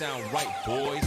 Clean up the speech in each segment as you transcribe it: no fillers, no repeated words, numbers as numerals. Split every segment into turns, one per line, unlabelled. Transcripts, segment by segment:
sound right, boys.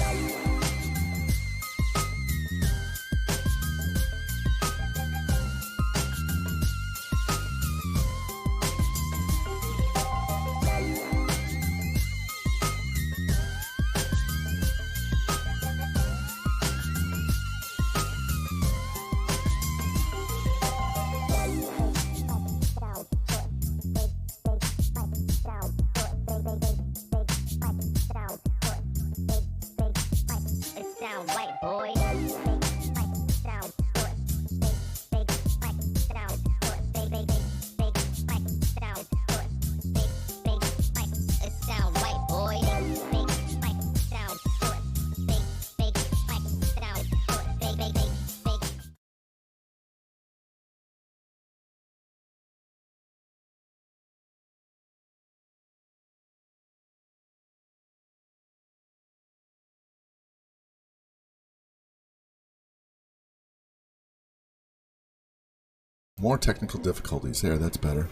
More technical difficulties there, that's better.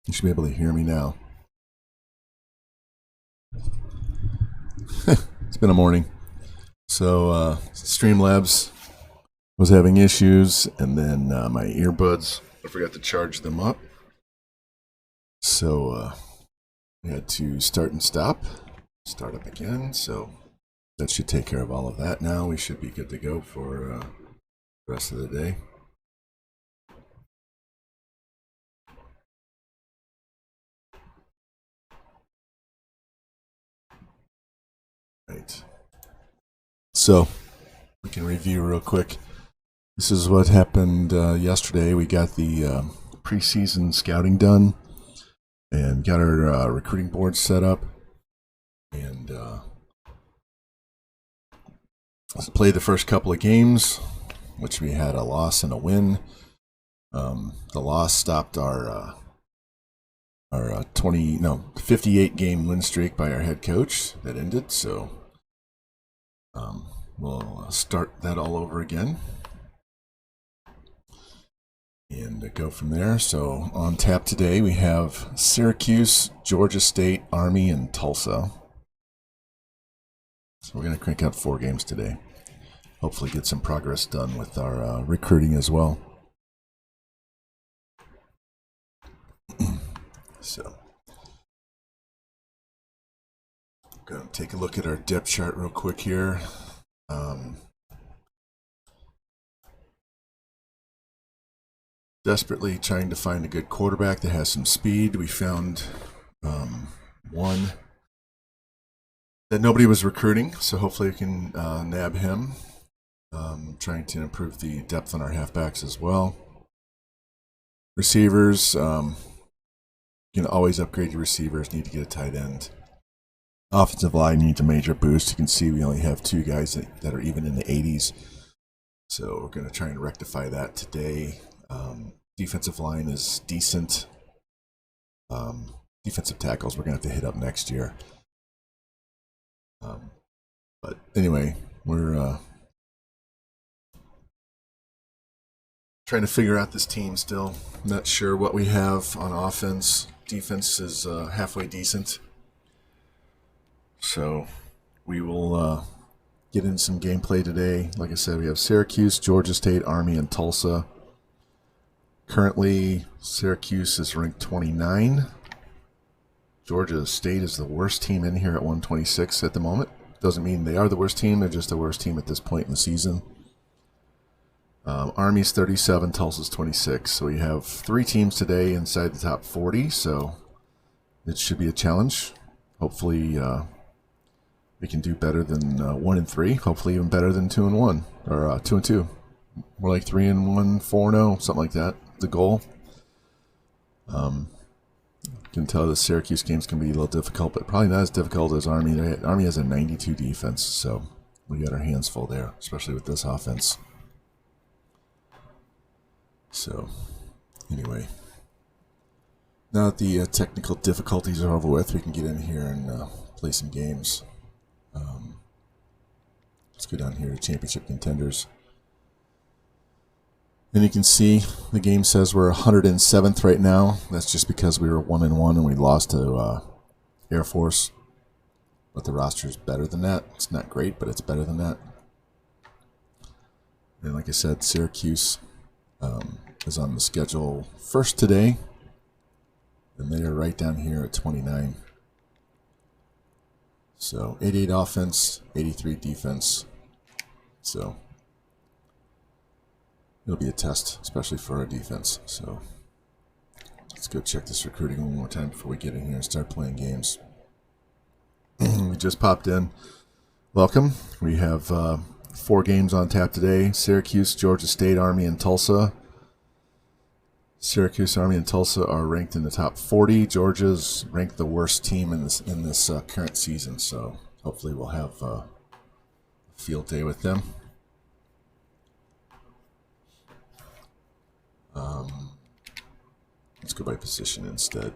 You should be able to hear me now. It's been a morning. So, Streamlabs was having issues, and then my earbuds, I forgot to charge them up. So, we had to start and stop. Start up again, so that should take care of all of that now. We should be good to go for the rest of the day. Right. So, we can review real quick. This is what happened yesterday. We got the preseason scouting done and got our recruiting board set up. And played the first couple of games, which we had a loss and a win. The loss stopped our 58 game win streak by our head coach that ended. So we'll start that all over again and go from there. So on tap today we have Syracuse, Georgia State, Army, and Tulsa. So we're going to crank out 4 games today. Hopefully get some progress done with our recruiting as well. So, I'm going to take a look at our depth chart real quick here. Desperately trying to find a good quarterback that has some speed. We found one that nobody was recruiting, so hopefully we can nab him. Trying to improve the depth on our halfbacks as well. Receivers, you can always upgrade your receivers, need to get a tight end. Offensive line needs a major boost. You can see we only have 2 guys that are even in the 80s. So we're going to try and rectify that today. Defensive line is decent. Defensive tackles we're going to have to hit up next year. But anyway, we're trying to figure out this team still. Not sure what we have on offense. Defense is halfway decent. So we will get in some gameplay today. Like I said, we have Syracuse, Georgia State, Army, and Tulsa. Currently, Syracuse is ranked 29. Georgia State is the worst team in here at 126 at the moment. Doesn't mean they are the worst team. They're just the worst team at this point in the season. Army's 37, Tulsa's 26. So we have 3 teams today inside the top 40. So it should be a challenge. Hopefully we can do better than 1-3. Hopefully even better than 2-1 or 2-2. More like 3-1, 4-0, something like that. The goal. You can tell the Syracuse games can be a little difficult, but probably not as difficult as Army. Army has a 92 defense, so we got our hands full there, especially with this offense. So, anyway, now that the technical difficulties are over with, we can get in here and play some games. Let's go down here to Championship Contenders. And you can see the game says we're 107th right now. That's just because we were 1-1 and we lost to Air Force. but the roster is better than that. It's not great, but it's better than that. And like I said, Syracuse is on the schedule first today, and they are right down here at 29. So 88 offense, 83 defense. So it'll be a test, especially for our defense. So let's go check this recruiting one more time before we get in here and start playing games. We just popped in. Welcome. We have 4 games on tap today. Syracuse, Georgia State, Army, and Tulsa. Syracuse, Army, and Tulsa are ranked in the top 40. Georgia's ranked the worst team in this current season, so hopefully we'll have a field day with them. Let's go by position instead.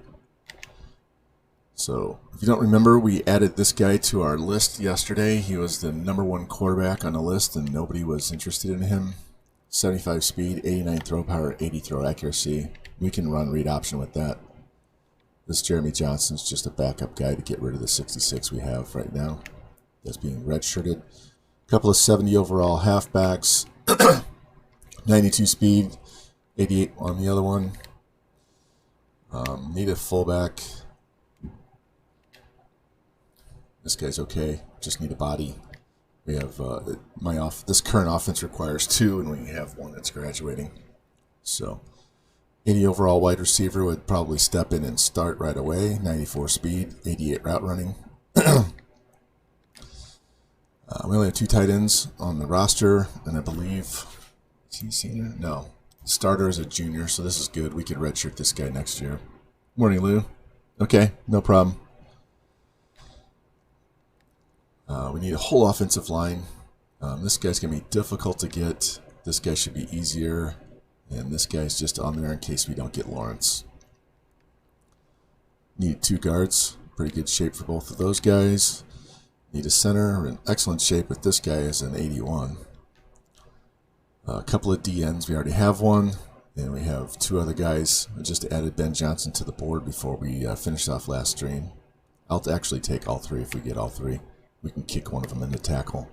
So, if you don't remember, we added this guy to our list yesterday. He was the #1 quarterback on the list, and nobody was interested in him. 75 speed, 89 throw power, 80 throw accuracy. We can run read option with that. This Jeremy Johnson's just a backup guy to get rid of the 66 we have right now. That's being redshirted. A couple of 70 overall halfbacks. 92 speed, 88 on the other one. Need a fullback. This guy's okay. Just need a body. We have this current offense requires 2, and we have 1 that's graduating. So 80 overall wide receiver would probably step in and start right away. 94 speed, 88 route running. We only have 2 tight ends on the roster, and I believe, is he a senior? No. Starter is a junior, so this is good. We could redshirt this guy next year. Morning, Lou. Okay, no problem. We need a whole offensive line. This guy's going to be difficult to get. This guy should be easier. And this guy's just on there in case we don't get Lawrence. Need 2 guards. Pretty good shape for both of those guys. Need a center. We're in excellent shape with this guy as an 81. A couple of DNs. We already have 1. And we have 2 other guys. I just added Ben Johnson to the board before we finished off last stream. I'll actually take all 3 if we get all 3. We can kick one of them in the tackle.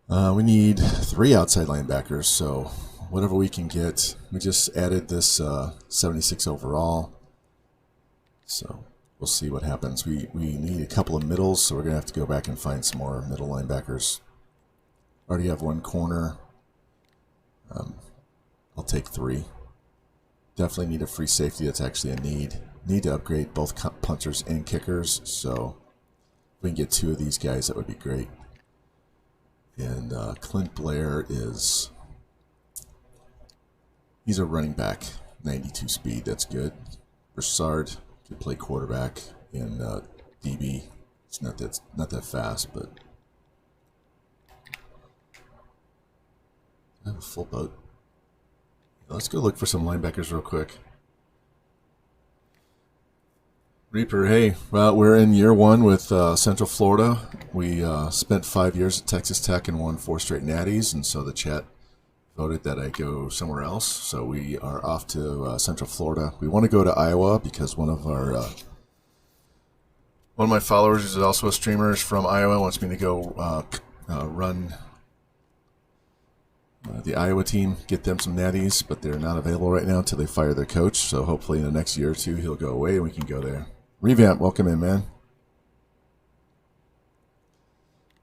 We need 3 outside linebackers, so whatever we can get. We just added this 76 overall, so we'll see what happens. We need a couple of middles, so we're going to have to go back and find some more middle linebackers. Already have 1 corner. I'll take 3. Definitely need a free safety. That's actually a need. Need to upgrade both punters and kickers, so if we can get 2 of these guys, that would be great. And Clint Blair he's a running back, 92 speed, that's good. Broussard could play quarterback, and DB, it's not that fast, but I have a full boat. Let's go look for some linebackers real quick. Reaper, hey, well, we're in year 1 with Central Florida. We spent 5 years at Texas Tech and won 4 straight natties, and so the chat voted that I go somewhere else. So we are off to Central Florida. We want to go to Iowa because one of my followers is also a streamer is from Iowa, wants me to go run the Iowa team, get them some natties, but they're not available right now until they fire their coach. So hopefully in the next year or 2 he'll go away and we can go there. Revamp, welcome in, man.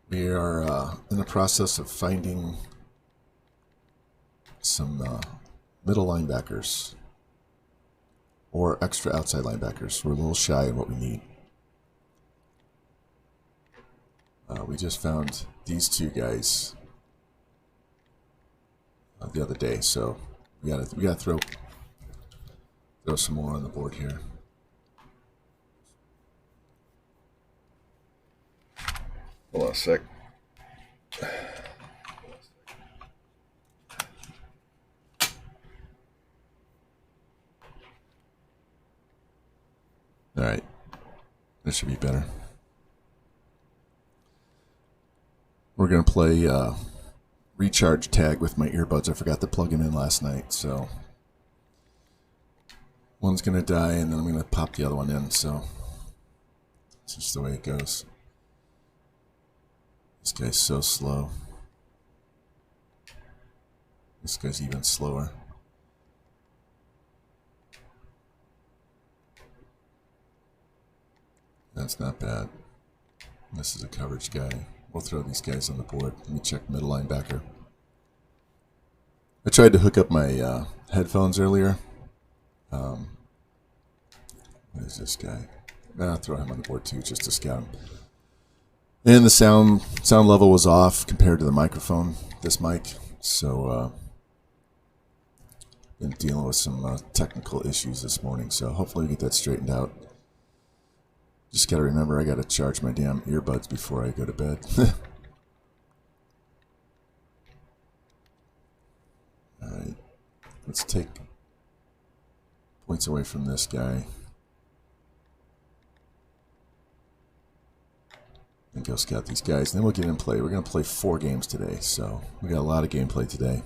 We are in the process of finding some middle linebackers or extra outside linebackers. We're a little shy of what we need. We just found these 2 guys the other day, so we gotta throw some more on the board here. Hold on a sec. All right, this should be better. We're gonna play recharge tag with my earbuds. I forgot to plug them in last night, so one's gonna die, and then I'm gonna pop the other one in. So It's just the way it goes. This guy's so slow. This guy's even slower. That's not bad. This is a coverage guy. We'll throw these guys on the board. Let me check middle linebacker. I tried to hook up my headphones earlier. What is this guy? I'll throw him on the board too, just to scout him. And the sound level was off compared to the microphone, this mic. So, been dealing with some technical issues this morning. So hopefully we get that straightened out. Just got to remember I got to charge my damn earbuds before I go to bed. Alright. Let's take points away from this guy. And go scout these guys. And then we'll get in play. We're going to play 4 games today. So we got a lot of gameplay today.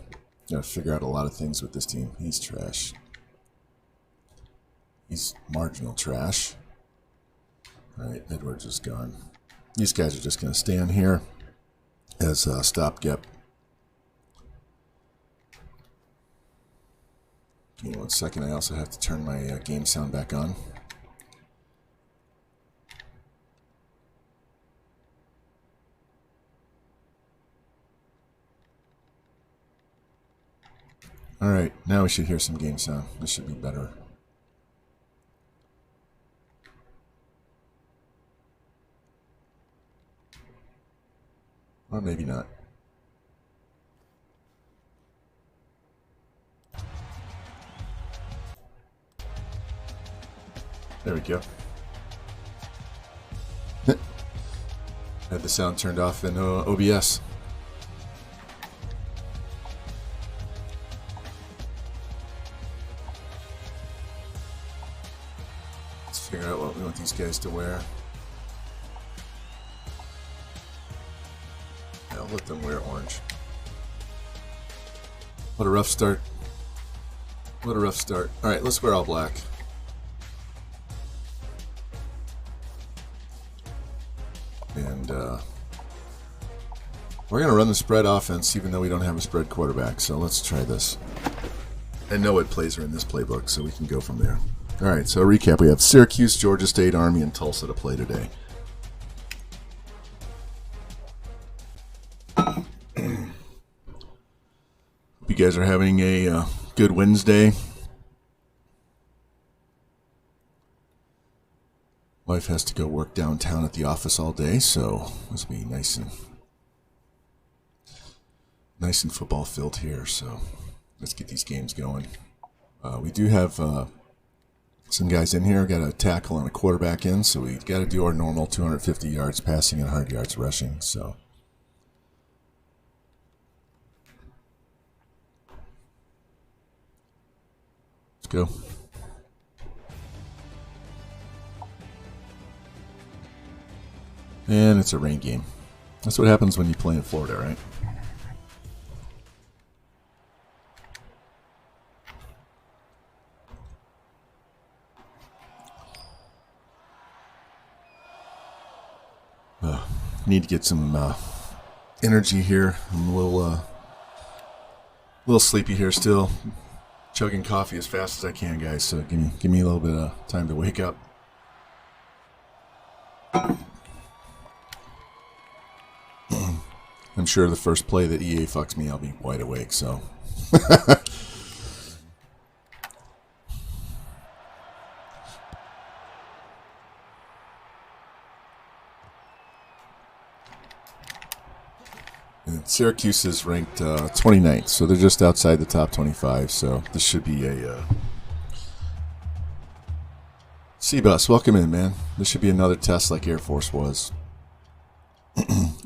Got to figure out a lot of things with this team. He's trash. He's marginal trash. Alright, Edwards is gone. These guys are just going to stand here as a stopgap. Give me 1 second. I also have to turn my game sound back on. Alright, now we should hear some game sound. This should be better. Or maybe not. There we go. Had the sound turned off in OBS. Let's figure out what we want these guys to wear. I'll let them wear orange. What a rough start. What a rough start. Alright, let's wear all black. And we're going to run the spread offense even though we don't have a spread quarterback. So let's try this. I know what plays are in this playbook, so we can go from there. Alright, so recap. We have Syracuse, Georgia State, Army, and Tulsa to play today. Hope you guys are having a good Wednesday. Wife has to go work downtown at the office all day, so this will be nice and football filled here. So let's get these games going. We do have some guys in here. Got a tackle and a quarterback in, so we got to do our normal 250 yards passing and 100 yards rushing. So let's go. And it's a rain game. That's what happens when you play in Florida, right? Need to get some energy here. I'm a little sleepy here still. Chugging coffee as fast as I can, guys. So give me a little bit of time to wake up. I'm sure the first play that EA fucks me, I'll be wide awake, so. And Syracuse is ranked 29th, so they're just outside the top 25, so this should be a... C-Bus, welcome in, man. This should be another test like Air Force was.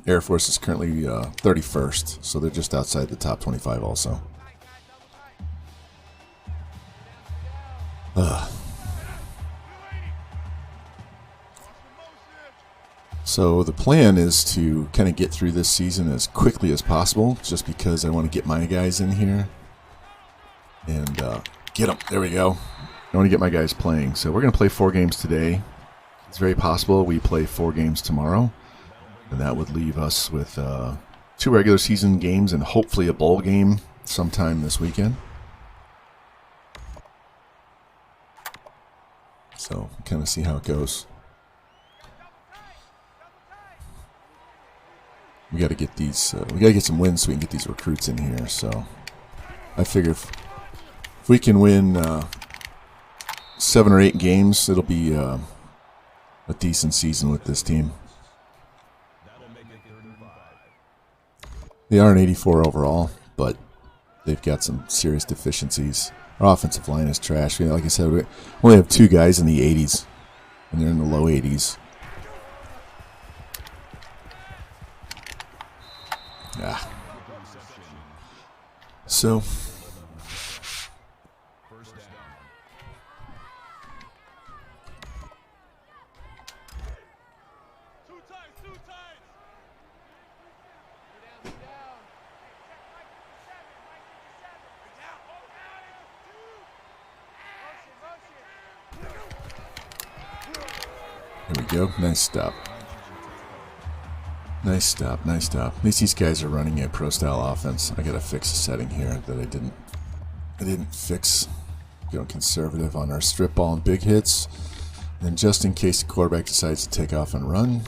Air Force is currently 31st, so they're just outside the top 25 also. So the plan is to kind of get through this season as quickly as possible, just because I want to get my guys in here. And get them. There we go. I want to get my guys playing. So we're going to play 4 games today. It's very possible we play 4 games tomorrow, and that would leave us with 2 regular season games and hopefully a bowl game sometime this weekend. So kind of see how it goes. We got to get these. We got to get some wins so we can get these recruits in here. So I figure if we can win 7 or 8 games, it'll be a decent season with this team. They are an 84 overall, but they've got some serious deficiencies. Our offensive line is trash. Like I said, we only have 2 guys in the 80s, and they're in the low 80s. Ah. So, here we go. Nice stop. Nice stop, nice stop. At least these guys are running a pro-style offense. I gotta fix a setting here that I didn't fix. Going conservative on our strip ball and big hits. And then just in case the quarterback decides to take off and run.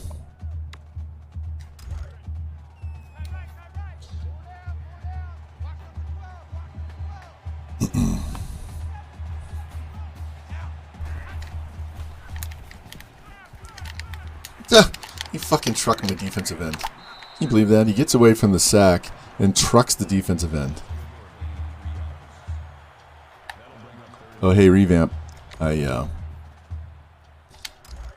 He fucking trucked my defensive end. Can you believe that? He gets away from the sack and trucks the defensive end. Oh, hey, Revamp. I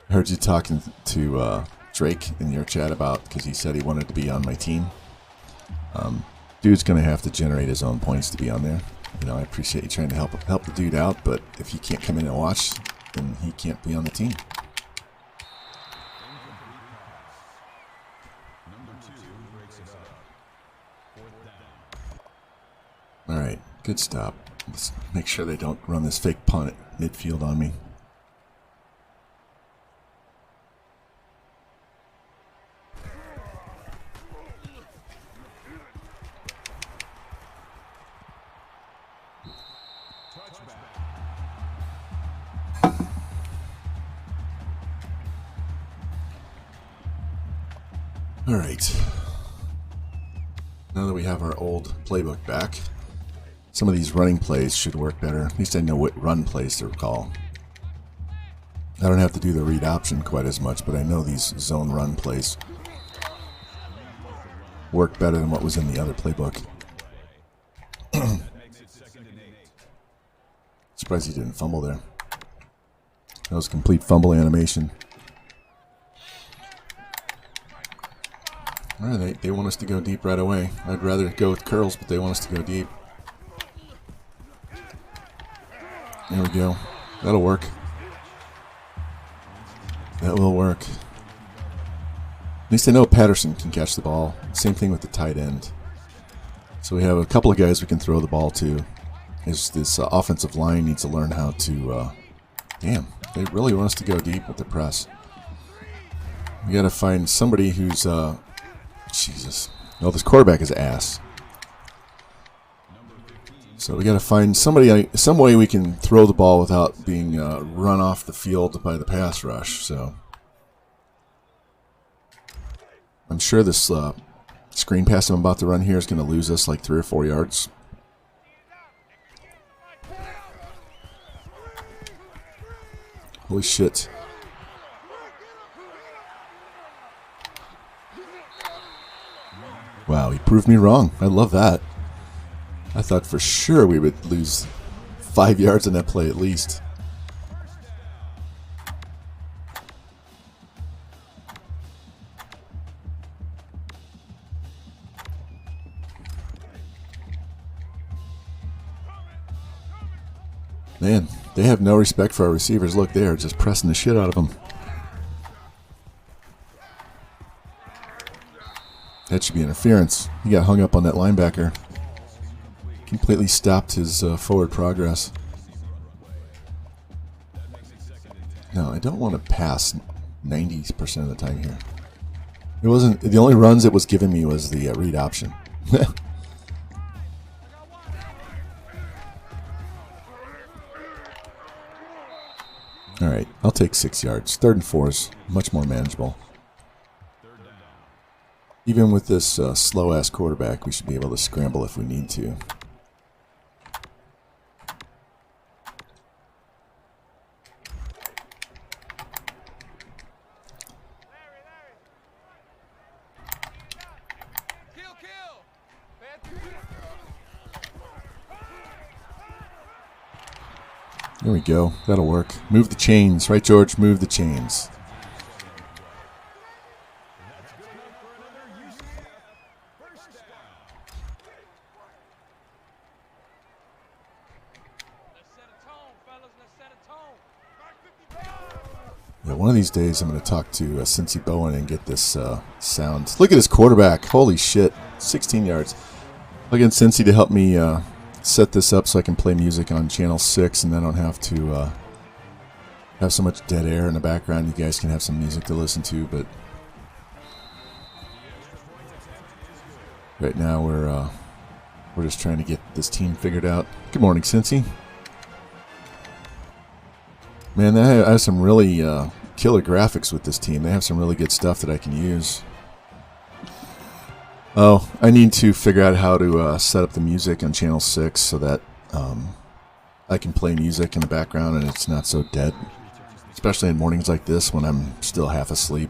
heard you talking to Drake in your chat about, because he said he wanted to be on my team. Dude's going to have to generate his own points to be on there. You know, I appreciate you trying to help the dude out, but if he can't come in and watch, then he can't be on the team. Alright, good stop. Let's make sure they don't run this fake punt at midfield on me. Alright. Now that we have our old playbook back, some of these running plays should work better. At least I know what run plays to recall. I don't have to do the read option quite as much, but I know these zone run plays work better than what was in the other playbook. Surprised he didn't fumble there. That was complete fumble animation. Alright, they want us to go deep right away. I'd rather go with curls, but they want us to go deep. There we go. That'll work. That will work. At least I know Patterson can catch the ball. Same thing with the tight end. So we have a couple of guys we can throw the ball to. This offensive line needs to learn how to... damn, they really want us to go deep with the press. We gotta find somebody who's... Jesus. No, this quarterback is ass. So we got to find somebody, some way we can throw the ball without being run off the field by the pass rush. So I'm sure this screen pass I'm about to run here is going to lose us like 3 or 4 yards. Holy shit. Wow, he proved me wrong. I love that. I thought for sure we would lose 5 yards on that play at least. Man, they have no respect for our receivers. Look, they are just pressing the shit out of them. That should be interference. He got hung up on that linebacker. Completely stopped his forward progress. No, I don't want to pass 90% of the time here. It wasn't, the only runs it was giving me was the read option. All right, I'll take 6 yards. 3rd and 4 is much more manageable. Even with this slow-ass quarterback, we should be able to scramble if we need to. There we go. That'll work. Move the chains. Right, George? Move the chains. Yeah, one of these days I'm going to talk to Cincy Bowen and get this sound. Look at this quarterback. Holy shit. 16 yards. I'll get Cincy to help me set this up so I can play music on channel 6 and I don't have to have so much dead air in the background. You guys can have some music to listen to, but right now we're just trying to get this team figured out. Good morning, Cincy. Man, I have some really killer graphics with this team. They have some really good stuff that I can use. Oh, I need to figure out how to set up the music on channel 6 so that I can play music in the background and it's not so dead. Especially in mornings like this when I'm still half asleep.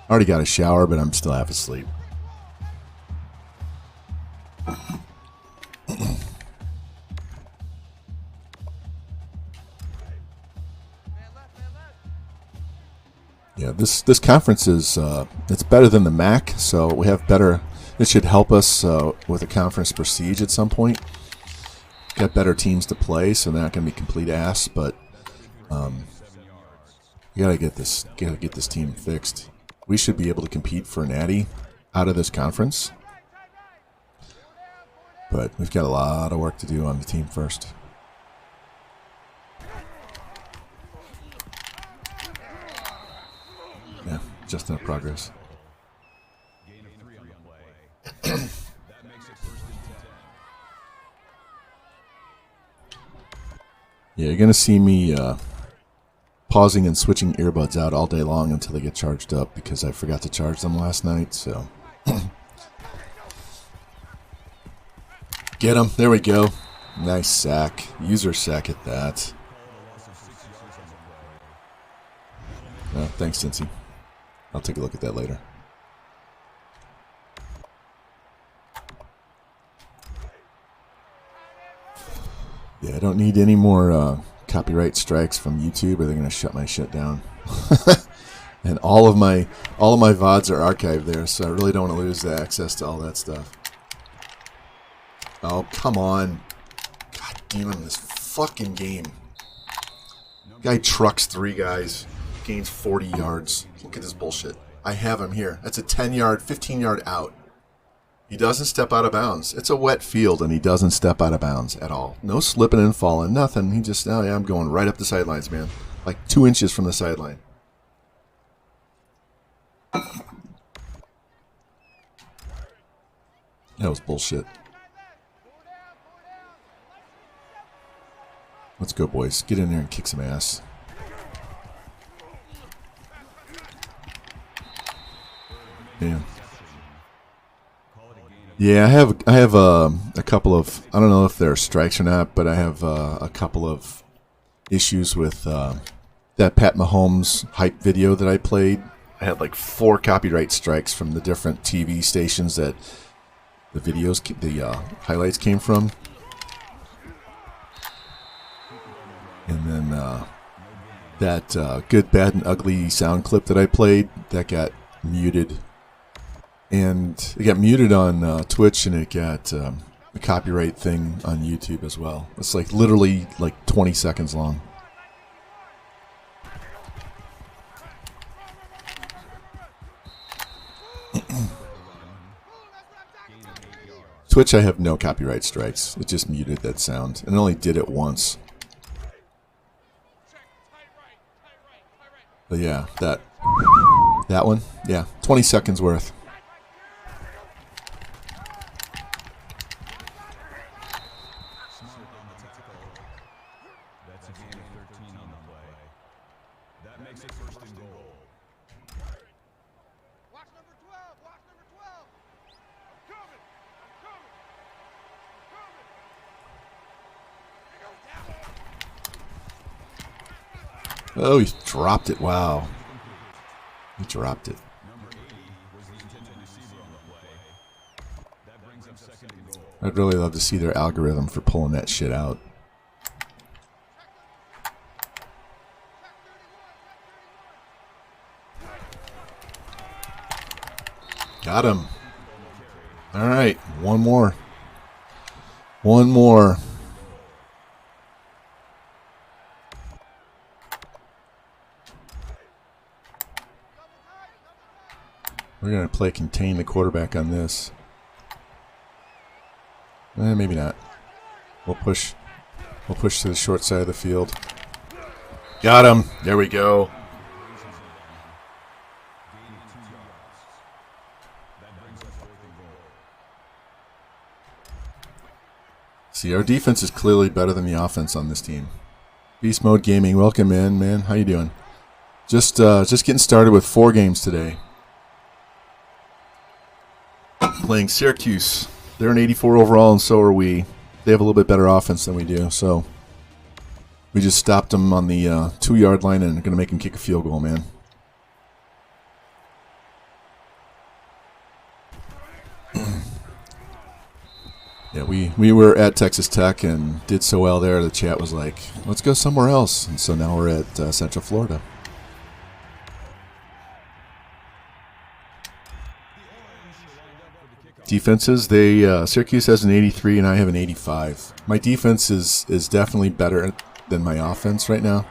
I already got a shower, but I'm still half asleep. Yeah, this conference is it's better than the MAC, so we have better. This should help us with a conference prestige at some point. Got better teams to play, so they're not going to be complete ass. But you gotta get this team fixed. We should be able to compete for a natty out of this conference, but we've got a lot of work to do on the team first. Yeah, just in progress. Yeah, you're gonna see me pausing and switching earbuds out all day long until they get charged up because I forgot to charge them last night. So get them. There we go. Nice sack. User sack at that. Oh, thanks, Cincy. I'll take a look at that later. Yeah, I don't need any more copyright strikes from YouTube, or they're gonna shut my shit down. And all of my VODs are archived there, so I really don't want to lose the access to all that stuff. Oh, come on. God damn it, this fucking game. Guy trucks 3 guys, gains 40 yards. Look at this bullshit. I have him here. That's a 10-yard, 15-yard out. He doesn't step out of bounds. It's a wet field, and he doesn't step out of bounds at all. No slipping and falling, nothing. He just, oh yeah, I'm going right up the sidelines, man. Like 2 inches from the sideline. That was bullshit. Let's go, boys. Get in there and kick some ass. Damn. Yeah, I have a couple of, I don't know if they're strikes or not, but I have a couple of issues with that Pat Mahomes hype video that I played. I had like 4 copyright strikes from the different TV stations that the videos, the highlights came from. And then that Good, Bad, and Ugly sound clip that I played, that got muted. And it got muted on Twitch, and it got a copyright thing on YouTube as well. It's like literally like 20 seconds long. Twitch, I have no copyright strikes. It just muted that sound, and it only did it once. But yeah, that one, yeah, 20 seconds worth. Oh, he dropped it. Wow. He dropped it. I'd really love to see their algorithm for pulling that shit out. Got him. All right. One more. One more. We're going to play contain the quarterback on this. Maybe not. We'll push to the short side of the field. Got him. There we go. See, our defense is clearly better than the offense on this team. Beast Mode Gaming, welcome in, man. How you doing? Just getting started with 4 games today. Playing Syracuse. They're an 84 overall, and so are we. They have a little bit better offense than we do, so we just stopped them on the 2-yard line and are going to make them kick a field goal, man. Yeah, we were at Texas Tech and did so well there. The chat was like, let's go somewhere else. And so now we're at Central Florida. Defenses, Syracuse has an 83 and I have an 85. My defense is definitely better than my offense right now.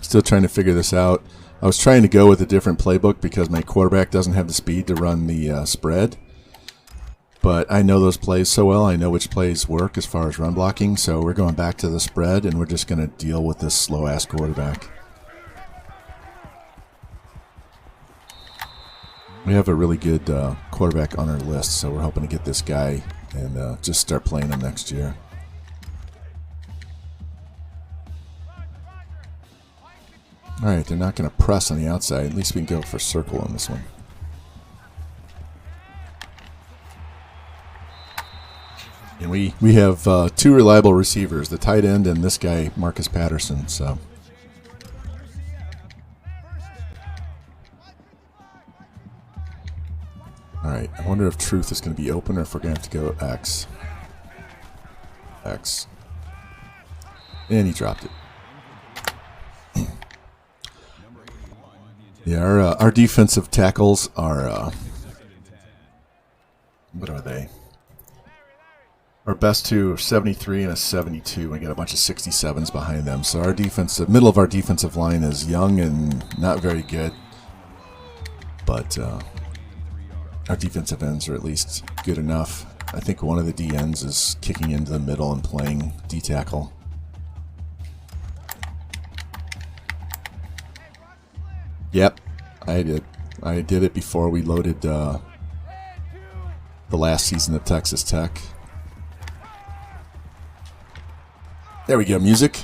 Still trying to figure this out. I was trying to go with a different playbook because my quarterback doesn't have the speed to run the spread. But I know those plays so well. I know which plays work as far as run blocking. So we're going back to the spread, and we're just going to deal with this slow-ass quarterback. We have a really good quarterback on our list, so we're hoping to get this guy and just start playing him next year. All right, they're not going to press on the outside. At least we can go for circle on this one. And we have 2 reliable receivers, the tight end and this guy, Marcus Patterson. So. All right, I wonder if truth is going to be open or if we're going to have to go X. X. And he dropped it. Yeah, our defensive tackles are, what are they? Our best 2 are 73 and a 72. We got a bunch of 67s behind them. So our defensive, middle of our defensive line is young and not very good. But our defensive ends are at least good enough. I think one of the D ends is kicking into the middle and playing D tackle. Yep, I did. I did it before we loaded the last season of Texas Tech. There we go, music.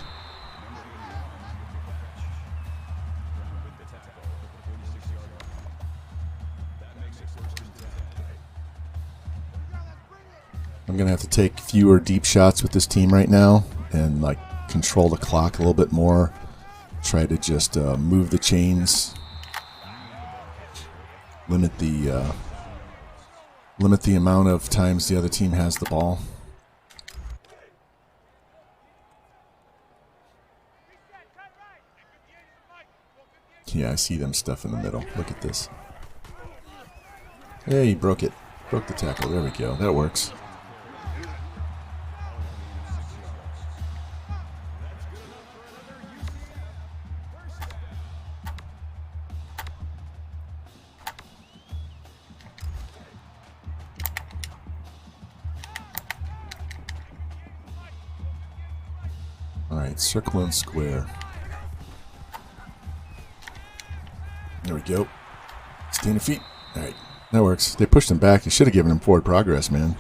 I'm going to have to take fewer deep shots with this team right now and like control the clock a little bit more. Try to just move the chains. Limit the amount of times the other team has the ball. Yeah, I see them stuff in the middle. Look at this. Hey, he broke it. Broke the tackle. There we go. That works. All right, circle and square. There we go. Stay on the feet. All right. That works. They pushed him back. You should have given him forward progress, man.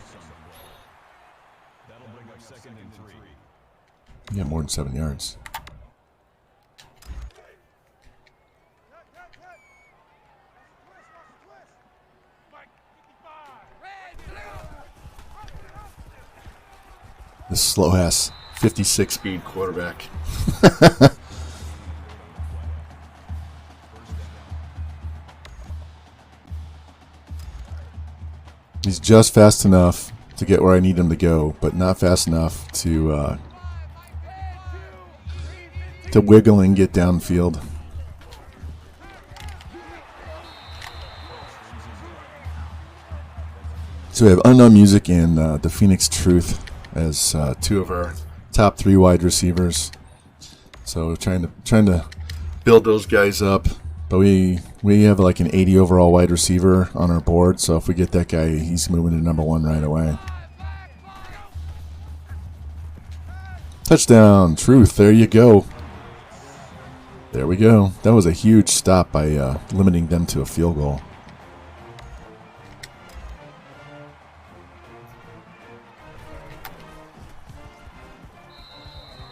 You got more than 7 yards. This slow-ass 56-speed quarterback. He's just fast enough to get where I need him to go, but not fast enough to wiggle and get downfield. So we have Unknown Music and the Phoenix Truth as two of our top 3 wide receivers. So trying to build those guys up. But we have like an 80 overall wide receiver on our board, so if we get that guy, he's moving to number 1 right away. Touchdown, Truth, there you go. There we go. That was a huge stop by limiting them to a field goal.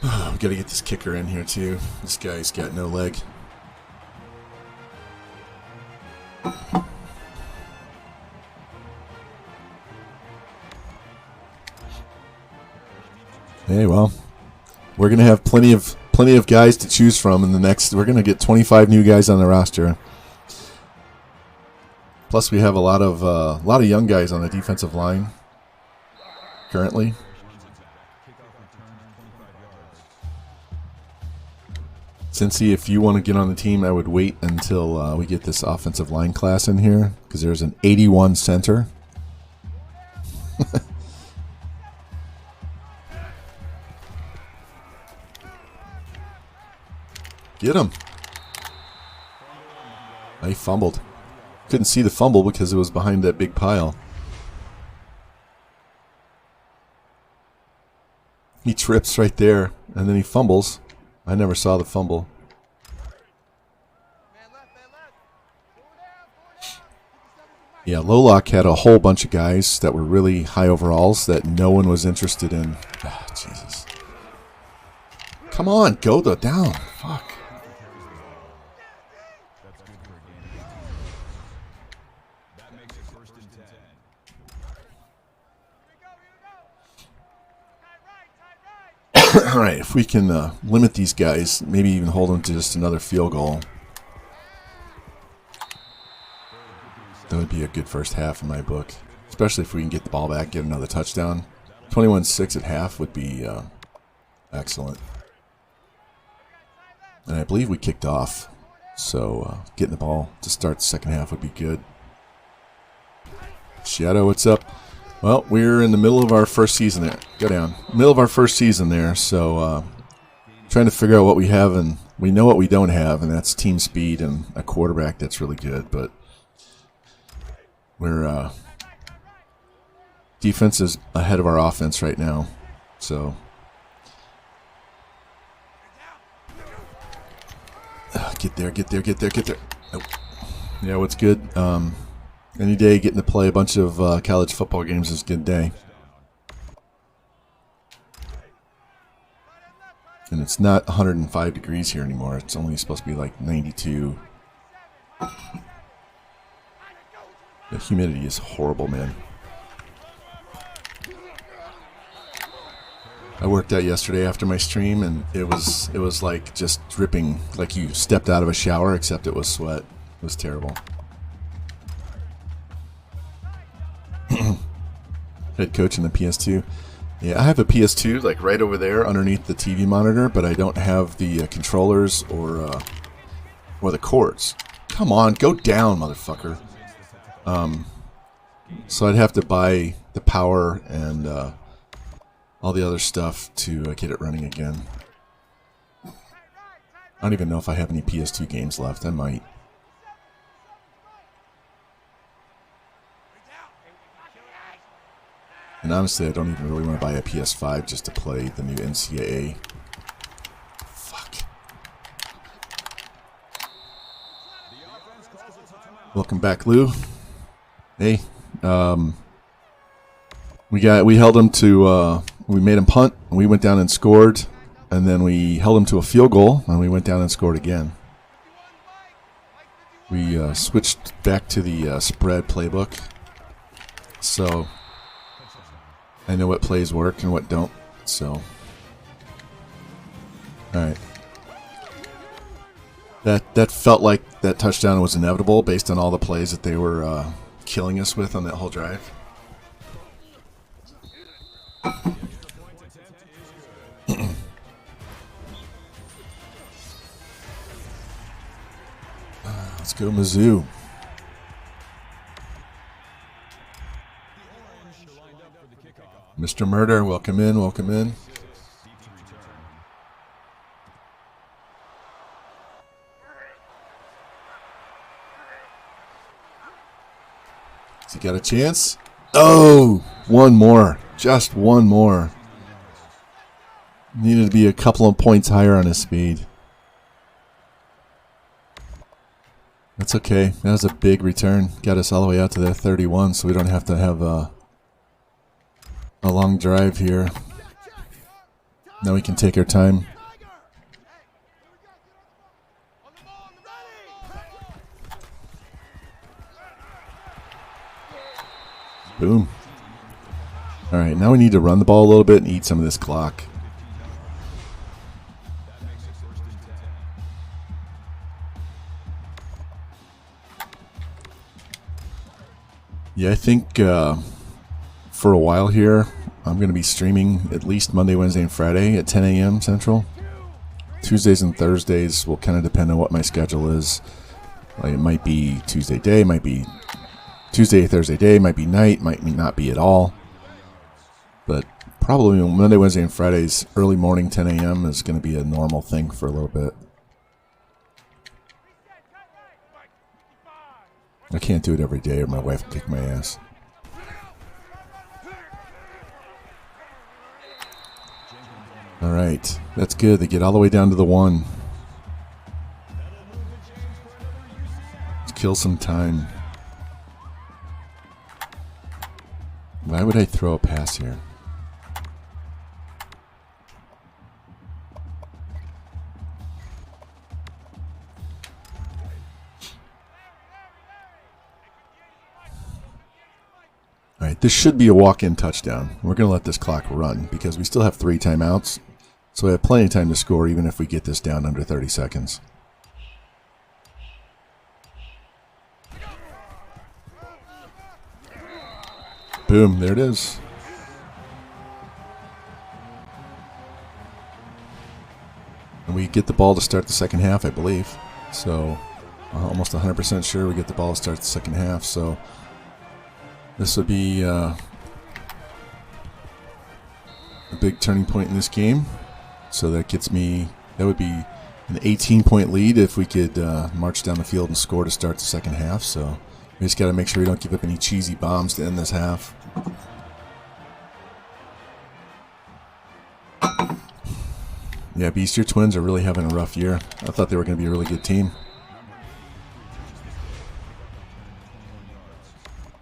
We gotta get this kicker in here too. This guy's got no leg. Hey, well, we're gonna have plenty of guys to choose from in the next. We're gonna get 25 new guys on the roster. Plus, we have a lot of young guys on the defensive line currently. Cincy, if you want to get on the team, I would wait until we get this offensive line class in here, because there's an 81 center. Get him. He fumbled. Couldn't see the fumble because it was behind that big pile. He trips right there, and then he fumbles. I never saw the fumble. Yeah, Lolock had a whole bunch of guys that were really high overalls that no one was interested in. Oh, Jesus. Come on, go down. Fuck. All right, if we can limit these guys, maybe even hold them to just another field goal, that would be a good first half in my book, especially if we can get the ball back, get another touchdown. 21-6 at half would be excellent. And I believe we kicked off, so getting the ball to start the second half would be good. Shadow, what's up? Well, we're in the middle of our first season there. Go down. Middle of our first season there, so trying to figure out what we have, and we know what we don't have, and that's team speed and a quarterback that's really good, but we're defense is ahead of our offense right now, so get there. Nope. Yeah, what's good? Any day getting to play a bunch of college football games is a good day. And it's not 105 degrees here anymore. It's only supposed to be like 92. The humidity is horrible, man. I worked out yesterday after my stream, and it was like just dripping, like you stepped out of a shower, except it was sweat. It was terrible. Head coach in the PS2. Yeah, I have a PS2 like right over there underneath the TV monitor, but I don't have the controllers or the cords. Come on, go down, motherfucker. So I'd have to buy the power and all the other stuff to get it running again. I don't even know if I have any PS2 games left. I might. And honestly, I don't even really want to buy a PS5 just to play the new NCAA. Fuck. Welcome back, Lou. Hey, we held him to we made him punt. And we went down and scored, and then we held him to a field goal, and we went down and scored again. We switched back to the spread playbook, so I know what plays work and what don't. So, all right. That felt like that touchdown was inevitable based on all the plays that they were killing us with on that whole drive. Let's go Mizzou. Mr. Murder, welcome in, welcome in. Has he got a chance? Oh, one more. Just one more. Needed to be a couple of points higher on his speed. That's okay. That was a big return. Got us all the way out to the 31, so we don't have to have a long drive here. Now we can take our time. Boom. All right, now we need to run the ball a little bit and eat some of this clock. Yeah, I think for a while here, I'm going to be streaming at least Monday, Wednesday, and Friday at 10 a.m. Central. Tuesdays and Thursdays will kind of depend on what my schedule is. Like, it might be Tuesday day, might be Tuesday, Thursday day, might be night, might not be at all. But probably Monday, Wednesday, and Fridays, early morning, 10 a.m. is going to be a normal thing for a little bit. I can't do it every day or my wife will kick my ass. All right, that's good. They get all the way down to the 1. Let's kill some time. Why would I throw a pass here? All right, this should be a walk-in touchdown. We're going to let this clock run because we still have 3 timeouts. So we have plenty of time to score even if we get this down under 30 seconds. Boom, there it is. And we get the ball to start the second half, I believe. So almost 100% sure we get the ball to start the second half. So this would be a big turning point in this game. So that gets me, that would be an 18-point lead if we could march down the field and score to start the second half. So we just got to make sure we don't give up any cheesy bombs to end this half. Yeah, Beastier Twins are really having a rough year. I thought they were going to be a really good team.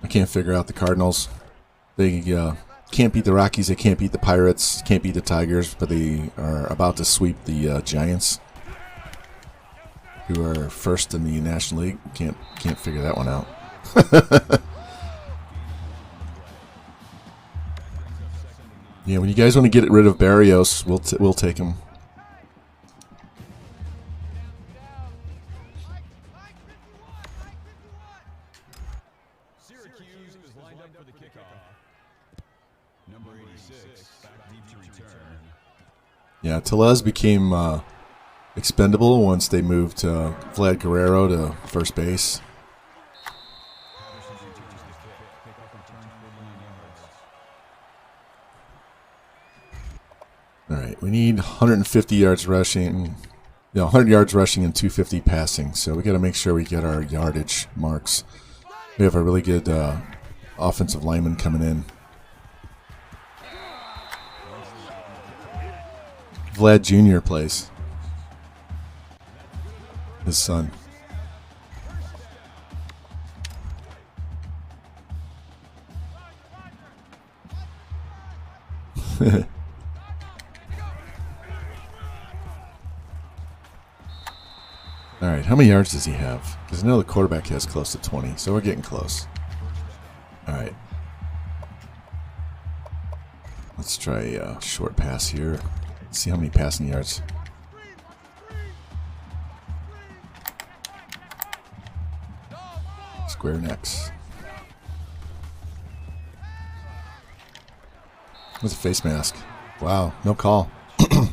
I can't figure out the Cardinals. They can't beat the Rockies. They can't beat the Pirates. Can't beat the Tigers. But they are about to sweep the Giants, who are first in the National League. Can't figure that one out. Yeah, when you guys want to get rid of Barrios, we'll take him.
Syracuse is lined up for the kickoff. Number 86, back deep to return.
Yeah, Tulsa became expendable once they moved Vlad Guerrero to first base. All right, we need 150 yards rushing, 100 yards rushing and 250 passing. So we got to make sure we get our yardage marks. We have a really good offensive lineman coming in. Vlad Jr. plays. His son. Alright, how many yards does he have? Because I know the quarterback has close to 20, so we're getting close. Alright. Let's try a short pass here. Let's see how many passing yards. Square necks. With a face mask. Wow, no call. How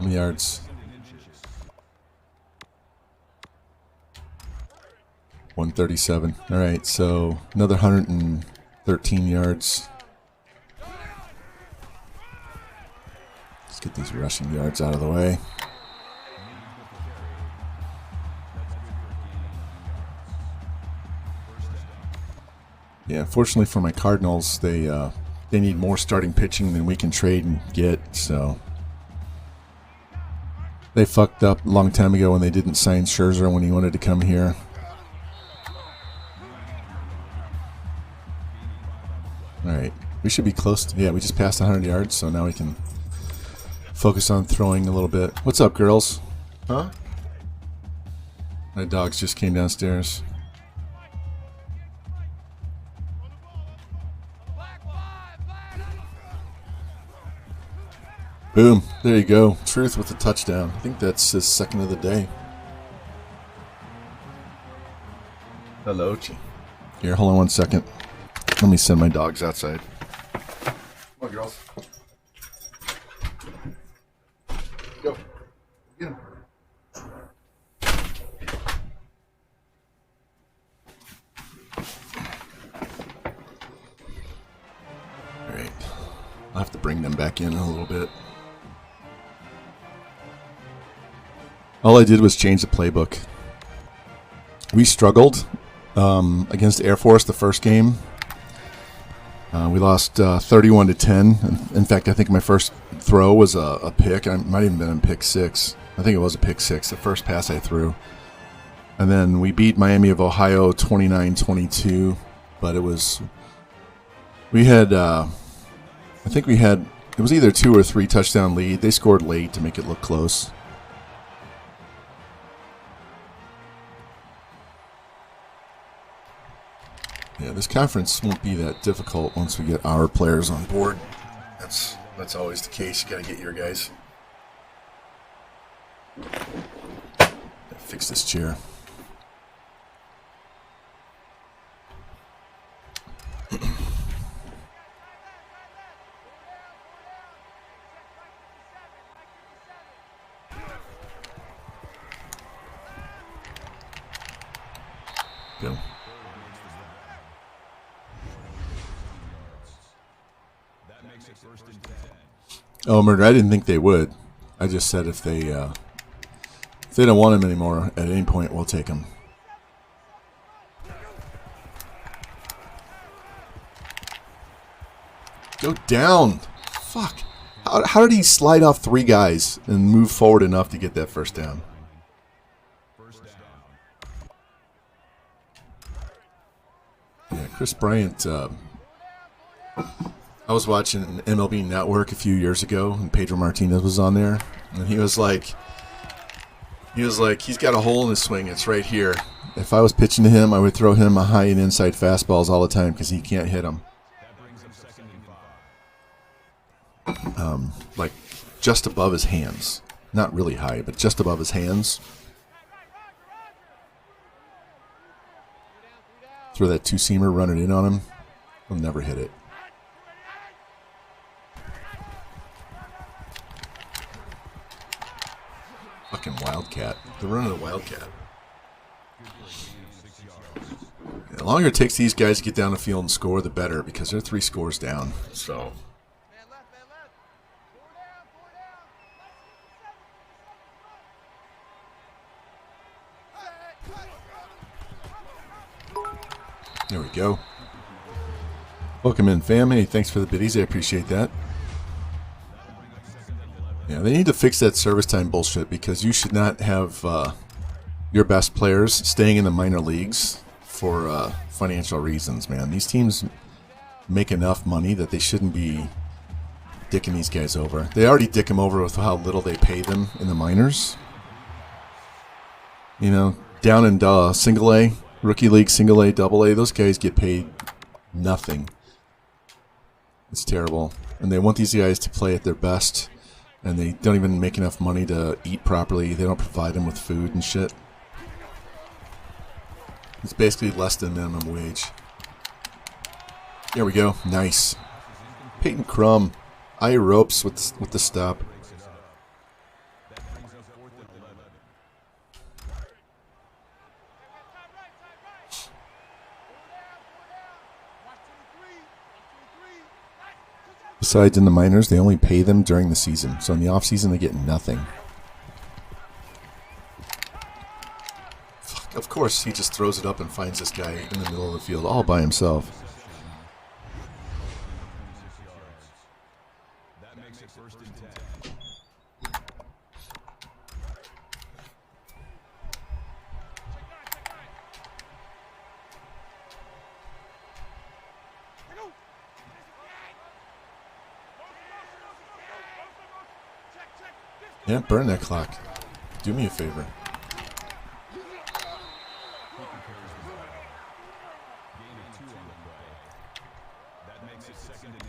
many yards? 137. Alright, so another 113 yards. Let's get these rushing yards out of the way. Yeah, unfortunately for my Cardinals, they need more starting pitching than we can trade and get, so they fucked up a long time ago when they didn't sign Scherzer when he wanted to come here. Alright, we should be close to, yeah, we just passed 100 yards, so now we can focus on throwing a little bit. What's up, girls? Huh? My dogs just came downstairs. Boom. There you go. Truth with the touchdown. I think that's his second of the day. Hello, Chi. Here, hold on one second. Let me send my dogs outside. Come on, girls. Go. Get them. Alright. I'll have to bring them back in a little bit. All I did was change the playbook. We struggled against Air Force the first game. We lost 31-10. In fact, I think my first throw was a pick. I might even been in pick 6. I think it was a pick 6, the first pass I threw. And then we beat Miami of Ohio 29-22. But it was... We had... I think we had... It was either 2 or 3 touchdown lead. They scored late to make it look close. Yeah, this conference won't be that difficult once we get our players on board. That's always the case. You gotta get your guys. Gotta fix this chair. Go. Oh, Murder, I didn't think they would. I just said if they don't want him anymore, at any point, we'll take him. Go down! Fuck! How did he slide off 3 guys and move forward enough to get that first down? Yeah, Chris Bryant... I was watching MLB Network a few years ago, and Pedro Martinez was on there, and he was like, he's got a hole in his swing. It's right here. If I was pitching to him, I would throw him a high and inside fastballs all the time because he can't hit them. Like just above his hands, not really high, but just above his hands. Throw that 2-seamer, run it in on him. He'll never hit it. Fucking Wildcat. They're running a Wildcat. The longer it takes these guys to get down the field and score, the better, because they're 3 scores down. So. There we go. Welcome in, fam. Hey, thanks for the biddies. I appreciate that. Yeah, they need to fix that service time bullshit because you should not have your best players staying in the minor leagues for financial reasons, man. These teams make enough money that they shouldn't be dicking these guys over. They already dick them over with how little they pay them in the minors. You know, down in single A, rookie league, single A, double A, those guys get paid nothing. It's terrible. And they want these guys to play at their best, and they don't even make enough money to eat properly. They don't provide them with food and shit. It's basically less than minimum wage. There we go. Nice. Peyton Crum. Eye ropes with the stop. Besides, in the minors, they only pay them during the season. So in the off season, they get nothing. Fuck, of course, he just throws it up and finds this guy in the middle of the field all by himself.
That makes it 1st and 10.
Yeah, burn that clock. Do me a favor.
That makes it 2nd and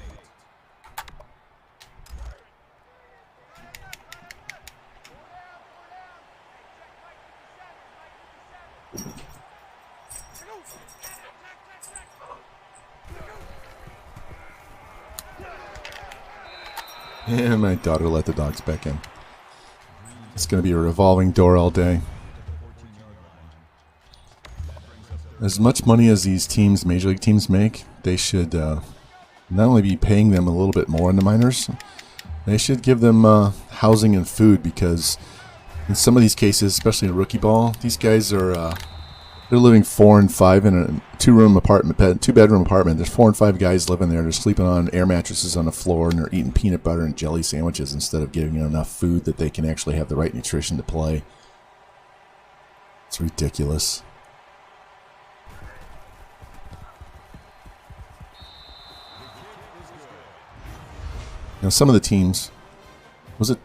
8.
And my daughter let the dogs back in. It's going to be a revolving door all day. As much money as these teams, major league teams, make, they should not only be paying them a little bit more in the minors, they should give them housing and food, because in some of these cases, especially in rookie ball, these guys are they're living 4 and 5 in a 2-room apartment, 2-bedroom apartment. There's 4 and 5 guys living there. They're sleeping on air mattresses on the floor, and they're eating peanut butter and jelly sandwiches instead of giving them enough food that they can actually have the right nutrition to play. It's ridiculous. Now, some of the teams, was it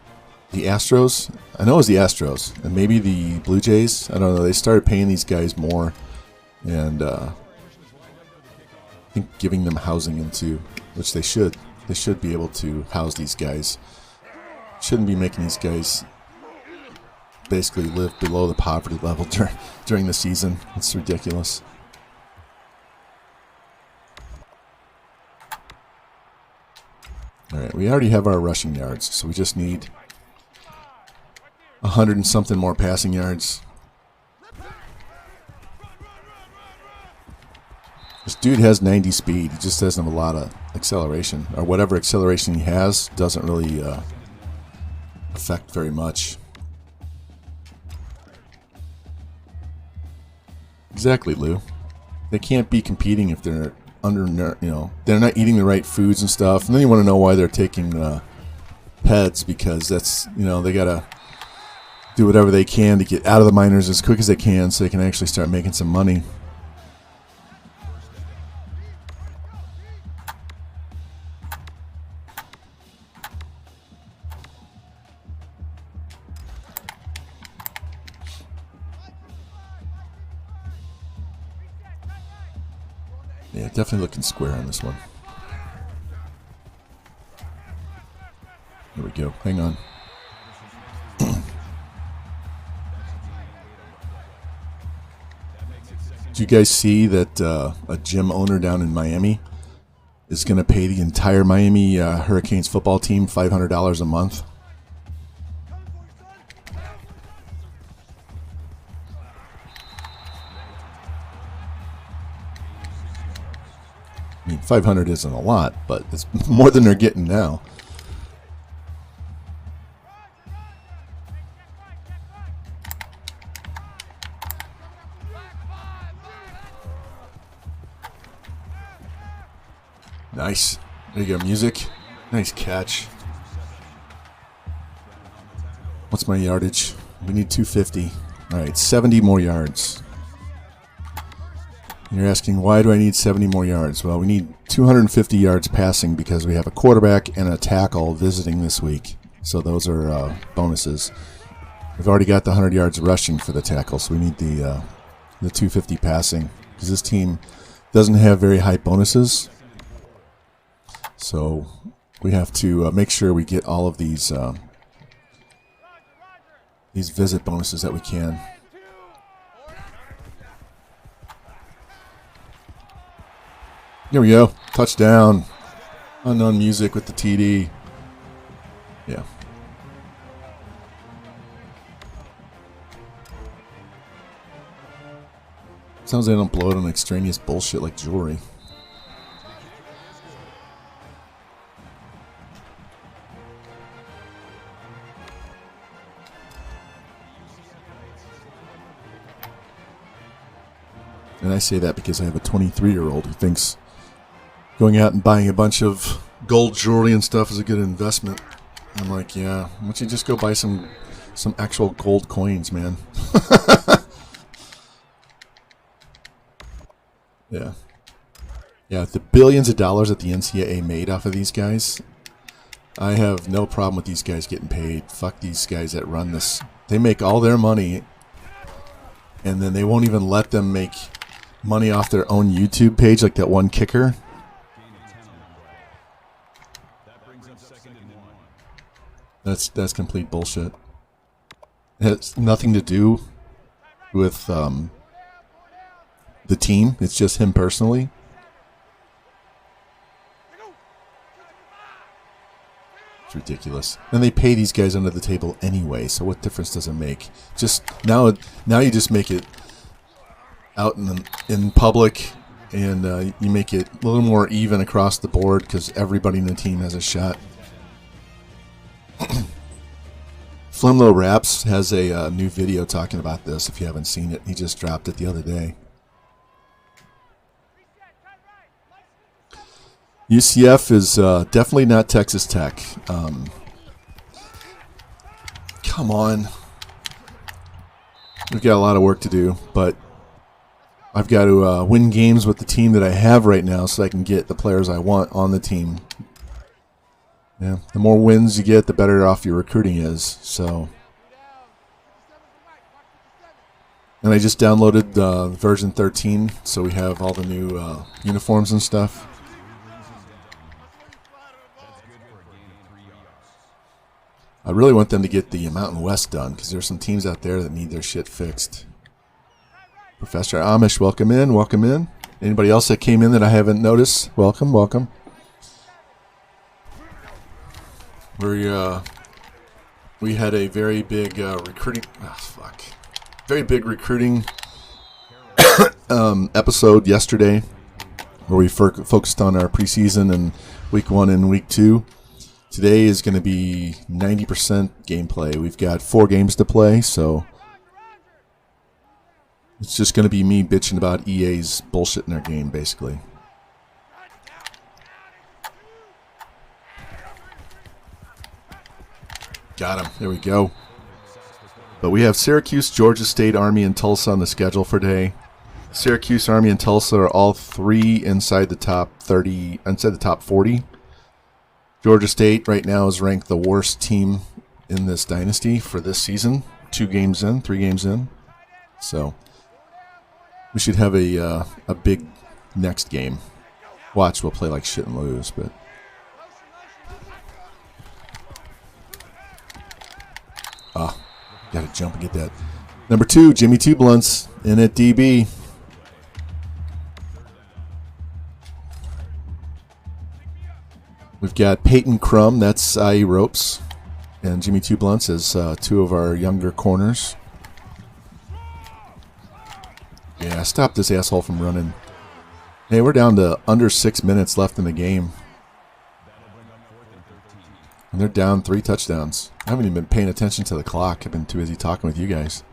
the Astros? I know it was the Astros, and maybe the Blue Jays. I don't know. They started paying these guys more, and I think giving them housing into, which they should. They should be able to house these guys. Shouldn't be making these guys basically live below the poverty level during the season. It's ridiculous. All right, we already have our rushing yards, so we just need 100 and something more passing yards. This dude has 90 speed. He just doesn't have a lot of acceleration, or whatever acceleration he has doesn't really affect very much. Exactly, Lou. They can't be competing if they're they're not eating the right foods and stuff. And then you want to know why they're taking peds, because that's, they gotta do whatever they can to get out of the minors as quick as they can so they can actually start making some money. Yeah, definitely looking square on this one. Here we go. Hang on. Did you guys see that a gym owner down in Miami is going to pay the entire Miami Hurricanes football team $500 a month? I mean, 500 isn't a lot, but it's more than they're getting now. Nice. There you go, music. Nice catch. What's my yardage? We need 250. All right, 70 more yards. You're asking, why do I need 70 more yards? Well, we need 250 yards passing because we have a quarterback and a tackle visiting this week. So those are bonuses. We've already got the 100 yards rushing for the tackle, so we need the 250 passing because this team doesn't have very high bonuses. So we have to make sure we get all of these visit bonuses that we can. Here we go. Touchdown. Unknown music with the TD. Yeah. Sounds like they don't blow it on extraneous bullshit like jewelry. And I say that because I have a 23-year-old who thinks going out and buying a bunch of gold jewelry and stuff is a good investment. I'm like, yeah, why don't you just go buy some actual gold coins, man? Yeah. Yeah, the billions of dollars that the NCAA made off of these guys, I have no problem with these guys getting paid. Fuck these guys that run this. They make all their money, and then they won't even let them make money off their own YouTube page, like that one kicker. That's complete bullshit. It has nothing to do with the team. It's just him personally. It's ridiculous. And they pay these guys under the table anyway, so what difference does it make? Just now you just make it out in public, and you make it a little more even across the board because everybody in the team has a shot. Flimlo Raps has a new video talking about this. If you haven't seen it, he just dropped it the other day. UCF is definitely not Texas Tech. Come on. We've got a lot of work to do, but I've got to win games with the team that I have right now so I can get the players I want on the team. Yeah, the more wins you get, the better off your recruiting is. So, and I just downloaded version 13, so we have all the new uniforms and stuff. I really want them to get the Mountain West done because there's some teams out there that need their shit fixed. Professor Amish, welcome in, welcome in. Anybody else that came in that I haven't noticed? Welcome, welcome. We had a very big recruiting. Very big recruiting episode yesterday, where we focused on our preseason and week 1 and week 2. Today is going to be 90% gameplay. We've got 4 games to play, so it's just going to be me bitching about EA's bullshit in their game, basically. Got him. There we go. But we have Syracuse, Georgia State, Army, and Tulsa on the schedule for today. Syracuse, Army, and Tulsa are all 3 inside the top 30, inside the top 40. Georgia State right now is ranked the worst team in this dynasty for this season. 3 games in. So we should have a big next game. Watch, we'll play like shit and lose, but gotta jump and get that. Number 2, Jimmy Two Blunts in at DB. We've got Peyton Crum, that's IE Ropes, and Jimmy Two Blunts as 2 of our younger corners. Yeah, stop this asshole from running. Hey, we're down to under 6 minutes left in the game. And they're down 3 touchdowns. I haven't even been paying attention to the clock. I've been too busy talking with you guys.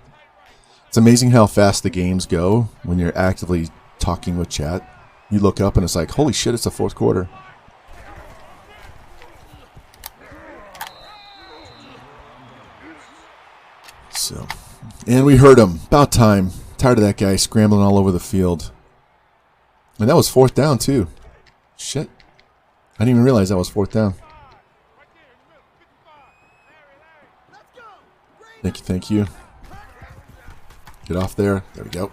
It's amazing how fast the games go when you're actively talking with chat. You look up and it's like, holy shit, it's the 4th quarter. So, and we heard him. About time. Tired of that guy scrambling all over the field. And that was 4th down, too. Shit. I didn't even realize that was 4th down. Thank you, thank you. Get off there. There we go.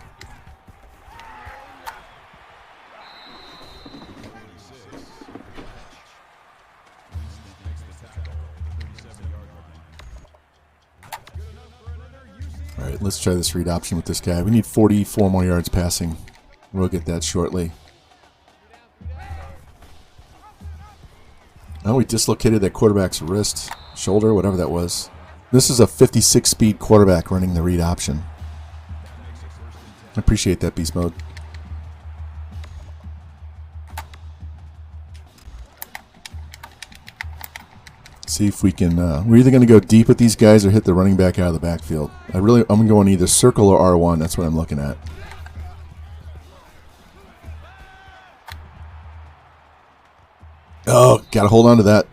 All right, let's try this read option with this guy. We need 44 more yards passing. We'll get that shortly. Oh, we dislocated that quarterback's wrist, shoulder, whatever that was. This is a 56 speed quarterback running the read option. I appreciate that, beast mode. See if we can. We're either going to go deep with these guys or hit the running back out of the backfield. I'm going either circle or R1. That's what I'm looking at. Oh, got to hold on to that.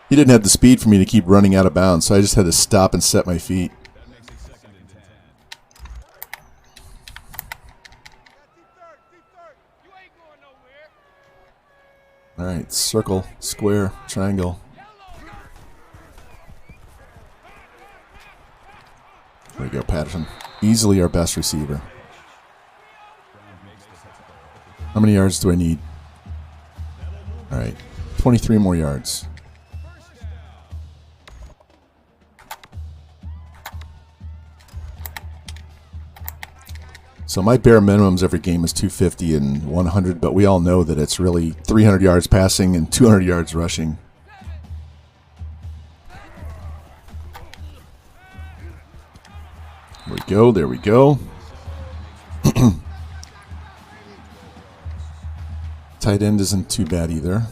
He didn't have the speed for me to keep running out of bounds, so I just had to stop and set my feet. All right, circle, square, triangle. There we go, Patterson. Easily our best receiver. How many yards do I need? All right, 23 more yards. So my bare minimums every game is 250 and 100, but we all know that it's really 300 yards passing and 200 yards rushing. There we go, there we go. Tight end isn't too bad either.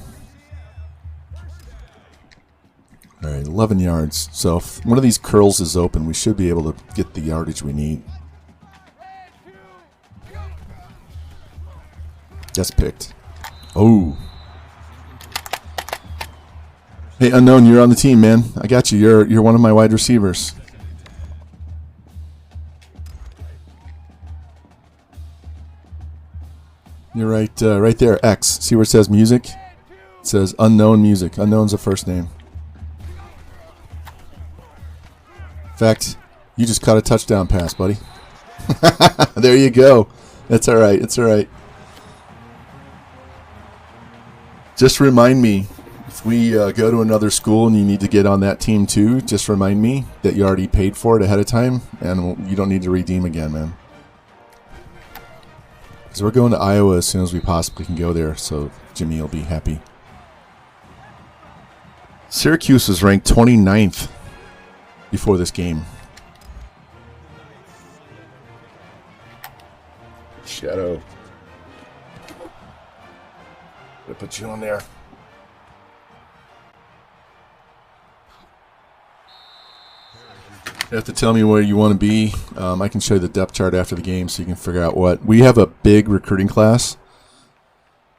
All right, 11 yards. So if one of these curls is open, we should be able to get the yardage we need. That's picked. Oh. Hey, Unknown, you're on the team, man. I got you. You're one of my wide receivers. You're right there. X. See where it says music? It says Unknown Music. Unknown's the first name. In fact, you just caught a touchdown pass, buddy. There you go. That's all right. It's all right. Just remind me, if we go to another school and you need to get on that team too, just remind me that you already paid for it ahead of time and you don't need to redeem again, man. Because we're going to Iowa as soon as we possibly can go there, so Jimmy will be happy. Syracuse was ranked 29th before this game. Shadow. Gonna put you on there. You have to tell me where you want to be. I can show you the depth chart after the game so you can figure out what. We have a big recruiting class.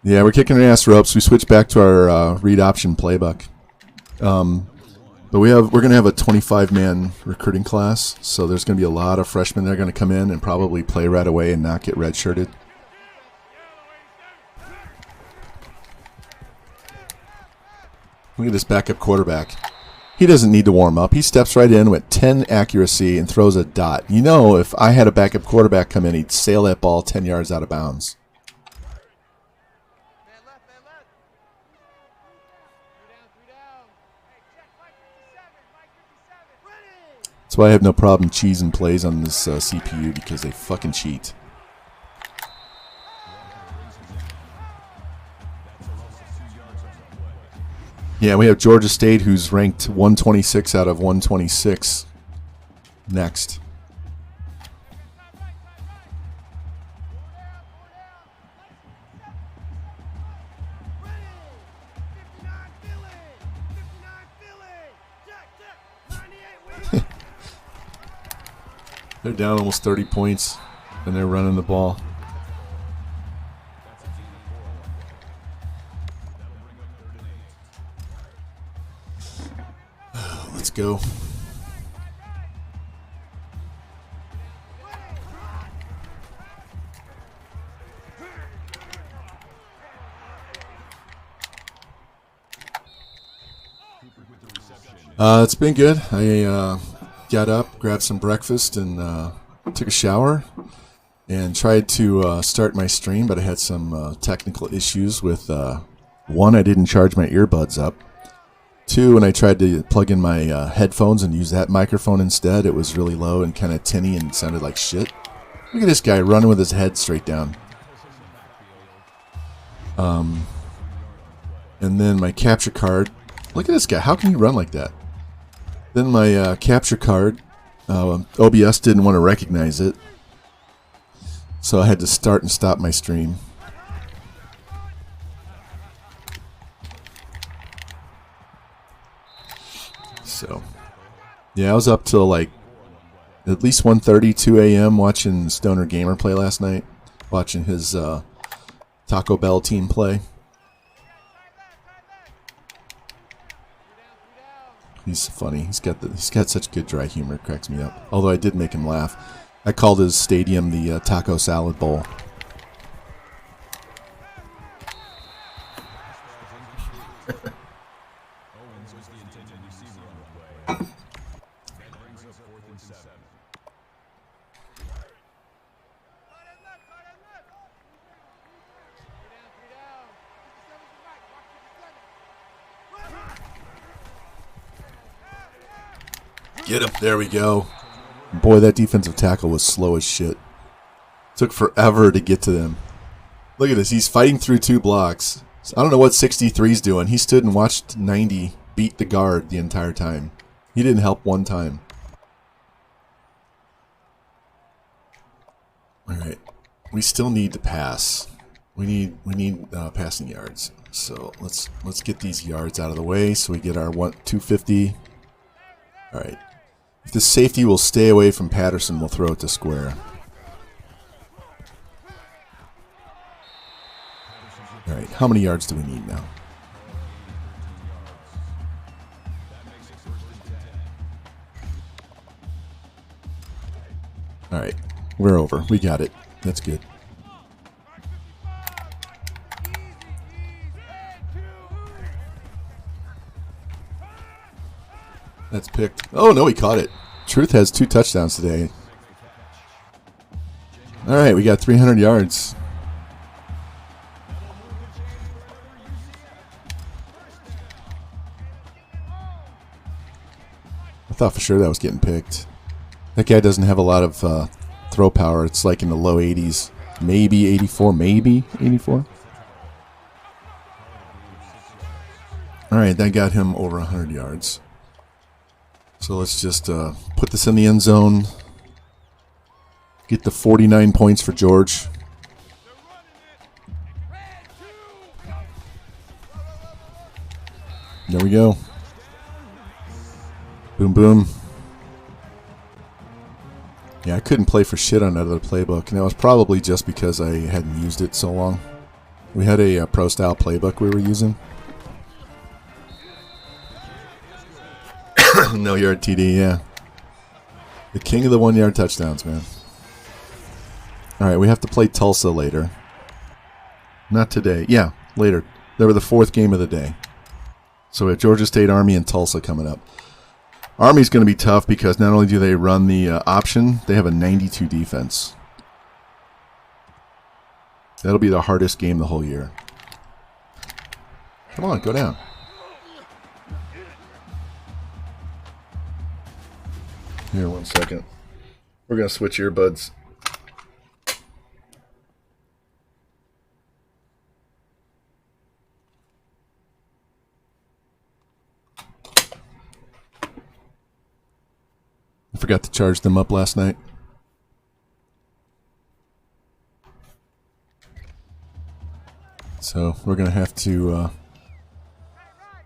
Yeah, we're kicking our ass ropes. We switched back to our read option playbook. But we're going to have a 25-man recruiting class, so there's going to be a lot of freshmen that are going to come in and probably play right away and not get redshirted. Look at this backup quarterback. He doesn't need to warm up. He steps right in with 10 accuracy and throws a dot. You know, if I had a backup quarterback come in, he'd sail that ball 10 yards out of bounds. That's why I have no problem cheesing plays on this CPU, because they fucking cheat. Yeah, we have Georgia State, who's ranked 126 out of 126 next. They're down almost 30 points, and they're running the ball. Let's go. It's been good. I got up, grabbed some breakfast, and took a shower, and tried to start my stream, but I had some technical issues with, one, I didn't charge my earbuds up. Two, when I tried to plug in my headphones and use that microphone instead, it was really low and kind of tinny and sounded like shit. Look at this guy running with his head straight down. And then my capture card. Look at this guy. How can he run like that? Then my capture card, OBS didn't want to recognize it, so I had to start and stop my stream. So, yeah, I was up till like at least 1:30, 2 a.m. watching Stoner Gamer play last night, watching his Taco Bell team play. He's funny. He's got such good dry humor. It cracks me up. Although I did make him laugh. I called his stadium the Taco Salad Bowl. Get him. There we go. Boy, that defensive tackle was slow as shit. Took forever to get to them. Look at this. He's fighting through 2 blocks. I don't know what 63's doing. He stood and watched 90 beat the guard the entire time. He didn't help one time. All right. We still need to pass. We need passing yards. So let's get these yards out of the way so we get our 250. All right. If the safety will stay away from Patterson, we'll throw it to square. All right, how many yards do we need now? All right, we're over. We got it. That's good. That's picked. Oh, no, he caught it. Truth has 2 touchdowns today. All right, we got 300 yards. I thought for sure that was getting picked. That guy doesn't have a lot of throw power. It's like in the low 80s. Maybe 84, maybe 84. All right, that got him over 100 yards. So let's just put this in the end zone. Get the 49 points for George. There we go. Boom, boom. Yeah, I couldn't play for shit on another playbook, and that was probably just because I hadn't used it so long. We had a pro-style playbook we were using. No yard TD, yeah. The king of the 1-yard touchdowns, man. All right, we have to play Tulsa later. Not today. Yeah, later. They were the 4th game of the day. So we have Georgia State, Army, and Tulsa coming up. Army's going to be tough because not only do they run the option, they have a 92 defense. That'll be the hardest game the whole year. Come on, go down. Here, 1 second. We're going to switch earbuds. I forgot to charge them up last night. So we're going to have to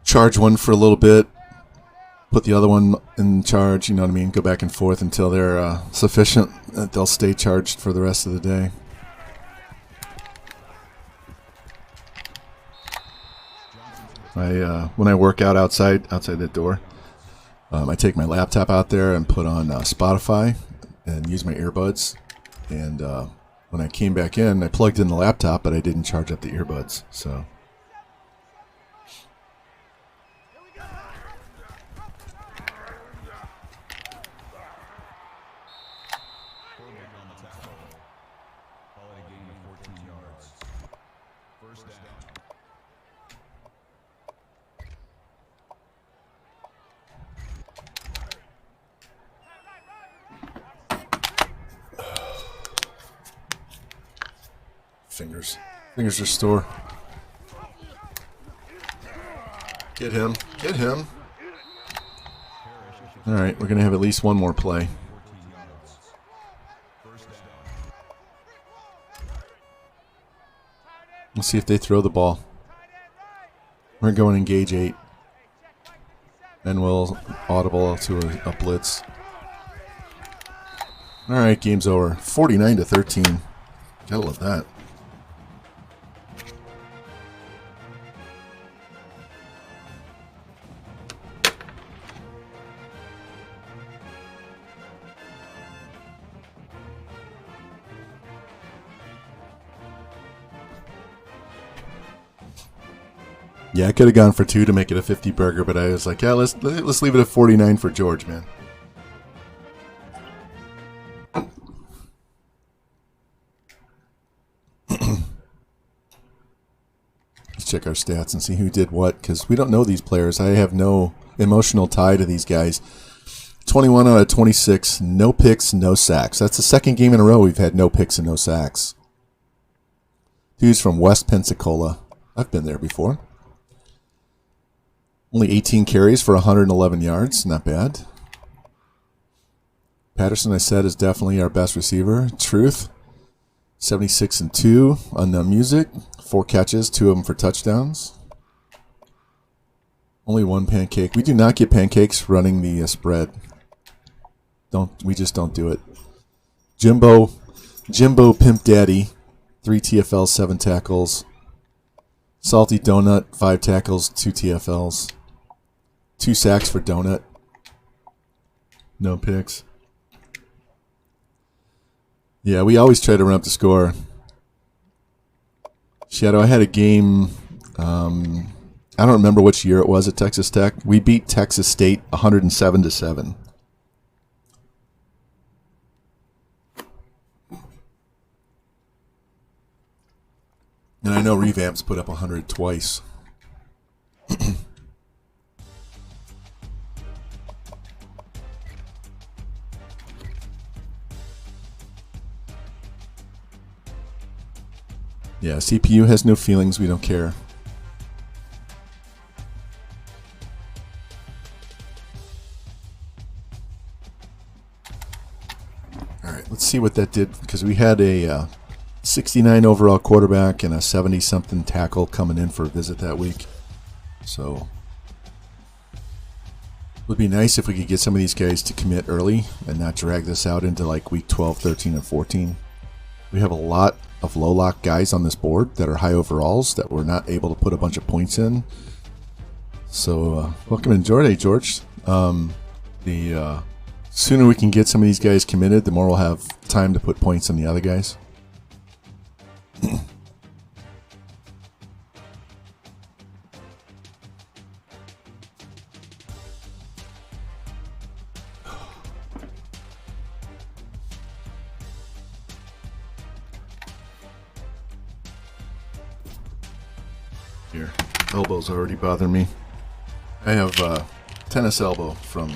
charge one for a little bit. Put the other one in charge, you know what I mean? Go back and forth until they're sufficient that they'll stay charged for the rest of the day. When I work out outside that door, I take my laptop out there and put on Spotify and use my earbuds. And when I came back in, I plugged in the laptop, but I didn't charge up the earbuds. So Fingers. Fingers restore. Get him. Get him. All right, we're going to have at least one more play. Let's see if they throw the ball. We're going to engage 8. And we'll audible to a blitz. All right, game's over. 49-13. Gotta love that. Yeah, I could have gone for 2 to make it a 50 burger, but I was like, yeah, let's leave it at 49 for George, man. Let's check our stats and see who did what, because we don't know these players. I have no emotional tie to these guys. 21 out of 26, no picks, no sacks. That's the second game in a row we've had no picks and no sacks. Dude's from West Pensacola. I've been there before. Only 18 carries for 111 yards. Not bad. Patterson, I said, is definitely our best receiver. Truth, 76-2 on the music. 4 catches, 2 of them for touchdowns. Only 1 pancake. We do not get pancakes running the spread. We just don't do it. Jimbo Pimp Daddy, 3 TFLs, 7 tackles. Salty Donut, 5 tackles, 2 TFLs. 2 sacks for Donut. No picks. Yeah, we always try to run up the score. Shadow, I had a game, I don't remember which year it was at Texas Tech. We beat Texas State 107-7. And I know Revamp's put up 100 twice. Yeah, CPU has no feelings. We don't care. All right, let's see what that did, because we had a 69 overall quarterback and a 70-something tackle coming in for a visit that week. So it would be nice if we could get some of these guys to commit early and not drag this out into like week 12, 13, and 14. We have a lot of low lock guys on this board that are high overalls that we're not able to put a bunch of points in. So welcome and enjoy it, George. The sooner we can get some of these guys committed, the more we'll have time to put points on the other guys. Here, elbows already bother me. I have tennis elbow from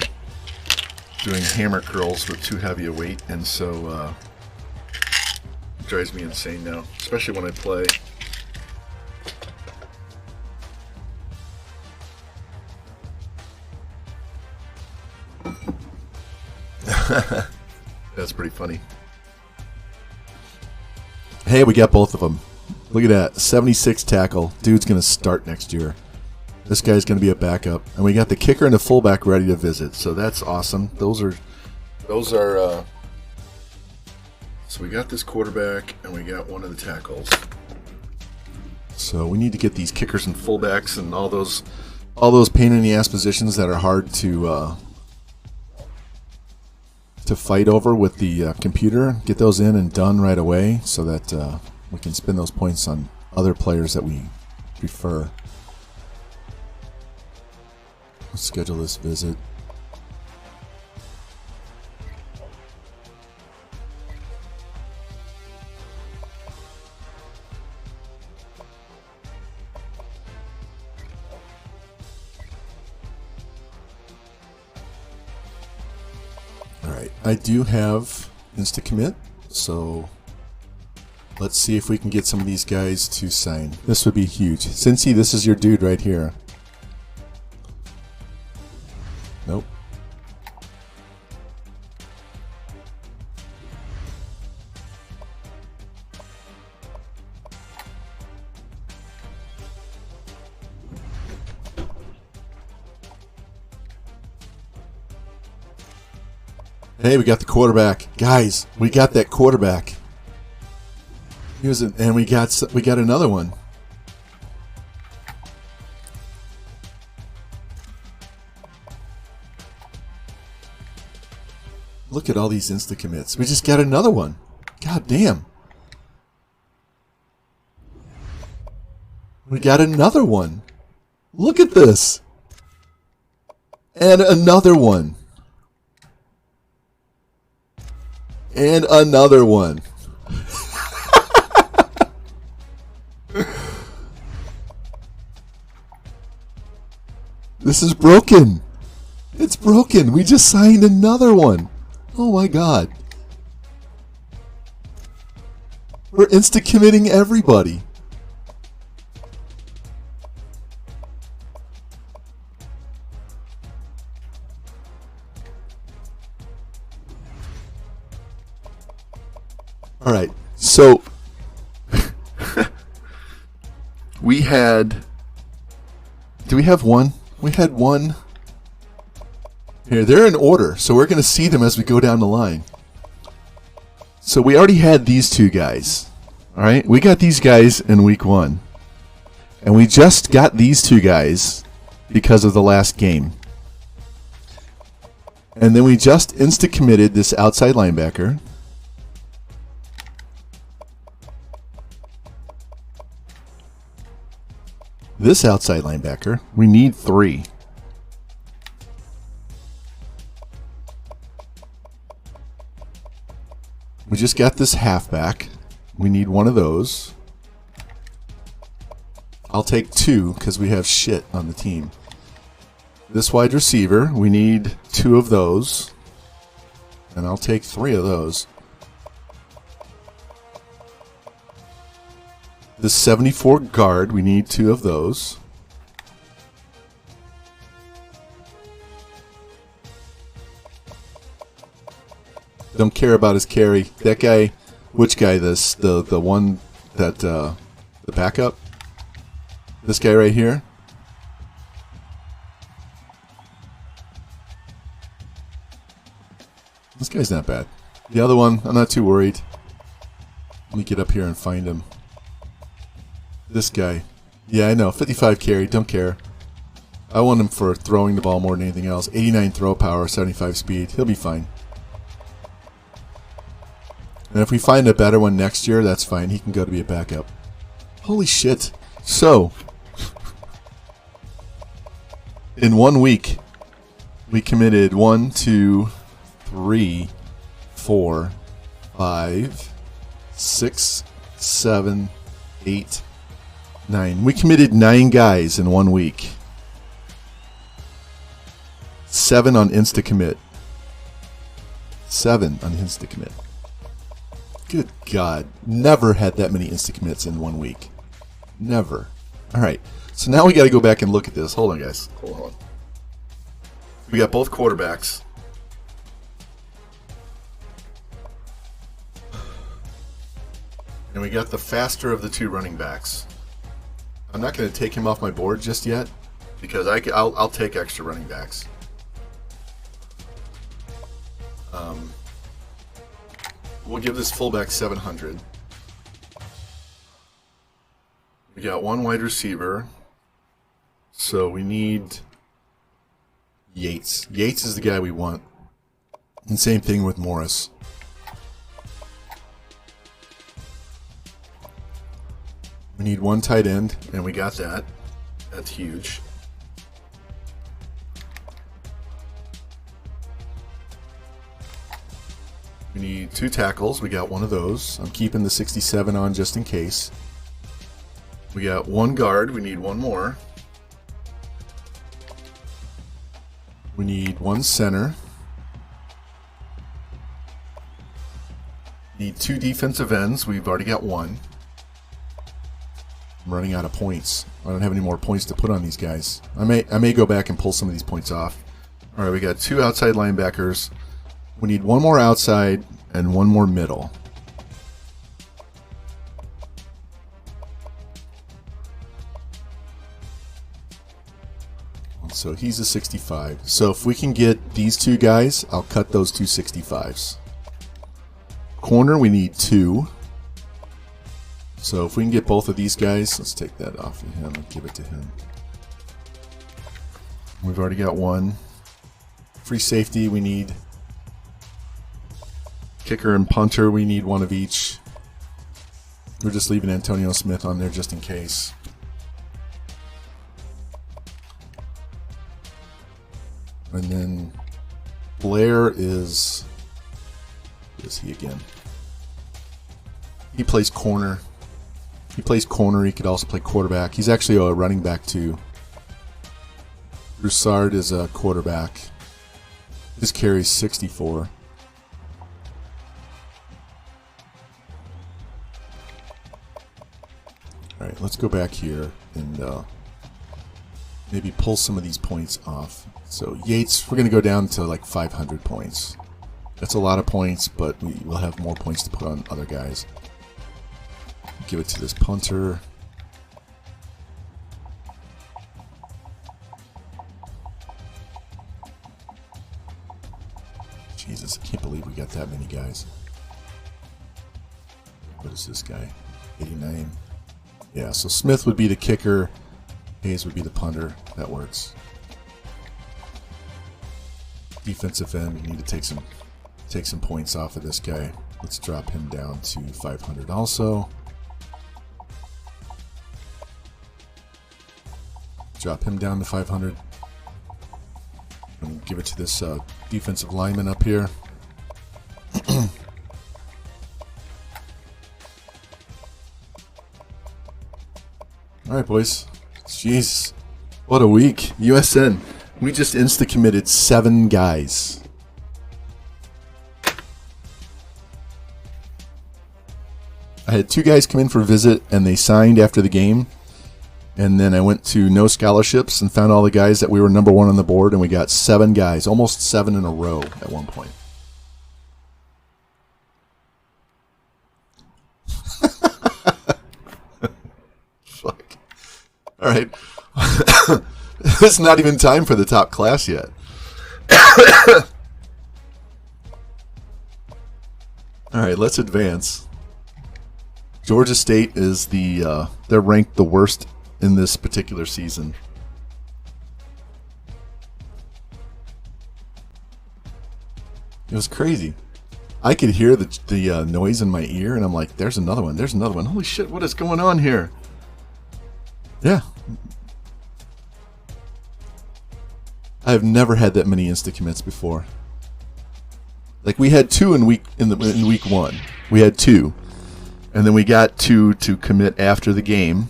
doing hammer curls with too heavy a weight, and so it drives me insane now, especially when I play. That's pretty funny. Hey, we got both of them. Look at that, 76 tackle. Dude's going to start next year. This guy's going to be a backup. And we got the kicker and the fullback ready to visit. So that's awesome. Those are so we got this quarterback and we got one of the tackles. So we need to get these kickers and fullbacks and all those pain in the ass positions that are hard to fight over with the computer. Get those in and done right away so that we can spend those points on other players that we prefer. Let's schedule this visit. All right, I do have insta-commit, so Let's see if we can get some of these guys to sign. This would be huge. Cincy, this is your dude right here. Nope. Hey, we got the quarterback. Guys, we got that quarterback. And we got another one. Look at all these insta commits. We just got another one. God damn. We got another one. Look at this. And another one. And another one. This is broken. It's broken. We just signed another one. Oh my god. We're insta-committing everybody. All right. So we had. Do we have one? We had one. Here, they're in order, so we're going to see them as we go down the line. So we already had these two guys. All right, we got these guys in week 1. And we just got these two guys because of the last game. And then we just insta-committed this outside linebacker. This outside linebacker, we need 3. We just got this halfback. We need one of those. I'll take 2 because we have shit on the team. This wide receiver, we need 2 of those. And I'll take 3 of those. The 74 guard, we need 2 of those. Don't care about his carry. That guy, which guy? This the one that the backup. This guy right here. This guy's not bad. The other one, I'm not too worried. Let me get up here and find him. This guy. Yeah, I know. 55 carry. Don't care. I want him for throwing the ball more than anything else. 89 throw power, 75 speed. He'll be fine. And if we find a better one next year, that's fine. He can go to be a backup. Holy shit. So, in 1 week, we committed 1, 2, 3, 4, 5, 6, 7, 8, 9. We committed 9 guys in 1 week. 7 on insta-commit. 7 on insta-commit. Good God. Never had that many insta-commits in 1 week. Never. Alright. So now we got to go back and look at this. Hold on, guys. Hold on. We got both quarterbacks. And we got the faster of the 2 running backs. I'm not going to take him off my board just yet because I'll take extra running backs. We'll give this fullback 700. We got 1 wide receiver. So we need Yates. Yates is the guy we want. And same thing with Morris. We need 1 tight end, and we got that. That's huge. We need 2 tackles. We got 1 of those. I'm keeping the 67 on just in case. We got 1 guard. We need 1 more. We need 1 center. Need 2 defensive ends. We've already got 1. I'm running out of points. I don't have any more points to put on these guys. I may go back and pull some of these points off. All right, we got 2 outside linebackers. We need 1 more outside and 1 more middle. So he's a 65. So if we can get these 2 guys, I'll cut those 2 65s. Corner, we need 2. So if we can get both of these guys, let's take that off of him and give it to him. We've already got 1. Free safety, we need. Kicker and punter, we need 1 of each. We're just leaving Antonio Smith on there just in case. And then Blair is he again? He plays corner. He plays corner. He could also play quarterback. He's actually a running back too. Broussard is a quarterback. His carry's 64. Alright, let's go back here and maybe pull some of these points off. So Yates, we're going to go down to like 500 points. That's a lot of points, but we will have more points to put on other guys. Give it to this punter. Jesus, I can't believe we got that many guys. What is this guy? 89. Yeah, so Smith would be the kicker. Hayes would be the punter. That works. Defensive end, we need to take some points off of this guy. Let's drop him down to 500 also. Drop him down to 500. And give it to this defensive lineman up here. Alright, boys. Jeez. What a week. USN. We just insta-committed 7 guys. I had 2 guys come in for a visit, and they signed after the game. And then I went to no scholarships and found all the guys that we were number 1 on the board, and we got 7 guys, almost 7 in a row at one point. Fuck. All right. It's not even time for the top class yet. All right, let's advance. Georgia State is they're ranked the worst in this particular season. It was crazy. I could hear the noise in my ear, and I'm like, there's another one, there's another one. Holy shit, what is going on here? Yeah. I've never had that many insta commits before. Like, we had 2 in week 1. We had 2. And then we got 2 to commit after the game.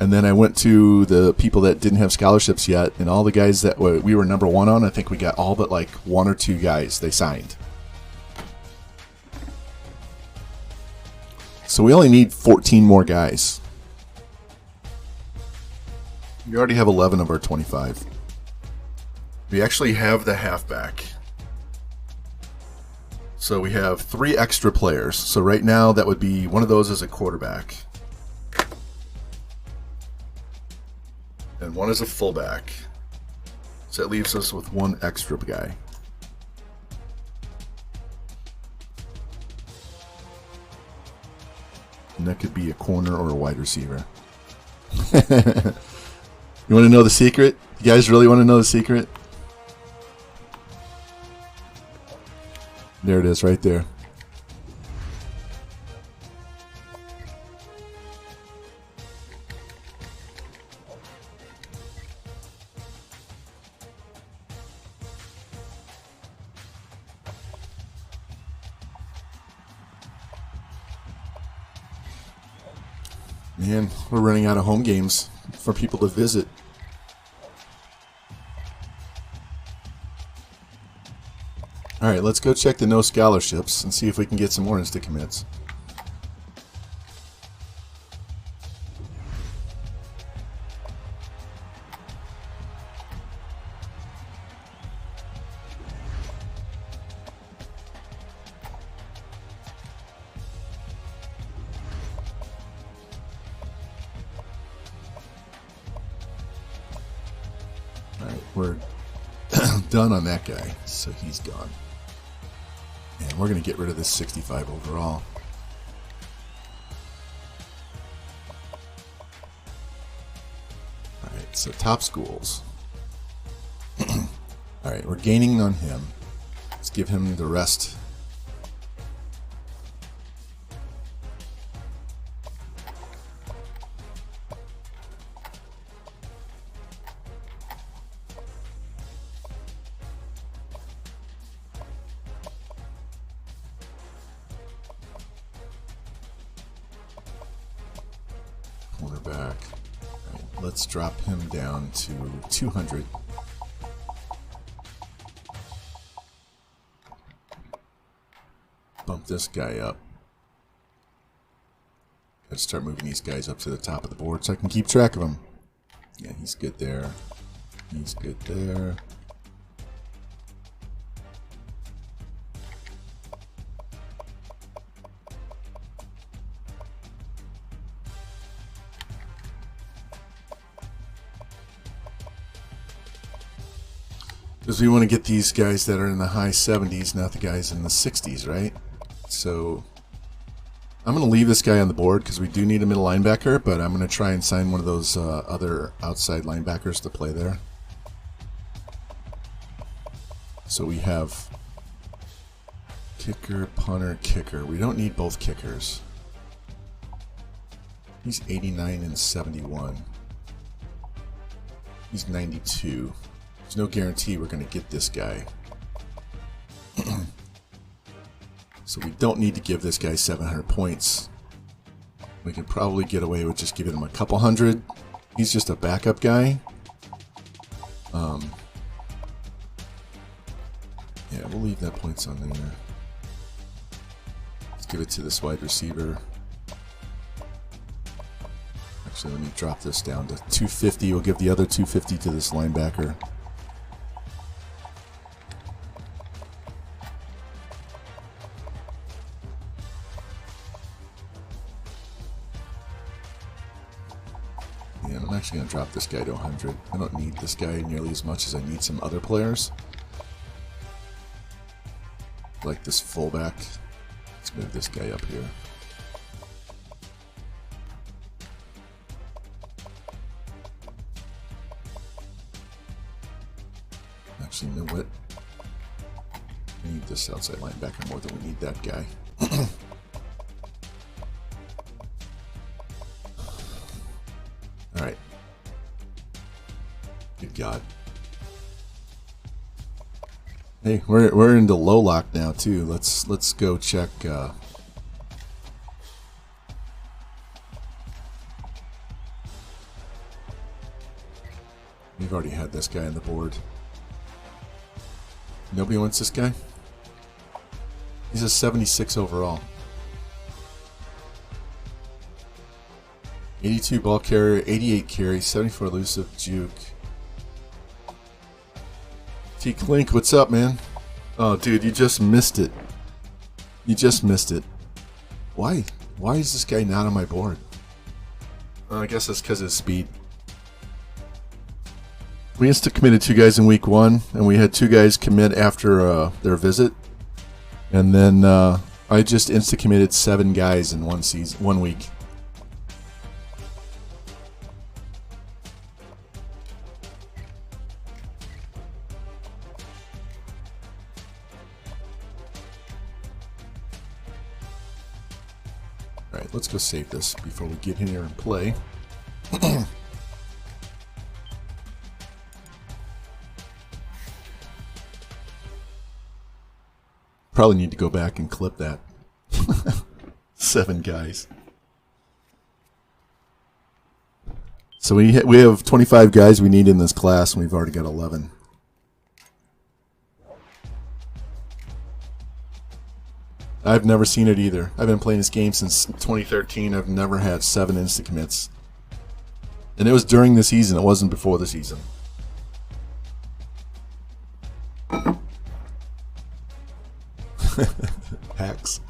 And then I went to the people that didn't have scholarships yet, and all the guys that we were number 1 on, I think we got all but like 1 or 2 guys they signed. So we only need 14 more guys. We already have 11 of our 25. We actually have the halfback. So we have 3 extra players. So right now that would be one of those as a quarterback. And 1 is a fullback. So that leaves us with 1 extra guy. And that could be a corner or a wide receiver. You want to know the secret? You guys really want to know the secret? There it is, right there. Man, we're running out of home games for people to visit. All right, let's go check the no scholarships and see if we can get some more insta commits. Alright, we're done on that guy, so he's gone. And we're going to get rid of this 65 overall. Alright, so top schools. Alright, we're gaining on him. Let's give him the rest. Cornerback. Right, let's drop him down to 200. Bump this guy up. Gotta start moving these guys up to the top of the board so I can keep track of them. Yeah, he's good there. He's good there. Because we want to get these guys that are in the high 70s, not the guys in the 60s, right? So I'm going to leave this guy on the board because we do need a middle linebacker, but I'm going to try and sign one of those other outside linebackers to play there. So we have kicker, punter, kicker. We don't need both kickers. He's 89 and 71. He's 92. There's no guarantee we're going to get this guy. So we don't need to give this guy 700 points. We can probably get away with just giving him a couple hundred. He's just a backup guy. Yeah, we'll leave that points on there. Let's give it to this wide receiver. Actually, let me drop this down to 250. We'll give the other 250 to this linebacker. Yeah, I'm actually going to drop this guy to 100. I don't need this guy nearly as much as I need some other players. Like this fullback. Let's move this guy up here. Actually, you know what? We need this outside linebacker more than we need that guy. Alright. Good God. Hey, we're into low lock now too. Let's go check we've already had this guy on the board. Nobody wants this guy? He's a 76 overall. 82 ball carrier, 88 carry, 74 elusive juke. T Clink, what's up, man? Oh, dude, you just missed it. You just missed it. Why? Why is this guy not on my board? I guess that's because of his speed. We insta-committed 2 guys in week 1, and we had 2 guys commit after their visit. And then I just insta-committed 7 guys in 1 week. Alright, let's go save this before we get in here and play. Probably need to go back and clip that. 7 guys. So we have 25 guys we need in this class, and we've already got 11. I've never seen it either. I've been playing this game since 2013. I've never had 7 insta-commits. And it was during the season. It wasn't before the season. Hacks.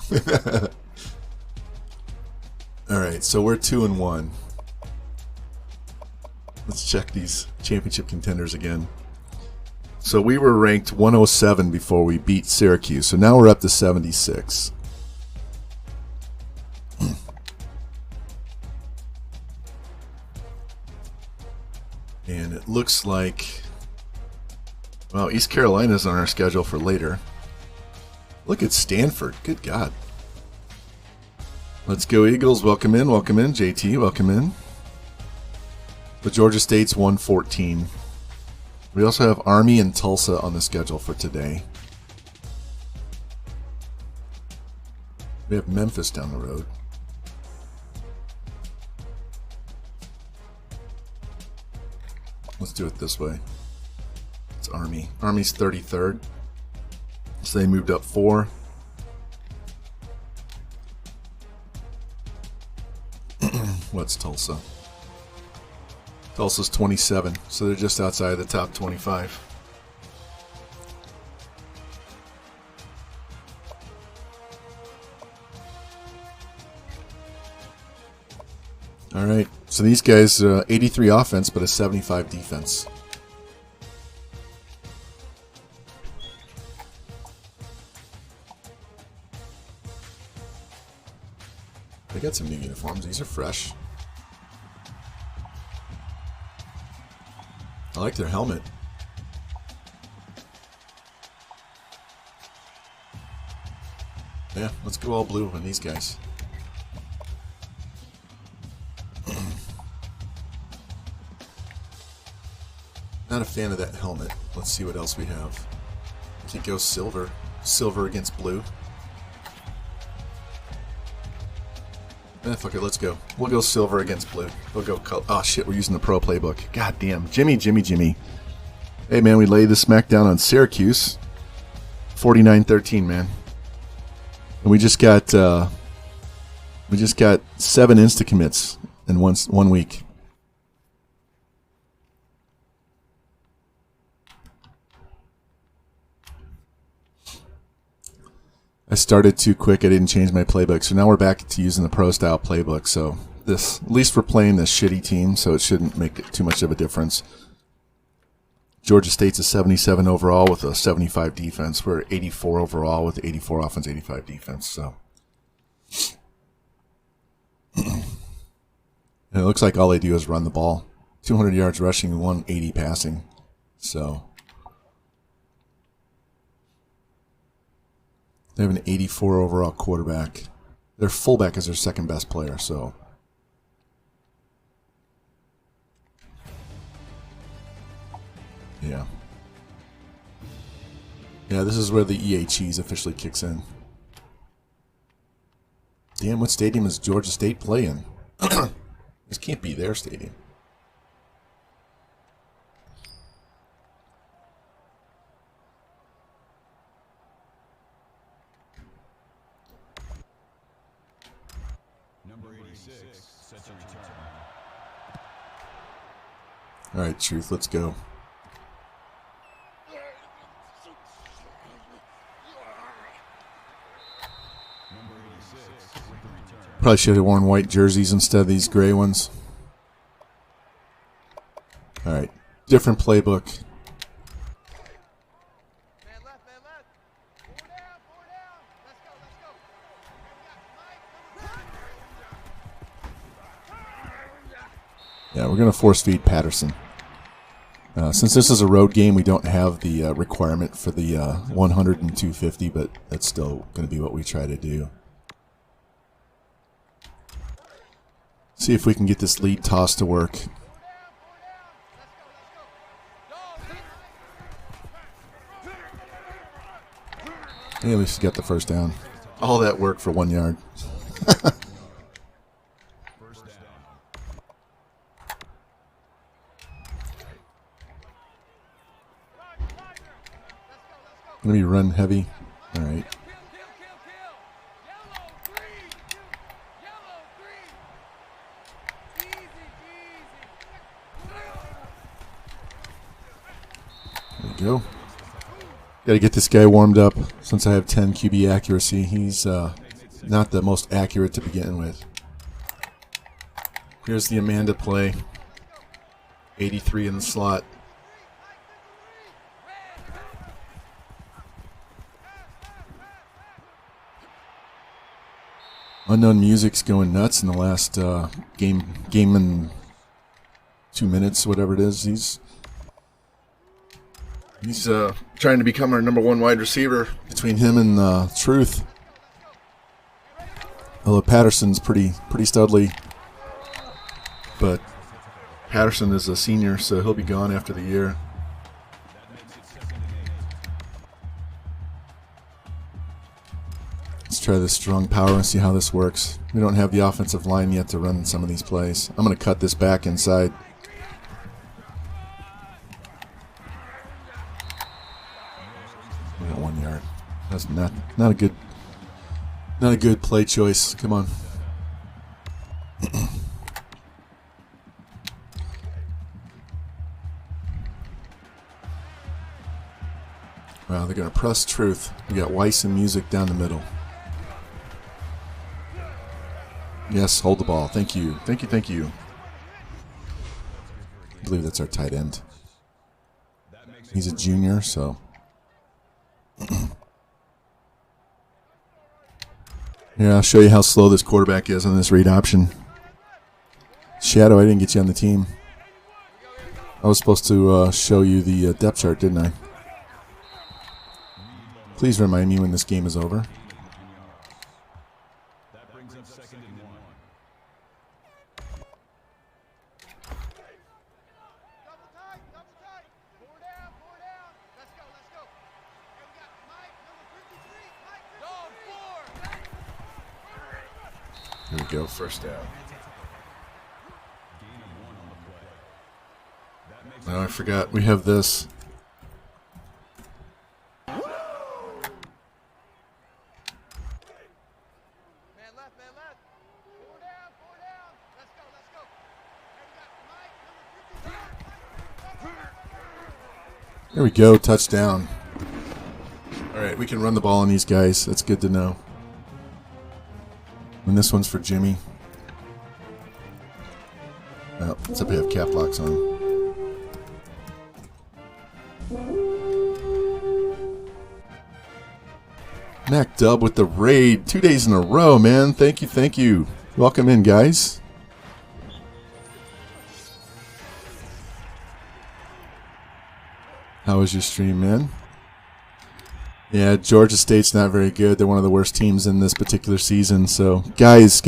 Alright, so we're 2-1. Let's check these championship contenders again. So we were ranked 107 before we beat Syracuse. So now we're up to 76. And it looks like, well, East Carolina's on our schedule for later. Look at Stanford. Good God. Let's go Eagles. Welcome in. Welcome in. JT, welcome in. The Georgia State's 114. We also have Army and Tulsa on the schedule for today. We have Memphis down the road. Let's do it this way. It's Army. Army's 33rd. So they moved up 4. What's Tulsa? Tulsa's 27, so they're just outside the top 25. All right, so these guys, 83 offense, but a 75 defense. They got some new uniforms. These are fresh. I like their helmet. Yeah, let's go all blue on these guys. Not a fan of that helmet. Let's see what else we have. We could go silver. Silver against blue. Fuck it, let's go. We'll go silver against blue. We'll go color. Oh shit, we're using the pro playbook. God damn. Jimmy. Hey man, we laid the smack down on Syracuse. 49-13, man. And we just got 7 insta commits in one week. I started too quick. I didn't change my playbook. So now we're back to using the pro style playbook. So this, at least we're playing this shitty team, so it shouldn't make too much of a difference. Georgia State's a 77 overall with a 75 defense. We're 84 overall with 84 offense, 85 defense. So and it looks like all they do is run the ball. 200 yards rushing and 180 passing. So they have an 84 overall quarterback. Their fullback is their second best player, so. Yeah. Yeah, this is where the EA cheese officially kicks in. Damn, what stadium is Georgia State playing? This can't be their stadium. All right, Truth, let's go. Probably should have worn white jerseys instead of these gray ones. All right, different playbook. Yeah, we're going to force feed Patterson. Since this is a road game, we don't have the requirement for the 100 and 250, but that's still going to be what we try to do. See if we can get this lead toss to work. Hey, at least we got the first down. All that work for 1 yard. Gonna be run heavy. All right. Got to get this guy warmed up since I have 10 QB accuracy. He's not the most accurate to begin with. Here's the Amanda play. 83 in the slot. Unknown Music's going nuts in the last game in 2 minutes, whatever it is. He's trying to become our #1 wide receiver between him and Truth. Although Patterson's pretty studly, but Patterson is a senior, so he'll be gone after the year. Let's try this strong power and see how this works. We don't have the offensive line yet to run some of these plays. I'm going to cut this back inside. We got 1 yard. That's not a good play choice. Come on. Wow, they're going to press Truth. We got Weiss and Music down the middle. Yes, hold the ball. Thank you. Thank you, thank you. I believe that's our tight end. He's a junior, so. Here, I'll show you how slow this quarterback is on this read option. Shadow, I didn't get you on the team. I was supposed to show you the depth chart, didn't I? Please remind me when this game is over.
That brings up 2nd and 1.
Double tight. 4 down. Let's go. And we got Mike, number 53.
Here we go, first down. Oh, I forgot. We have this.
Man left. 4 down. Let's go. And we got Mike, number 53.
There we go, touchdown. All right, we can run the ball on these guys. That's good to know. And this one's for Jimmy. Well, except we have cap locks on. Mac Dub with the raid. 2 days in a row, man. Thank you. Welcome in, guys. How was your stream, man? Yeah, Georgia State's not very good. They're one of the worst teams in this particular season. So, guys.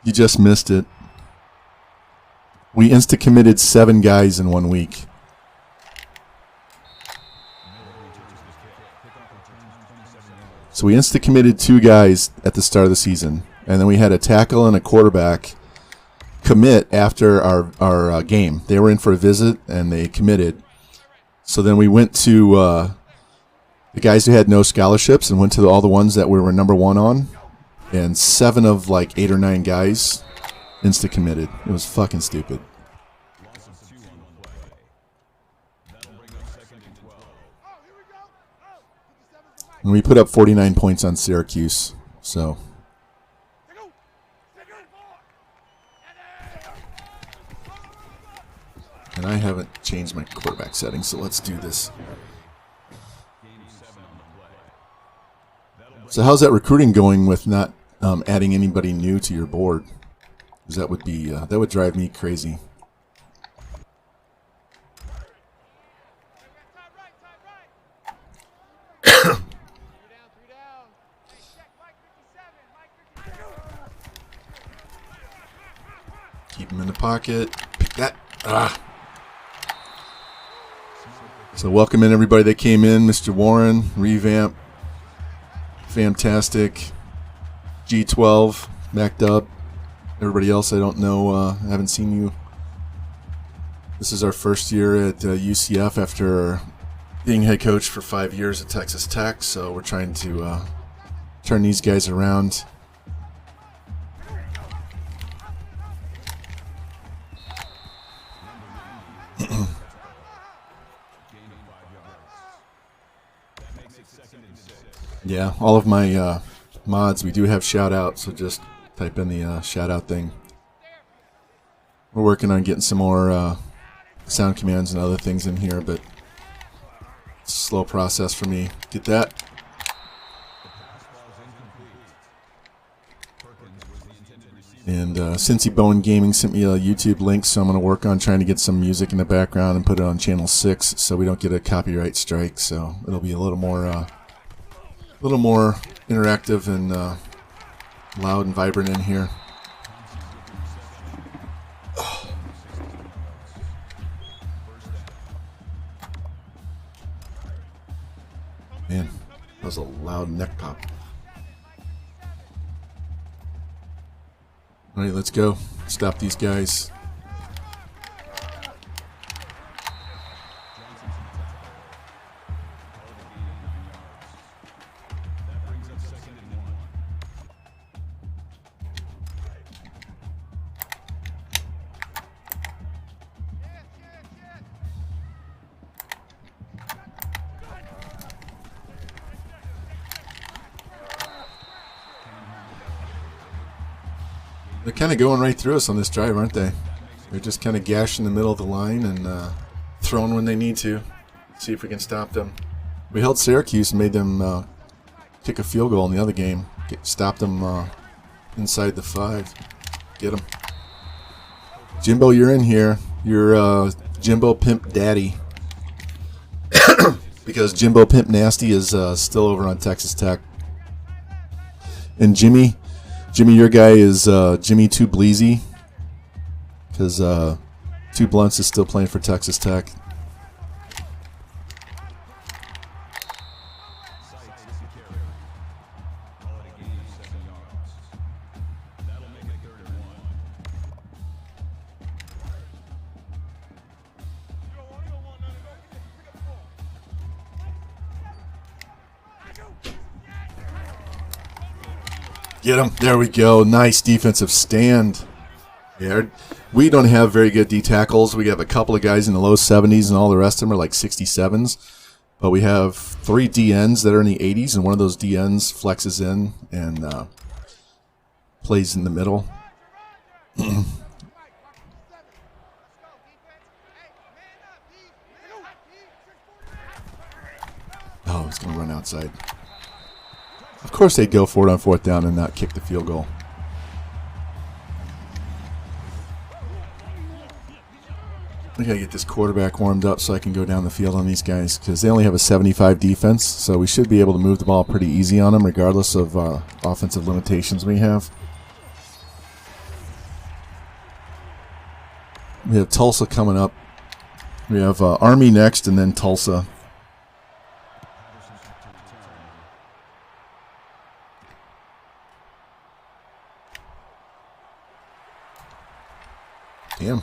You just missed it. We insta-committed 7 guys in 1 week. So we insta-committed 2 guys at the start of the season. And then we had a tackle and a quarterback commit after our game. They were in for a visit, and they committed. So then we went to the guys who had no scholarships and went to all the ones that we were #1 on. And 7 of like 8 or 9 guys insta-committed. It was fucking stupid. And we put up 49 points on Syracuse. So. And I haven't changed my quarterback settings, so let's do this. So how's that recruiting going with not adding anybody new to your board? Because that would be that would drive me crazy. Keep him in the pocket. Pick that. So welcome in everybody that came in. Mr. Warren, Revamp, Fantastic, G12, Mac Dub. Everybody else I don't know, I haven't seen you. This is our first year at UCF after being head coach for 5 years at Texas Tech. So we're trying to turn these guys around. Yeah, all of my mods, we do have shout out, so just type in the shout out thing. We're working on getting some more sound commands and other things in here, but it's a slow process for me. Get that? And Cincy Bone Gaming sent me a YouTube link, so I'm going to work on trying to get some music in the background and put it on channel 6 so we don't get a copyright strike. So it'll be a little more interactive and loud and vibrant in here. Oh. Man, that was a loud neck pop. All right, let's go. Stop these guys. They're kind of going right through us on this drive, aren't they? They're just kind of gashing the middle of the line and throwing when they need to. See if we can stop them. We held Syracuse and made them kick a field goal in the other game. Stopped them inside the 5. Get them. Jimbo, you're in here. You're Jimbo Pimp Daddy. Because Jimbo Pimp Nasty is still over on Texas Tech. And Jimmy, your guy is Jimmy Too Bleezy, because Two Blunts is still playing for Texas Tech. Get him. There we go. Nice defensive stand. Yeah, we don't have very good D tackles. We have a couple of guys in the low 70s, and all the rest of them are like 67s. But we have 3 DNs that are in the 80s, and one of those DNs flexes in and plays in the middle. Oh, he's going to run outside. Of course they'd go for it on 4th down and not kick the field goal. We gotta get this quarterback warmed up so I can go down the field on these guys, because they only have a 75 defense, so we should be able to move the ball pretty easy on them regardless of offensive limitations we have. We have Tulsa coming up. We have Army next and then Tulsa. Damn.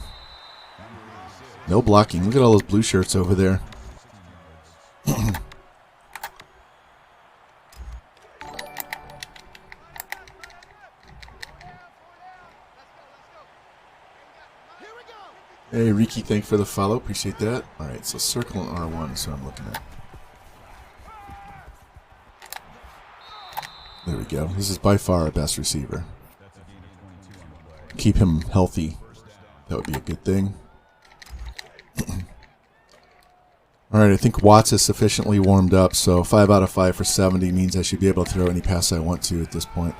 No blocking. Look at all those blue shirts over there. Hey, Riki, thanks for the follow. Appreciate that. All right, so circle and R1 is what I'm looking at. There we go. This is by far our best receiver. Keep him healthy. That would be a good thing. All right, I think Watts is sufficiently warmed up, so 5 out of 5 for 70 means I should be able to throw any pass I want to at this point.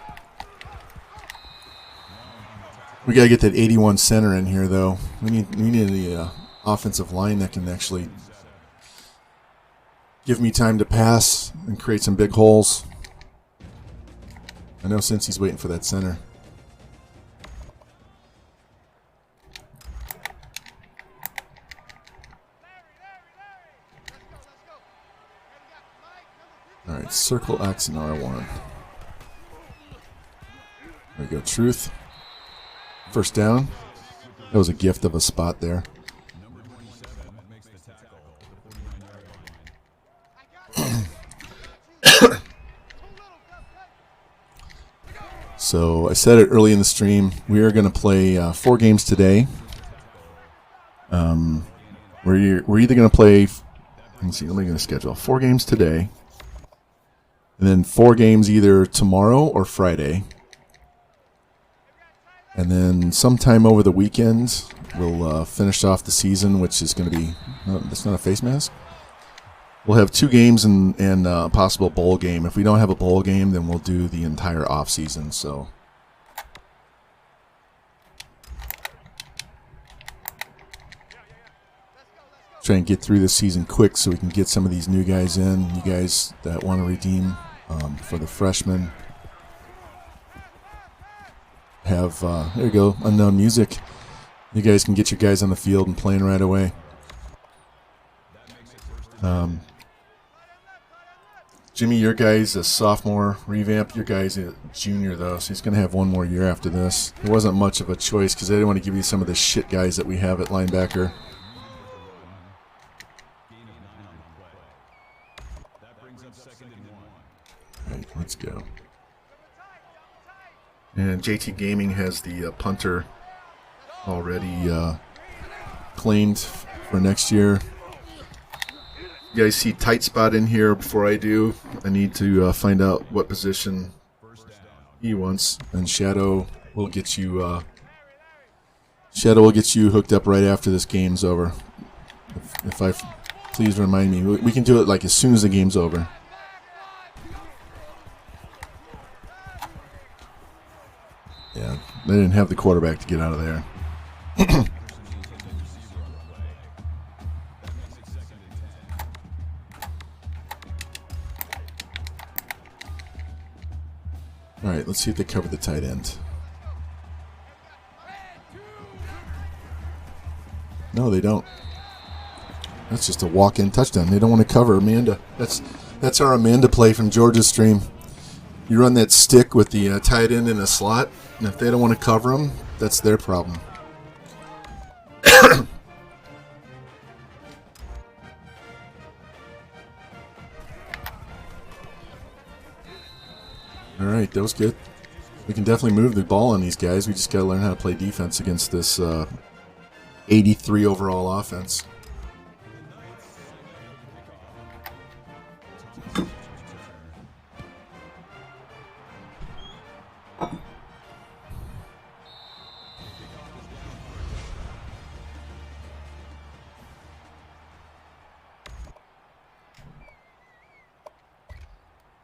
We got to get that 81 center in here, though. We need the offensive line that can actually give me time to pass and create some big holes. I know since he's waiting for that center. All right, circle X and R1. There we go, truth. First down. That was a gift of a spot there. So I said it early in the stream. We are going to play 4 games today. We're either going to play. Let me see. Let me get a schedule. 4 games today. And then 4 games either tomorrow or Friday. And then sometime over the weekend, we'll finish off the season, which is going to be... No, that's not a face mask? We'll have 2 games and a possible bowl game. If we don't have a bowl game, then we'll do the entire off season. So... try and get through this season quick so we can get some of these new guys in. You guys that want to redeem for the freshmen. Have, there you go, unknown music. You guys can get your guys on the field and playing right away. Jimmy, your guy's a sophomore revamp. Your guy's a junior, though, so he's going to have 1 more year after this. There wasn't much of a choice because I didn't want to give you some of the shit guys that we have at linebacker. Alright, let's go. And JT Gaming has the punter already claimed for next year. You guys see tight spot in here before I do. I need to find out what position he wants, and Shadow will get you hooked up right after this game's over. Please remind me. We can do it like as soon as the game's over. Yeah, they didn't have the quarterback to get out of there. All right, let's see if they cover the tight end. No, they don't. That's just a walk-in touchdown. They don't want to cover Amanda. That's our Amanda play from Georgia's stream. You run that stick with the tight end in a slot, and if they don't want to cover them, that's their problem. All right, that was good. We can definitely move the ball on these guys. We just got to learn how to play defense against this 83 overall offense.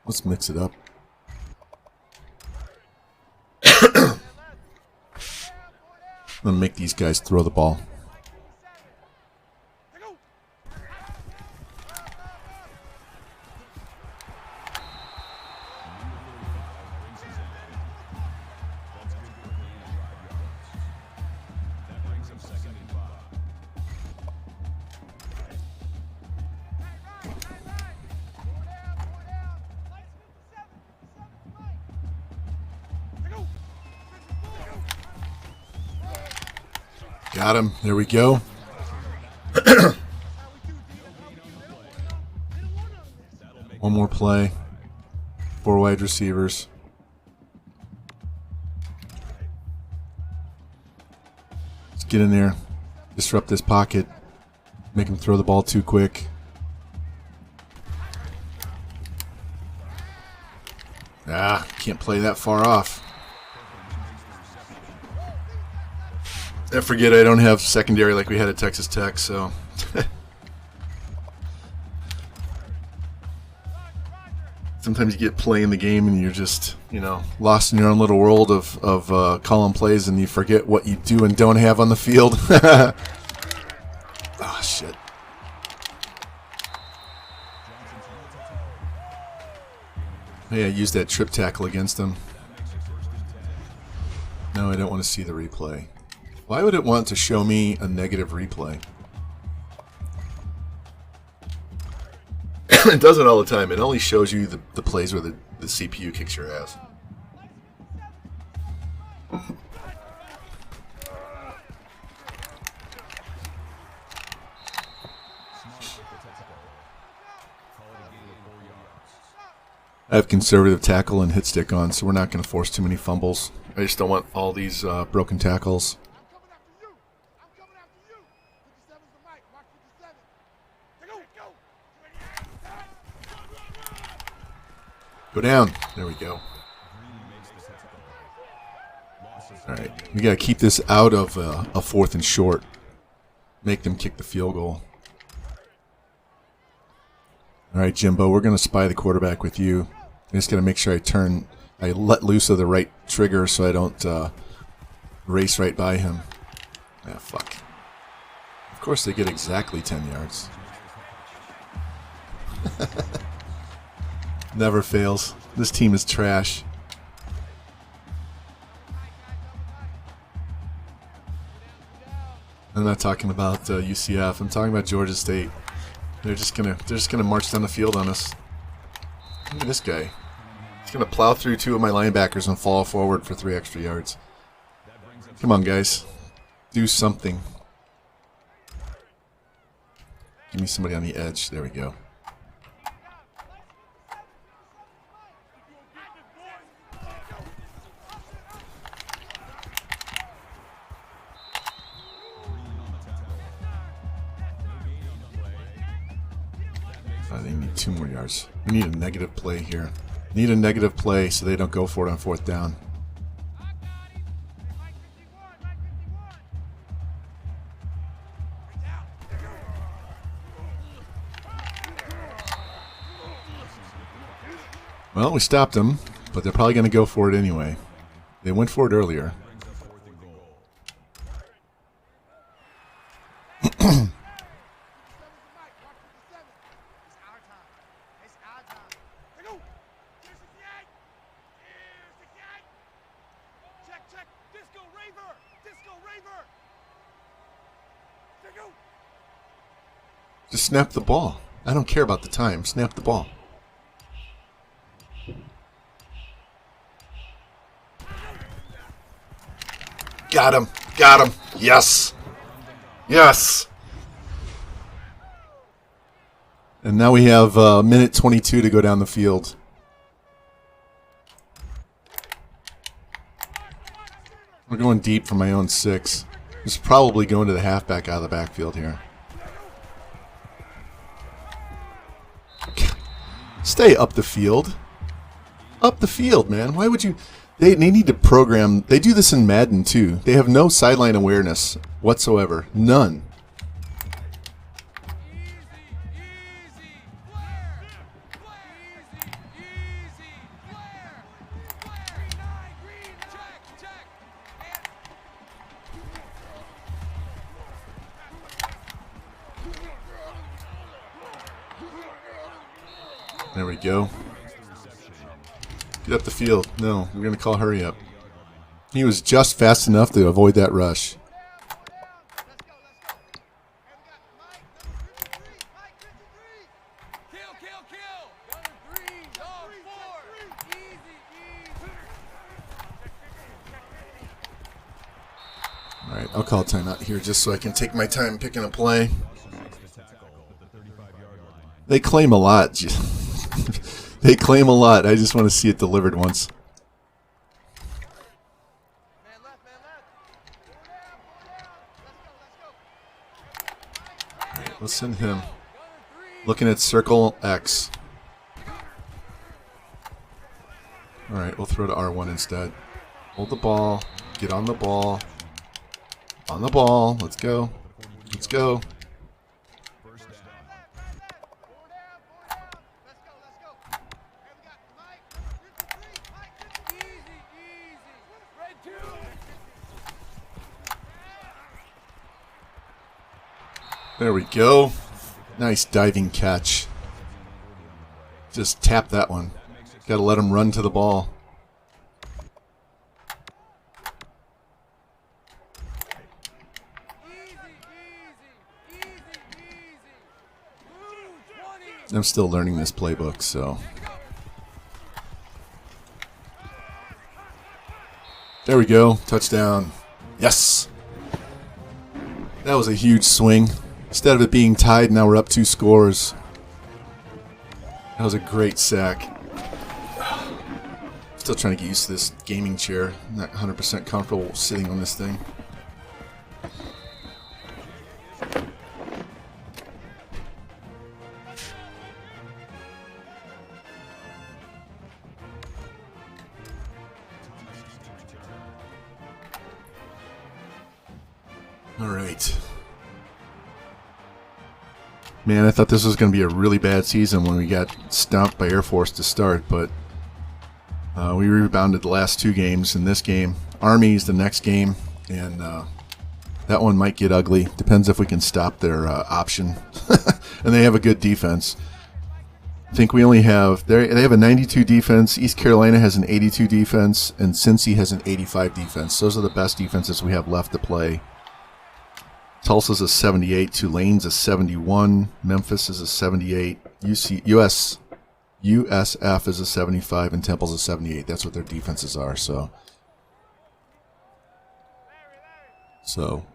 Let's mix it up. I'm going to make these guys throw the ball. Got him. There we go. One more play. 4 wide receivers. Let's get in there. Disrupt this pocket. Make him throw the ball too quick. Can't play that far off. I forget I don't have secondary like we had at Texas Tech, so. Sometimes you get playing the game and you're just, lost in your own little world of calling plays, and you forget what you do and don't have on the field. Oh, shit. Hey, I used that trip tackle against him. No, I don't want to see the replay. Why would it want to show me a negative replay? It does it all the time. It only shows you the plays where the CPU kicks your ass. I have conservative tackle and hit stick on, so we're not going to force too many fumbles. I just don't want all these broken tackles. Go down. There we go. All right. We got to keep this out of a 4th and short. Make them kick the field goal. All right, Jimbo, we're going to spy the quarterback with you. I'm just going to make sure I let loose of the right trigger so I don't race right by him. Ah, fuck. Of course they get exactly 10 yards. Never fails. This team is trash. I'm not talking about UCF. I'm talking about Georgia State. They're just gonna march down the field on us. Look at this guy. He's gonna plow through 2 of my linebackers and fall forward for 3 extra yards. Come on, guys. Do something. Give me somebody on the edge. There we go. They need 2 more yards. We need a negative play here. Need a negative play so they don't go for it on 4th down. Well, we stopped them, but they're probably going to go for it anyway. They went for it earlier. Just snap the ball. I don't care about the time. Snap the ball. Got him. Got him. Yes. Yes. And now we have minute 22 to go down the field. We're going deep for my own 6. Just probably going to the halfback out of the backfield here. Stay up the field. Up the field, man. Why would you... They need to program... They do this in Madden, too. They have no sideline awareness whatsoever. None. There we go. Get up the field. No, we're going to call hurry up. He was just fast enough to avoid that rush. Alright, I'll call timeout here just so I can take my time picking a play. They claim a lot. They claim a lot. I just want to see it delivered once. All right, let's send him. Looking at circle X. All right, we'll throw to R1 instead. Hold the ball. Get on the ball. On the ball. Let's go. Let's go. There we go. Nice diving catch. Just tap that one. Got to let him run to the ball. I'm still learning this playbook, so. There we go. Touchdown. Yes. That was a huge swing. Instead of it being tied, now we're up 2 scores. That was a great sack. Still trying to get used to this gaming chair. I'm not 100% comfortable sitting on this thing. All right. Man, I thought this was going to be a really bad season when we got stomped by Air Force to start, but we rebounded the last 2 games. In this game, Army's the next game, and that one might get ugly. Depends if we can stop their option. And they have a good defense. I think we only have they have a 92 defense. East Carolina has an 82 defense, and Cincy has an 85 defense. Those are the best defenses we have left to play. Tulsa's a 78, Tulane's a 71, Memphis is a 78, USF is a 75, and Temple's a 78. That's what their defenses are. So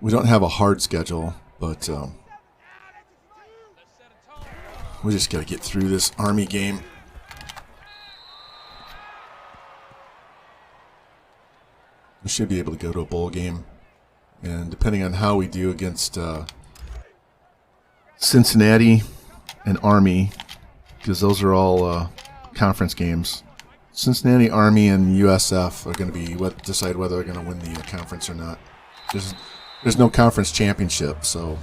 we don't have a hard schedule, but we just got to get through this Army game. We should be able to go to a bowl game. And depending on how we do against Cincinnati and Army, because those are all conference games, Cincinnati, Army, and USF are going to be what decide whether they're going to win the conference or not. There's no conference championship, so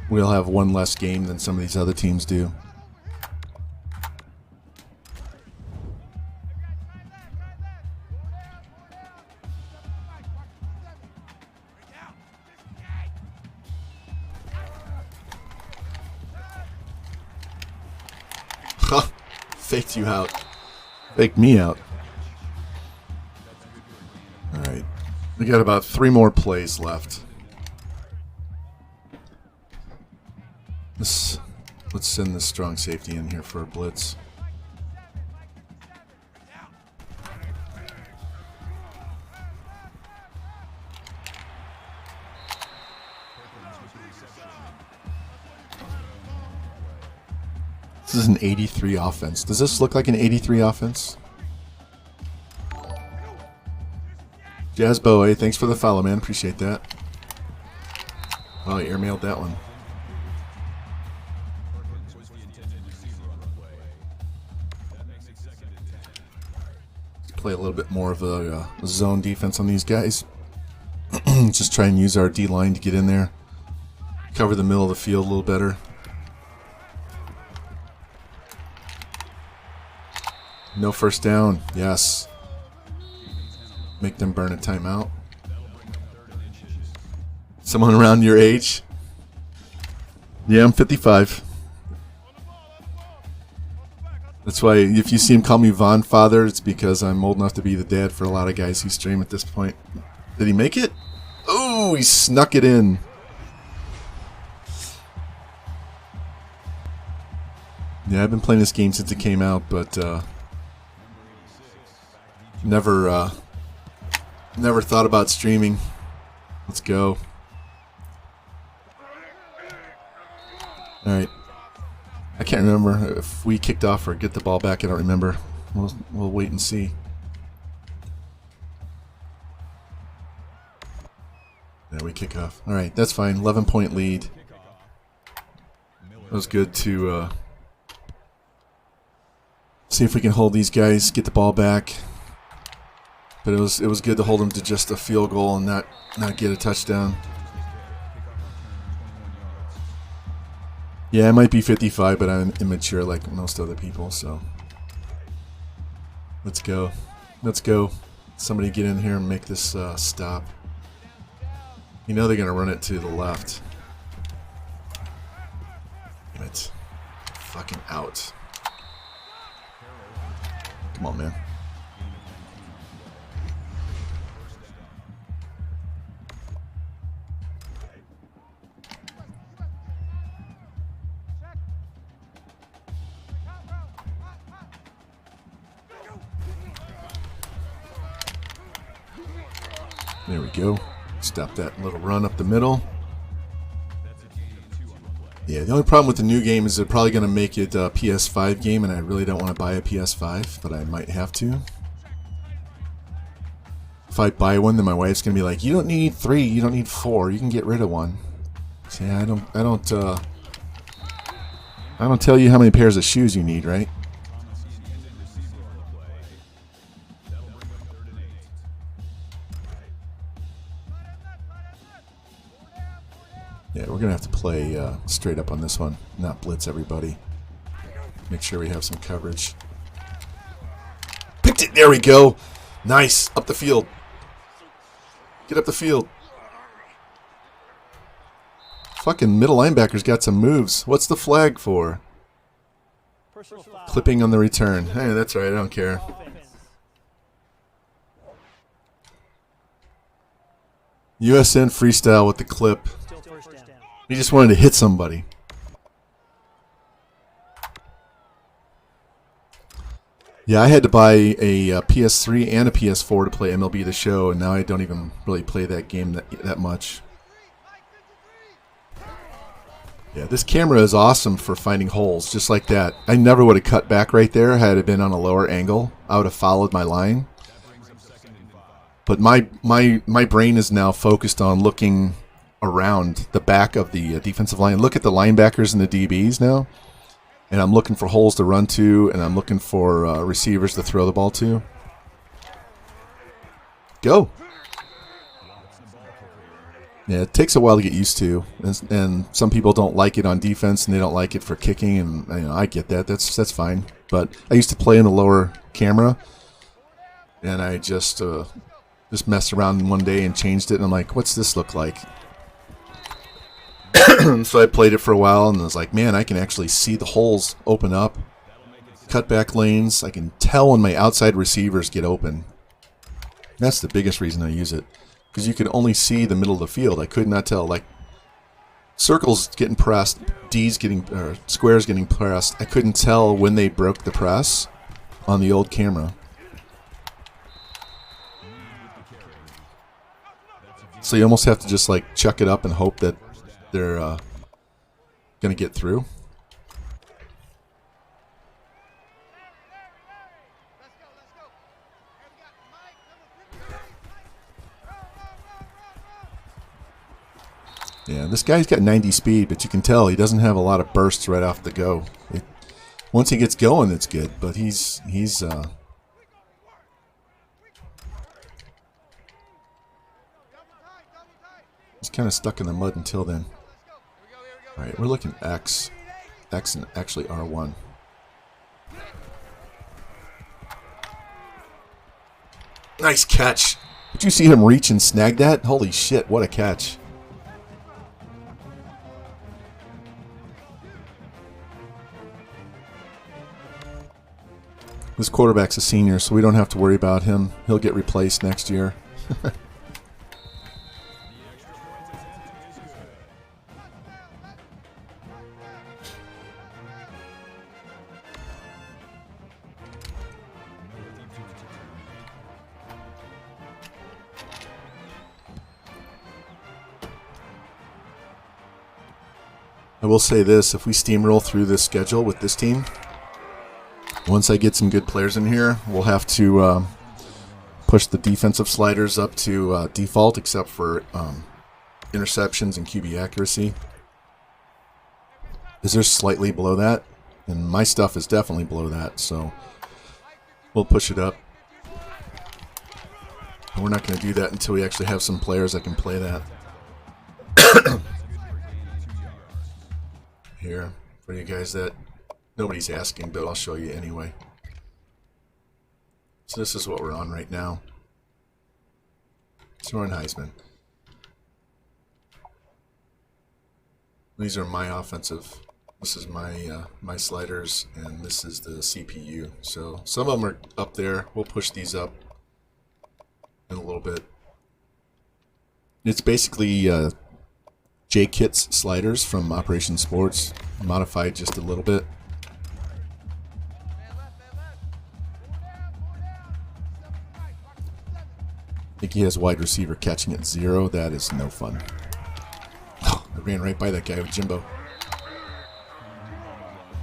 we'll have one less game than some of these other teams do. Faked you out. Faked me out. Alright. We got about 3 more plays left. Let's send this strong safety in here for a blitz. This is an 83 offense. Does this look like an 83 offense? Jazz Bowie, thanks for the follow, man. Appreciate that. Oh, he airmailed that one. Let's play a little bit more of a zone defense on these guys. Just try and use our D-line to get in there. Cover the middle of the field a little better. No first down. Yes. Make them burn a timeout. Someone around your age? Yeah, I'm 55. That's why if you see him call me Von Father, it's because I'm old enough to be the dad for a lot of guys who stream at this point. Did he make it? Oh, he snuck it in. Yeah, I've been playing this game since it came out, but never thought about streaming. Let's go. Alright. I can't remember if we kicked off or get the ball back. I don't remember. We'll wait and see. Yeah, we kick off. Alright, that's fine. 11-point lead. That was good to see if we can hold these guys, get the ball back. But it was good to hold them to just a field goal and not get a touchdown. Yeah, I might be 55, but I'm immature like most other people, so. Let's go. Let's go. Somebody get in here and make this stop. You know they're going to run it to the left. Damn it. Fucking out. Come on, man. There we go. Stop that little run up the middle. Yeah, the only problem with the new game is they're probably going to make it a PS5 game, and I really don't want to buy a PS5, but I might have to. If I buy one, then my wife's going to be like, "You don't need 3, you don't need 4, you can get rid of one." So yeah, I don't tell you how many pairs of shoes you need, right? play straight up on this one, not blitz everybody. Make sure we have some coverage. Picked it. There we go. Nice. Up the field. Get up the field. Fucking middle linebacker's got some moves. What's the flag for? Clipping on the return. Hey, that's right. I don't care. USN freestyle with the clip. He just wanted to hit somebody. Yeah, I had to buy a PS3 and a PS4 to play MLB The Show, and now I don't even really play that game that much. Yeah, this camera is awesome for finding holes, just like that. I never would have cut back right there had it been on a lower angle. I would have followed my line. But my brain is now focused on looking around the back of the defensive line. Look at the linebackers and the DBs now. And I'm looking for holes to run to, and I'm looking for receivers to throw the ball to. Go. Yeah, it takes a while to get used to, and some people don't like it on defense, and they don't like it for kicking, and I get that. That's fine. But I used to play in the lower camera, and I just messed around one day and changed it, and I'm like, what's this look like? So I played it for a while, and I was like, man, I can actually see the holes open up, cut back lanes. I can tell when my outside receivers get open. That's the biggest reason I use it, because you can only see the middle of the field. I could not tell, like, circles getting pressed, squares getting pressed. I couldn't tell when they broke the press on the old camera. So you almost have to just like chuck it up and hope that they're going to get through. Yeah, this guy's got 90 speed, but you can tell he doesn't have a lot of bursts right off the go. Once he gets going, it's good, but he's kind of stuck in the mud until then. All right, we're looking X and actually R1. Nice catch. Did you see him reach and snag that? Holy shit, what a catch. This quarterback's a senior, so we don't have to worry about him. He'll get replaced next year. I will say this, if we steamroll through this schedule with this team, once I get some good players in here, we'll have to push the defensive sliders up to default, except for interceptions and QB accuracy. Is there slightly below that? And my stuff is definitely below that, so we'll push it up. And we're not going to do that until we actually have some players that can play that. Here, for you guys that nobody's asking, but I'll show you anyway. So this is what we're on right now. So we're in Heisman. These are my offensive. This is my sliders, and this is the CPU. So some of them are up there. We'll push these up in a little bit. It's basically J-Kit's sliders from Operation Sports, modified just a little bit. I think he has wide receiver catching at 0. That is no fun. Oh, I ran right by that guy with Jimbo.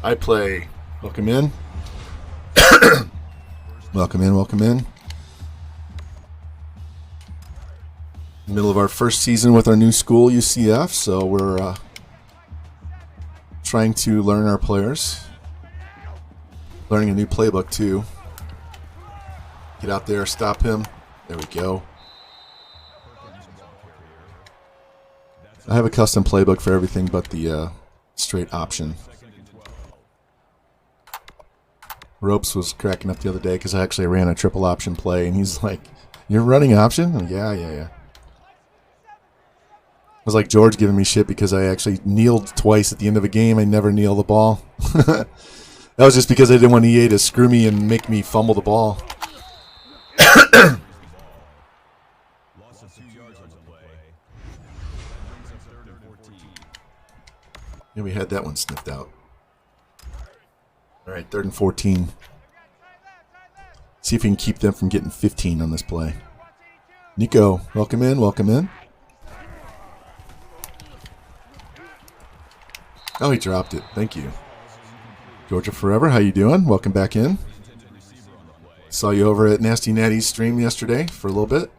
I play. Welcome in. Welcome in, welcome in. Middle of our first season with our new school, UCF, so we're trying to learn our players. Learning a new playbook, too. Get out there, stop him. There we go. I have a custom playbook for everything but the straight option. Ropes was cracking up the other day because I actually ran a triple option play, and he's like, "You're running option?" I'm like, yeah. It was like George giving me shit because I actually kneeled twice at the end of a game. I never kneel the ball. That was just because I didn't want EA to screw me and make me fumble the ball.
Loss of 2 yards on the play. That brings up 3rd and 14.
Yeah, we had that one sniffed out. All right, 3rd and 14. See if we can keep them from getting 15 on this play. Nico, welcome in, welcome in. Oh, he dropped it. Thank you. Georgia Forever, how you doing? Welcome back in. Saw you over at Nasty Natty's stream yesterday for a little bit.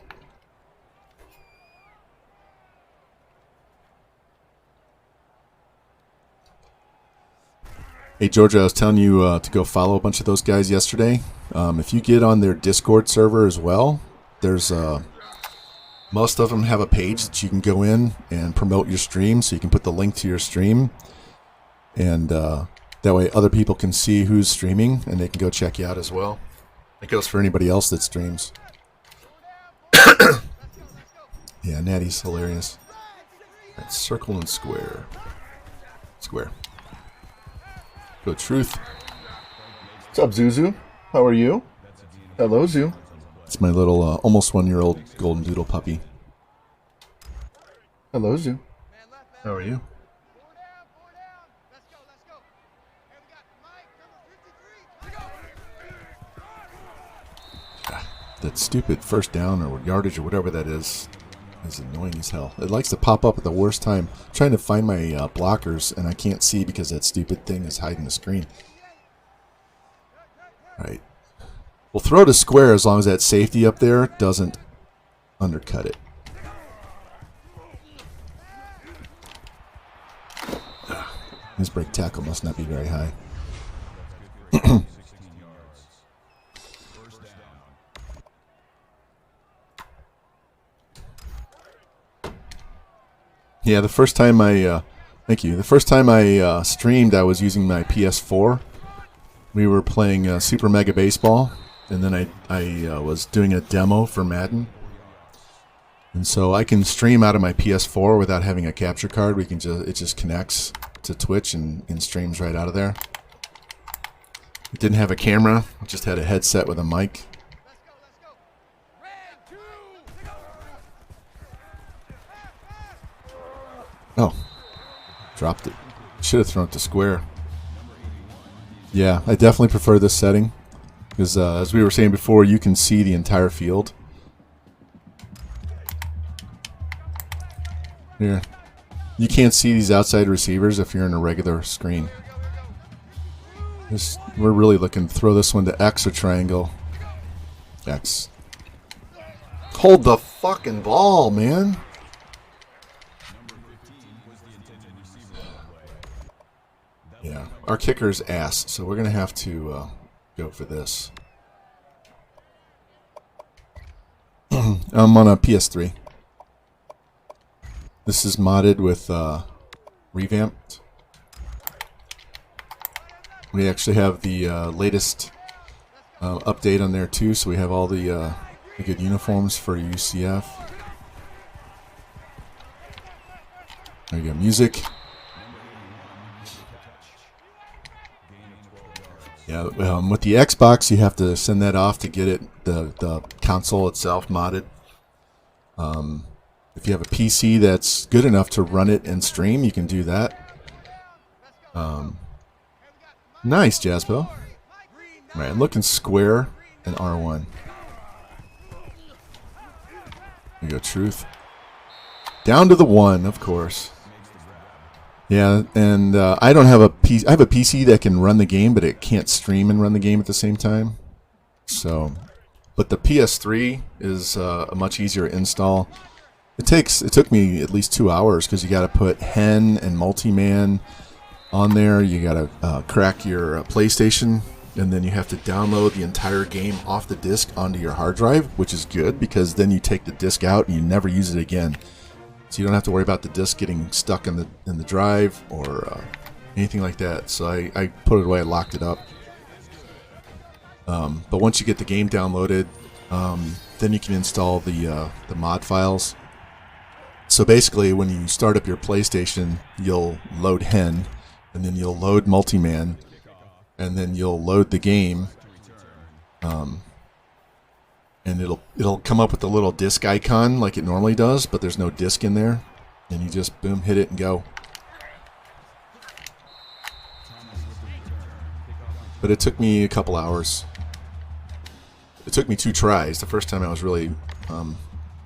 Hey, Georgia, I was telling you to go follow a bunch of those guys yesterday. If you get on their Discord server as well, there's most of them have a page that you can go in and promote your stream, so you can put the link to your stream. And that way other people can see who's streaming, and they can go check you out as well. It goes for anybody else that streams. Yeah, Natty's hilarious. All right, circle and square. Square. Go Truth. What's up, Zuzu? How are you? Hello, Zoo. It's my little almost 1-year-old golden doodle puppy. Hello, Zoo. How are you? That stupid first down or yardage or whatever that is annoying as hell. It likes to pop up at the worst time. I'm trying to find my blockers, and I can't see because that stupid thing is hiding the screen. All right. We'll throw to square as long as that safety up there doesn't undercut it. His break tackle must not be very high. Yeah, the first time I, thank you. The first time I streamed, I was using my PS4. We were playing Super Mega Baseball, and then I was doing a demo for Madden. And so I can stream out of my PS4 without having a capture card. We can it just connects to Twitch and streams right out of there. It didn't have a camera. It just had a headset with a mic. Oh, dropped it. Should have thrown it to square. Yeah, I definitely prefer this setting because, as we were saying before, you can see the entire field. Yeah, you can't see these outside receivers if you're in a regular screen. We're really looking to throw this one to X or triangle. X. Hold the fucking ball, man. Yeah, our kicker's ass, so we're going to have to go for this. I'm on a PS3. This is modded with Revamped. We actually have the latest update on there too, so we have all the good uniforms for UCF. There you go, music. Yeah, with the Xbox, you have to send that off to get it the console itself modded. If you have a PC that's good enough to run it and stream, you can do that. Nice, Jaspo. All right, I'm looking square and R1. There you go, Truth. Down to the 1, of course. Yeah, and I don't have a PC. I have a PC that can run the game, but it can't stream and run the game at the same time. So, but the PS3 is a much easier install. It took me at least 2 hours because you got to put hen and multi-man on there. You got to crack your PlayStation, and then you have to download the entire game off the disc onto your hard drive, which is good because then you take the disc out and you never use it again. So you don't have to worry about the disk getting stuck in the drive or anything like that. So I put it away, I locked it up. But once you get the game downloaded, then you can install the mod files. So basically, when you start up your PlayStation, you'll load Hen, and then you'll load Multiman, and then you'll load the game, and it'll come up with a little disk icon like it normally does, but there's no disk in there, and you just boom, hit it and go. But it took me a couple hours. It took me 2 tries. The first time I was really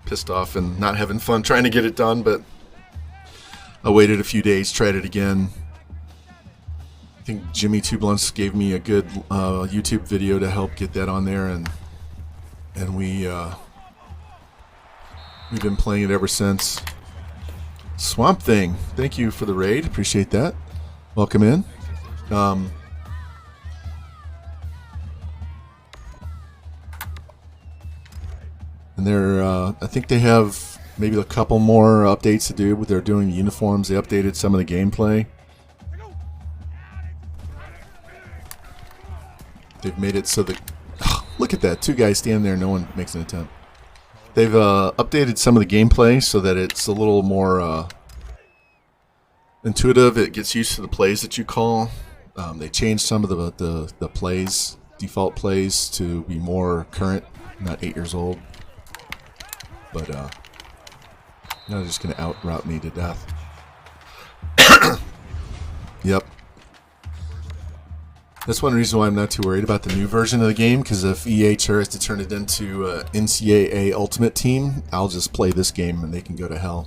pissed off and not having fun trying to get it done, but I waited a few days, tried it again. I think Jimmy Two Blunts gave me a good YouTube video to help get that on there, and we've been playing it ever since. Swamp Thing, thank you for the raid, appreciate that. Welcome in. And I think they have maybe a couple more updates to do, but they're doing uniforms. They updated some of the gameplay. They've made it so that... look at that, 2 guys standing there, no one makes an attempt. They've updated some of the gameplay so that it's a little more intuitive. It gets used to the plays that you call. They changed some of the plays, default plays, to be more current, not 8 years old. But now they're just going to outroute me to death. Yep. That's one reason why I'm not too worried about the new version of the game, because if EA tries to turn it into NCAA Ultimate Team, I'll just play this game and they can go to hell.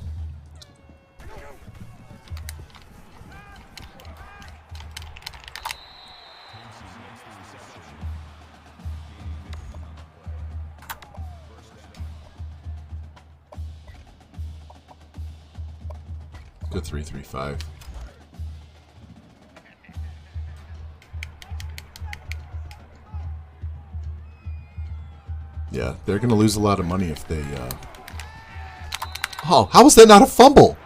Go 3-3-5. Yeah, they're going to lose a lot of money if they... Oh, how is that not a fumble?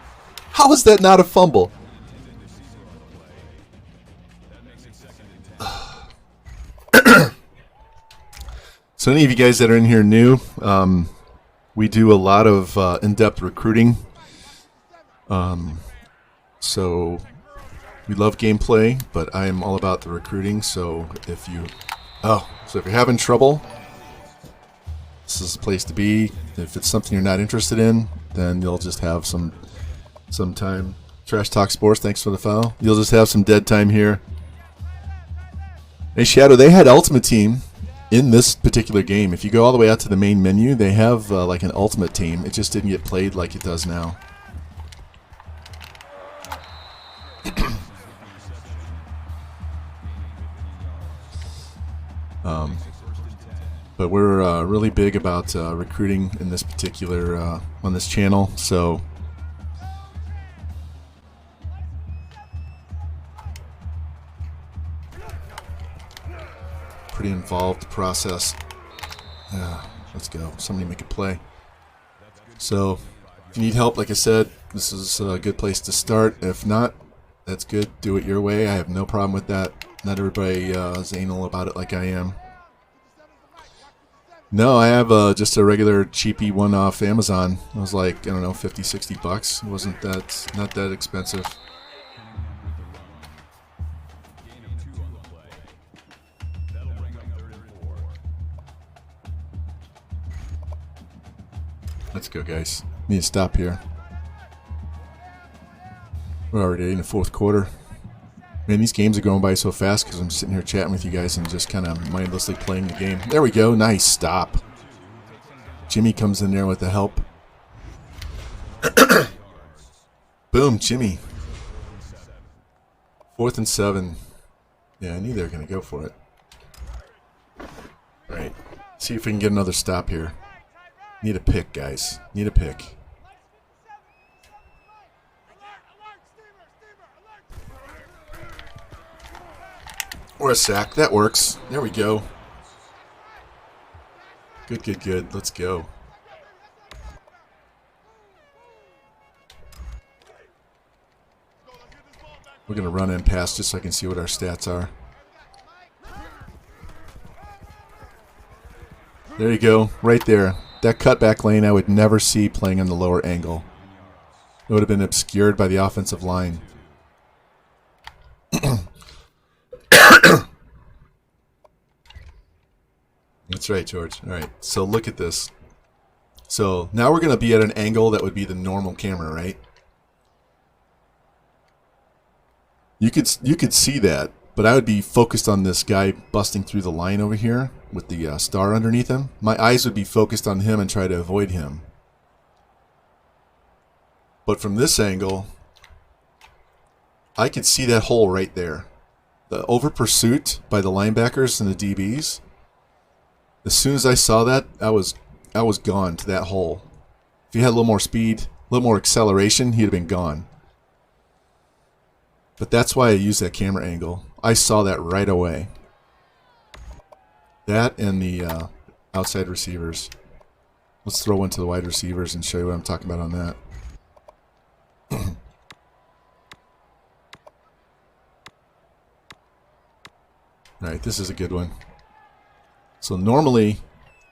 How is that not a fumble? So any of you guys that are in here new, we do a lot of in-depth recruiting. So we love gameplay, but I am all about the recruiting. So if you're having trouble, this is the place to be. If it's something you're not interested in, then you'll just have some time. Trash Talk Sports, thanks for the follow. You'll just have some dead time here. Hey Shadow, they had Ultimate Team in this particular game. If you go all the way out to the main menu, they have like an Ultimate Team. It just didn't get played like it does now. But we're really big about recruiting in this particular on this channel, so pretty involved process. Let's go. Somebody make a play. So if you need help, like I said, this is a good place to start. If not, that's good. Do it your way. I have no problem with that. Not everybody is anal about it like I am. No, I have just a regular cheapy one off Amazon. It was like, I don't know, 50, 60 bucks. It wasn't not that expensive. Let's go, guys. Need to stop here. We're already in the 4th quarter. Man, these games are going by so fast because I'm sitting here chatting with you guys and just kind of mindlessly playing the game. There we go. Nice stop. Jimmy comes in there with the help. Boom, Jimmy. 4th and 7. Yeah, I knew they were going to go for it. All right. See if we can get another stop here. Need a pick, guys. Need a pick. Or a sack. That works. There we go. Good, good, good. Let's go. We're going to run in past just so I can see what our stats are. There you go, right there. That cutback lane I would never see playing on the lower angle. It would have been obscured by the offensive line. That's right, George. All right, so look at this. So now we're going to be at an angle that would be the normal camera, right? You could see that, but I would be focused on this guy busting through the line over here with the star underneath him. My eyes would be focused on him and try to avoid him. But from this angle, I could see that hole right there. The over pursuit by the linebackers and the DBs. As soon as I saw that, I was gone to that hole. If he had a little more speed, a little more acceleration, he'd have been gone. But that's why I use that camera angle. I saw that right away. That and the outside receivers. Let's throw one to the wide receivers and show you what I'm talking about on that. Alright, this is a good one. So normally,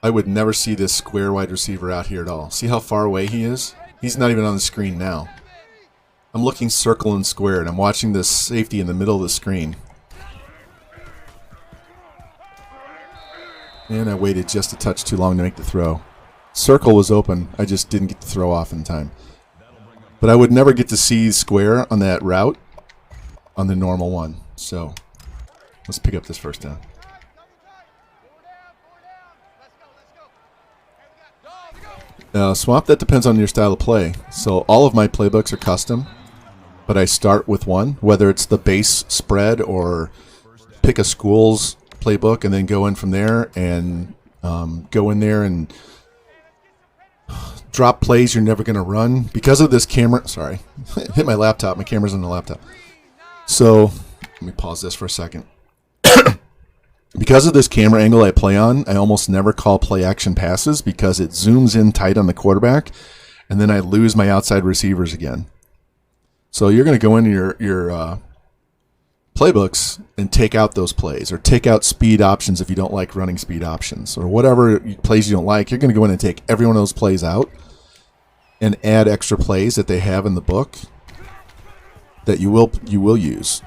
I would never see this square wide receiver out here at all. See how far away he is? He's not even on the screen now. I'm looking circle and square, and I'm watching this safety in the middle of the screen. And I waited just a touch too long to make the throw. Circle was open, I just didn't get the throw off in time. But I would never get to see square on that route on the normal one. So, let's pick up this first down. Swamp, that depends on your style of play. So all of my playbooks are custom, but I start with one, whether it's the base spread or pick a school's playbook and then go in from there and go in there and drop plays you're never going to run. Because of this camera, sorry, hit my laptop. My camera's on the laptop. So let me pause this for a second. Because of this camera angle I play on, I almost never call play action passes because it zooms in tight on the quarterback, and then I lose my outside receivers again. So you're going to go into your playbooks and take out those plays, or take out speed options if you don't like running speed options, or whatever plays you don't like. You're going to go in and take every one of those plays out and add extra plays that they have in the book that you will use.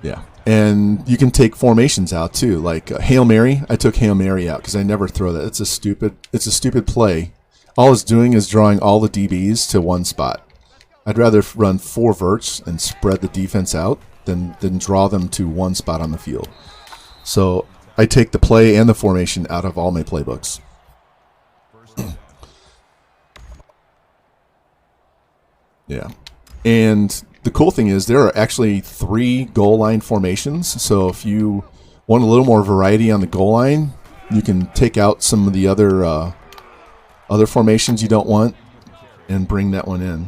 Yeah, and you can take formations out too, like Hail Mary. I took Hail Mary out because I never throw that. It's a stupid play. All it's doing is drawing all the DBs to one spot. I'd rather run 4 verts and spread the defense out than draw them to one spot on the field. So I take the play and the formation out of all my playbooks. Yeah, and the cool thing is there are actually 3 goal line formations. So if you want a little more variety on the goal line, you can take out some of the other formations you don't want and bring that one in.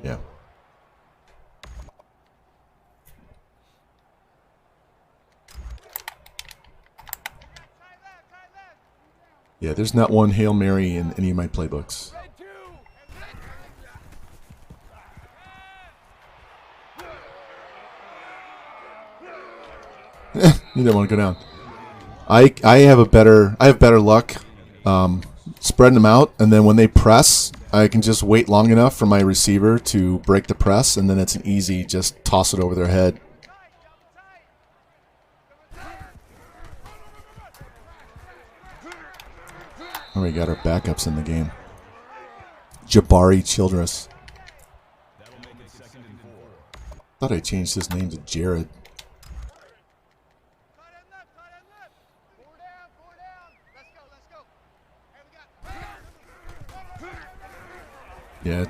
Yeah. Yeah, there's not one Hail Mary in any of my playbooks. You don't want to go down. I have better luck spreading them out, and then when they press, I can just wait long enough for my receiver to break the press, and then it's an easy just toss it over their head. And we got our backups in the game. Jabari Childress. Thought I changed his name to Jared. Yeah.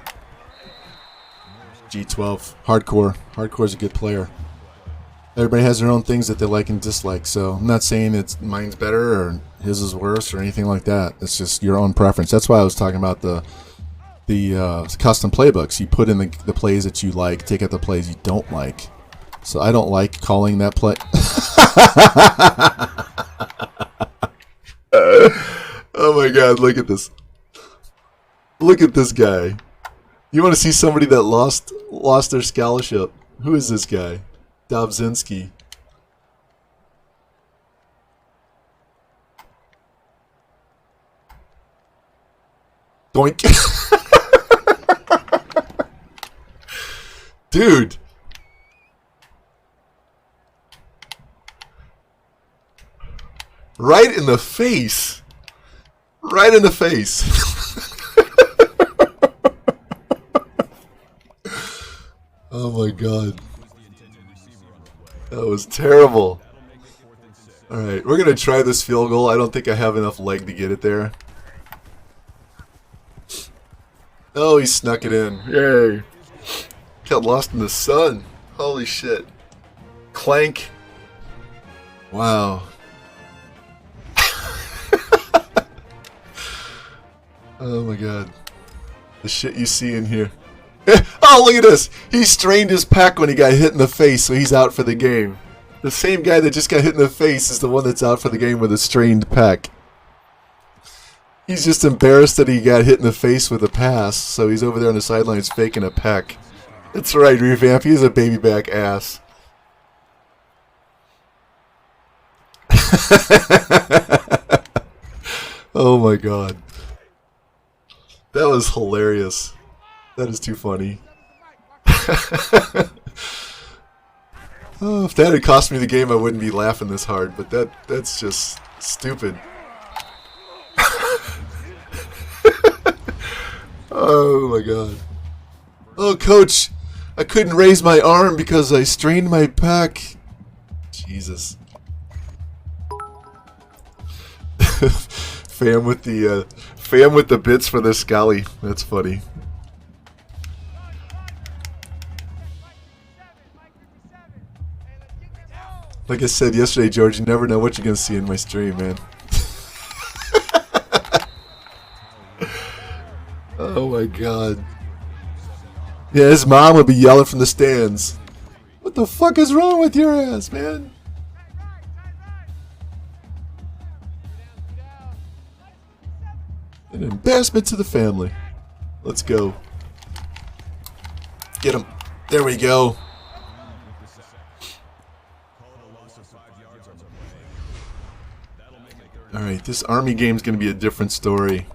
G12. Hardcore. Hardcore's a good player. Everybody has their own things that they like and dislike, so I'm not saying it's mine's better or his is worse or anything like that. It's just your own preference. That's why I was talking about the custom playbooks. You put in the plays that you like, take out the plays you don't like. So I don't like calling that play. Oh my God, look at this. Look at this guy. You want to see somebody that lost their scholarship? Who is this guy? Dobzinski. Doink. Dude. Right in the face. Right in the face. Oh my god. That was terrible. Alright, we're going to try this field goal. I don't think I have enough leg to get it there. Oh, he snuck it in. Yay. Got lost in the sun. Holy shit. Clank. Wow. Oh my god. The shit you see in here. Oh, look at this. He strained his pec when he got hit in the face, so he's out for the game. The same guy that just got hit in the face is the one that's out for the game with a strained pec. He's just embarrassed that he got hit in the face with a pass, so he's over there on the sidelines faking a pec. That's right, Revamp. He's a baby back ass. Oh my god. That was hilarious. That is too funny. Oh, if that had cost me the game, I wouldn't be laughing this hard, but that's just stupid. Oh my god. Oh, coach, I couldn't raise my arm because I strained my pec. Jesus. Fam with the bits for the Scully. That's funny. Like I said yesterday, George, you never know what you're gonna see in my stream, man. Oh my god. Yeah, his mom would be yelling from the stands. What the fuck is wrong with your ass, man? An embarrassment to the family. Let's go. Get him. There we go. Alright, this Army game's going to be a different story.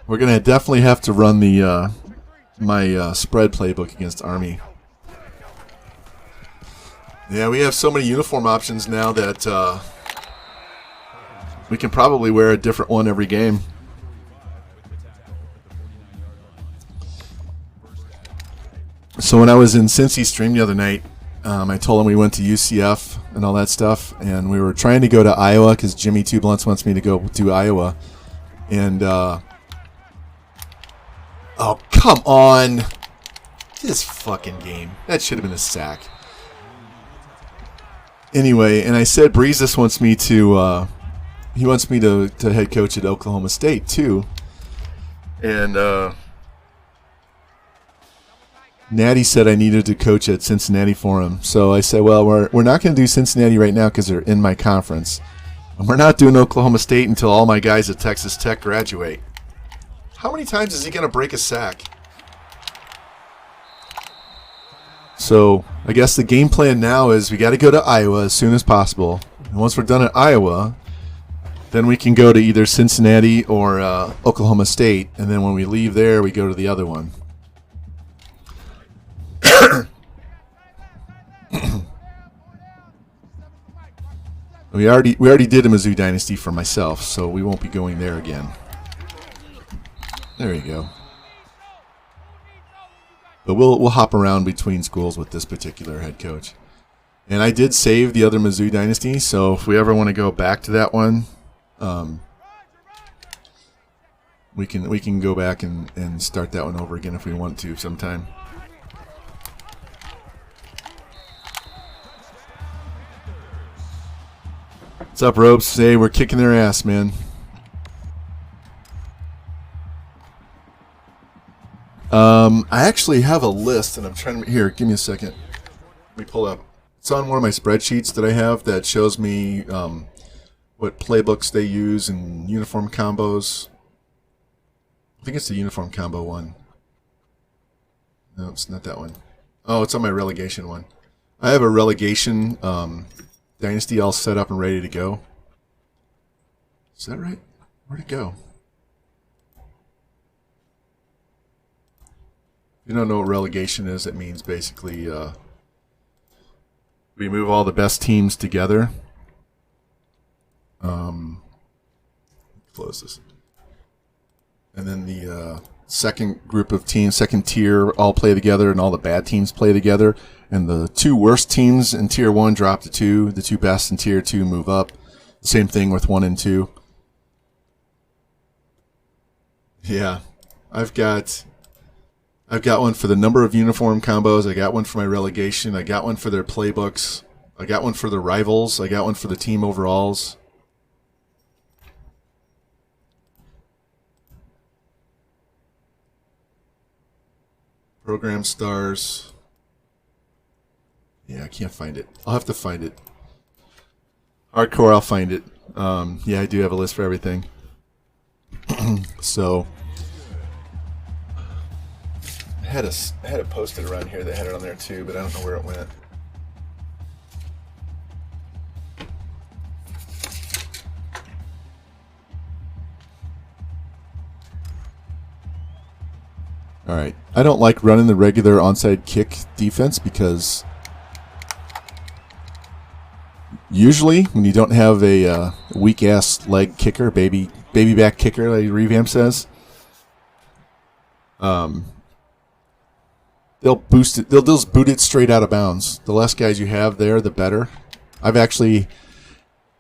We're going to definitely have to run the my spread playbook against Army. Yeah, we have so many uniform options now that we can probably wear a different one every game. So when I was in Cincy stream the other night, I told him we went to UCF and all that stuff, and we were trying to go to Iowa because Jimmy Two Blunts wants me to go to Iowa. And, oh, come on. This fucking game. That should have been a sack. Anyway, and I said Breezes wants me to, he wants me to head coach at Oklahoma State, too. And, Natty said I needed to coach at Cincinnati for him. So I said, well, we're not going to do Cincinnati right now because they're in my conference. And we're not doing Oklahoma State until all my guys at Texas Tech graduate. How many times is he going to break a sack? So I guess the game plan now is we got to go to Iowa as soon as possible. And once we're done at Iowa, then we can go to either Cincinnati or Oklahoma State. And then when we leave there, we go to the other one. We already did a Mizzou Dynasty for myself, so we won't be going there again. There you go. But we'll hop around between schools with this particular head coach. And I did save the other Mizzou Dynasty, so if we ever want to go back to that one, we can go back and start that one over again if we want to sometime. What's up, Ropes? Hey, we're kicking their ass, man. I actually have a list, and I'm trying to... Here, give me a second. Let me pull up. It's on one of my spreadsheets that I have that shows me what what playbooks they use and uniform combos. I think it's the uniform combo one. No, it's not that one. Oh, it's on my relegation one. I have a relegation dynasty all set up and ready to go. Is that right? Where'd it go? If you don't know what relegation is, it means basically we move all the best teams together. Close this. And then the second group of teams, second tier, all play together, and all the bad teams play together. And the two worst teams in Tier 1 drop to 2. The two best in Tier 2 move up. Same thing with 1 and 2. Yeah, I've got one for the number of uniform combos. I got one for my relegation. I got one for their playbooks. I got one for the rivals. I got one for the team overalls. Program stars. Yeah, I can't find it. I'll have to find it. Hardcore, I'll find it. Yeah, I do have a list for everything. So I had it posted around here that had it on there too, but I don't know where it went. All right. I don't like running the regular onside kick defense because usually when you don't have a weak ass leg kicker, baby back kicker, like Revamp says, they'll boost it. They'll just boot it straight out of bounds. The less guys you have there, the better. I've actually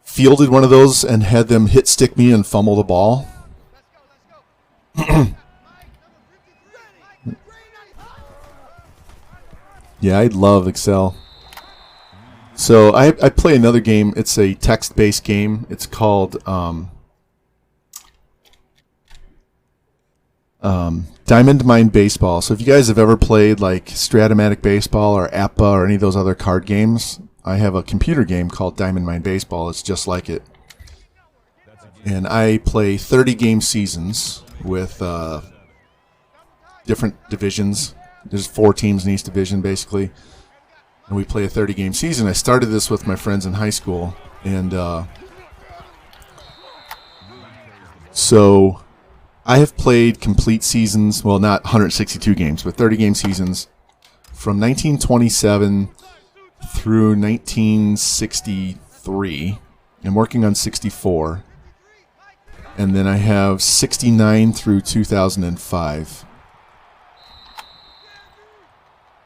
fielded one of those and had them hit stick me and fumble the ball. Yeah, I love Excel. So I play another game. It's a text-based game. It's called Diamond Mine Baseball. So if you guys have ever played like Stratomatic Baseball or APBA or any of those other card games, I have a computer game called Diamond Mine Baseball. It's just like it. And I play 30-game seasons with different divisions. There's 4 teams in each division, basically. And we play a 30-game season. I started this with my friends in high school. And so I have played complete seasons, well, not 162 games, but 30-game seasons from 1927 through 1963. I'm working on 64. And then I have 69 through 2005.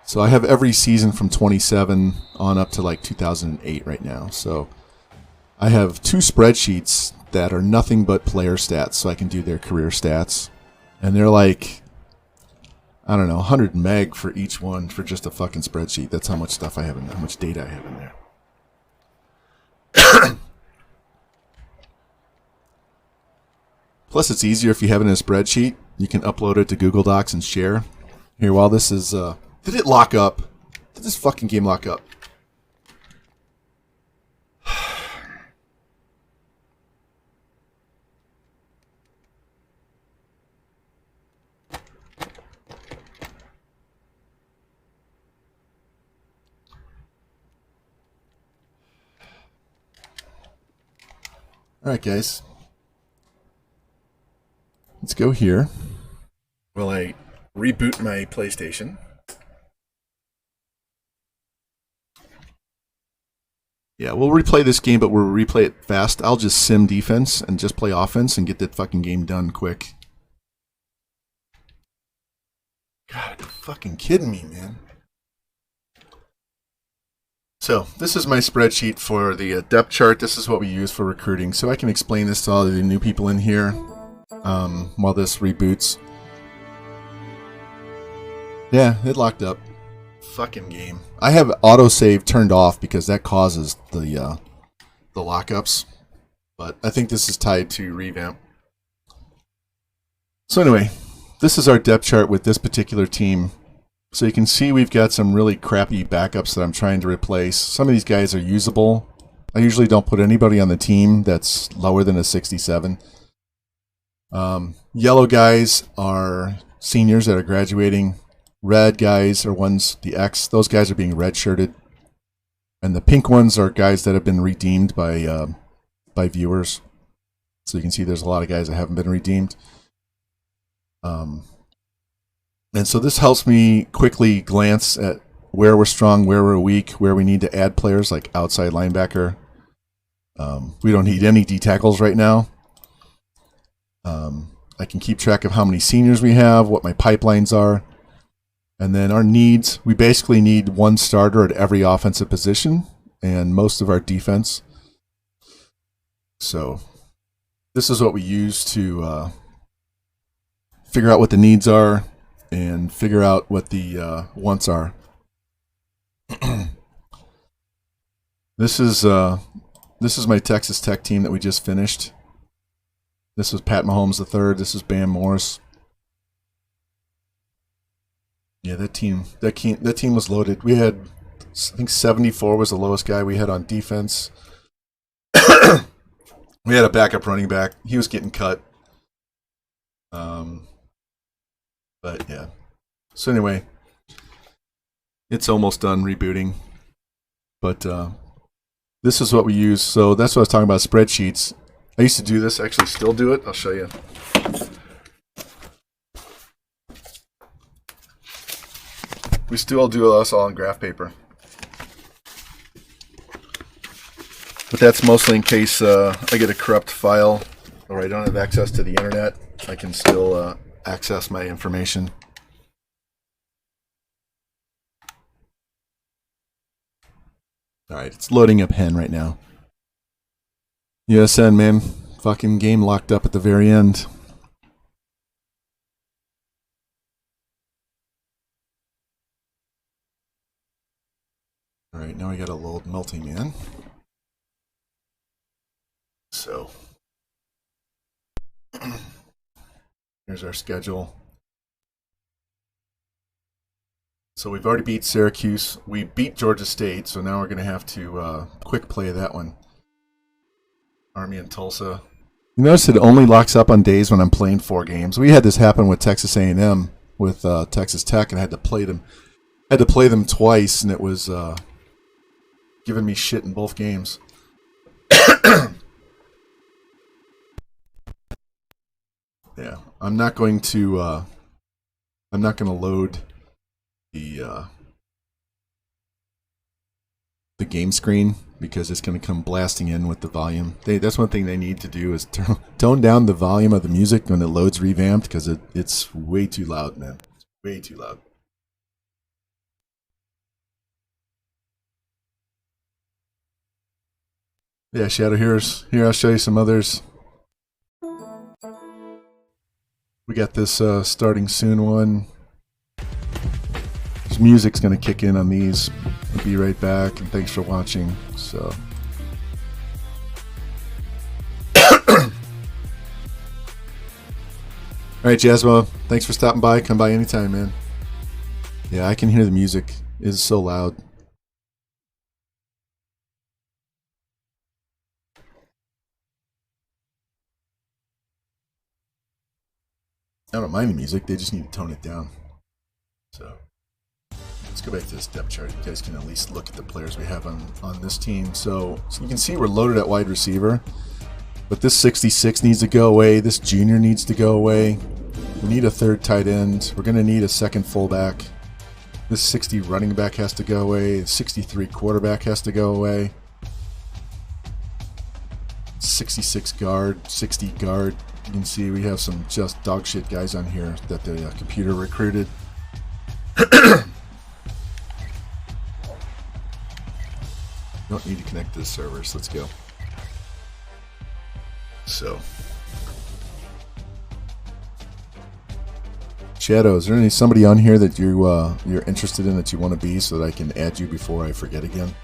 So I have every season from 27 on up to like 2008 right now. So I have 2 spreadsheets that are nothing but player stats, so I can do their career stats. And they're like, I don't know, 100 meg for each one for just a fucking spreadsheet. That's how much stuff I have in there, how much data I have in there. Plus, it's easier if you have it in a spreadsheet. You can upload it to Google Docs and share. Here, while this is... Did it lock up? Did this fucking game lock up? Alright, guys. Let's go here. Will I reboot my PlayStation? Yeah, we'll replay this game, but we'll replay it fast. I'll just sim defense and just play offense and get that fucking game done quick. God, you're fucking kidding me, man. So, this is my spreadsheet for the depth chart. This is what we use for recruiting. So I can explain this to all the new people in here while this reboots. Yeah, it locked up. Fucking game. I have autosave turned off because that causes the lockups. But I think this is tied to Revamp. So anyway, this is our depth chart with this particular team. So you can see we've got some really crappy backups that I'm trying to replace. Some of these guys are usable. I usually don't put anybody on the team that's lower than a 67. Yellow guys are seniors that are graduating. Red guys are ones, the X, those guys are being redshirted. And the pink ones are guys that have been redeemed by viewers. So you can see there's a lot of guys that haven't been redeemed. And so this helps me quickly glance at where we're strong, where we're weak, where we need to add players like outside linebacker. We don't need any D tackles right now. I can keep track of how many seniors we have, what my pipelines are. And then our needs, we basically need one starter at every offensive position and most of our defense. So this is what we use to figure out what the needs are and figure out what the wants are. This is my Texas Tech team that we just finished. This was Pat Mahomes III. This is Bam Morris. Yeah, that team was loaded. We had, I think 74 was the lowest guy we had on defense. We had a backup running back. He was getting cut. But yeah. So anyway, it's almost done rebooting. But this is what we use. So that's what I was talking about, spreadsheets. I used to do this, actually still do it. I'll show you. We still do this all on graph paper. But that's mostly in case I get a corrupt file or I don't have access to the internet. I can still access my information. Alright, it's loading up Hen right now. USN, man. Fucking game locked up at the very end. Alright, now we gotta load multi-man. So, here's our schedule. So we've already beat Syracuse. We beat Georgia State, so now we're going to have to quick play that one. Army and Tulsa. You notice it only locks up on days when I'm playing 4 games. We had this happen with Texas A&M, with Texas Tech, and I had to play them. Twice, and it was giving me shit in both games. Yeah, I'm not going to load the game screen because it's going to come blasting in with the volume. That's one thing they need to do is tone down the volume of the music when it loads Revamped because it's way too loud, man. It's way too loud. Yeah, Shadow Heroes. Here, I'll show you some others. We got this starting soon one. This music's going to kick in on these. I'll be right back, and thanks for watching. So, all right, Jasmo, thanks for stopping by. Come by anytime, man. Yeah, I can hear the music. It is so loud. I don't mind the music. They just need to tone it down. So let's go back to this depth chart. You guys can at least look at the players we have on this team. So you can see we're loaded at wide receiver. But this 66 needs to go away. This junior needs to go away. We need a third tight end. We're going to need a second fullback. This 60 running back has to go away. The 63 quarterback has to go away. 66 guard, 60 guard. You can see we have some just dog shit guys on here that the computer recruited. Don't need to connect to the servers. Let's go. So, Shadow, is there somebody on here that you're interested in that you want to be so that I can add you before I forget again?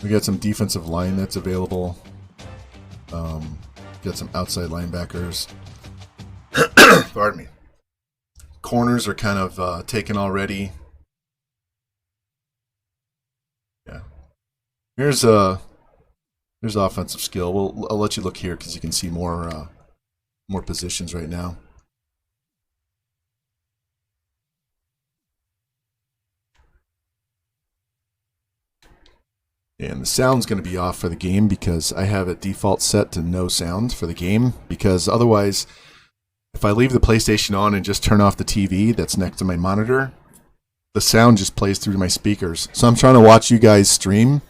We got some defensive line that's available. Got some outside linebackers. Pardon me. Corners are kind of taken already. Yeah. Here's offensive skill. I'll let you look here because you can see more positions right now. And the sound's going to be off for the game because I have it default set to no sound for the game, because otherwise, if I leave the PlayStation on and just turn off the TV that's next to my monitor, the sound just plays through my speakers. So I'm trying to watch you guys stream,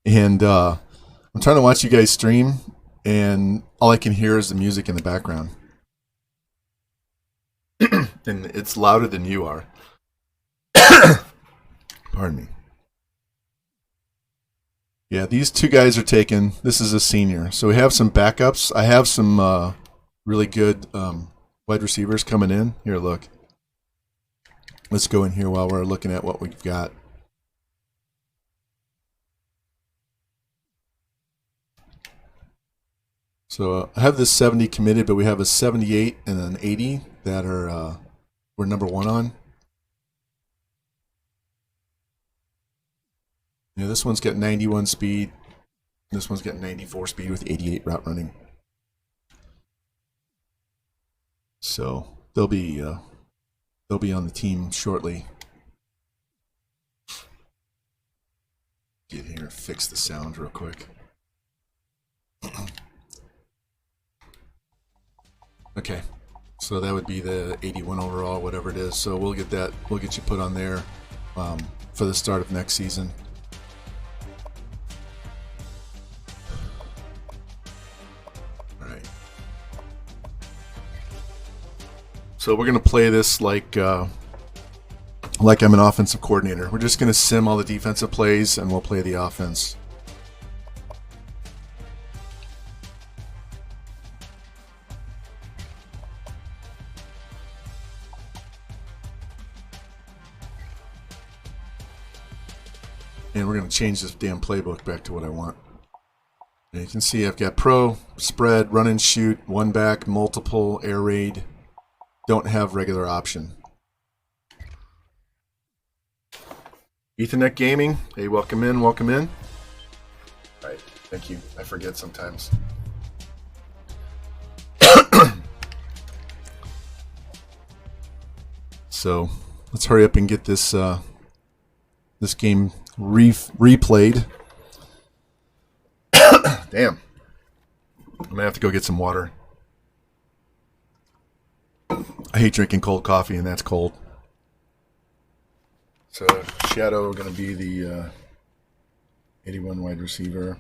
and all I can hear is the music in the background. And it's louder than you are. Pardon me. Yeah, these two guys are taken. This is a senior. So we have some backups. I have some really good wide receivers coming in. Here, look. Let's go in here while we're looking at what we've got. So I have this 70 committed, but we have a 78 and an 80 that are we're number 1 on. You know, this one's got 91 speed. This one's got 94 speed with 88 route running. So they'll be on the team shortly. Get here and fix the sound real quick. Okay, so that would be the 81 overall, whatever it is. So we'll get that. We'll get you put on there for the start of next season. All right. So we're gonna play this like I'm an offensive coordinator. We're just gonna sim all the defensive plays, and we'll play the offense. And we're going to change this damn playbook back to what I want. And you can see I've got pro, spread, run and shoot, one back, multiple, air raid. Don't have regular option. Ethernet Gaming. Hey, welcome in, welcome in. All right, thank you. I forget sometimes. So let's hurry up and get this this game replayed. Damn. I'm gonna have to go get some water. I hate drinking cold coffee, and that's cold. So Shadow gonna be the 81 wide receiver.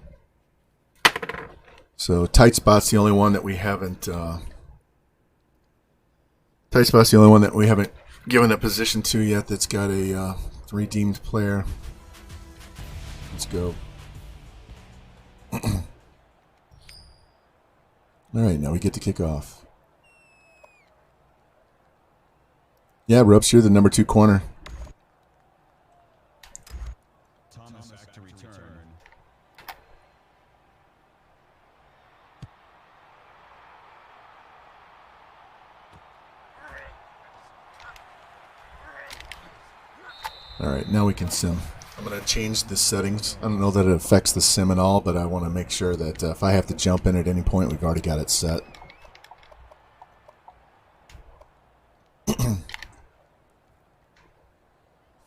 So tight spot's the only one that we haven't. Tight spot's the only one that we haven't given a position to yet. That's got a redeemed player. Let's go. All right, now we get to kick off. Yeah, Rups, you're the number 2 corner.
Thomas back to return.
All right, now we can sim. I'm going to change the settings. I don't know that it affects the sim at all, but I want to make sure that if I have to jump in at any point, we've already got it set.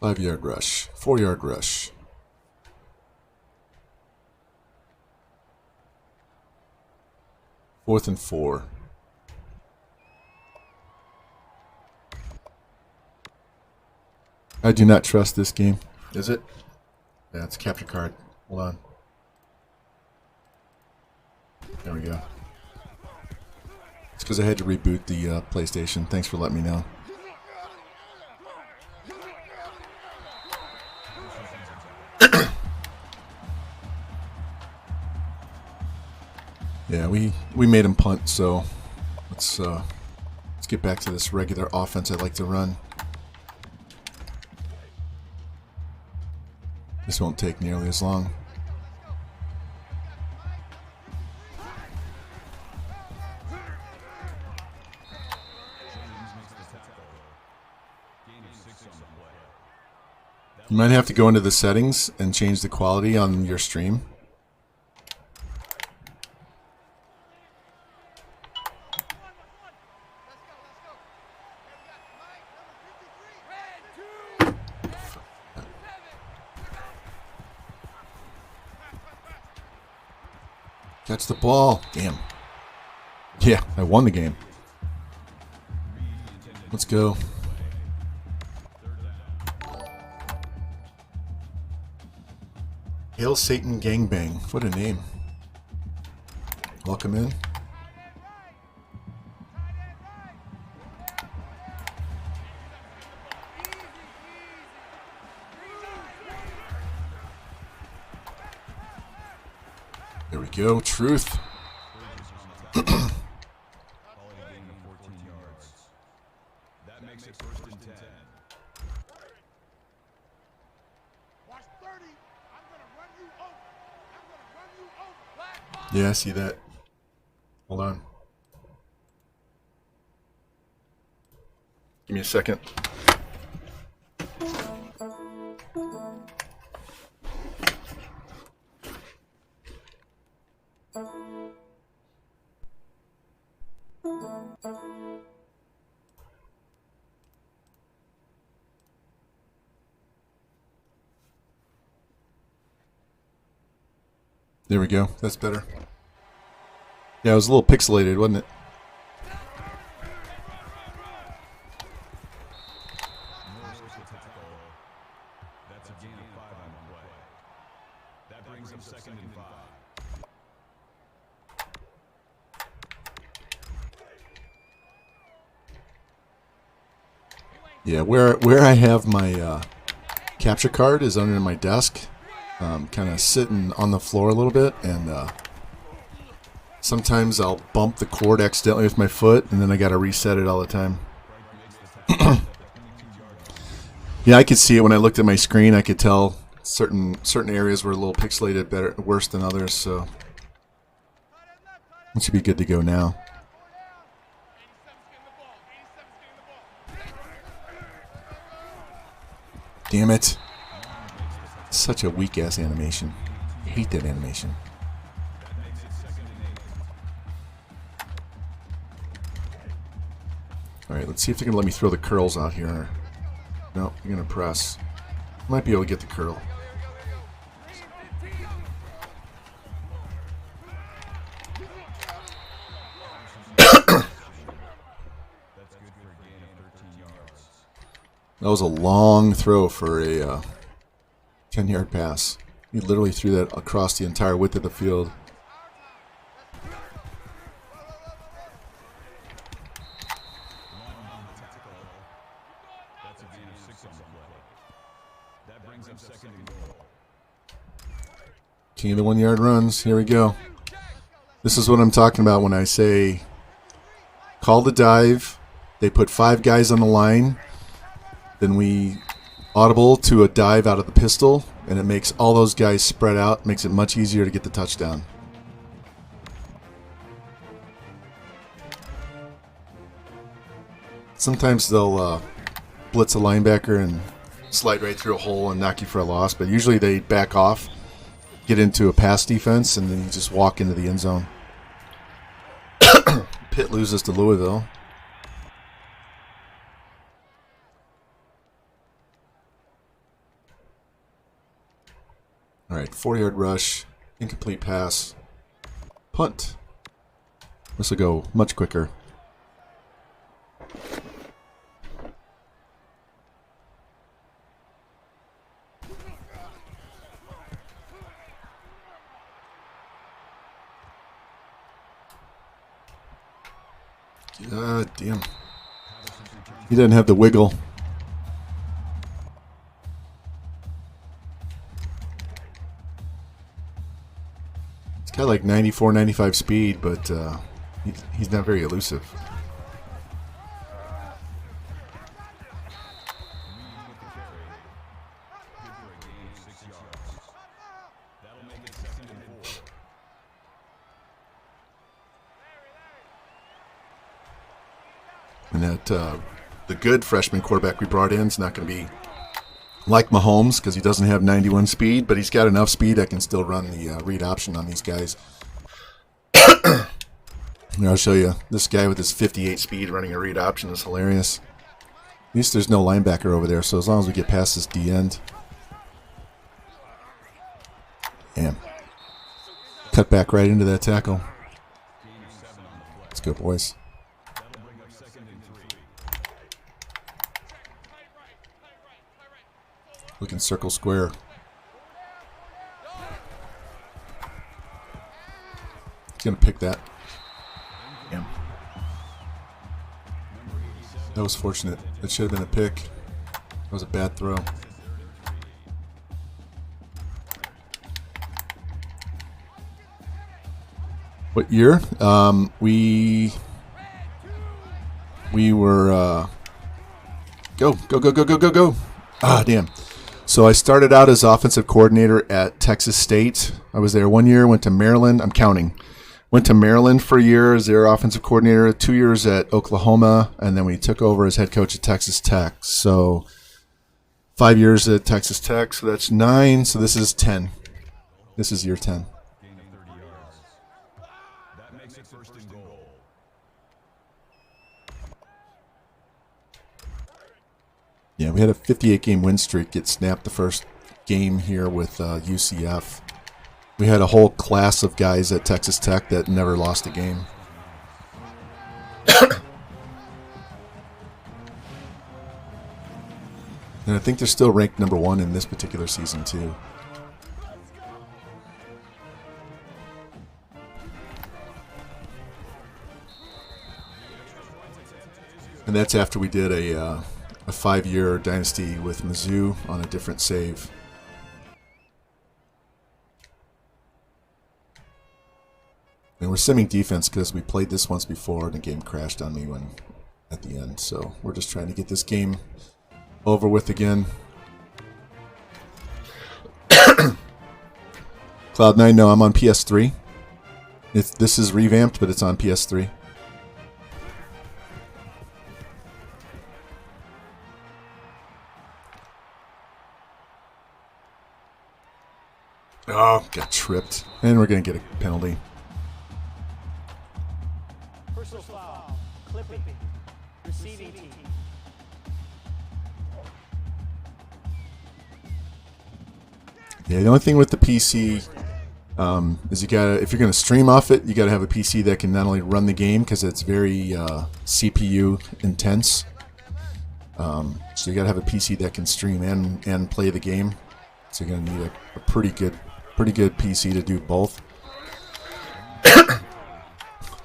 Five-yard rush, 4-yard rush. Fourth and 4. I do not trust this game. Is it? Yeah, it's a capture card. Hold on. There we go. It's because I had to reboot the PlayStation. Thanks for letting me know. Yeah, we made him punt, so let's get back to this regular offense I'd like to run. This won't take nearly as long. You might have to go into the settings and change the quality on your stream. Catch the ball. Damn. Yeah, I won the game. Let's go. Hail Satan Gangbang. What a name. Welcome in. There we go. Truth. Yeah, I see that. Hold on. Give me a second. There we go. That's better. Yeah, it was a little pixelated, wasn't it?
That's a gain of 5 on the play. That brings him 2nd and 5.
Yeah, where I have my capture card is under my desk, kind of sitting on the floor a little bit, and sometimes I'll bump the cord accidentally with my foot, and then I got to reset it all the time. Yeah, I could see it when I looked at my screen. I could tell certain areas were a little pixelated worse than others, so it should be good to go now. Damn it. Such a weak-ass animation. I hate that animation. Alright, let's see if they're going to let me throw the curls out here. No, you're going to press. Might be able to get the curl. That was a long throw for a 10-yard pass. He literally threw that across the entire width of the field. King of the 1-yard runs. Here we go. This is what I'm talking about when I say call the dive. They put 5 guys on the line. Then we audible to a dive out of the pistol, and it makes all those guys spread out, makes it much easier to get the touchdown. Sometimes they'll blitz a linebacker and slide right through a hole and knock you for a loss, but usually they back off, get into a pass defense, and then you just walk into the end zone. Pitt loses to Louisville. All right, 4-yard rush, incomplete pass, punt. This will go much quicker. God damn. He doesn't have the wiggle. He's got like 94, 95 speed, but he's not very elusive. And that the good freshman quarterback we brought in is not going to be like Mahomes because he doesn't have 91 speed, but he's got enough speed I can still run the read option on these guys. Here, I'll show you. This guy with his 58 speed running a read option is hilarious. At least there's no linebacker over there, so as long as we get past this D end. Damn. Cut back right into that tackle. Let's go, boys. We can circle square. He's going to pick that. Damn. That was fortunate. That should have been a pick. That was a bad throw. What year? We were go. Ah, damn. So I started out as offensive coordinator at Texas State. I was there 1 year, went to Maryland. I'm counting. Went to Maryland for a year as their offensive coordinator, 2 years at Oklahoma, and then we took over as head coach at Texas Tech. So 5 years at Texas Tech, so that's 9. So this is 10. This is year 10. Yeah, we had a 58-game win streak get snapped the first game here with UCF. We had a whole class of guys at Texas Tech that never lost a game. And I think they're still ranked number 1 in this particular season, too. And that's after we did a 5-year dynasty with Mizzou on a different save. And we're simming defense because we played this once before and the game crashed on me at the end. So we're just trying to get this game over with again. Cloud9, no, I'm on PS3. This is revamped, but it's on PS3. Oh, got tripped. And we're going to get a penalty.
Personal foul. Clipping. Receiving team.
Yeah, the only thing with the PC is if you're going to stream off it, you got to have a PC that can not only run the game because it's very CPU intense. So you got to have a PC that can stream and play the game. So you're going to need a pretty good PC to do both.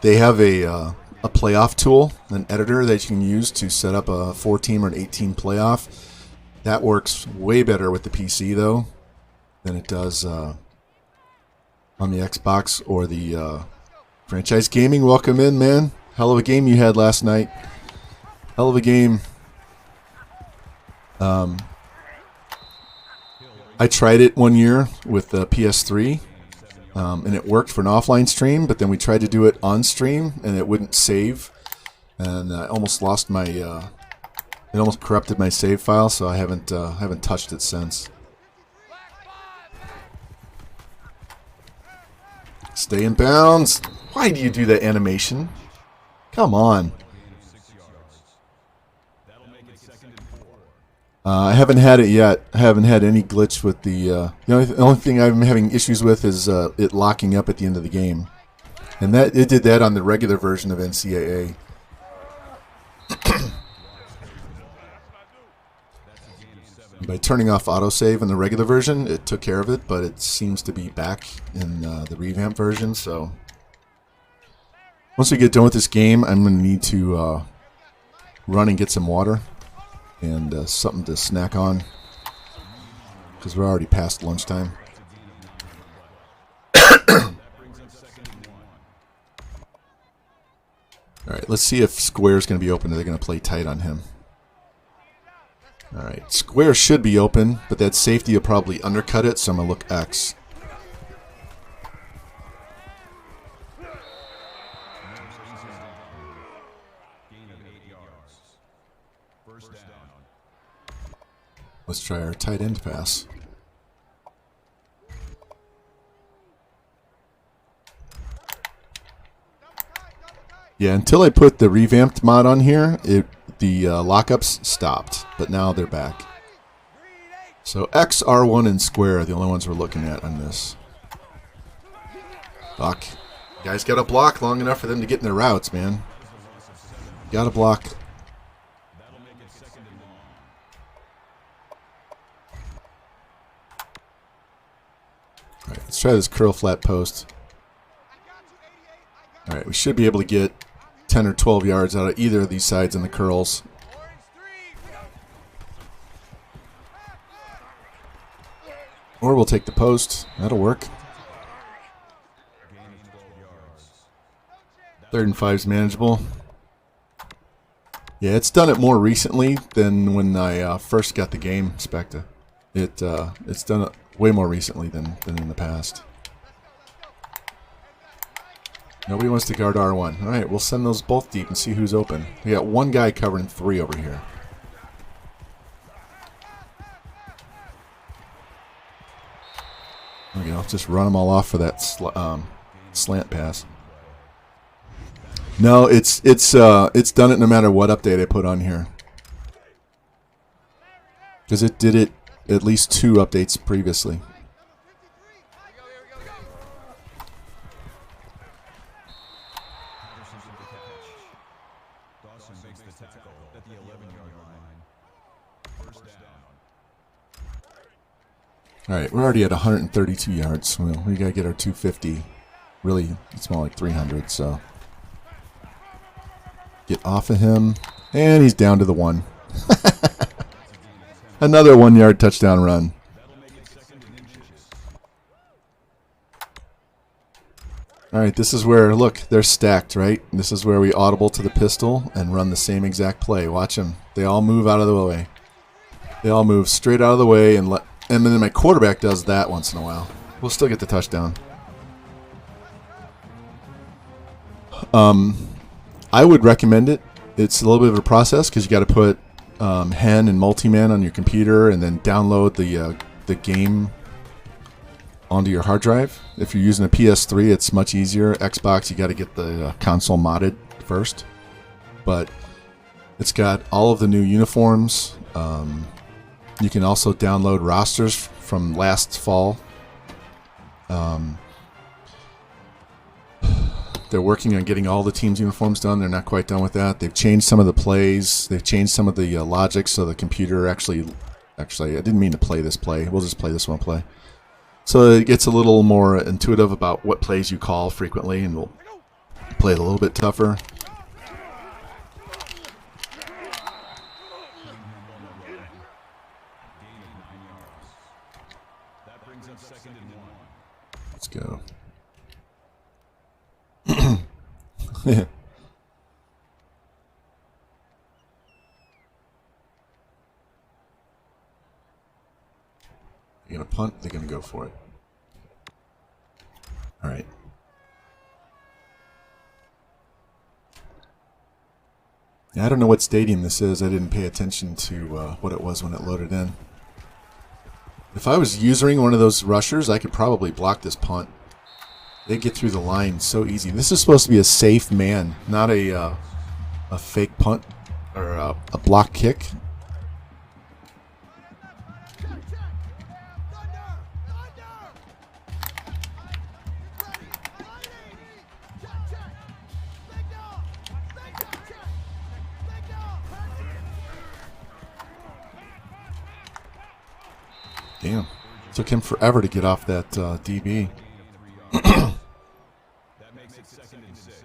They have a playoff tool, an editor that you can use to set up a 4-team or an 8-team playoff. That works way better with the PC though than it does on the Xbox or the Franchise Gaming. Welcome in, man. Hell of a game you had last night. Hell of a game. I tried it 1 year with the PS3, and it worked for an offline stream, but then we tried to do it on stream, and it wouldn't save, and I almost lost my, it almost corrupted my save file, so I haven't touched it since. Stay in bounds. Why do you do that animation? Come on. I haven't had it yet. I haven't had any glitch with the only thing I'm having issues with is it locking up at the end of the game. And it did that on the regular version of NCAA. By turning off autosave in the regular version, it took care of it, but it seems to be back in the revamped version. So once we get done with this game, I'm going to need to run and get some water and something to snack on because we're already past lunchtime. All right, let's see if Square's going to be open. Or they're going to play tight on him. All right, Square should be open, but that safety will probably undercut it, so I'm going to look X. Let's try our tight end pass. Yeah, until I put the revamped mod on here, the lockups stopped, but now they're back. So X, R1, and square are the only ones we're looking at on this. Fuck. You guys got to block long enough for them to get in their routes, man. Got to block. All right, let's try this curl flat post. All right, we should be able to get 10 or 12 yards out of either of these sides in the curls. Or we'll take the post. That'll work. 3rd and 5 is manageable. Yeah, it's done it more recently than when I first got the game, Specta. It's done it way more recently than in the past. Nobody wants to guard R1. All right, we'll send those both deep and see who's open. We got one guy covering 3 over here. There we go. Just run them all off for that slant pass. No, it's done it no matter what update I put on here. Because it did it at least 2 updates previously. All right, we're already at 132 yards. We got to get our 250. Really, it's more like 300, so. Get off of him. And he's down to the 1. Another 1-yard touchdown run. All right, this is where, look, they're stacked, right? This is where we audible to the pistol and run the same exact play. Watch them. They all move out of the way. They all move straight out of the way, and then my quarterback does that once in a while. We'll still get the touchdown. I would recommend it. It's a little bit of a process because you got to put hen and multi-man on your computer and then download the game onto your hard drive. If you're using a PS3, it's much easier. Xbox, you got to get the console modded first. But it's got all of the new uniforms. You can also download rosters from last fall. They're working on getting all the teams' uniforms done. They're not quite done with that. They've changed some of the plays. They've changed some of the logic so the computer actually, I didn't mean to play this play. We'll just play this one play. So it gets a little more intuitive about what plays you call frequently, and we'll play it a little bit tougher. Let's go. Yeah. They're going to punt. They're going to go for it. All right. Yeah, I don't know what stadium this is. I didn't pay attention to what it was when it loaded in. If I was using one of those rushers, I could probably block this punt. They get through the line so easy. This is supposed to be a safe man, not a fake punt or a block kick. Damn. Took him forever to get off that DB.
That makes it 2nd and 6.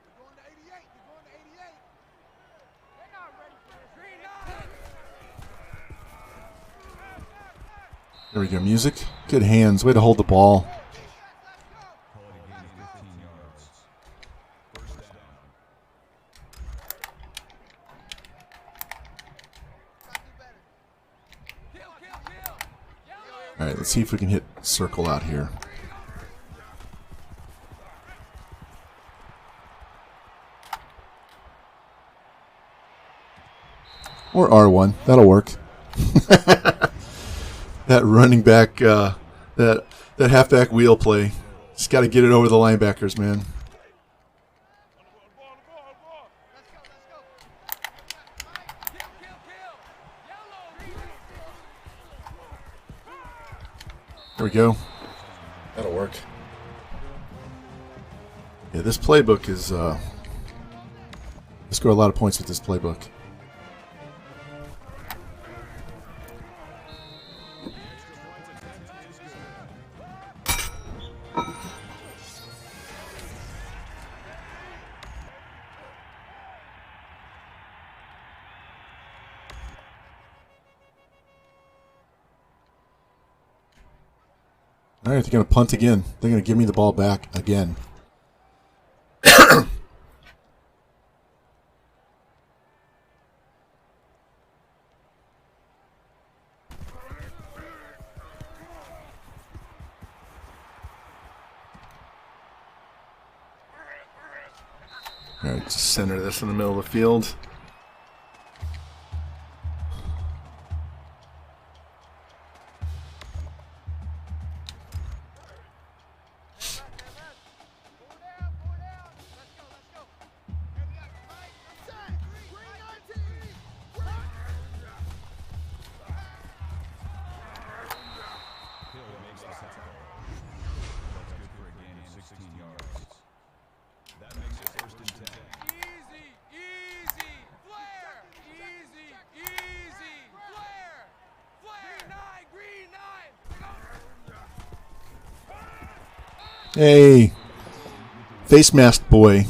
You're going to 88. You're going to 88. They're not ready for this. Green line.
There we go, music. Good hands. Way to hold the ball. All right, let's see if we can hit circle out here. Or R1. That'll work. That running back, that halfback wheel play. Just got to get it over the linebackers, man. There we go. That'll work. Yeah, this playbook is, I score a lot of points with this playbook. All right, they're going to punt again. They're going to give me the ball back again. All right, just center this in the middle of the field. Hey, face mask boy.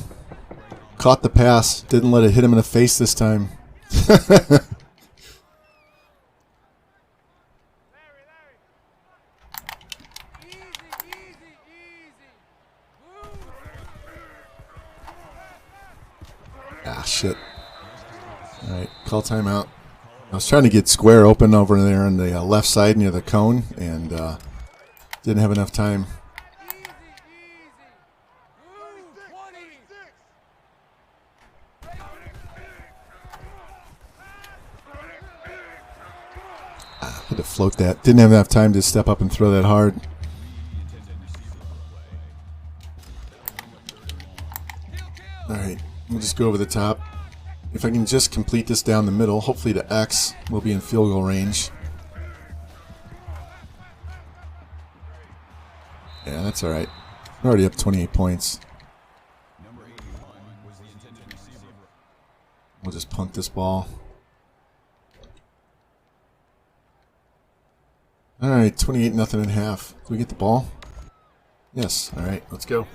Caught the pass. Didn't let it hit him in the face this time. Ah, shit. Alright, call timeout. I was trying to get square open over there on the left side near the cone, and didn't have enough time. Had to float that. Didn't have enough time to step up and throw that hard. Alright, we'll just go over the top. If I can just complete this down the middle, hopefully the X will be in field goal range. Yeah, that's alright. We're already up 28 points. We'll just punt this ball. Alright, 28-0 at half. Can we get the ball? Yes. Alright, let's go.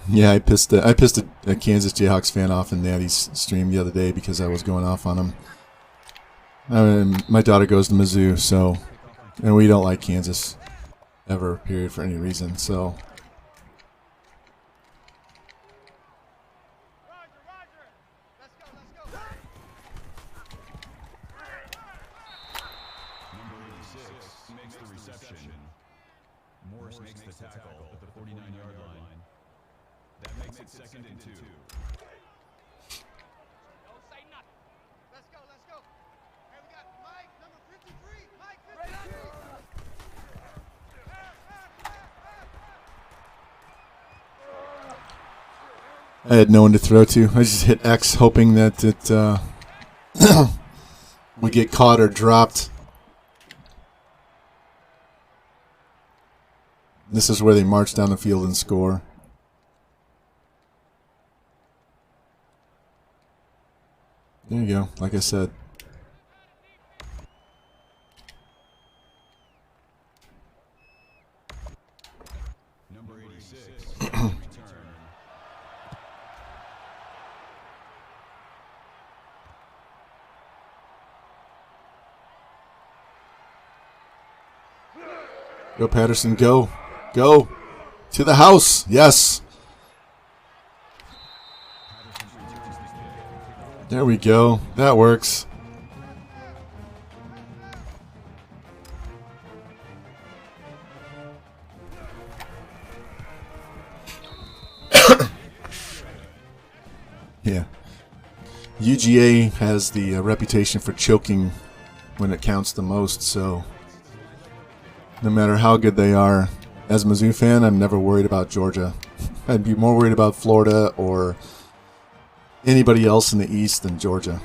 Yeah, I pissed a Kansas Jayhawks fan off in Natty's stream the other day because I was going off on him. My daughter goes to Mizzou, so, and we don't like Kansas ever, period, for any reason, so. I had no one to throw to. I just hit X hoping that it would get caught or dropped. This is where they march down the field and score. There you go, like I said.
Number 86.
Go, Patterson, go. Go. To the house. Yes. There we go. That works. Yeah. UGA has the reputation for choking when it counts the most, so no matter how good they are, as a Mizzou fan, I'm never worried about Georgia. I'd be more worried about Florida or anybody else in the East than Georgia.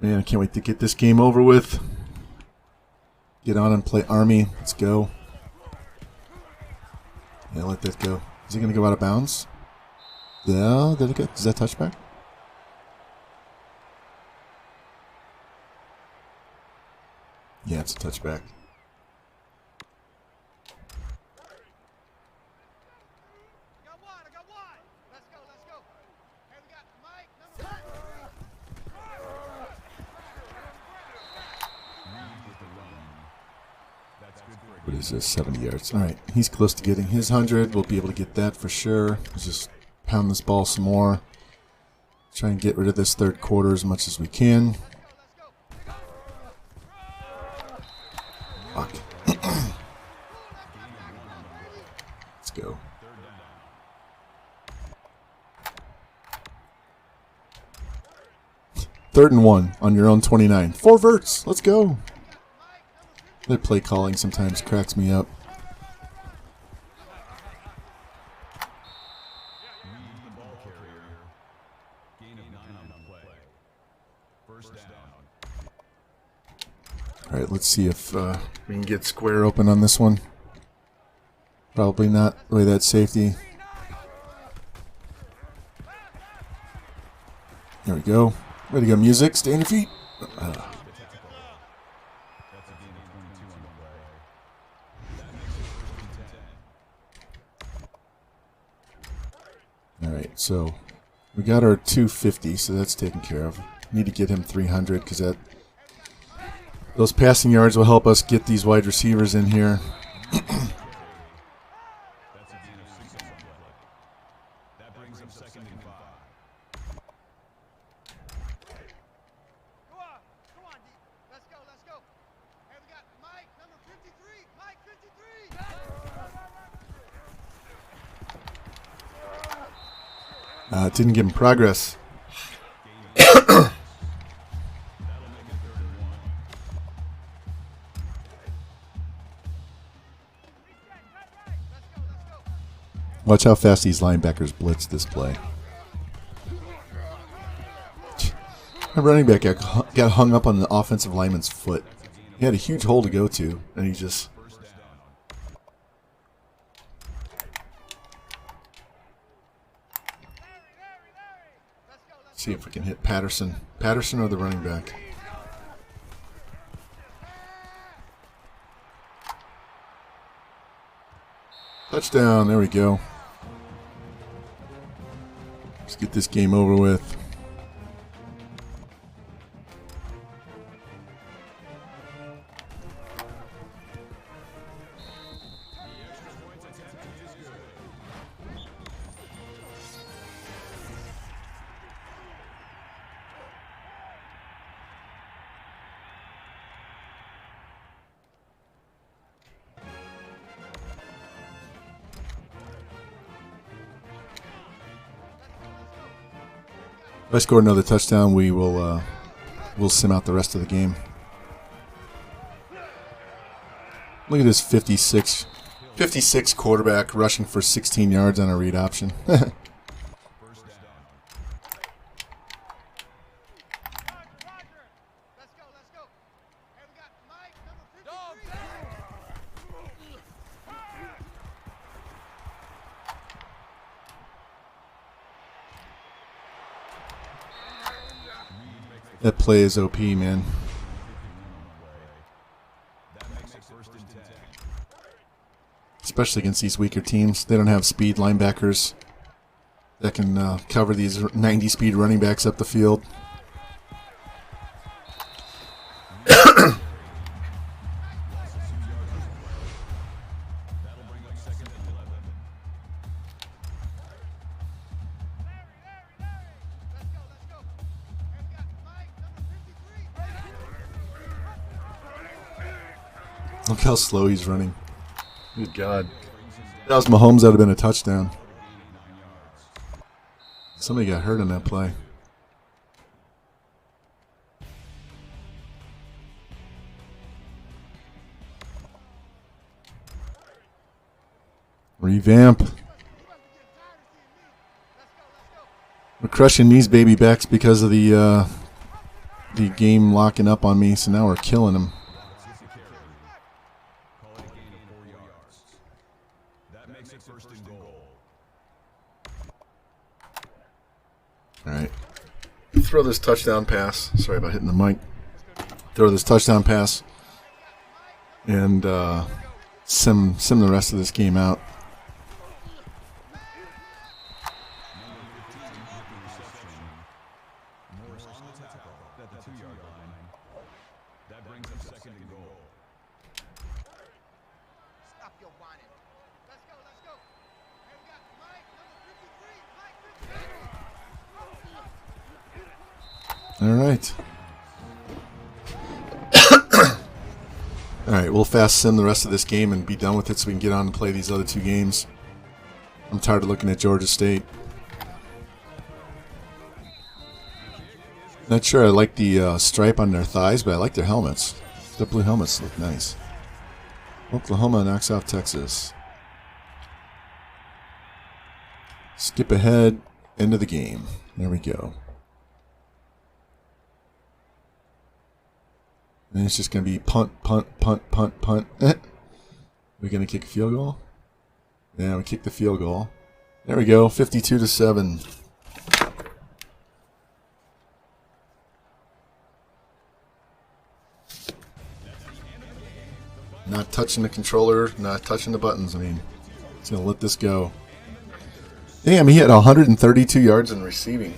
Man, I can't wait to get this game over with. Get on and play Army. Let's go. Yeah, let that go. Is he going to go out of bounds? Yeah, did it get? Is that touchback? Yeah, it's a touchback.
I got one. Let's go, let's go. Hey, we got Mike, number 3.
What is this? 70 yards. All right, he's close to getting his 100. We'll be able to get that for sure. Let's just pound this ball some more. Try and get rid of this third quarter as much as we can. Fuck. Let's go. Third and 1 on your own 29. 4 verts. Let's go. Their play calling sometimes cracks me up. All right, let's see if we can get square open on this one. Probably not. The way that safety. There we go. Way to go, music. Stay on your feet. All right, so we got our 250, so that's taken care of. Need to get him 300 because those passing yards will help us get these wide receivers in here. It didn't give him progress. Watch how fast these linebackers blitz this play. A running back got hung up on the offensive lineman's foot. He had a huge hole to go to, and he just... See if we can hit Patterson. Patterson or the running back. Touchdown. There we go. Let's get this game over with. If I score another touchdown, we will we'll sim out the rest of the game. Look at this 56 quarterback rushing for 16 yards on a read option. That play is OP, man. Especially against these weaker teams. They don't have speed linebackers that can cover these 90-speed running backs up the field. Look how slow he's running. Good God. That was Mahomes. That would have been a touchdown. Somebody got hurt on that play. Revamp. We're crushing these baby backs because of the game locking up on me, so now we're killing them.
Call it a gain of 4 yards. That makes it first and goal.
All right. Throw this touchdown pass. Sorry about hitting the mic. Throw this touchdown pass and sim the rest of this game out.
That brings up second and goal.
Stop your whining. Let's go, let's go. Hey, we got Mike, number 53. Mike 53.
All right. All right, we'll fast sim the rest of this game and be done with it so we can get on and play these other 2 games. I'm tired of looking at Georgia State. Not sure I like the stripe on their thighs, but I like their helmets. The blue helmets look nice. Oklahoma knocks off Texas. Skip ahead, end of the game. There we go. And it's just going to be punt, punt, punt, punt, punt. We're going to kick a field goal? Yeah, we kicked the field goal. There we go, 52-7. Not touching the controller, not touching the buttons. I mean, it's going to let this go. Damn, he had 132 yards in receiving.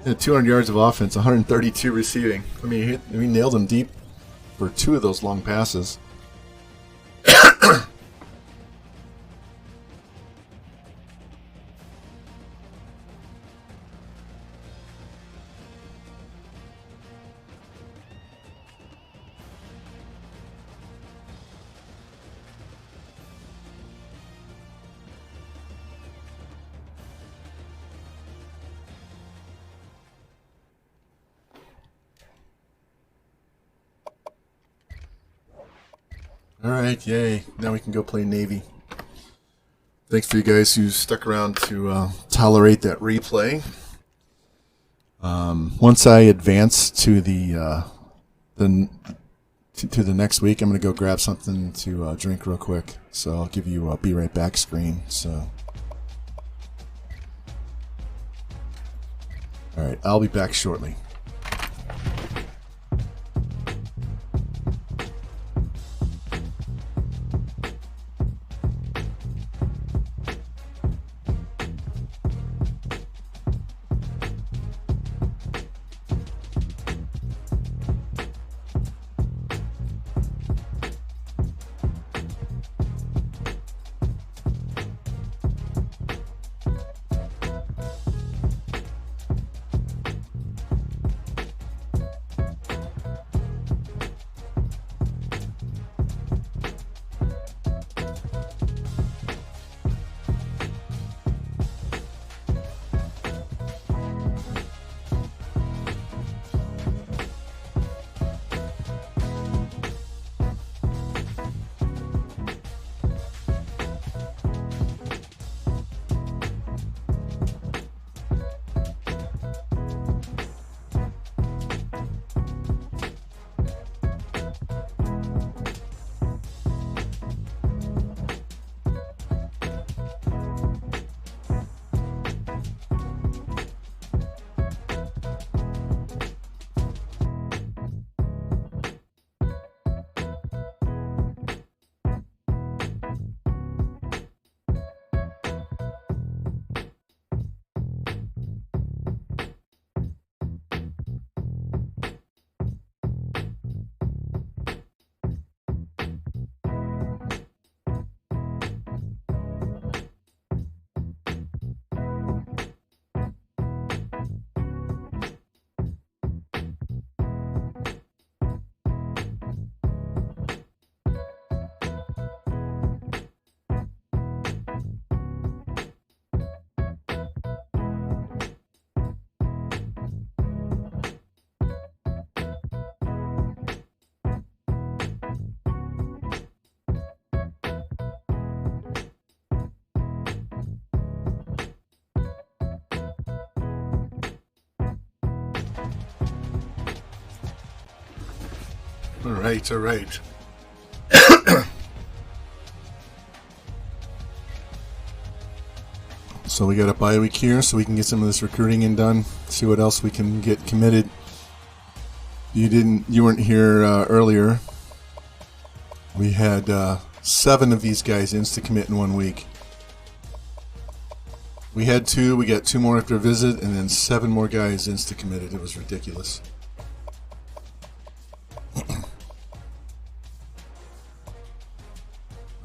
He had 200 yards of offense, 132 receiving. I mean, he nailed him deep for 2 of those long passes. Alright, yay. Now we can go play Navy. Thanks for you guys who stuck around to tolerate that replay. Once I advance to the next week, I'm going to go grab something to drink real quick. So I'll give you a be right back screen. So, alright, I'll be back shortly. All right, all right. So we got a bye week here, so we can get some of this recruiting in done. See what else we can get committed. You weren't here earlier. We had 7 of these guys insta-commit in 1 week. We had 2. We got 2 more after a visit, and then 7 more guys insta-committed. It was ridiculous.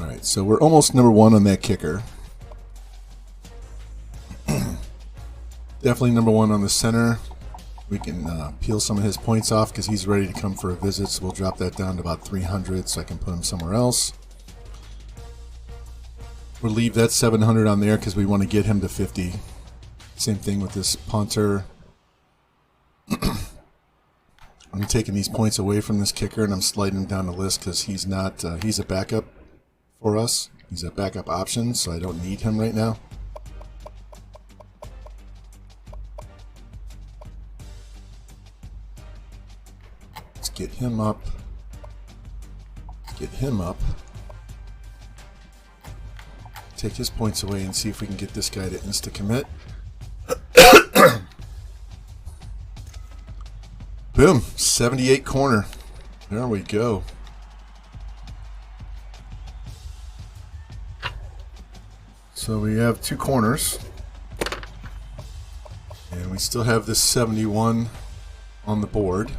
All right, so we're almost number 1 on that kicker. Definitely number 1 on the center. We can peel some of his points off because he's ready to come for a visit, so we'll drop that down to about 300 so I can put him somewhere else. We'll leave that 700 on there because we want to get him to 50. Same thing with this punter. I'm taking these points away from this kicker and I'm sliding him down the list because he's not. He's a backup for us. He's a backup option, so I don't need him right now. Let's get him up. Get him up. Take his points away and see if we can get this guy to insta-commit. Boom, 78 corner. There we go. So we have 2 corners. And we still have this 71 on the board.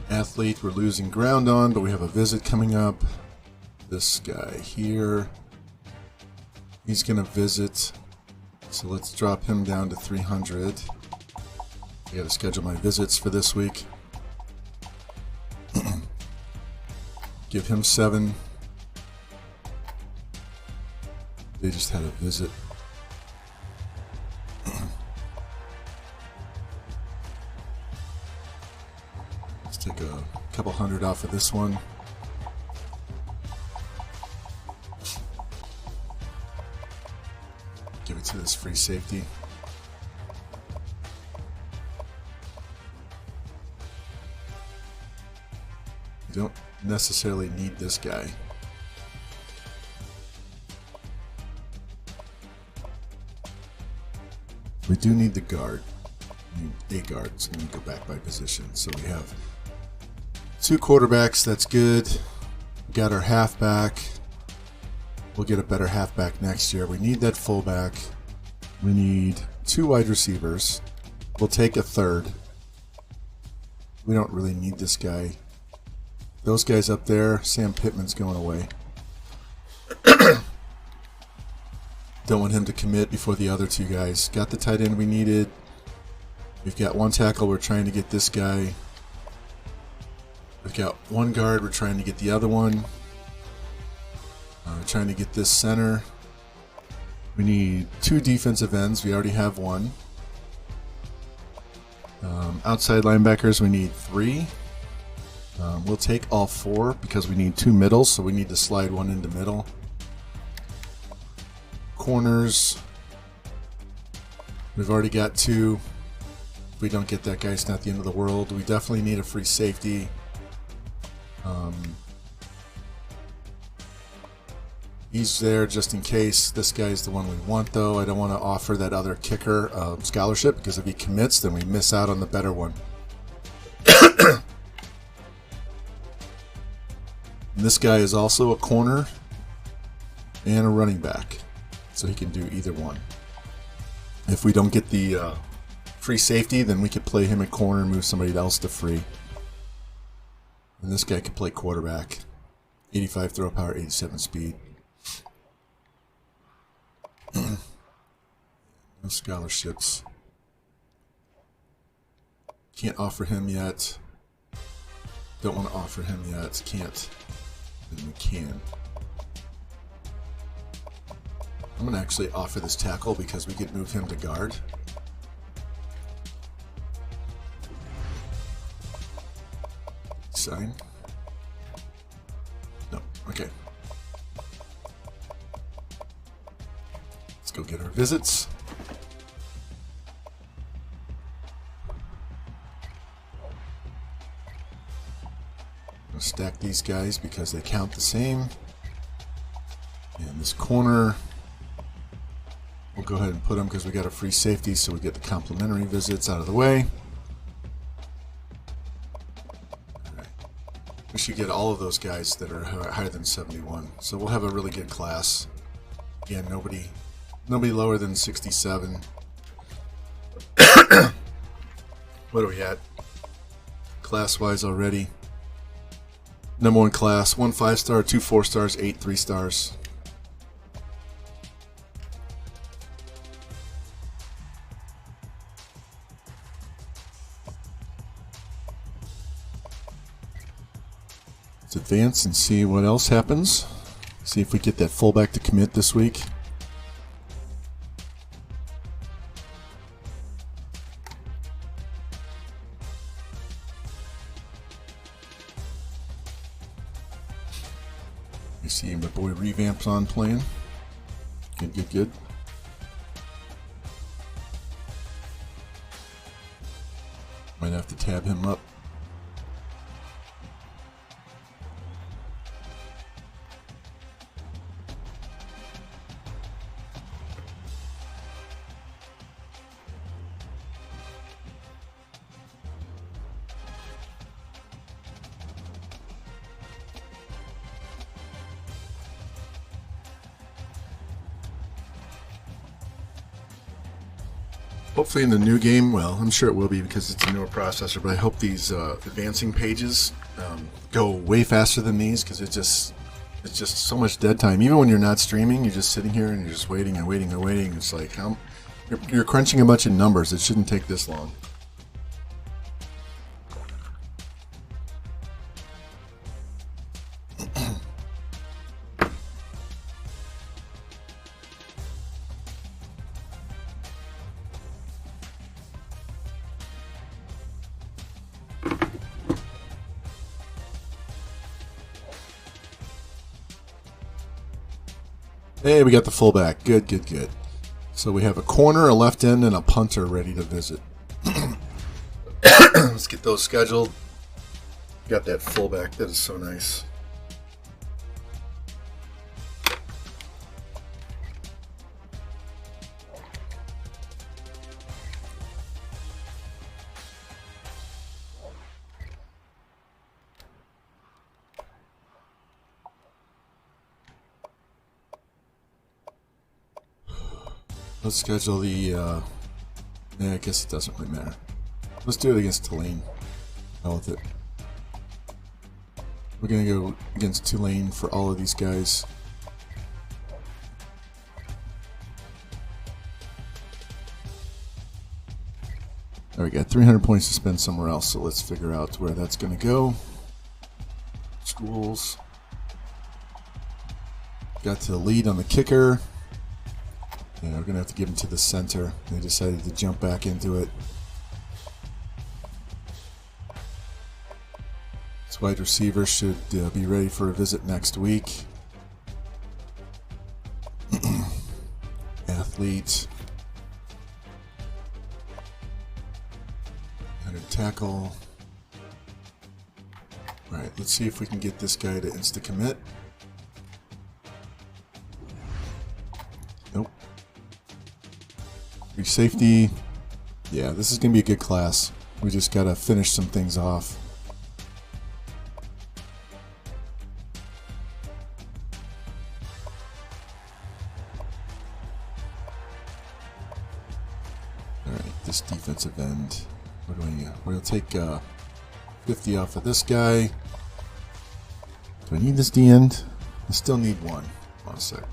Athlete we're losing ground on, but we have a visit coming up. This guy here, he's gonna visit, so let's drop him down to 300. I gotta schedule my visits for this week. Give him 7. They just had a visit. Take a couple hundred off of this one. Give it to this free safety. You don't necessarily need this guy. We do need the guard. We need a guard, so we need to go back by position. So we have 2 quarterbacks, that's good. We got our halfback. We'll get a better halfback next year. We need that fullback. We need 2 wide receivers. We'll take a 3rd. We don't really need this guy. Those guys up there, Sam Pittman's going away. Don't want him to commit before the other 2 guys. Got the tight end we needed. We've got 1 tackle, we're trying to get this guy. We've got 1 guard, we're trying to get the other one. We're trying to get this center. We need 2 defensive ends, we already have 1. Outside linebackers, we need 3. We'll take all 4 because we need 2 middles, so we need to slide 1 into middle. Corners, we've already got 2. If we don't get that guy, it's not the end of the world. We definitely need a free safety. He's there just in case. This guy's the one we want, though. I don't want to offer that other kicker scholarship because if he commits, then we miss out on the better one. This guy is also a corner and a running back, so he can do either one. If we don't get the free safety, then we could play him at corner and move somebody else to free. And this guy can play quarterback. 85 throw power, 87 speed. No scholarships. Can't offer him yet. Don't want to offer him yet. Can't. Then we can. I'm going to actually offer this tackle because we could move him to guard. Sign. No. Okay. get our visits. I'll stack these guys because they count the same. And this corner, we'll go ahead and put them because we got a free safety, so we get the complimentary visits out of the way. We should get all of those guys that are higher than 71. So we'll have a really good class. Again, nobody lower than 67. What are we at? Class-wise already. Number 1 class, 1 5-star, 2 4-stars, 8 3-stars. Let's advance and see what else happens. See if we get that fullback to commit this week. You see my boy Revamped's on playing. Good, good, good. Might have to tab him up. Hopefully in the new game, well, I'm sure it will be because it's a newer processor, but I hope these advancing pages go way faster than these because it's just so much dead time. Even when you're not streaming, you're just sitting here and you're just waiting and waiting and waiting. It's like you're crunching a bunch of numbers. It shouldn't take this long. Hey, we got the fullback. Good, good, good. So we have a corner, a left end, and a punter ready to visit. Let's get those scheduled. Got that fullback. That is so nice. Let's schedule the, yeah, I guess it doesn't really matter. Let's do it against Tulane. Hell with it. We're going to go against Tulane for all of these guys. All right, we got 300 points to spend somewhere else, so let's figure out where that's going to go. Schools. Got to the lead on the kicker. Yeah, we're going to have to give him to the center. They decided to jump back into it. This wide receiver should be ready for a visit next week. Athlete. And a tackle. Alright, let's see if we can get this guy to insta-commit. Nope. Free safety. Yeah, this is going to be a good class. We just got to finish some things off. Alright, this defensive end. What do we We'll take 50 off of this guy. Do I need this D end? I still need one. Hold on a sec.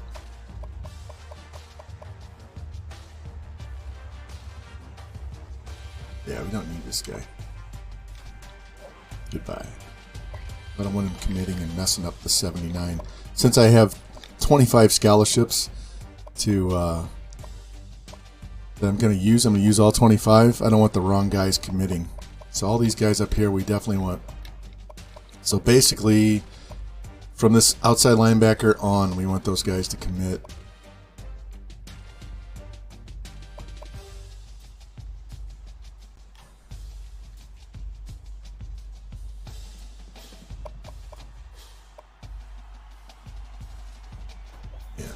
Yeah, we don't need this guy. Goodbye. I don't want him committing and messing up the 79. Since I have 25 scholarships to that I'm going to use all 25. I don't want the wrong guys committing. So all these guys up here we definitely want. So basically, from this outside linebacker on, we want those guys to commit.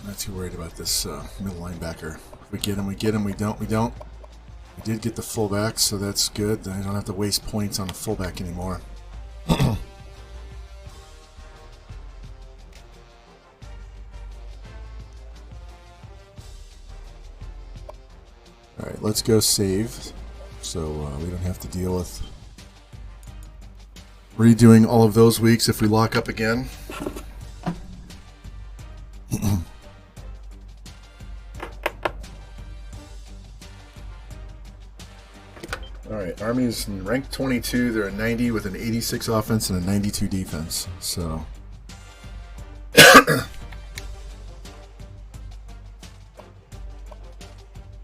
Not too worried about this middle linebacker. If we get him, we get him. We don't, we don't. We did get the fullback, so that's good. I don't have to waste points on the fullback anymore. Alright, let's go save, so we don't have to deal with redoing all of those weeks if we lock up again. Alright, Army's in ranked 22. They're a 90 with an 86 offense and a 92 defense. So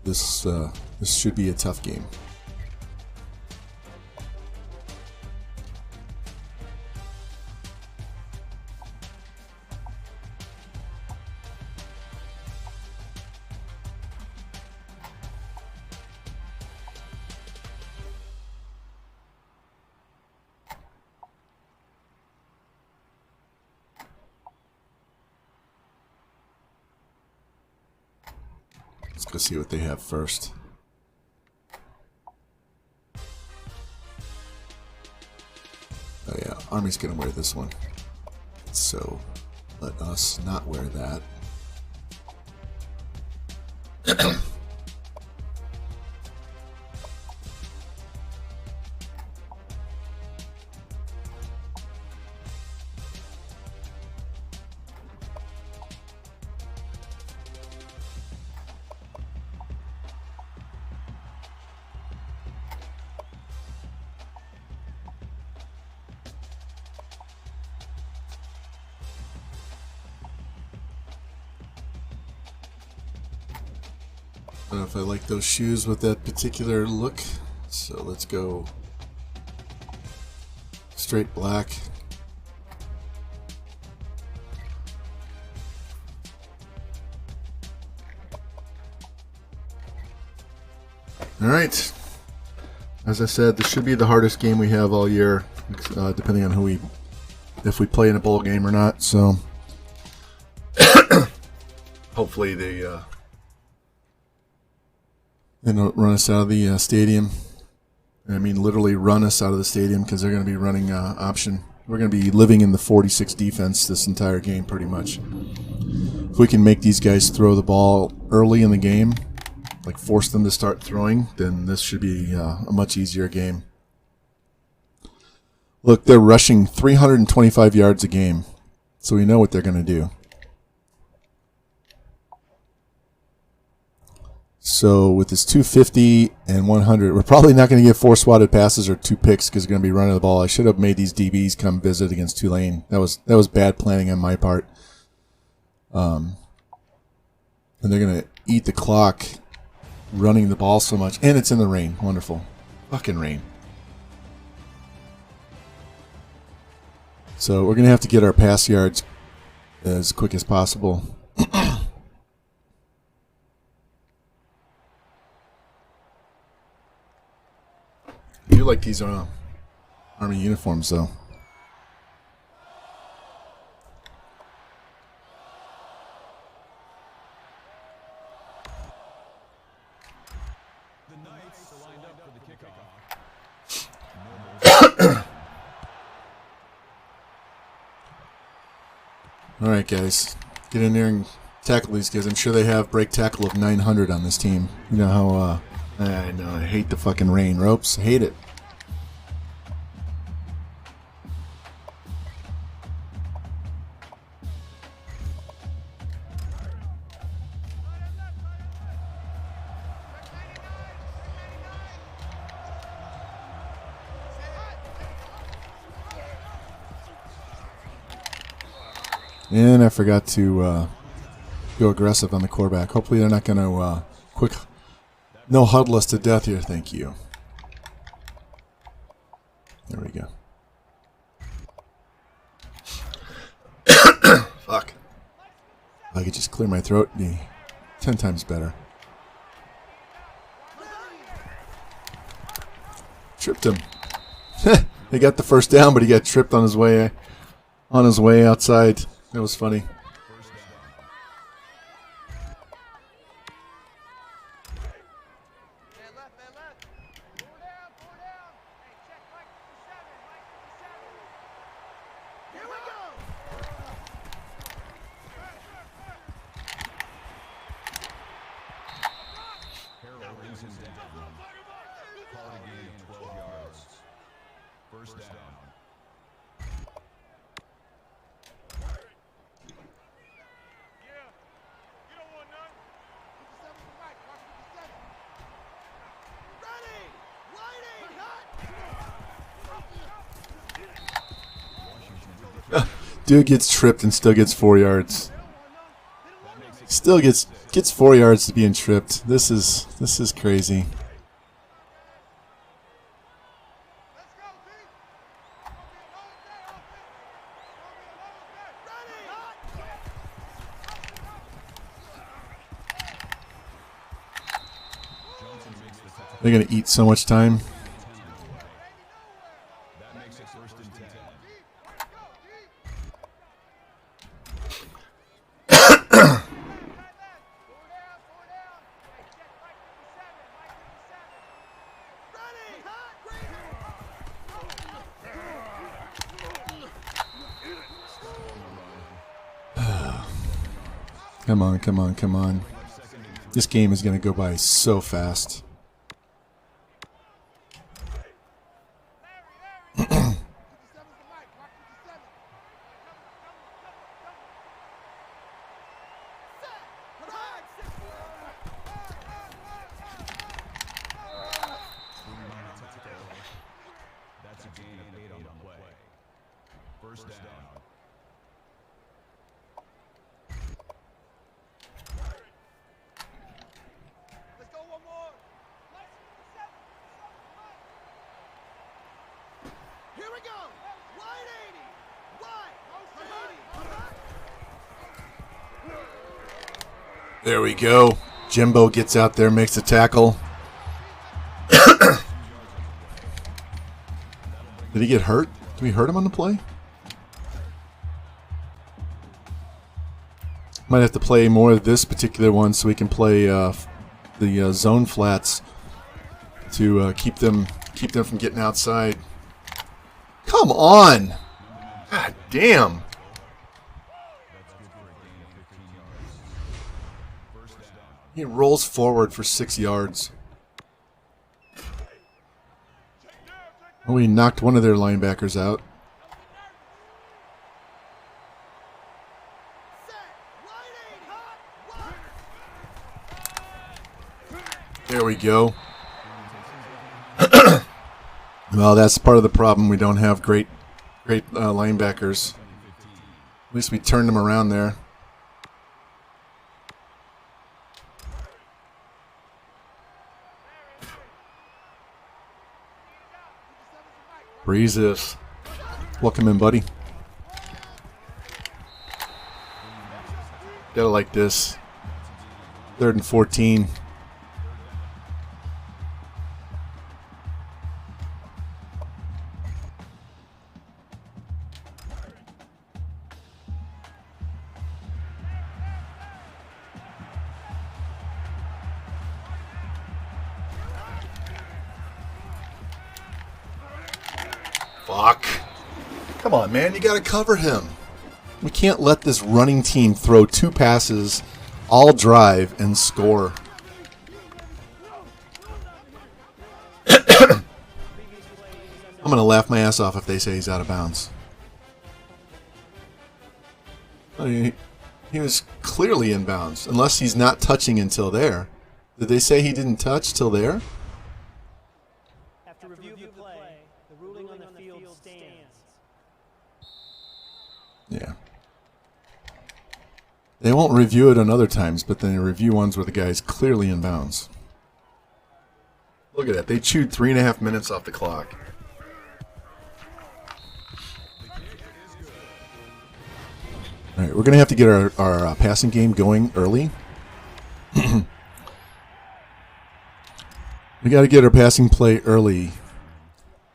this should be a tough game. Let's go see what they have first. Oh yeah, Army's gonna wear this one. So let us not wear that. I don't know if I like those shoes with that particular look, so let's go straight black. All right, as I said, this should be the hardest game we have all year, depending on if we play in a bowl game or not. So hopefully they don't run us out of the stadium. I mean, literally run us out of the stadium, because they're going to be running option. We're going to be living in the 46 defense this entire game, pretty much. If we can make these guys throw the ball early in the game, like force them to start throwing, then this should be a much easier game. Look, they're rushing 325 yards a game, so we know what they're going to do. So with this 250 and 100, we're probably not going to get 4 swatted passes or 2 picks, because they're going to be running the ball. I should have made these DBs come visit against Tulane. That was bad planning on my part. And they're going to eat the clock running the ball so much. And it's in the rain. Wonderful. Fucking rain. So we're going to have to get our pass yards as quick as possible. I do like these Army uniforms, though.
The Knights are lined up for the kickoff.
All right, guys, get in there and tackle these guys. I'm sure they have break tackle of 900 on this team. You know how I know I hate the fucking rain ropes. I hate it. And I forgot to go aggressive on the quarterback. Hopefully they're not going to no huddle us to death here. Thank you. There we go. Fuck. If I could just clear my throat, it'd be 10 times better. Tripped him. He got the first down, but he got tripped on his way outside. That was funny.
First down.
Yeah. You don't want none. 57's the mic. Watch 57. Ready. Lighting. Hot.
Dude gets tripped and still gets 4 yards. Still gets 4 yards to being tripped. This is crazy.
Let's go, D. It's gonna be a long day, offense. It's gonna be a long day. Ready.
They're gonna eat so much time.
That makes it first and 10.
Come on, come on, come on. This game is going to go by so fast.
That's a gain of 8 on the play. First down.
Let's go one more. Here we go. Wide 80. Wide. 80.
There we go. Jimbo gets out there, makes a tackle. Did he get hurt? Did we hurt him on the play? Might have to play more of this particular one so we can play the zone flats to keep them from getting outside. Come on! God damn! He rolls forward for 6 yards. Oh, he knocked one of their linebackers out. There we go. Well, that's part of the problem. We don't have great linebackers. At least we turned them around there. Breeze this. Welcome in, buddy. Gotta like this. 3rd and 14. Fuck. Come on, man. You got to cover him. We can't let this running team throw 2 passes, all drive, and score. I'm going to laugh my ass off if they say he's out of bounds. I mean, he was clearly in bounds, unless he's not touching until there. Did they say he didn't touch till there?
After review of the play, the ruling on the field stands.
Yeah. They won't review it on other times, but then they review ones where the guy's clearly in bounds. Look at that. They chewed 3.5 minutes off the clock. All right, we're going to have to get our passing game going early. We got to get our passing play early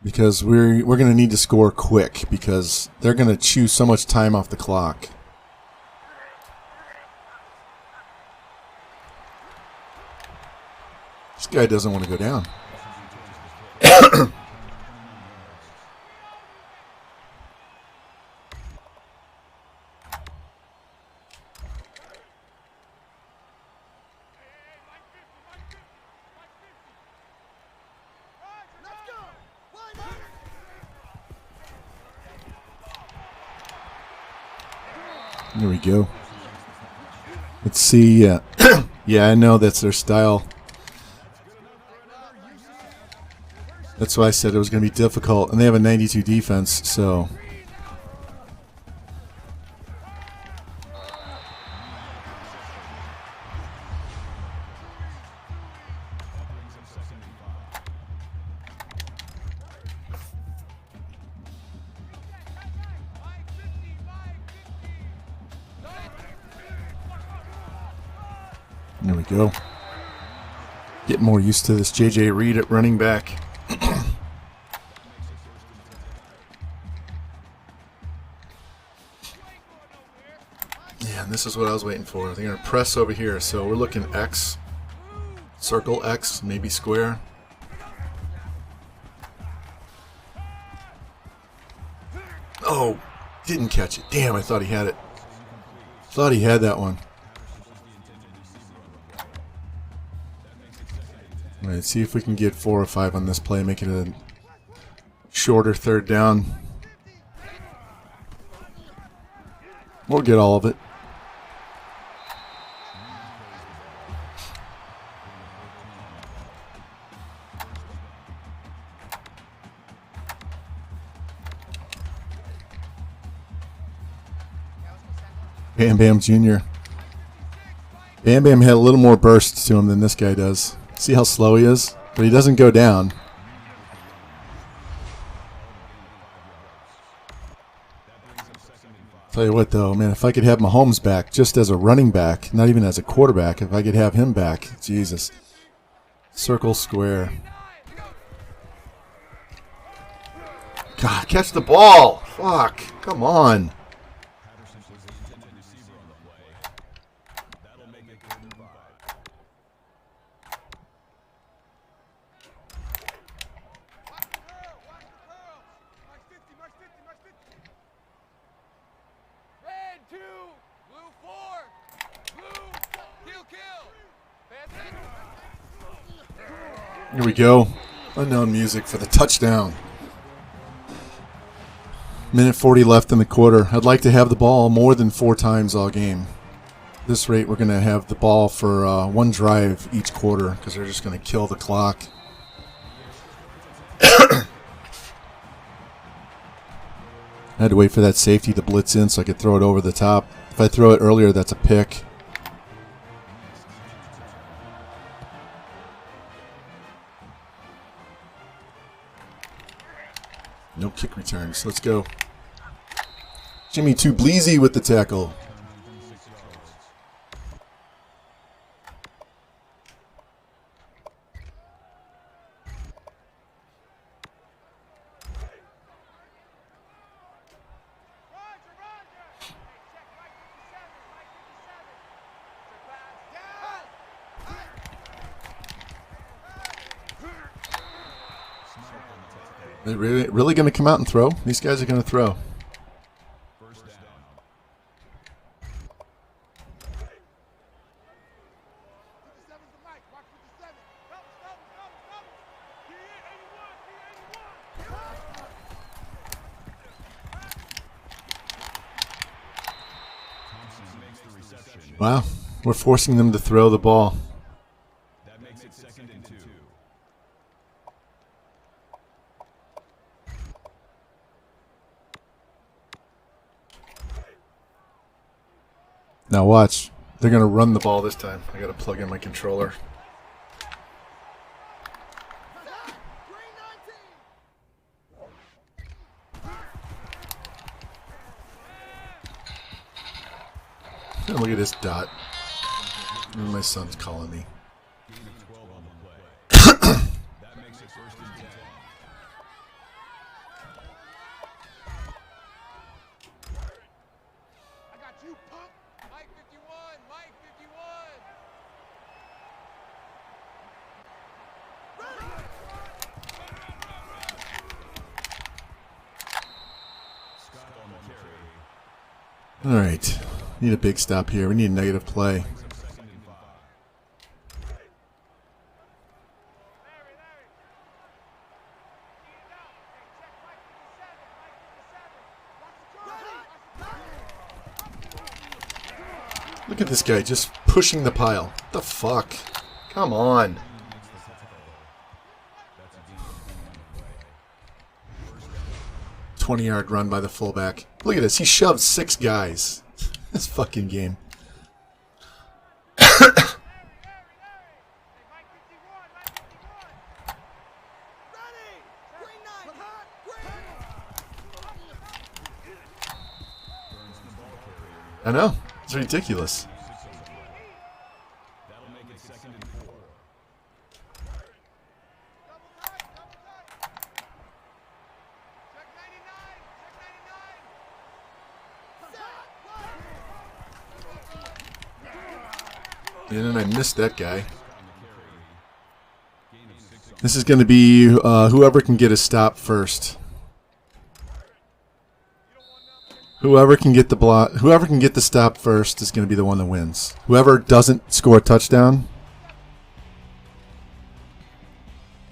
because we're going to need to score quick because they're going to chew so much time off the clock. This guy doesn't want to go down. There we go. Let's see. Yeah, I know that's their style. That's why I said it was going to be difficult. And they have a 92 defense, so... There we go. Get more used to this J.J. Reed at running back. Yeah, and this is what I was waiting for. They're going to press over here. So we're looking X, circle X, maybe square. Oh, didn't catch it. Damn, I thought he had it. Thought he had that one. All right, see if we can get 4 or 5 on this play, make it a shorter third down. We'll get all of it. Bam Bam Jr. Bam Bam had a little more burst to him than this guy does. See how slow he is? But he doesn't go down. Tell you what, though, man, if I could have Mahomes back just as a running back, not even as a quarterback, if I could have him back, Jesus. Circle, square. God, catch the ball. Fuck. Come on. Here we go. Unknown music for the touchdown. Minute 40 left in the quarter. I'd like to have the ball more than 4 times all game. At this rate, we're going to have the ball for 1 drive each quarter because they're just going to kill the clock. I had to wait for that safety to blitz in so I could throw it over the top. If I throw it earlier, that's a pick. No kick returns. Let's go. Jimmy Too Bleezy with the tackle. They're really going to come out and throw? These guys are going to throw. Wow, we're forcing them to throw the ball.
That makes it 2nd and 2.
Now watch. They're going to run the ball this time. I got to plug in my controller. Oh, look at this dot. My son's calling me.
That makes it 1st and 10.
I got you, punk. Mike 51, Mike 51.
Scott on the carry.
All right. Need a big stop here. We need a negative play. Look at this guy just pushing the pile. What the fuck? Come on. 20-yard run by the fullback. Look at this. He shoved 6 guys. This fucking game. I know. It's ridiculous.
That'll make it 2nd and 4.
Check 99.
And then I missed that guy. This is going to be whoever can get a stop first. Whoever can get the stop first is going to be the one that wins. Whoever doesn't score a touchdown,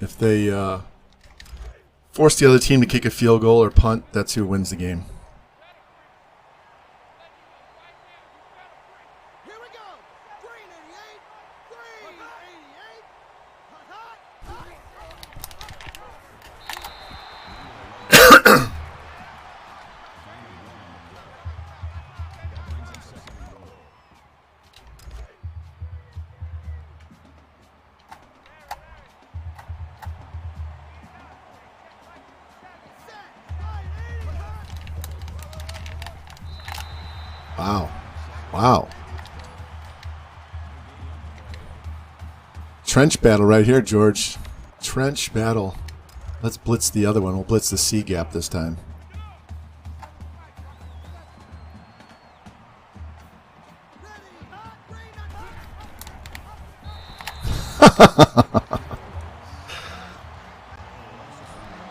if they force the other team to kick a field goal or punt, that's who wins the game.
Here we go. Green 88. Green 88.
Wow. Wow. Trench battle right here, George. Trench battle. Let's blitz the other one. We'll blitz the C gap this time.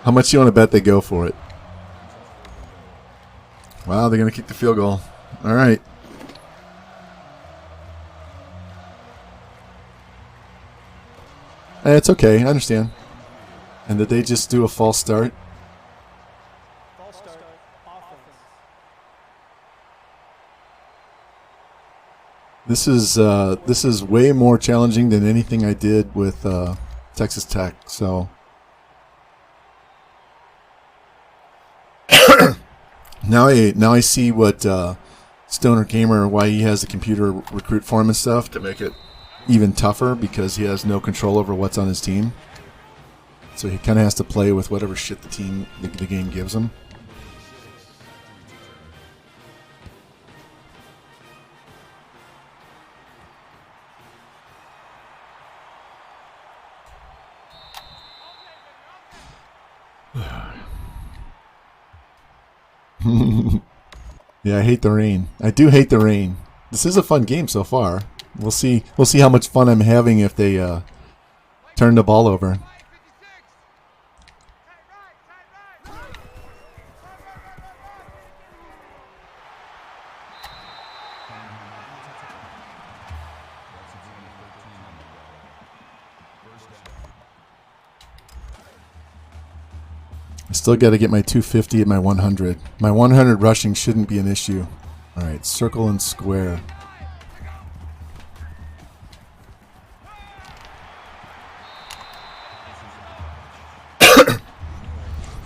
How much do you want to bet they go for it? Wow, they're going to kick the field goal. All right. It's okay. I understand. And did they just do a false start?
False start. Offense.
This is way more challenging than anything I did with Texas Tech. So now I see what Stoner Gamer, why he has the computer recruit form and stuff to make it even tougher, because he has no control over what's on his team. So he kind of has to play with whatever shit the game gives him. Yeah, I hate the rain. I do hate the rain. This is a fun game so far. We'll see how much fun I'm having if they turn the ball over. I still got to get my 250 at my 100. My 100 rushing shouldn't be an issue. All right, circle and square.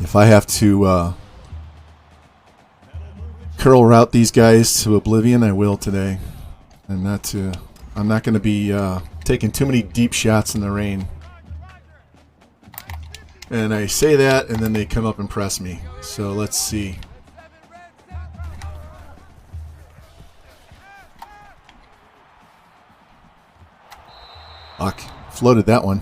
If I have to curl route these guys to oblivion, I will today. I'm not going to be taking too many deep shots in the rain. And I say that, and then they come up and press me. So let's see. Fuck. Floated that one.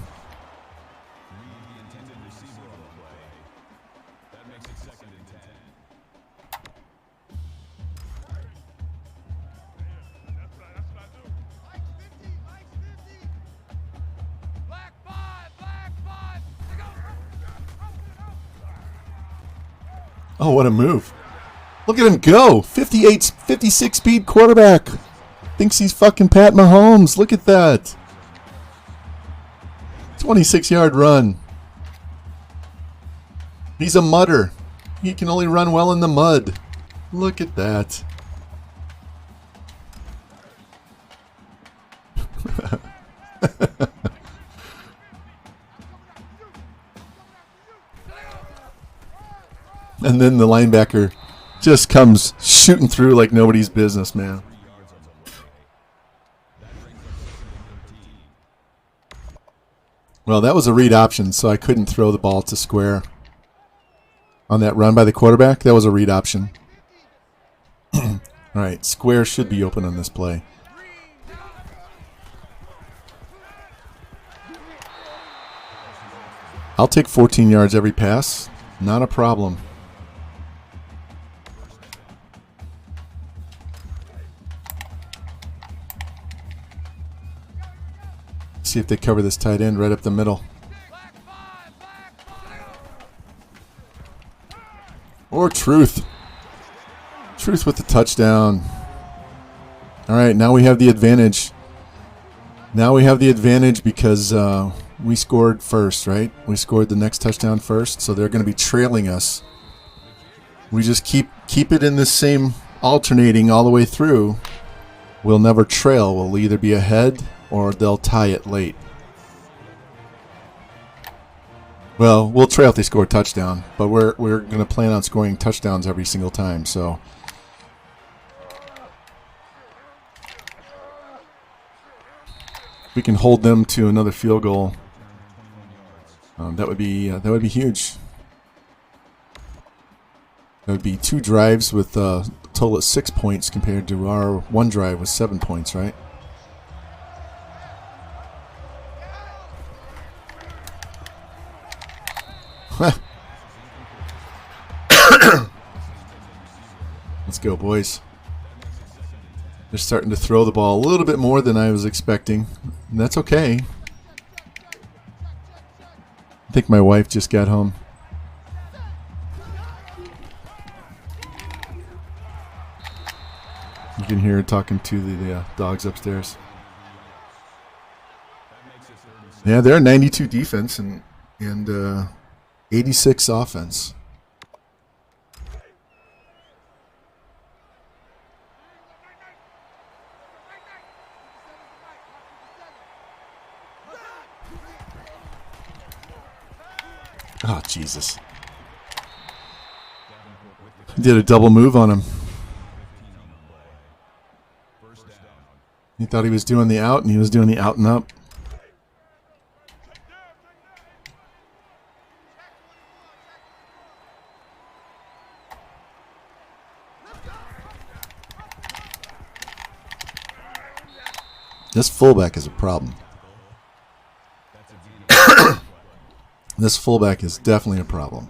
Oh, what a move. Look at him go. 56 speed quarterback. Thinks he's fucking Pat Mahomes. Look at that. 26-yard run. He's a mudder. He can only run well in the mud. Look at that. And then the linebacker just comes shooting through like nobody's business, man. Well, that was a read option, so I couldn't throw the ball to square. On that run by the quarterback, that was a read option. All right, square should be open on this play. I'll take 14 yards every pass. Not a problem. See if they cover this tight end right up the middle. Or Truth. Truth with the touchdown. All right, now we have the advantage. Now we have the advantage because we scored first, right? We scored the next touchdown first, so they're going to be trailing us. We just keep it in the same alternating all the way through. We'll never trail. We'll either be ahead or they'll tie it late. Well, we'll trail if they score a touchdown, but we're going to plan on scoring touchdowns every single time, so. If we can hold them to another field goal, that would be huge. That would be 2 drives with a total of 6 points compared to our 1 drive with 7 points, right? Let's go, boys. They're starting to throw the ball a little bit more than I was expecting, and that's okay. I think my wife just got home. You can hear her talking to the dogs upstairs. Yeah, they're a 92 defense and 86 offense. Oh, Jesus. Did a double move on him. He thought he was doing the out, and he was doing the out and up. This fullback is a problem. This fullback is definitely a problem.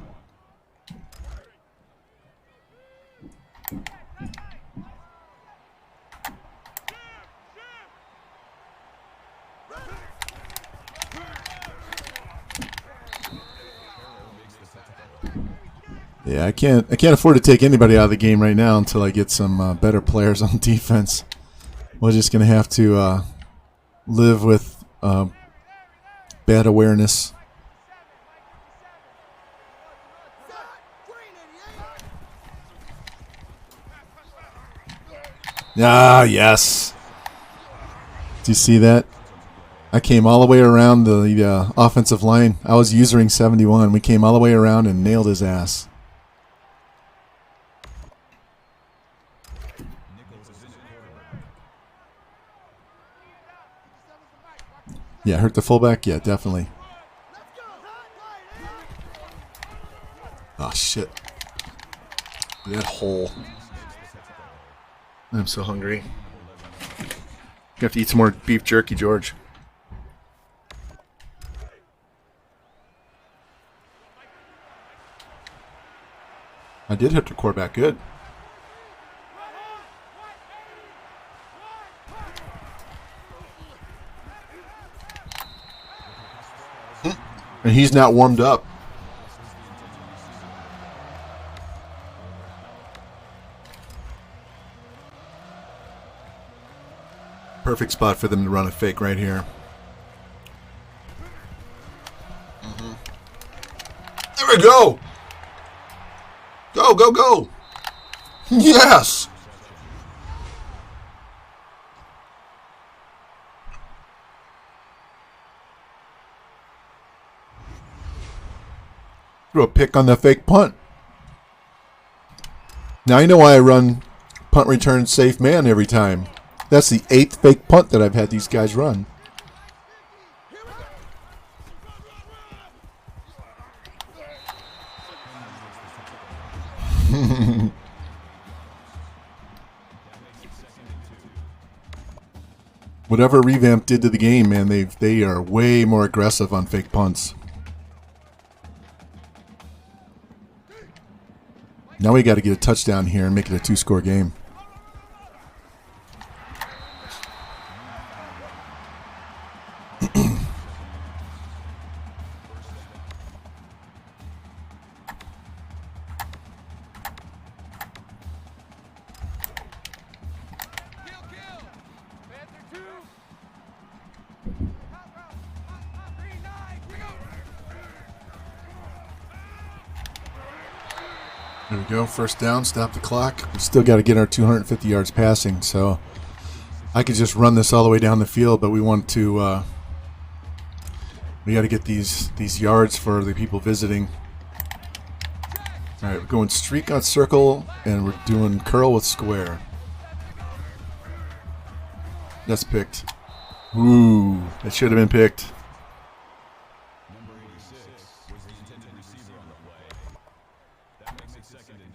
Yeah, I can't afford to take anybody out of the game right now until I get some better players on defense. We're just going to have to live with bad awareness. Ah, yes. Do you see that? I came all the way around the offensive line. I was usering 71. We came all the way around and nailed his ass. Yeah, hurt the fullback? Yeah, definitely. Oh, shit. That hole. I'm so hungry. You have to eat some more beef jerky, George. I did hit the quarterback good. And he's not warmed up. Perfect spot for them to run a fake right here. There we go. Go, go, go. Yes. Threw a pick on the fake punt. Now you know why I run punt return safe man every time. That's the 8th fake punt that I've had these guys run. Whatever Revamped did to the game, man, they are way more aggressive on fake punts. Now we got to get a touchdown here and make it a 2-score game. There we go. First down. Stop the clock. We still got to get our 250 yards passing, so I could just run this all the way down the field, but we want to. We got to get these yards for the people visiting. All right, we're going streak on circle, and we're doing curl with square. That's picked. Ooh, that should have been picked.
Number 86 was the intended receiver on the play. That makes it 2nd and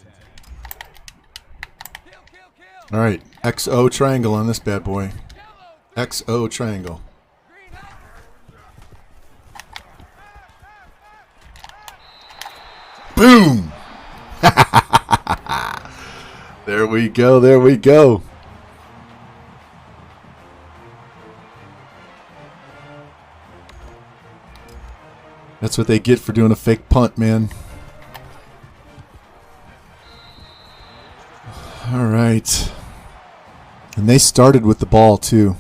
10.
All right, XO triangle on this bad boy. XO triangle. Boom! There we go, there we go. That's what they get for doing a fake punt, man. All right. And they started with the ball, too.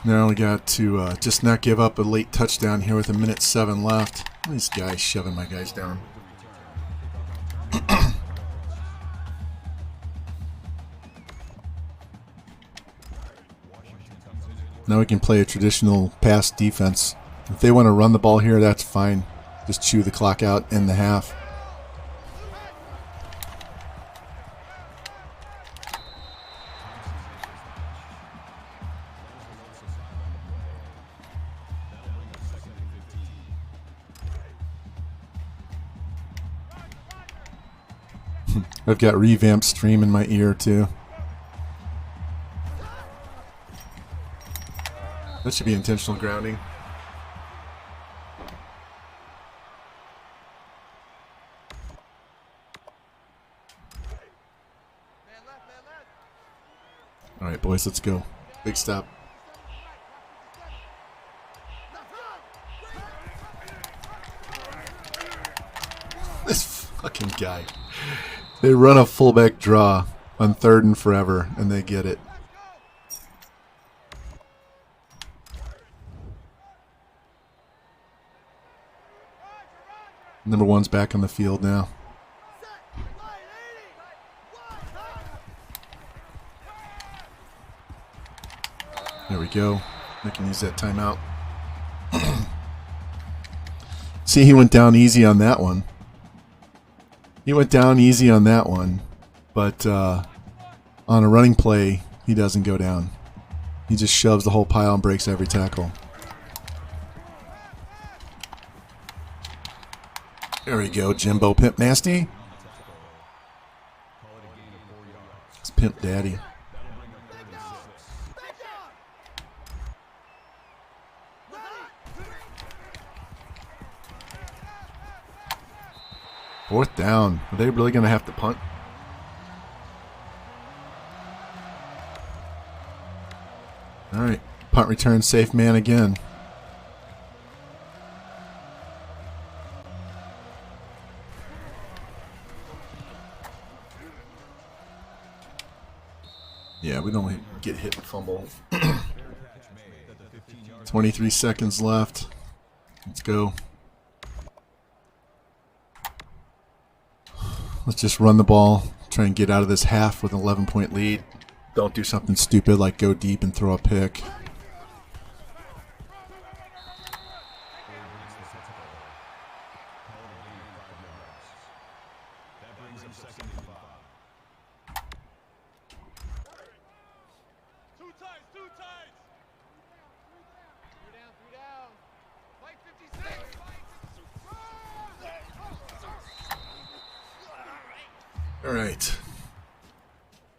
Now we got to just not give up a late touchdown here with 1:07 left. These guys shoving my guys down. Now we can play a traditional pass defense. If they want to run the ball here, that's fine. Just chew the clock out in the half. I've got Revamped stream in my ear too. That should be intentional grounding. All right, boys, let's go. Big stop. This fucking guy. They run a fullback draw on 3rd and forever, and they get it. Number 1's back on the field now. There we go. They can use that timeout. See, he went down easy on that one. He went down easy on that one, but on a running play, he doesn't go down. He just shoves the whole pile and breaks every tackle. There we go, Jimbo Pimp Nasty. It's Pimp Daddy. Fourth down. Are they really going to have to punt? All right. Punt return safe man again. Yeah, we don't get hit and fumble. 23 seconds left. Let's go. Let's just run the ball. Try and get out of this half with an 11-point lead. Don't do something stupid like go deep and throw a pick.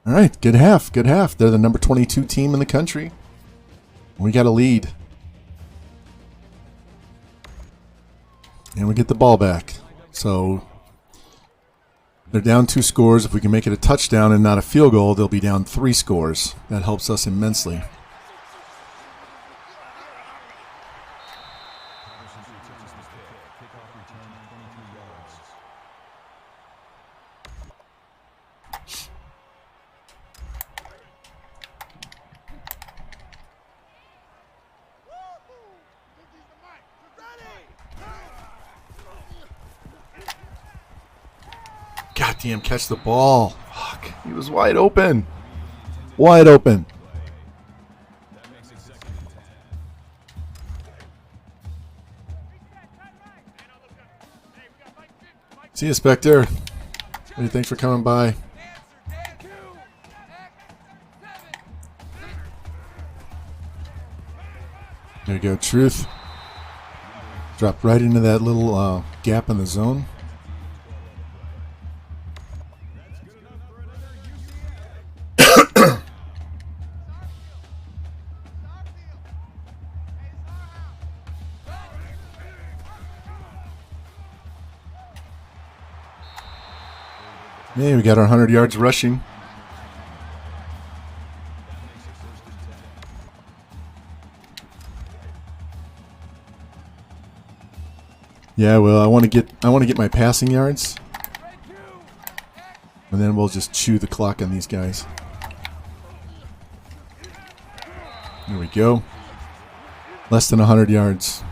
All right, good half, good half. They're the number 22 team in the country. We got a lead. And we get the ball back. So they're down 2 scores. If we can make it a touchdown and not a field goal, they'll be down 3 scores. That helps us immensely. Goddamn, catch the ball. Fuck, he was wide open. Wide open. See you, Spectre. Hey, thanks for coming by. There you go, Truth. Drop right into that little gap in the zone. Hey, we got our 100 yards rushing. Yeah, well, I want to get my passing yards, and then we'll just chew the clock on these guys. There we go. Less than 100 yards.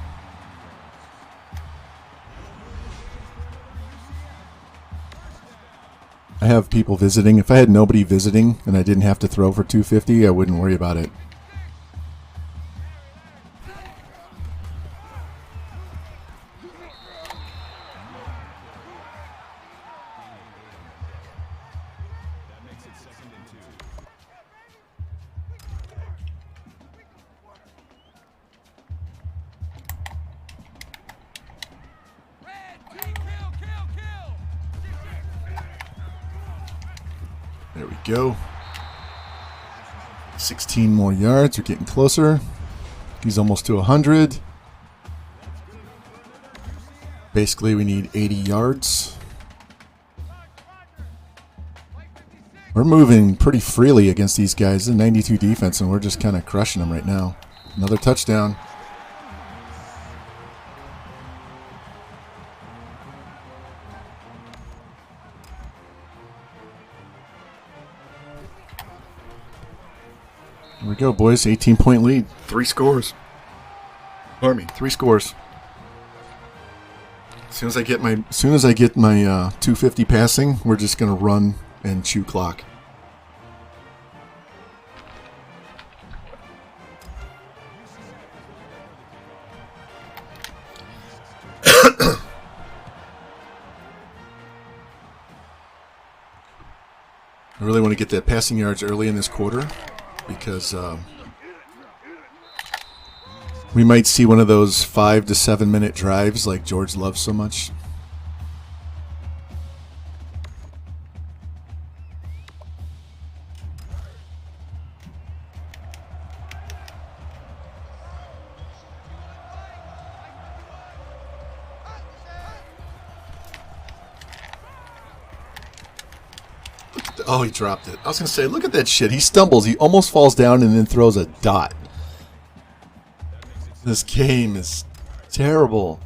I have people visiting. If I had nobody visiting and I didn't have to throw for 250, I wouldn't worry about it. There we go. 16 more yards. We're getting closer. He's almost to 100. Basically, we need 80 yards. We're moving pretty freely against these guys. It's a 92 defense, and we're just kind of crushing them right now. Another touchdown. Here we go, boys. 18-point lead. 3 scores. Pardon me, 3 scores. As soon as I get my 250 passing, we're just gonna run and chew clock. I really want to get that passing yards early in this quarter, because we might see one of those 5 to 7 minute drives like George loves so much. Oh, he dropped it. I was going to say, look at that shit. He stumbles. He almost falls down and then throws a dot. This game is terrible.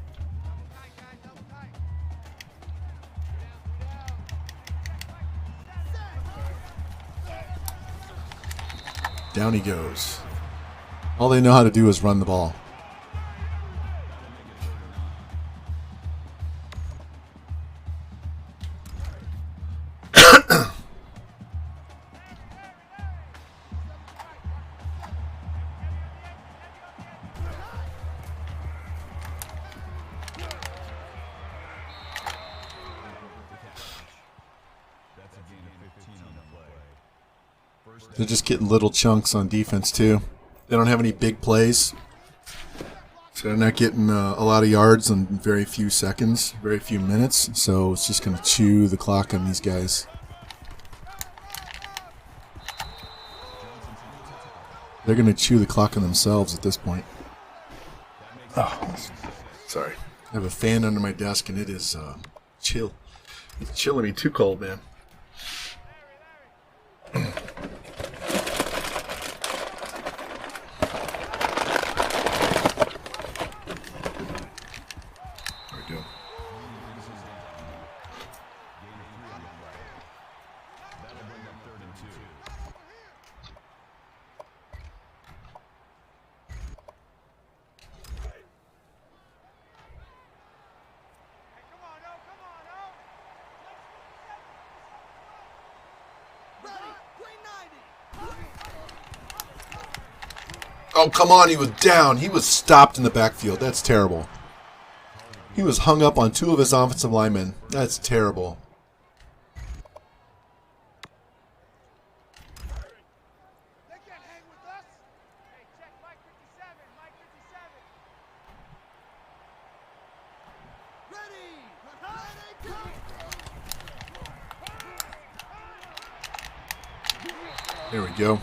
Down he goes. All they know how to do is run the ball. They're just getting little chunks on defense too. They don't have any big plays, so they're not getting a lot of yards in very few seconds, very few minutes. So it's just going to chew the clock on these guys. They're going to chew the clock on themselves at this point. Oh, sorry. I have a fan under my desk and it is chill. It's chilling me. Too cold, man. Oh, come on, he was down. He was stopped in the backfield. That's terrible. He was hung up on 2 of his offensive linemen. That's terrible.
They can't hang with us. Hey, check Mike 57. Mike 57. Ready.
There we go.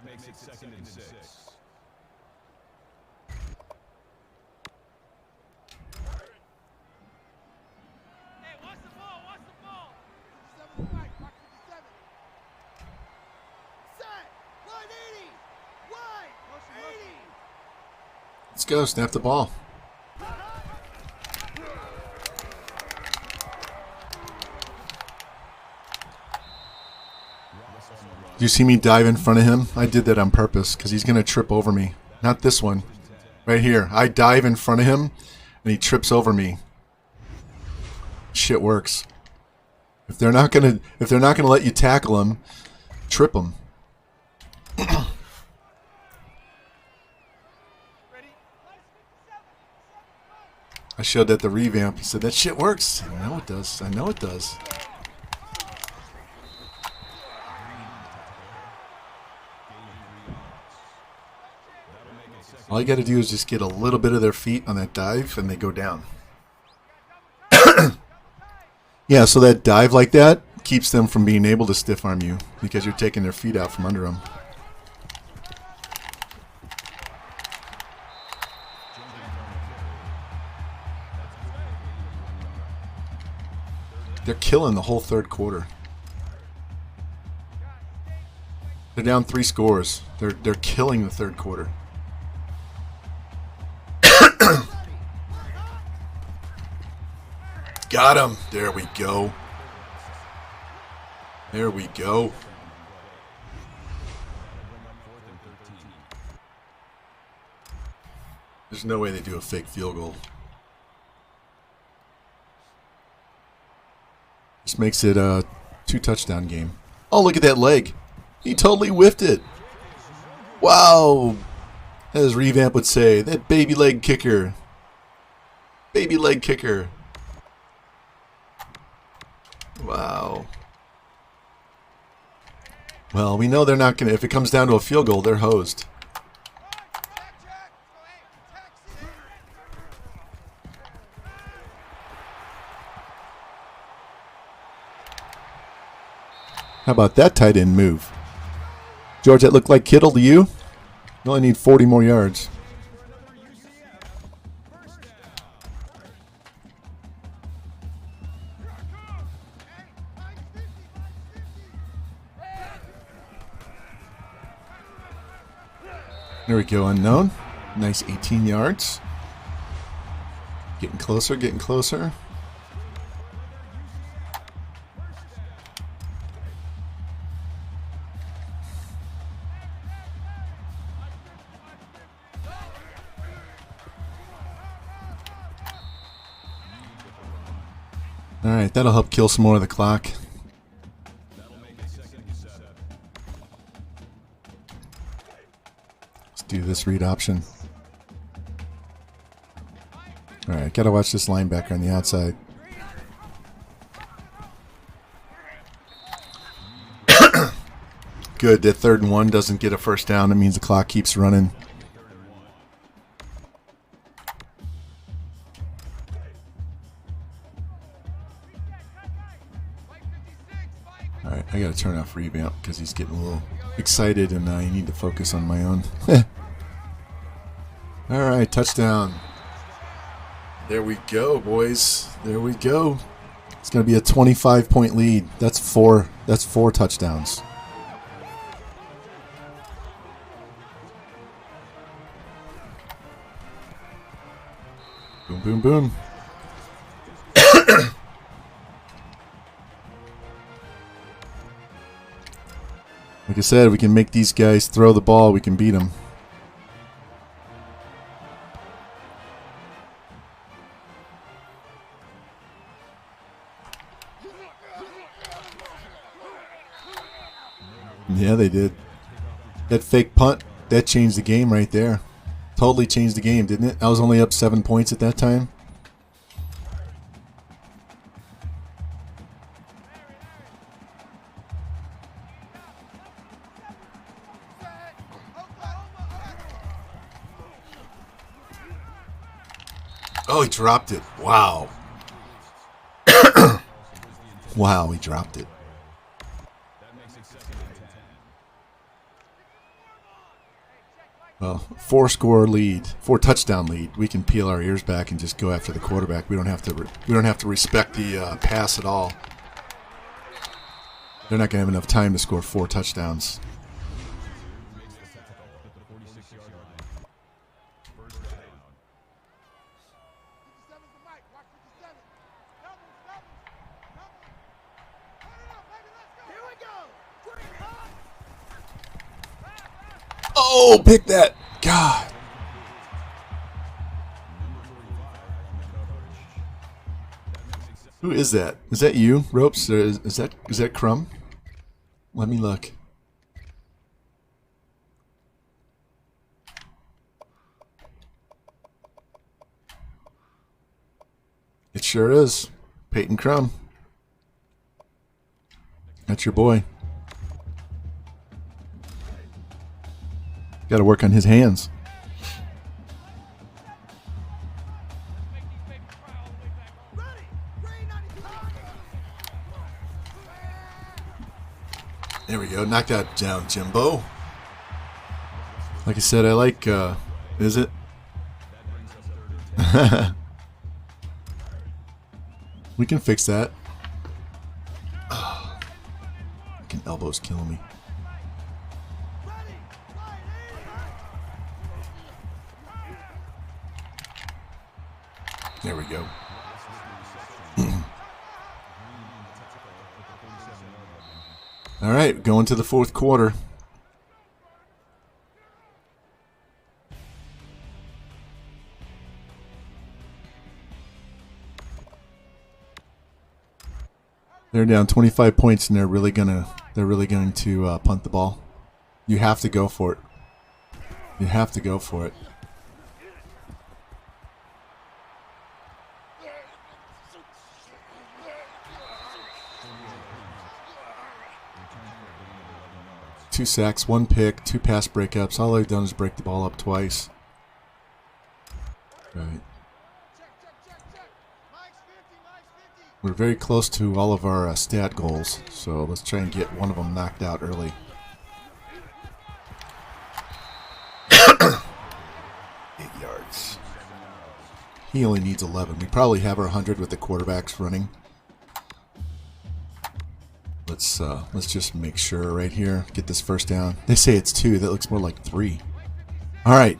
Makes it 2nd and 6.
Hey, what's the ball? What's the ball? 57 is right. Mark 57. Set. 180. Wide. 80.
Let's go. Snap the ball. Do you see me dive in front of him? I did that on purpose because he's going to trip over me. Not this one. Right here. I dive in front of him and he trips over me. Shit works. If they're not going to let you tackle him, trip him. I showed that the revamp. He said that shit works. I know it does. I know it does. All you got to do is just get a little bit of their feet on that dive, and they go down. Yeah, so that dive like that keeps them from being able to stiff arm you because you're taking their feet out from under them. They're killing the whole third quarter. They're down 3 scores. They're killing the third quarter. Got him. There we go. There we go. There's no way they do a fake field goal. This makes it a 2-touchdown game. Oh, look at that leg. He totally whiffed it. Wow. As Revamp would say, that baby leg kicker. Baby leg kicker. Wow. Well, we know they're not going to, if it comes down to a field goal, they're hosed. How about that tight end move? George, that looked like Kittle to you? You only need 40 more yards. There we go, unknown. Nice 18 yards. Getting closer, getting closer. All right, that'll help kill some more of the clock. Let's do this read option. All right, gotta watch this linebacker on the outside. Good. That 3rd and 1 doesn't get a first down. That means the clock keeps running. All right, I got to turn off Revamp because he's getting a little excited, and I need to focus on my own. All right, touchdown. There we go, boys. There we go. It's going to be a 25-point lead. That's four touchdowns. Boom, boom, boom. Like I said, we can make these guys throw the ball. We can beat them. Yeah, they did. That fake punt, that changed the game right there. Totally changed the game, didn't it? I was only up 7 points at that time. Oh, he dropped it. Wow. Wow, he dropped it. Well, 4-score lead, 4-touchdown lead. We can peel our ears back and just go after the quarterback. We don't have to respect the pass at all. They're not going to have enough time to score 4 touchdowns. Oh, pick that. God. Who is that? Is that you, Ropes? Or is that Crumb? Let me look. It sure is. Peyton Crumb. That's your boy. Got to work on his hands. There we go. Knock that down, Jimbo. Like I said, I like, is it? We can fix that. Oh, fucking elbow's killing me. There we go. All right, going to the 4th quarter. They're down 25 points, and they're really going to punt the ball. You have to go for it. You have to go for it. Two sacks, 1 pick, 2 pass breakups. All they've done is break the ball up twice. Right. We're very close to all of our stat goals, so let's try and get one of them knocked out early. 8 yards. He only needs 11. We probably have our 100 with the quarterbacks running. Let's just make sure right here. Get this first down. They say it's 2. That looks more like 3. All right.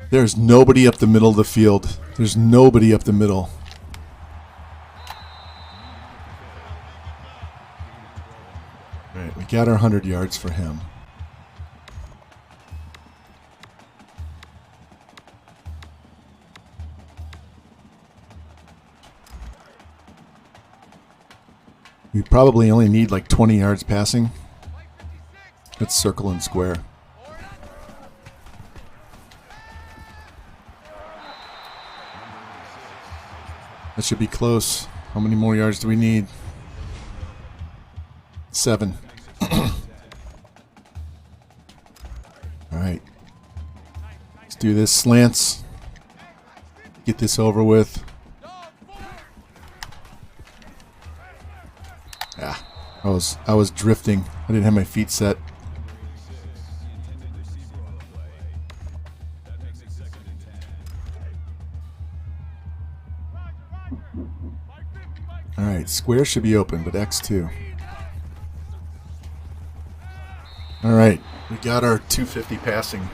There's nobody up the middle of the field. There's nobody up the middle. All right, we got our 100 yards for him. We probably only need like 20 yards passing. Let's circle and square. That should be close. How many more yards do we need? 7. do this. Slants. Get this over with. Yeah, I was drifting. I didn't have my feet set. All right, square should be open, but X2. All right, we got our 250 passing.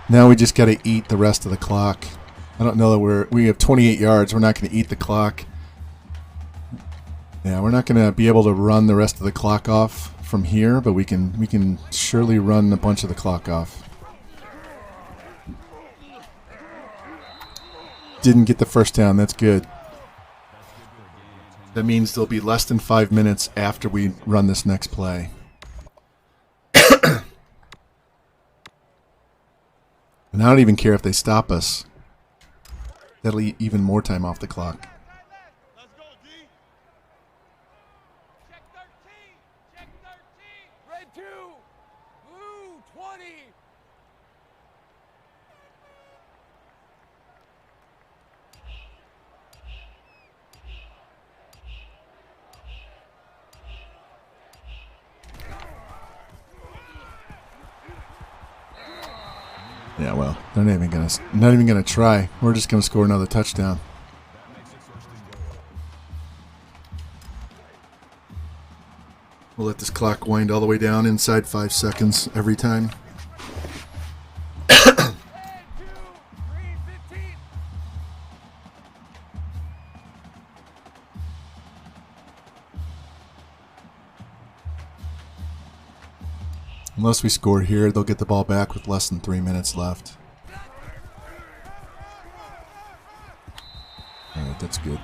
Now we just got to eat the rest of the clock. I don't know that we have 28 yards. We're not going to eat the clock. Yeah, we're not going to be able to run the rest of the clock off from here, but we can surely run a bunch of the clock off. Didn't get the first down. That's good. That means there'll be less than 5 minutes after we run this next play. And I don't even care if they stop us. That'll eat even more time off the clock.
Let's go, D. Check 13. Check 13. Red 2. Blue 20.
Yeah, well, they're not even gonna try. We're just gonna score another touchdown. We'll let this clock wind all the way down inside 5 seconds every time.
Red 2. Green 15.
Unless we score here, they'll get the ball back with less than 3 minutes left. All right, that's good.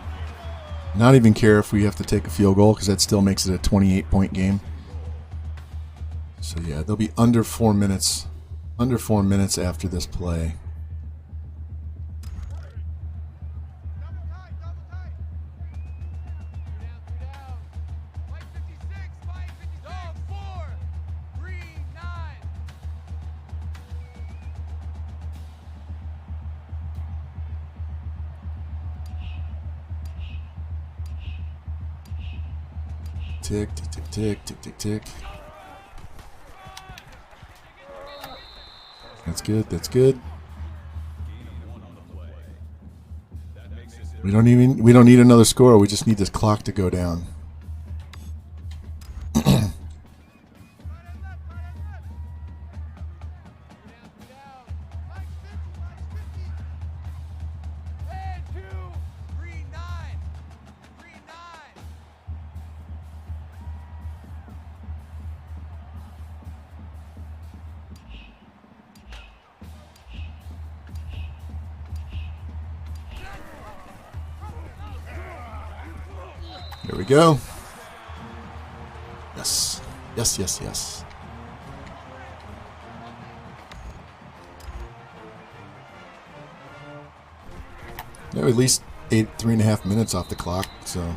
Not even care if we have to take a field goal because that still makes it a 28-point game. So yeah, they'll be under 4 minutes. Under 4 minutes after this play.
Double tight, double tight. Two down. White 56, white 56. Dog 4. Green 9.
Tick, tick, tick, tick, tick, tick, tick. That's good, that's good. We don't need another score, we just need this clock to go down.
Red 2. Green 9. Green 9.
Here we go. Yes. Yes, yes, yes. Yeah, at least 3.5 minutes off the clock, so.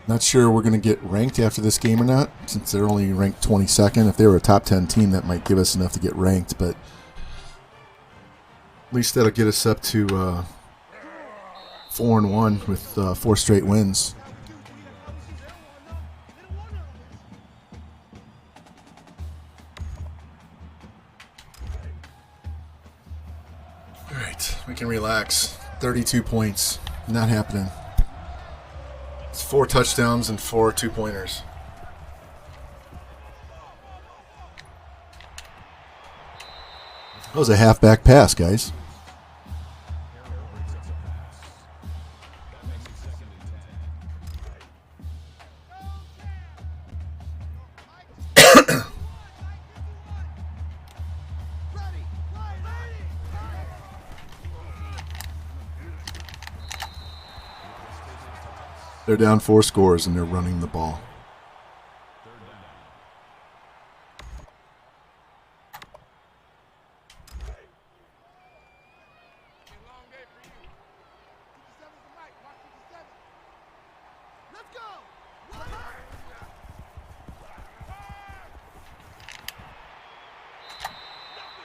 Not sure we're going to get ranked after this game or not, since they're only ranked 22nd. If they were a top 10 team, that might give us enough to get ranked, but at least that'll get us up to 4-1 with 4 straight wins. All right, we can relax. 32 points. Not happening. It's 4 touchdowns and 4 2-pointers. That was a halfback pass, guys. They're down 4 scores and they're running the ball.
Long day for you. 57's the mic. Mark 57. Let's go.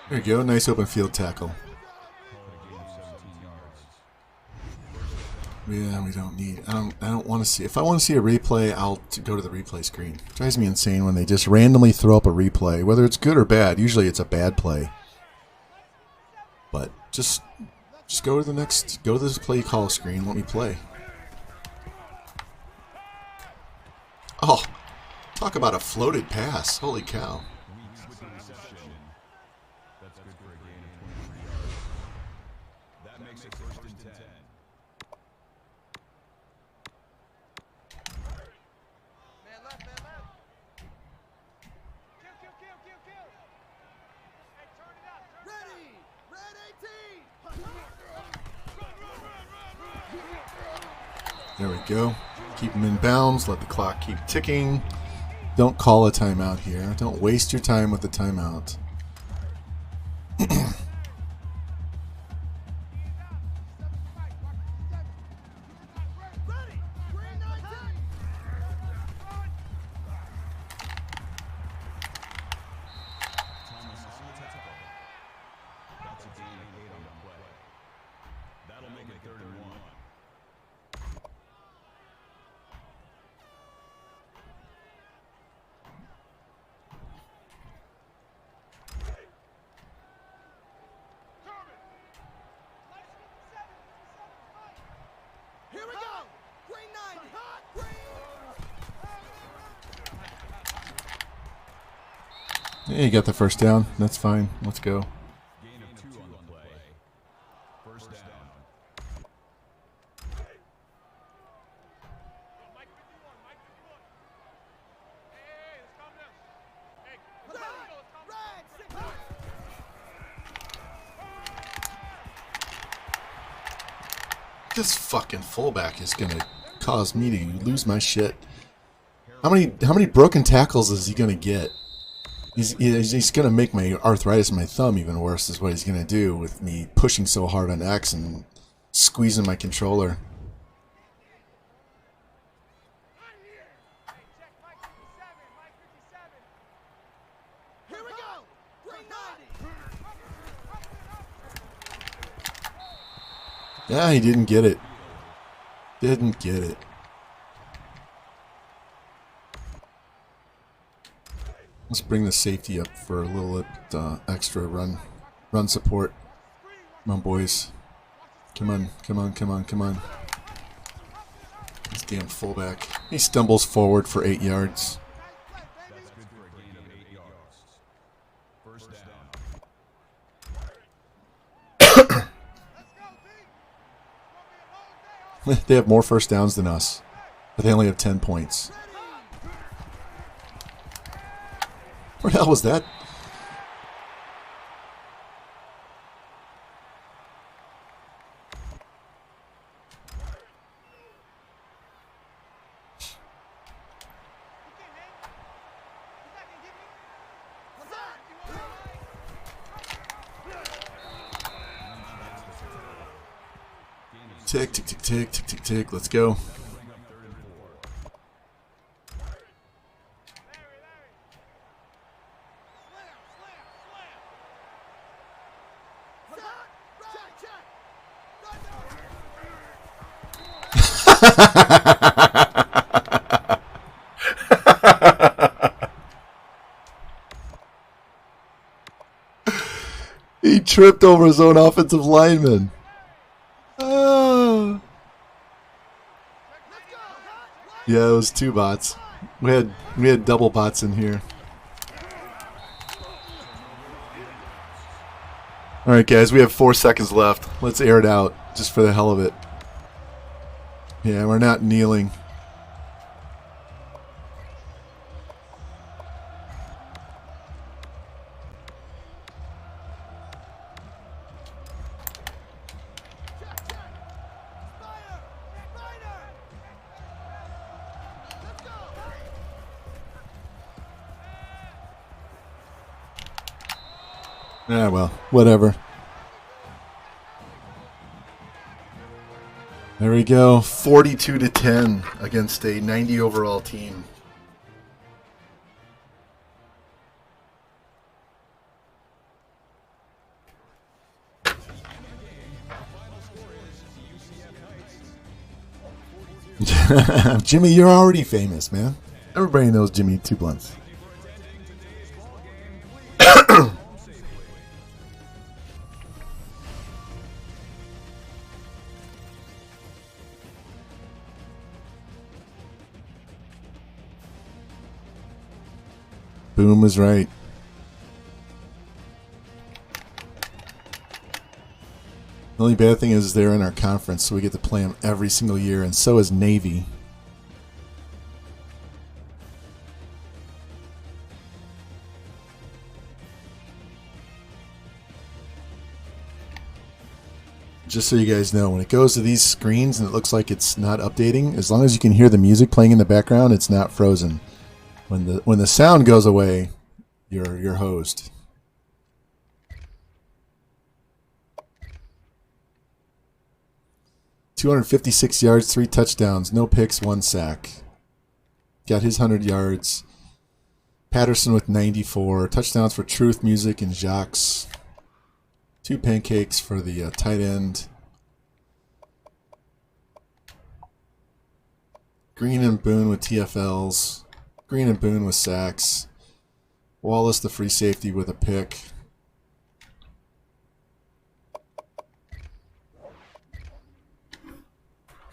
There you go. Nice open field tackle. Yeah, we don't need. I don't want to see. If I want to see a replay, I'll go to the replay screen. It drives me insane when they just randomly throw up a replay, whether it's good or bad. Usually, it's a bad play. But just go to the next. Go to this play call screen. Let me play. Oh, talk about a floated pass! Holy cow!
Weeks with the reception. That's good for a gain of 23 yards. That makes it 1st and 10.
Man left, man left. Kill, kill, kill, kill, kill. Hey, turn it up, turn it up. Ready! Red 18!
There we go. Keep them in bounds. Let the clock keep ticking. Don't call a timeout here. Don't waste your time with the timeout.
Ready! Green 19!
Thomas on the tackle. That's a gain of 8 on the play. That'll make it 3rd and 1.
Here we go! Green 90! Green!
Yeah, you got the first down. That's fine. Let's go.
Gain of 2 on the play. 1st down.
Mike 51, Mike 51. Hey, let's calm down. Hey, let's calm down.
This fucking fullback is gonna cause me to lose my shit. How many broken tackles is he gonna get? He's gonna make my arthritis in my thumb even worse. Is what he's gonna do with me pushing so hard on X and squeezing my controller.
Hey, check Mike 57, Mike 57. Here we go! Green 90!
Yeah, he didn't get it. Didn't get it. Let's bring the safety up for a little extra run support. Come on, boys. Come on, come on, come on, come on. This damn fullback. He stumbles forward for 8 yards.
That's good for a gain of 8 yards. 1st down.
They have more first downs than us, but they only have 10 points. Where the hell was that? Tick, tick, tick, tick, tick, tick, tick. Let's go. He tripped over his own offensive lineman. Ah. Yeah, it was 2 bots. We had double bots in here. All right, guys, we have 4 seconds left. Let's air it out just for the hell of it. Yeah, we're not kneeling. Yeah, well, whatever. There we go. 42-10 against a 90 overall team. Jimmy, you're already famous, man. Everybody knows Jimmy Two Blunts. Boom was right. The only bad thing is they're in our conference, so we get to play them every single year, and so is Navy. Just so you guys know, when it goes to these screens and it looks like it's not updating, as long as you can hear the music playing in the background, it's not frozen. When the sound goes away, you're hosed. .256 yards, 3 touchdowns, no picks, 1 sack. Got his 100 yards. Patterson with 94. Touchdowns for Truth, Music, and Jacques. 2 pancakes for the tight end. Green and Boone with TFLs. Green and Boone with sacks. Wallace, the free safety, with a pick.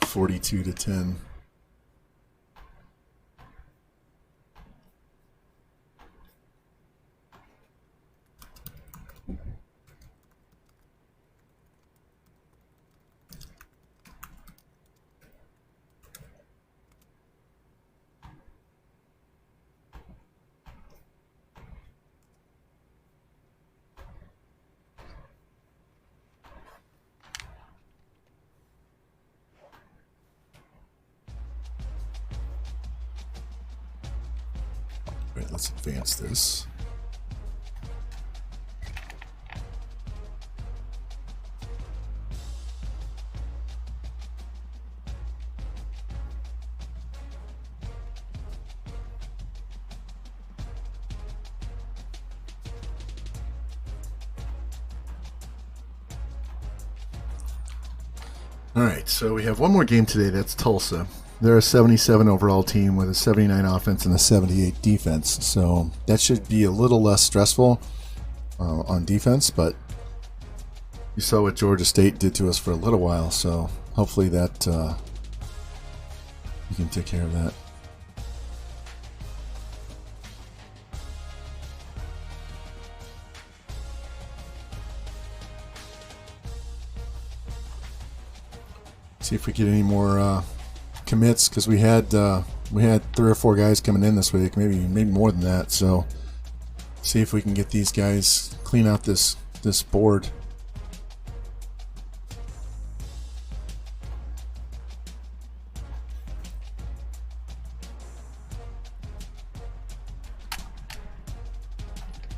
.42-10. Right, let's advance this. All right, so we have one more game today. That's Tulsa. They're a 77 overall team with a 79 offense and a 78 defense. So that should be a little less stressful on defense, but you saw what Georgia State did to us for a little while, so hopefully that you can take care of that. See if we get any more commits, because we had 3 or 4 guys coming in this week, maybe more than that. So see if we can get these guys, clean out this board.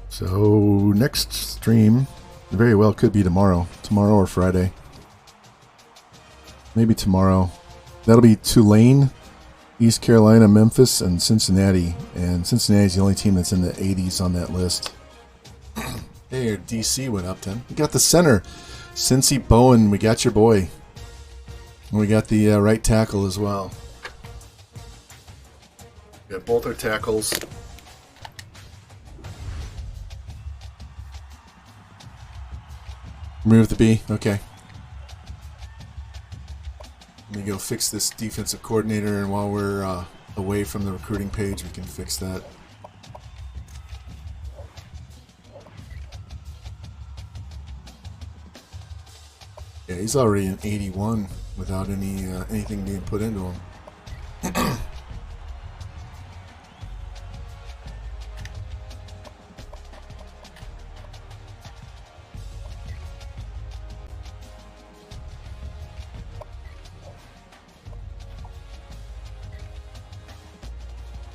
So next stream very well could be tomorrow or Friday. Maybe tomorrow. That'll be Tulane, East Carolina, Memphis, and Cincinnati. And Cincinnati's the only team that's in the 80s on that list. Hey, DC went up 10. We got the center, Cincy Bowen. We got your boy. And we got the right tackle as well. We got both our tackles. Remove the B. Okay. Let me go fix this defensive coordinator, and while we're away from the recruiting page, we can fix that. Yeah, he's already an 81 without anything being put into him.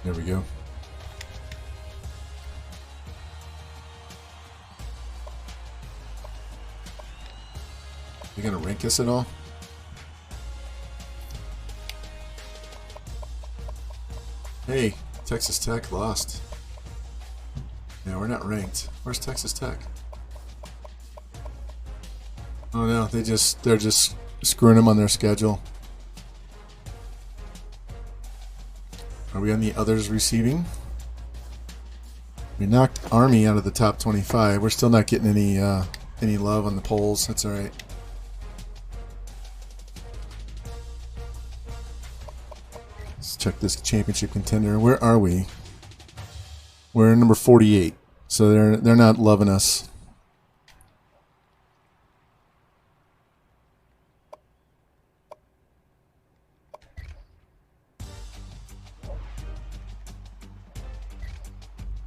There we go. You gonna rank us at all? Hey, Texas Tech lost. Yeah, we're not ranked. Where's Texas Tech? Oh no, they're just screwing them on their schedule. Are we on the others receiving? We knocked Army out of the top 25. We're still not getting any love on the polls. That's all right. Let's check this championship contender. Where are we? We're number 48. So they're not loving us.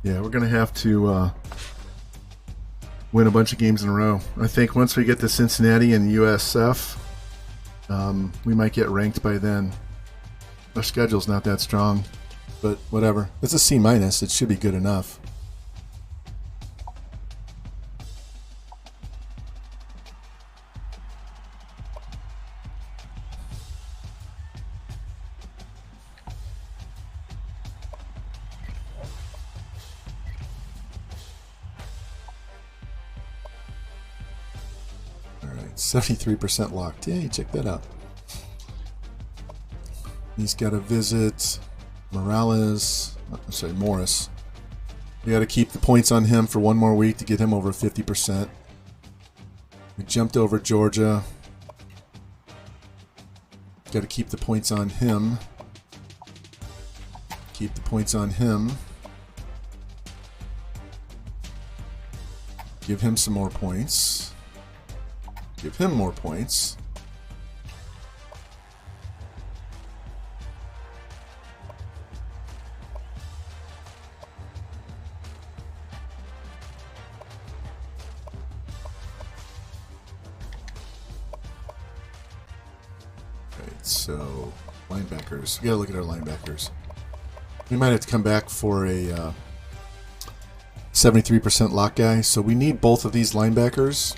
Yeah, we're going to have to win a bunch of games in a row. I think once we get to Cincinnati and USF, we might get ranked by then. Our schedule's not that strong, but whatever. It's a C-. It should be good enough. All right, 73% locked. Yay, check that out. He's got to visit Morris. We got to keep the points on him for one more week to get him over 50%. We jumped over Georgia. Got to keep the points on him. Keep the points on him. Give him some more points. Give him more points. So, linebackers. We gotta look at our linebackers. We might have to come back for a 73% lock guy. So we need both of these linebackers.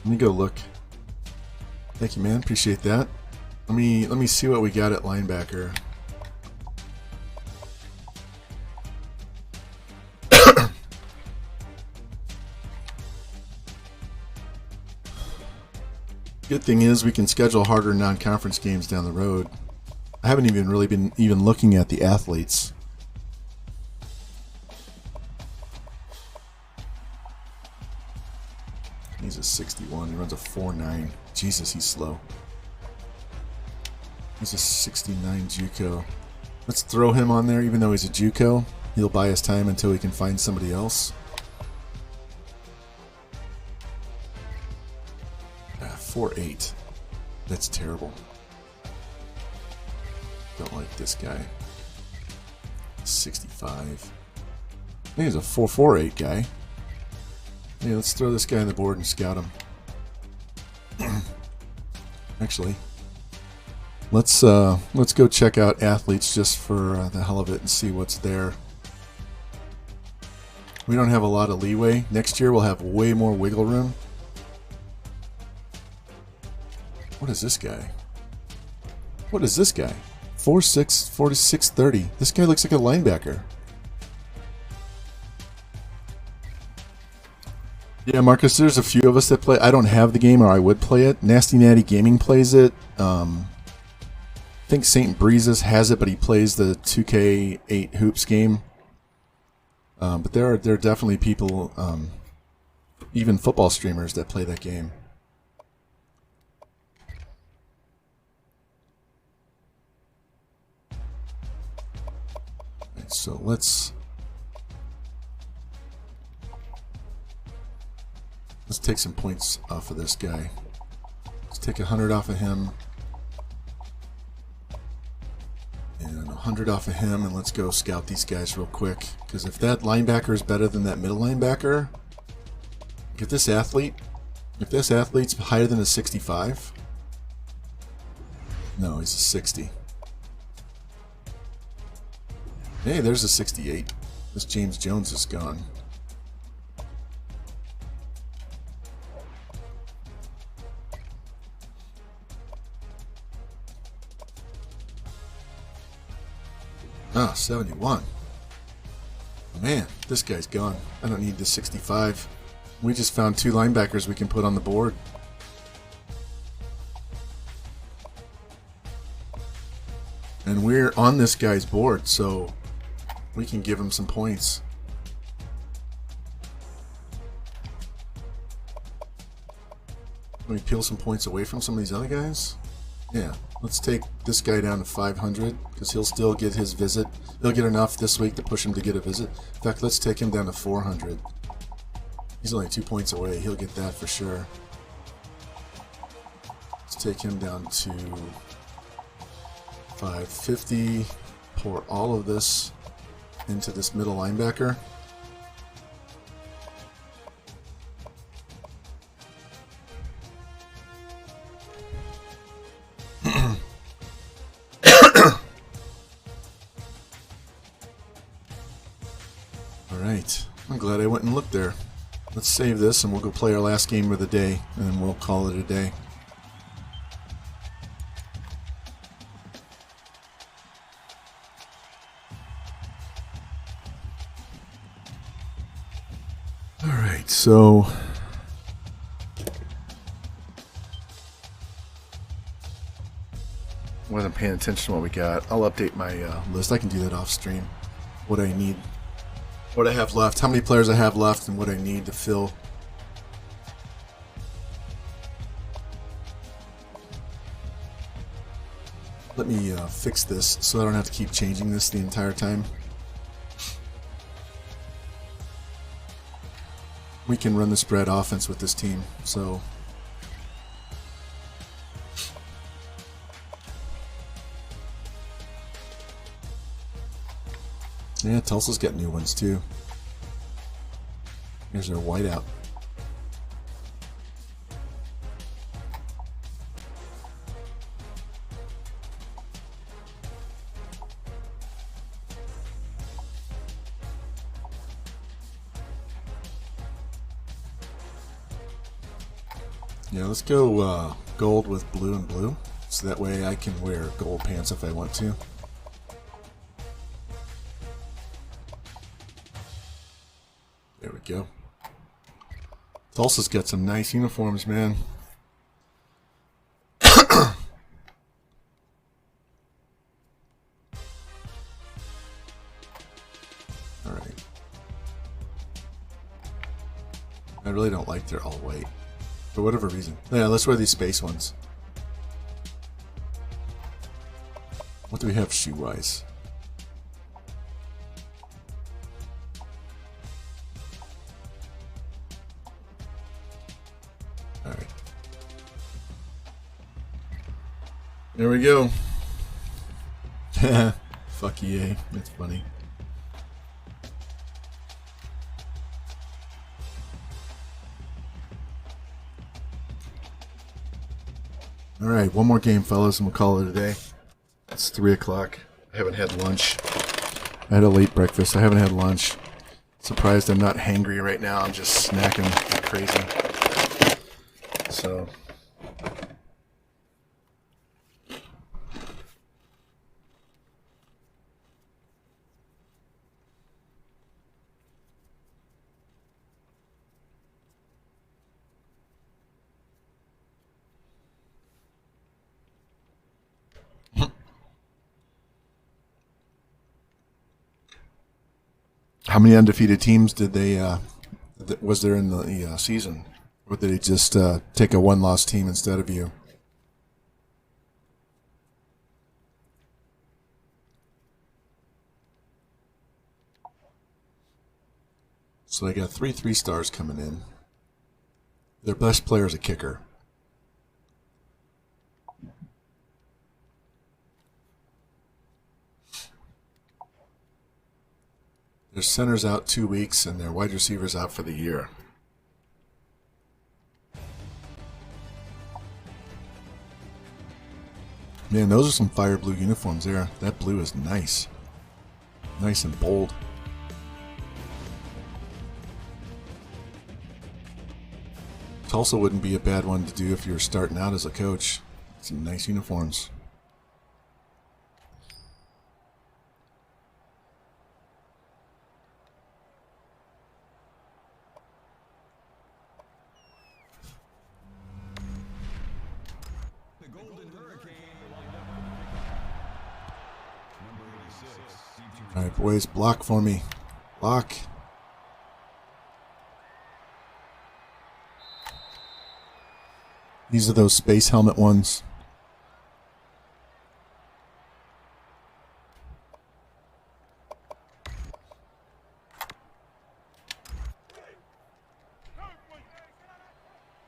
Let me go look. Thank you, man. Appreciate that. Let me see what we got at linebacker. Good thing is we can schedule harder non-conference games down the road. I haven't even really been looking at the athletes. He's a 61. He runs a 4.9. Jesus, he's slow. He's a 69 JUCO. Let's throw him on there, even though he's a JUCO. He'll buy us time until we can find somebody else. 4.8. That's terrible. Don't like this guy. 65. I think he's a 4.48 guy. Yeah, let's throw this guy on the board and scout him. Actually, let's go check out athletes just for the hell of it and see what's there. We don't have a lot of leeway. Next year we'll have way more wiggle room. What is this guy? What is this guy? 4'6", 46'30". This guy looks like a linebacker. Yeah, Marcus, there's a few of us that play. I don't have the game, or I would play it. Nasty Natty Gaming plays it. I think St. Breezes has it, but he plays the 2K8 Hoops game. But there are definitely people, even football streamers, that play that game. So let's take some points off of this guy. Let's take 100 off of him and 100 off of him, and let's go scout these guys real quick. Because if that linebacker is better than that middle linebacker, if this athlete's higher than a 65, no, he's a 60. Hey, there's a 68. This James Jones is gone. Ah, 71. Man, this guy's gone. I don't need the 65. We just found two linebackers we can put on the board. we're on this guy's board, so we can give him some points. Can we peel some points away from some of these other guys? Yeah, let's take this guy down to 500 because he'll still get his visit. He'll get enough this week to push him to get a visit. In fact, let's take him down to 400. He's only 2 points away. He'll get that for sure. Let's take him down to 550. Pour all of this into this middle linebacker. Alright, I'm glad I went and looked there. Let's save this and we'll go play our last game of the day, and then we'll call it a day. Alright, so wasn't paying attention to what we got. I'll update my list. I can do that off stream. What I need, what I have left, how many players I have left, and what I need to fill. Let me fix this so I don't have to keep changing this the entire time. We can run the spread offense with this team, so yeah, Tulsa's got new ones too. Here's our whiteout. Yeah, let's go gold with blue and blue, so that way I can wear gold pants if I want to. There we go. Tulsa's got some nice uniforms, man. Alright. I really don't like their all white. For whatever reason. Yeah, let's wear these space ones. What do we have shoe-wise? Alright. There we go. Fuck EA. That's funny. Alright, one more game, fellas, and we'll call it a day. It's 3 o'clock. I haven't had lunch. I had a late breakfast. I haven't had lunch. Surprised I'm not hangry right now. I'm just snacking like crazy. So how many undefeated teams did they was there in the season? Or did they just take a one-loss team instead of you? So they got 3 3-stars coming in. Their best player is a kicker. Their center's out 2 weeks, and their wide receiver's out for the year. Man, those are some fire blue uniforms there. That blue is nice. Nice and bold. Tulsa wouldn't be a bad one to do if you were starting out as a coach. Some nice uniforms. All right, boys, block for me. Block. These are those space helmet ones.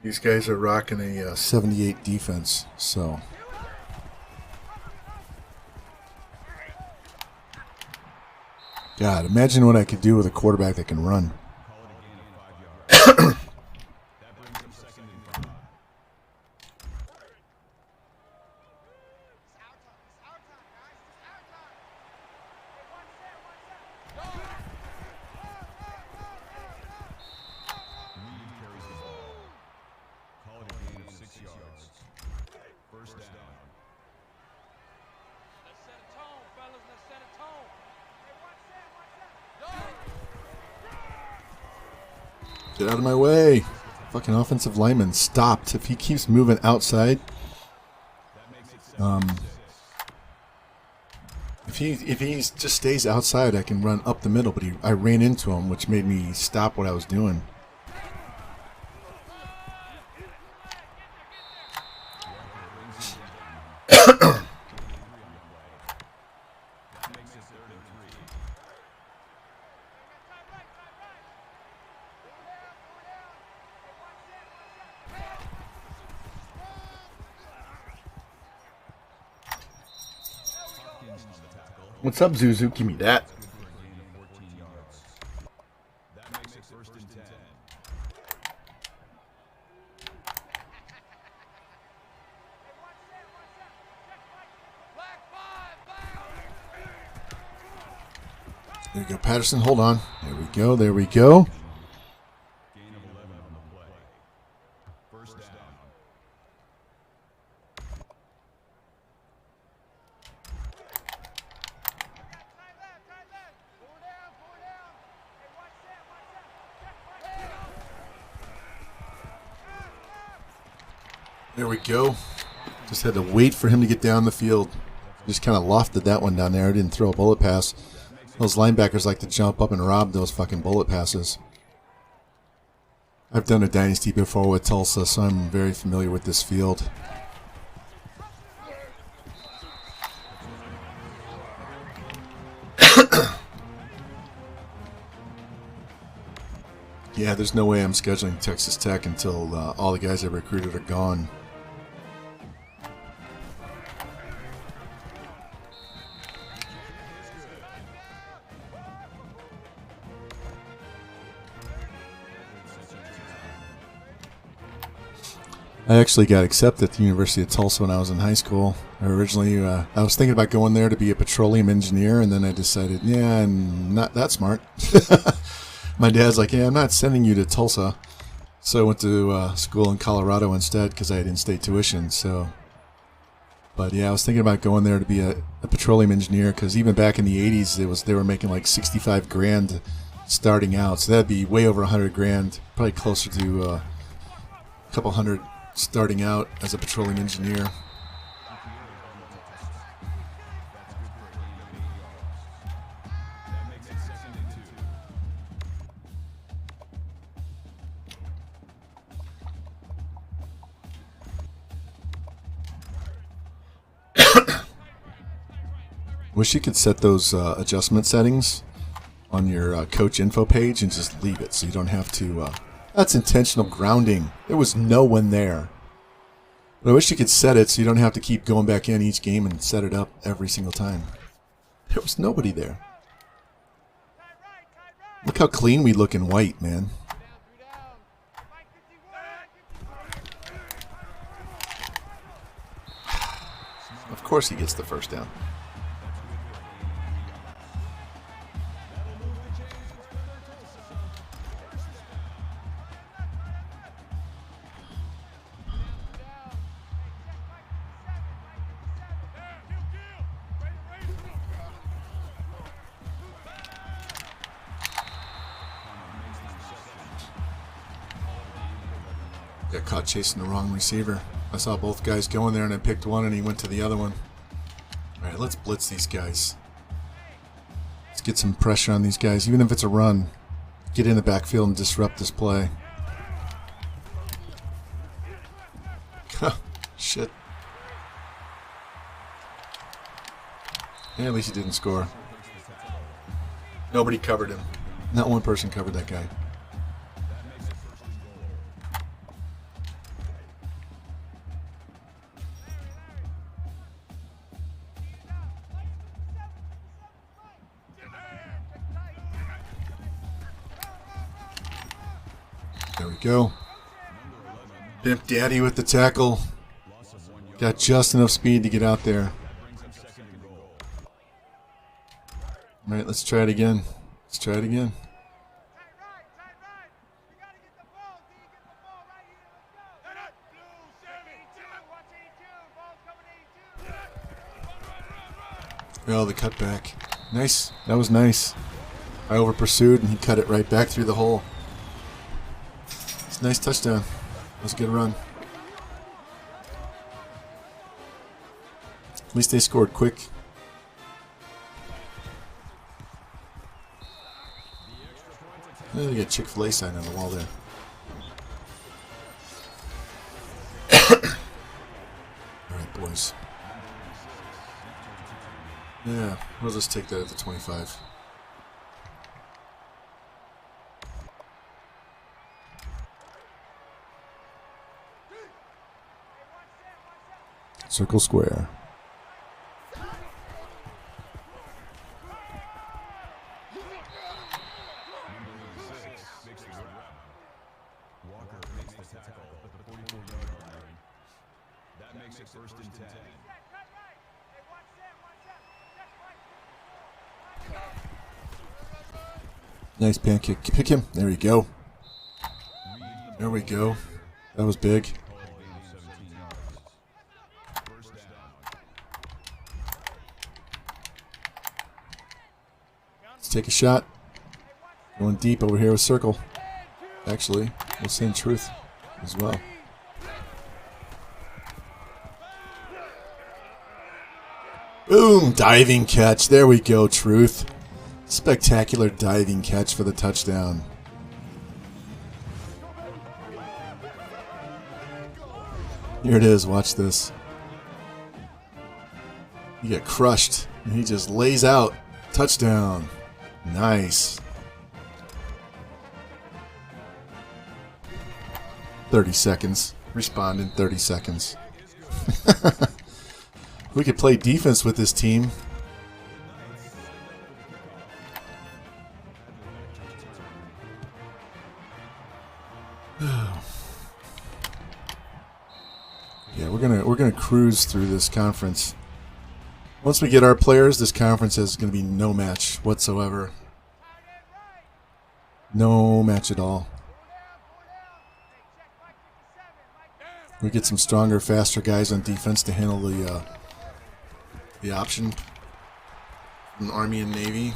These guys are rocking a 78 defense, so. God, imagine what I could do with a quarterback that can run. Get out of my way. Fucking offensive lineman stopped. If he keeps moving outside, if he just stays outside, I can run up the middle. But I ran into him, which made me stop what I was doing. What's up, Zuzu? Give me that. There you go, Patterson. Hold on. There we go. There we go. There we go. Just had to wait for him to get down the field. Just kind of lofted that one down there. I didn't throw a bullet pass. Those linebackers like to jump up and rob those fucking bullet passes. I've done a dynasty before with Tulsa, so I'm very familiar with this field. Yeah, there's no way I'm scheduling Texas Tech until all the guys I recruited are gone. I actually got accepted at the University of Tulsa when I was in high school. Originally, I was thinking about going there to be a petroleum engineer, and then I decided, yeah, I'm not that smart. My dad's like, yeah, I'm not sending you to Tulsa. So I went to school in Colorado instead because I had in-state tuition. But yeah, I was thinking about going there to be a petroleum engineer because even back in the 80s, they were making like 65 grand starting out. So that'd be way over 100 grand, probably closer to a couple hundred starting out as a petroleum engineer. Wish you could set those adjustment settings on your coach info page and just leave it so you don't have to... That's intentional grounding. There was no one there. But I wish you could set it so you don't have to keep going back in each game and set it up every single time. There was nobody there. Look how clean we look in white, man. Of course he gets the first down. Got caught chasing the wrong receiver. I saw both guys going there and I picked one and he went to the other one. Alright, let's blitz these guys. get some pressure on these guys, even if it's a run. Get in the backfield and disrupt this play. Shit. Yeah, at least he didn't score. Nobody covered him. Not one person covered that guy. There we go. Pimp Daddy with the tackle. Got just enough speed to get out there. All right, let's try it again. Let's try it again. Oh, the cutback. Nice. That was nice. I over pursued and he cut it right back through the hole. It's a nice touchdown. That was a good run. At least they scored quick. Oh, they got Chick-fil-A sign on the wall there. Alright, boys. Yeah, we'll just take that at the 25. Circle square. Nice pancake. Pick him. There we go. There we go. That was big. Let's take a shot. Going deep over here with circle. Actually, we'll send truth as well. Boom! Diving catch. There we go, truth. Spectacular diving catch for the touchdown. Here it is. Watch this. You get crushed, and he just lays out. Touchdown. Nice. 30 seconds. Respond in 30 seconds. We could play defense with this team. Yeah, we're gonna cruise through this conference. Once we get our players, this conference is gonna be no match whatsoever. No match at all. We get some stronger, faster guys on defense to handle the option from the Army and Navy.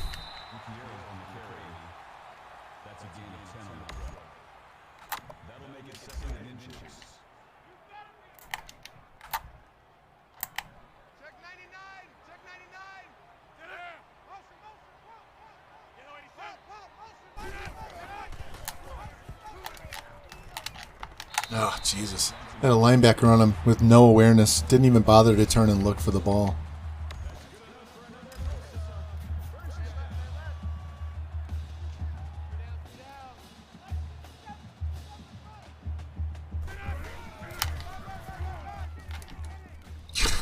Oh, Jesus. Had a linebacker on him with no awareness. Didn't even bother to turn and look for the ball.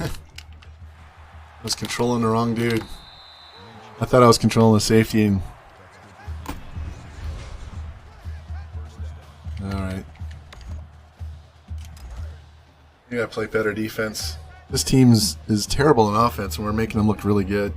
I was controlling the wrong dude. I thought I was controlling the safety. And... Alright. We gotta play better defense. This team is terrible in offense, and we're making them look really good.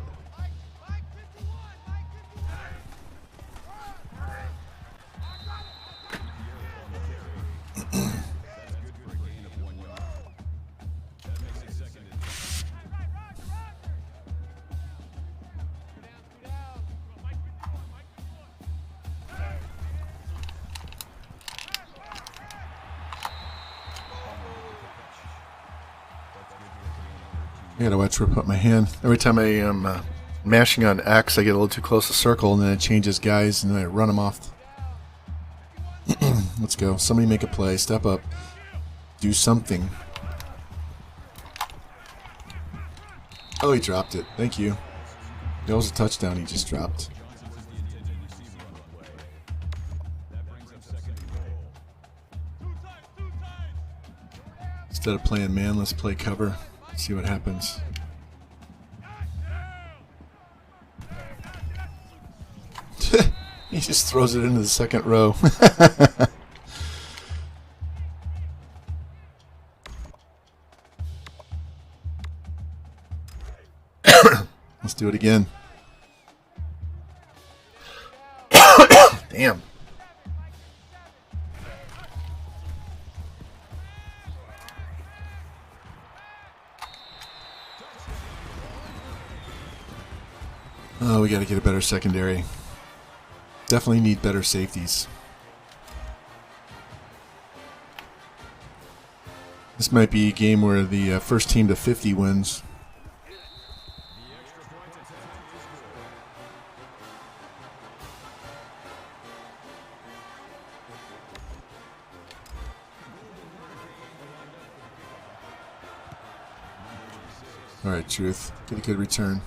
I gotta watch where I put my hand. Every time I am Mashing on X, I get a little too close to circle, and then it changes guys, and then I run them off. Let's go. Somebody make a play. Step up. Do something. Oh, he dropped it. Thank you. That was a touchdown he just dropped. Instead of playing man, let's play cover. See what happens. He just throws it into the second row. Let's do it again. Damn. Oh, we got to get a better secondary. Definitely need better safeties. This might be a game where the first team to 50 wins. All right, Truth. Get a good return.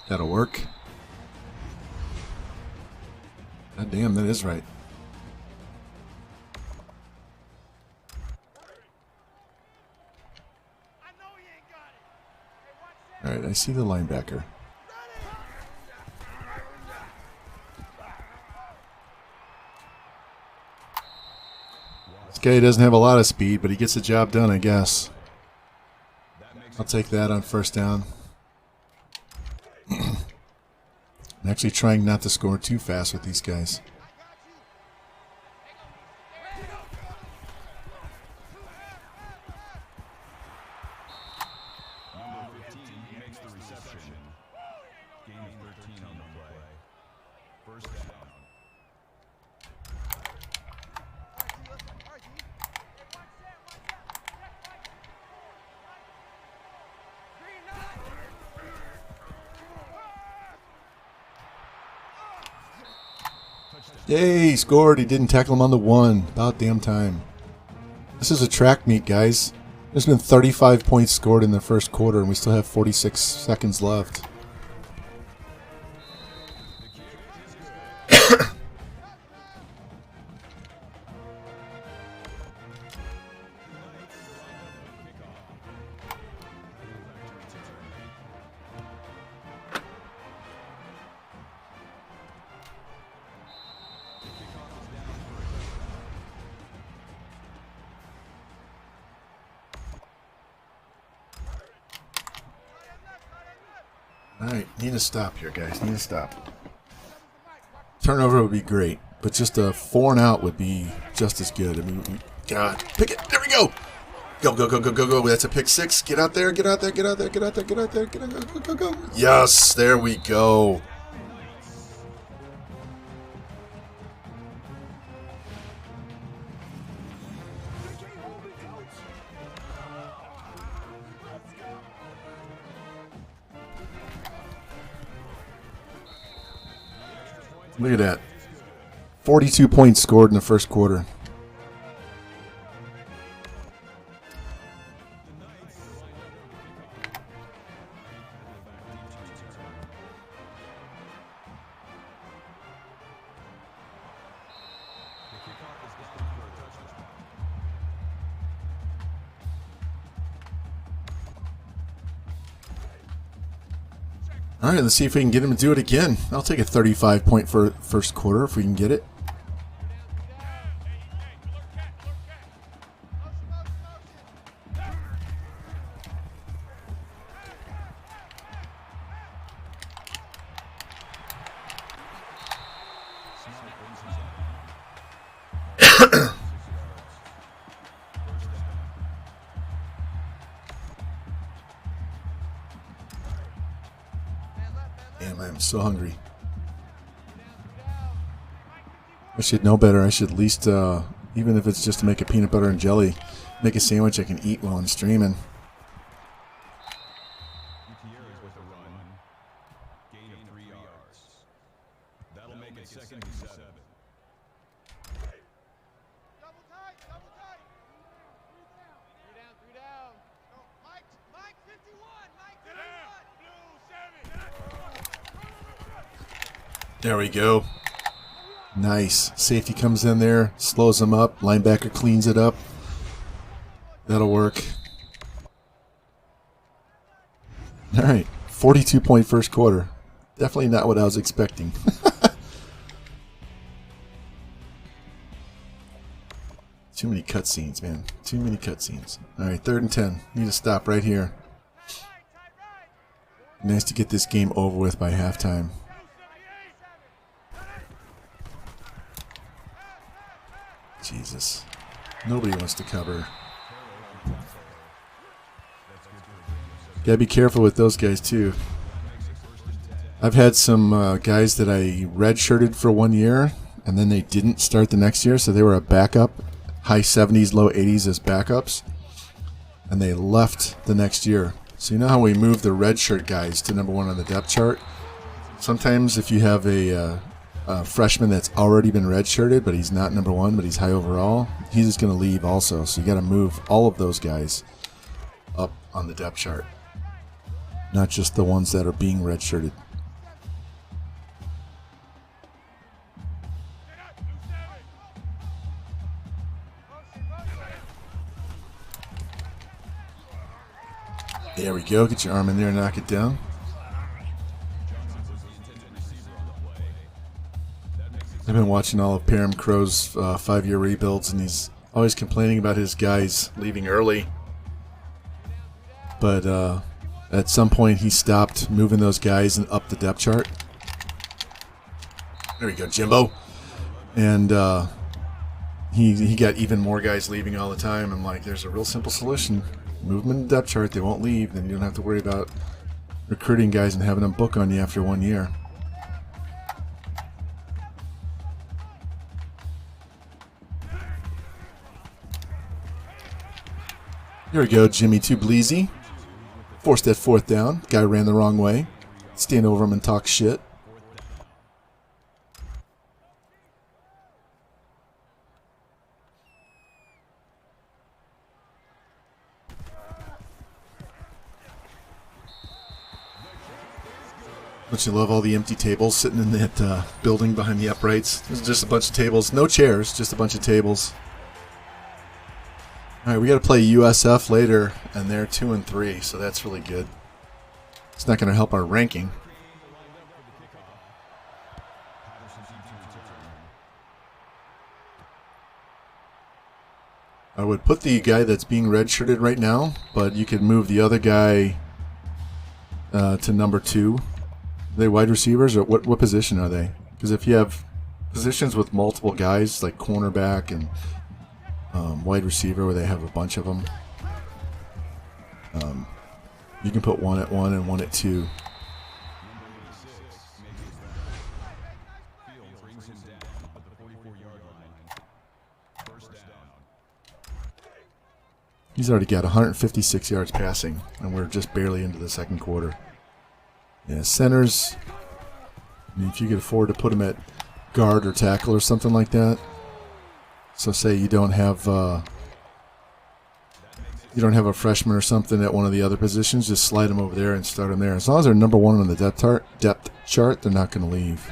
That'll work. God damn, that is right. All right, I see the linebacker. This guy doesn't have a lot of speed, but he gets the job done, I guess. I'll take that on first down. I'm actually trying not to score too fast with these guys.
Number 15 makes the reception. Gain of 13 on the play. First down.
Yay, he scored. He didn't tackle him on the one. About damn time. This is a track meet, guys. There's been 35 points scored in the first quarter, and we still have 46 seconds left. Alright, need to stop here, guys. Need to stop. Turnover would be great, but just a 4 and out would be just as good. I mean, God, pick it. There we go. Go, go, go, go, go, go. That's a pick 6. Get out there, get out there, get out there, get out there, get out there, get out there, go, go, go, go. Yes, there we go. Look at that. 42 points scored in the first quarter. All right, let's see if we can get him to do it again. I'll take a 35-point for first quarter if we can get it. Damn, I'm so hungry. I should know better. I should at least, even if it's just to make a peanut butter and jelly, make a sandwich I can eat while I'm streaming.
Gutierrez with the run. Gain of 3 yards. That'll make it 2nd and 7.
Double tight, double tight. 3 down. Go, Mike, 51, Mike 51.
There we go. Nice. Safety comes in there, slows him up. Linebacker cleans it up. That'll work. All right. 42-point first quarter. Definitely not what I was expecting. Too many cutscenes, man. Too many cutscenes. All right, 3rd and 10. Need to stop right here. Nice to get this game over with by halftime. Jesus. Nobody wants to cover. Gotta be careful with those guys, too. I've had some guys that I redshirted for 1 year, and then they didn't start the next year, so they were a backup. High 70s, low 80s as backups. And they left the next year. So you know how we move the redshirt guys to number 1 on the depth chart? Sometimes if you have a freshman that's already been redshirted, but he's not number 1, but he's high overall, he's just going to leave also. So you got to move all of those guys up on the depth chart, not just the ones that are being redshirted. There we go. Get your arm in there and knock it down. I've been watching all of Parham Crow's 5-year rebuilds, and he's always complaining about his guys leaving early. But at some point, he stopped moving those guys and up the depth chart. There we go, Jimbo. And he got even more guys leaving all the time. I'm like, there's a real simple solution. Move them in the depth chart. They won't leave. Then you don't have to worry about recruiting guys and having them book on you after 1 year. Here we go, Jimmy too bleezy. Forced that 4th down. Guy ran the wrong way. Stand over him and talk shit. Don't you love all the empty tables sitting in that building behind the uprights? There's just a bunch of tables. No chairs, just a bunch of tables. All right, we got to play USF later, and they're 2-3, so that's really good. It's not going to help our ranking. I would put the guy that's being redshirted right now, but you could move the other guy to number 2. Are they wide receivers, or what position are they? Because if you have positions with multiple guys, like cornerback and wide receiver, where they have a bunch of them, you can put one at 1 and one at 2. He's already got 156 yards passing, and we're just barely into the second quarter. Yeah, centers, I mean, if you could afford to put him at guard or tackle or something like that. So say you don't have a freshman or something at one of the other positions, just slide them over there and start them there. As long as they're number 1 on the depth chart, they're not going to leave.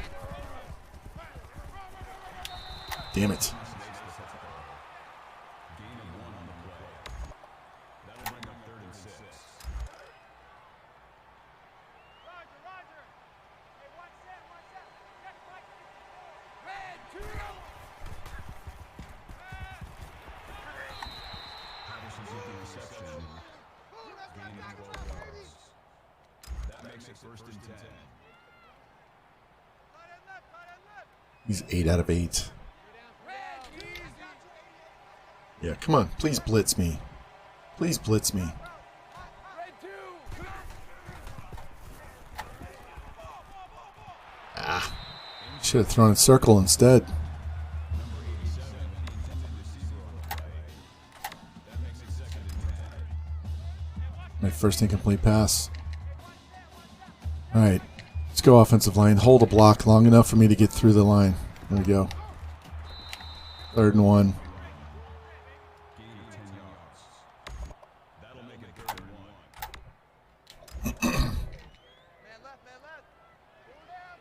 Damn it. He's 8 out of 8. Yeah, come on. Please blitz me. Please blitz me. Ah. Should have thrown a circle instead. first incomplete pass. All right, let's go offensive line. Hold a block long enough for me to get through the line. There we go. 3rd and 1.
Gain of 10 yards. That'll make it 3rd and 1.
Man left, man left. Pull down,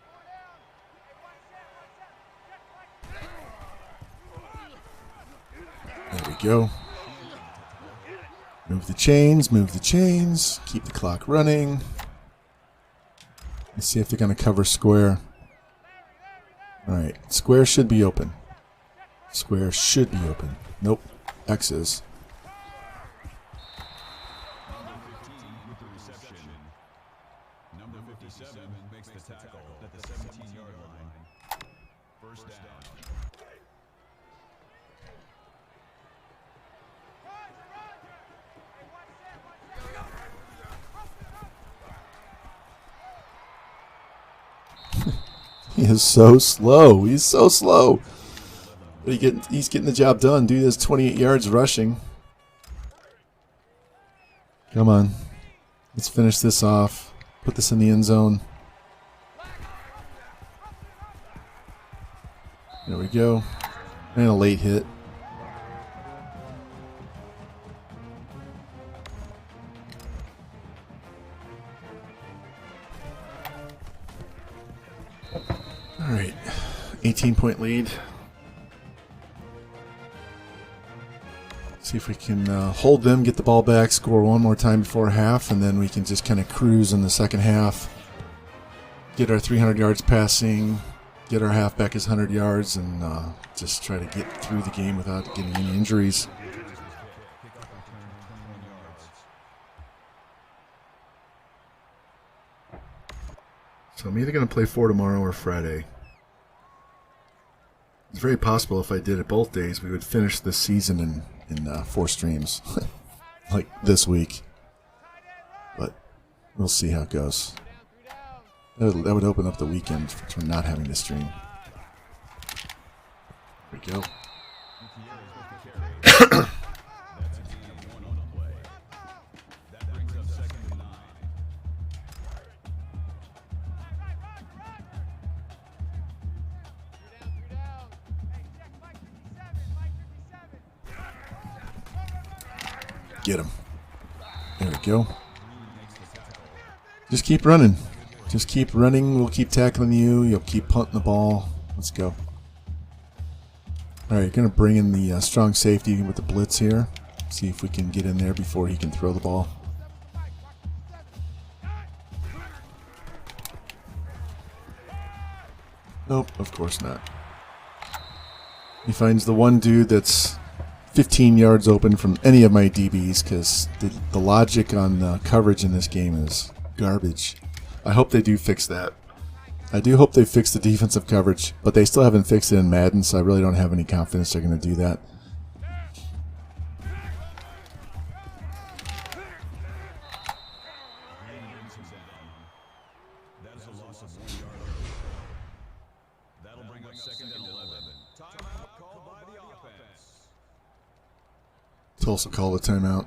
pull down. Hey, one set,
There we go. Move the chains, move the chains. Keep the clock running. Let's see if they're going to cover square. All right, square should be open. Square should be open. Nope, X is.
Number 15 with the reception. Number 57 makes the tackle at the 17-yard line. First down.
He is so slow. He's so slow. But he's getting the job done. Dude has 28 yards rushing. Come on. Let's finish this off. Put this in the end zone. There we go. And a late hit. All right. 18-point lead. See if we can hold them, get the ball back, score one more time before half, and then we can just kind of cruise in the second half. Get our 300 yards passing, get our halfback his 100 yards, and just try to get through the game without getting any injuries. So I'm either going to play 4 tomorrow or Friday. It's very possible if I did it both days, we would finish this season in 4 streams, like this week. But we'll see how it goes. That would open up the weekend for not having to stream. There we go.
That's a gain of 1 on the play. That brings up 2nd and 9.
Get him. There we go. Just keep running. Just keep running. We'll keep tackling you. You'll keep punting the ball. Let's go. All right, going to bring in the strong safety with the blitz here. See if we can get in there before he can throw the ball. Nope, of course not. He finds the one dude that's 15 yards open from any of my DBs because the logic on coverage in this game is garbage. I hope they do fix that. I do hope they fix the defensive coverage, but they still haven't fixed it in Madden, so I really don't have any confidence they're going to do that.
That is a loss of 1 yard. That'll bring up 2nd and 11. Timeout called by the offense.
Tulsa called a timeout.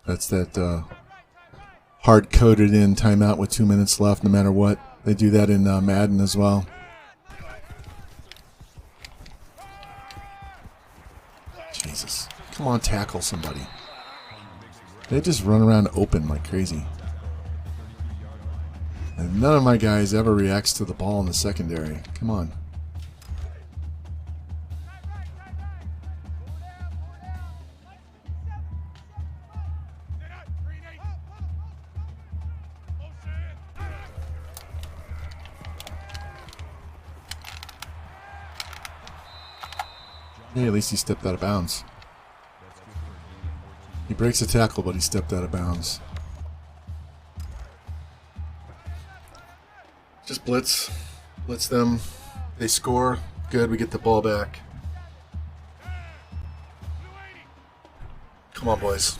That's that hard-coded in timeout with 2 minutes left no matter what. They do that in Madden as well. Jesus. Come on, tackle somebody. They just run around open like crazy. And none of my guys ever reacts to the ball in the secondary. Come on. Hey, at least he stepped out of bounds. He breaks a tackle, but he stepped out of bounds. Just blitz. Blitz them. They score. Good, we get the ball back. Come on, boys.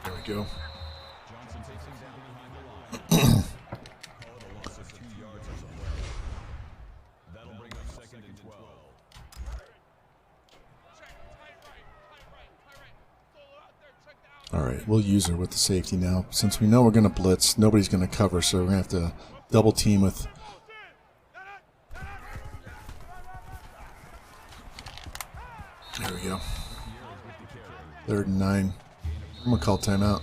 There we go.
Johnson takes him down behind the line. Called a loss of 2 yards on the play. That'll bring up 2nd and 12.
Alright, we'll use her with the safety now. Since we know we're going to blitz, nobody's going to cover, so we're going to have to double team with... There we go. 3rd and 9. I'm going to call timeout.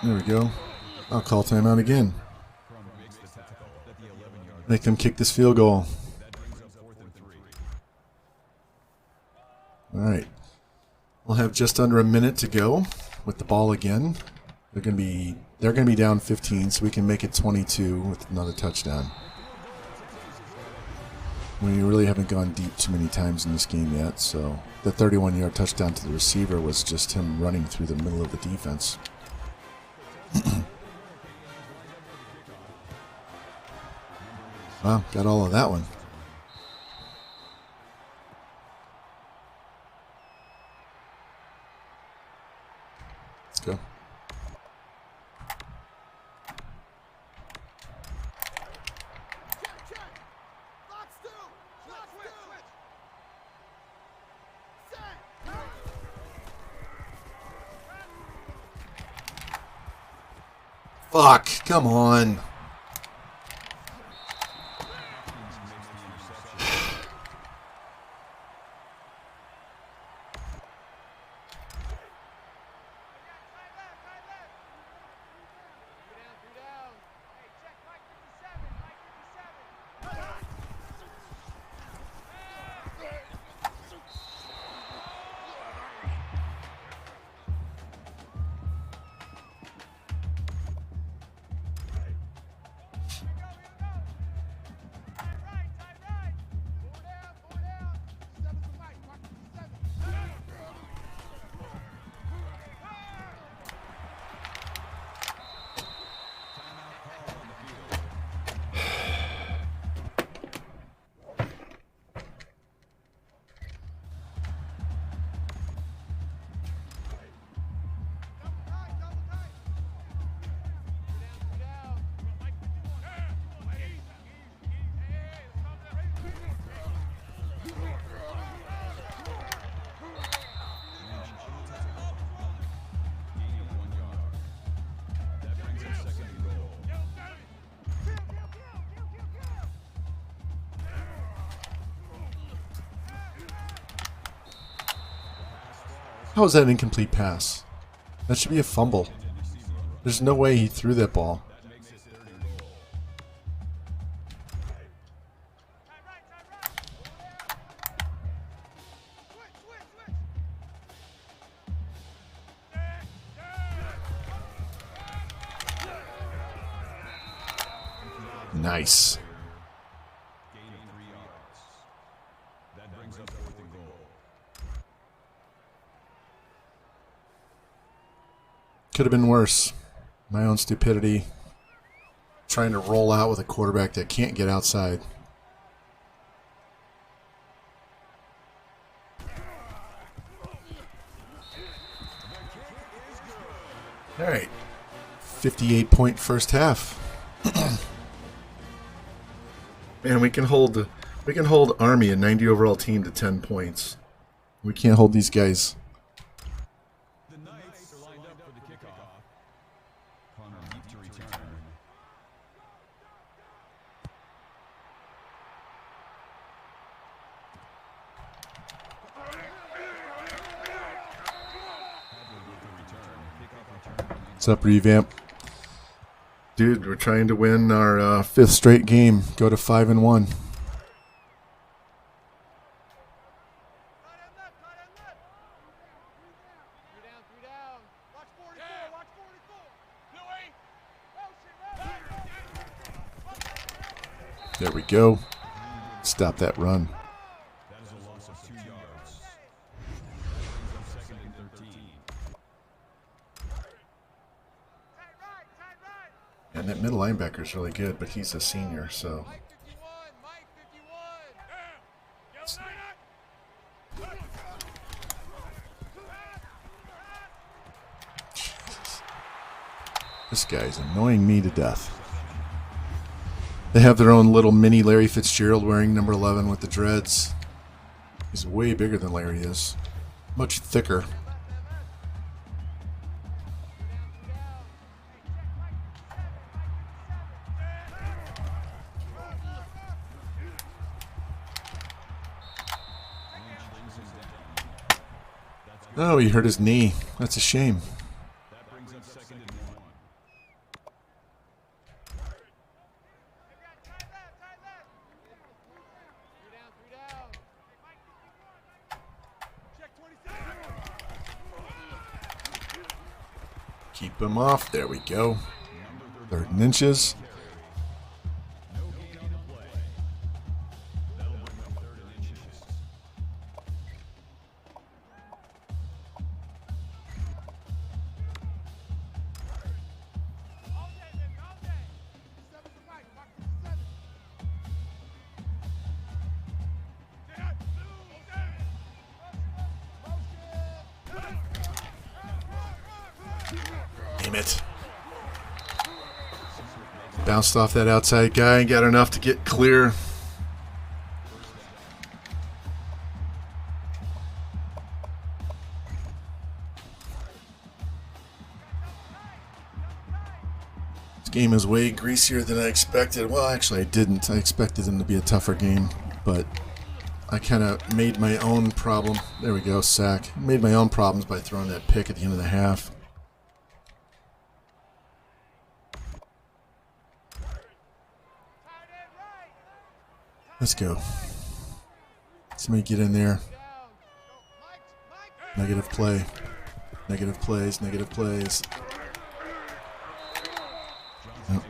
There we go. I'll call timeout again. Make them kick this field goal. Alright. We'll have just under a minute to go with the ball again. They're gonna be down 15, so we can make it 22 with another touchdown. We really haven't gone deep too many times in this game yet, so the 31-yard touchdown to the receiver was just him running through the middle of the defense. Wow, got all of that one. Let's go. Fuck, come on. How is that an incomplete pass? That should be a fumble. There's no way he threw that ball. Nice. Could have been worse. My own stupidity. Trying to roll out with a quarterback that can't get outside. All right. 58-point first half. Man, we can hold Army, a 90 overall team, to 10 points. We can't hold these guys.
The Knights are lined up for the kickoff. Connor deep to return.
What's up, Revamp? Dude, we're trying to win our 5th straight game. Go to 5-1. There we go. Stop that run.
That is a loss of 2 yards. Second and 13.
And that middle linebacker is really good, but he's a senior, so. This guy's annoying me to death. They have their own little mini Larry Fitzgerald wearing number 11 with the dreads. He's way bigger than Larry is. Much thicker. Oh, he hurt his knee. That's a shame.
That brings up 2nd and 1.
Check 27.
Keep him off. There we go. 3rd and inches.
No gain on the play. That'll bring up 3rd and inches.
All day, baby, all day. 7's the right, mark 7.
Damn it. Bounced off that outside guy and got enough to get clear. This game is way greasier than I expected. Well, actually I didn't. I expected them to be a tougher game, but I kind of made my own problem. There we go, sack. Made my own problems by throwing that pick at the end of the half. Let's go. Somebody get in there. Negative play. Negative plays, negative plays. Yep.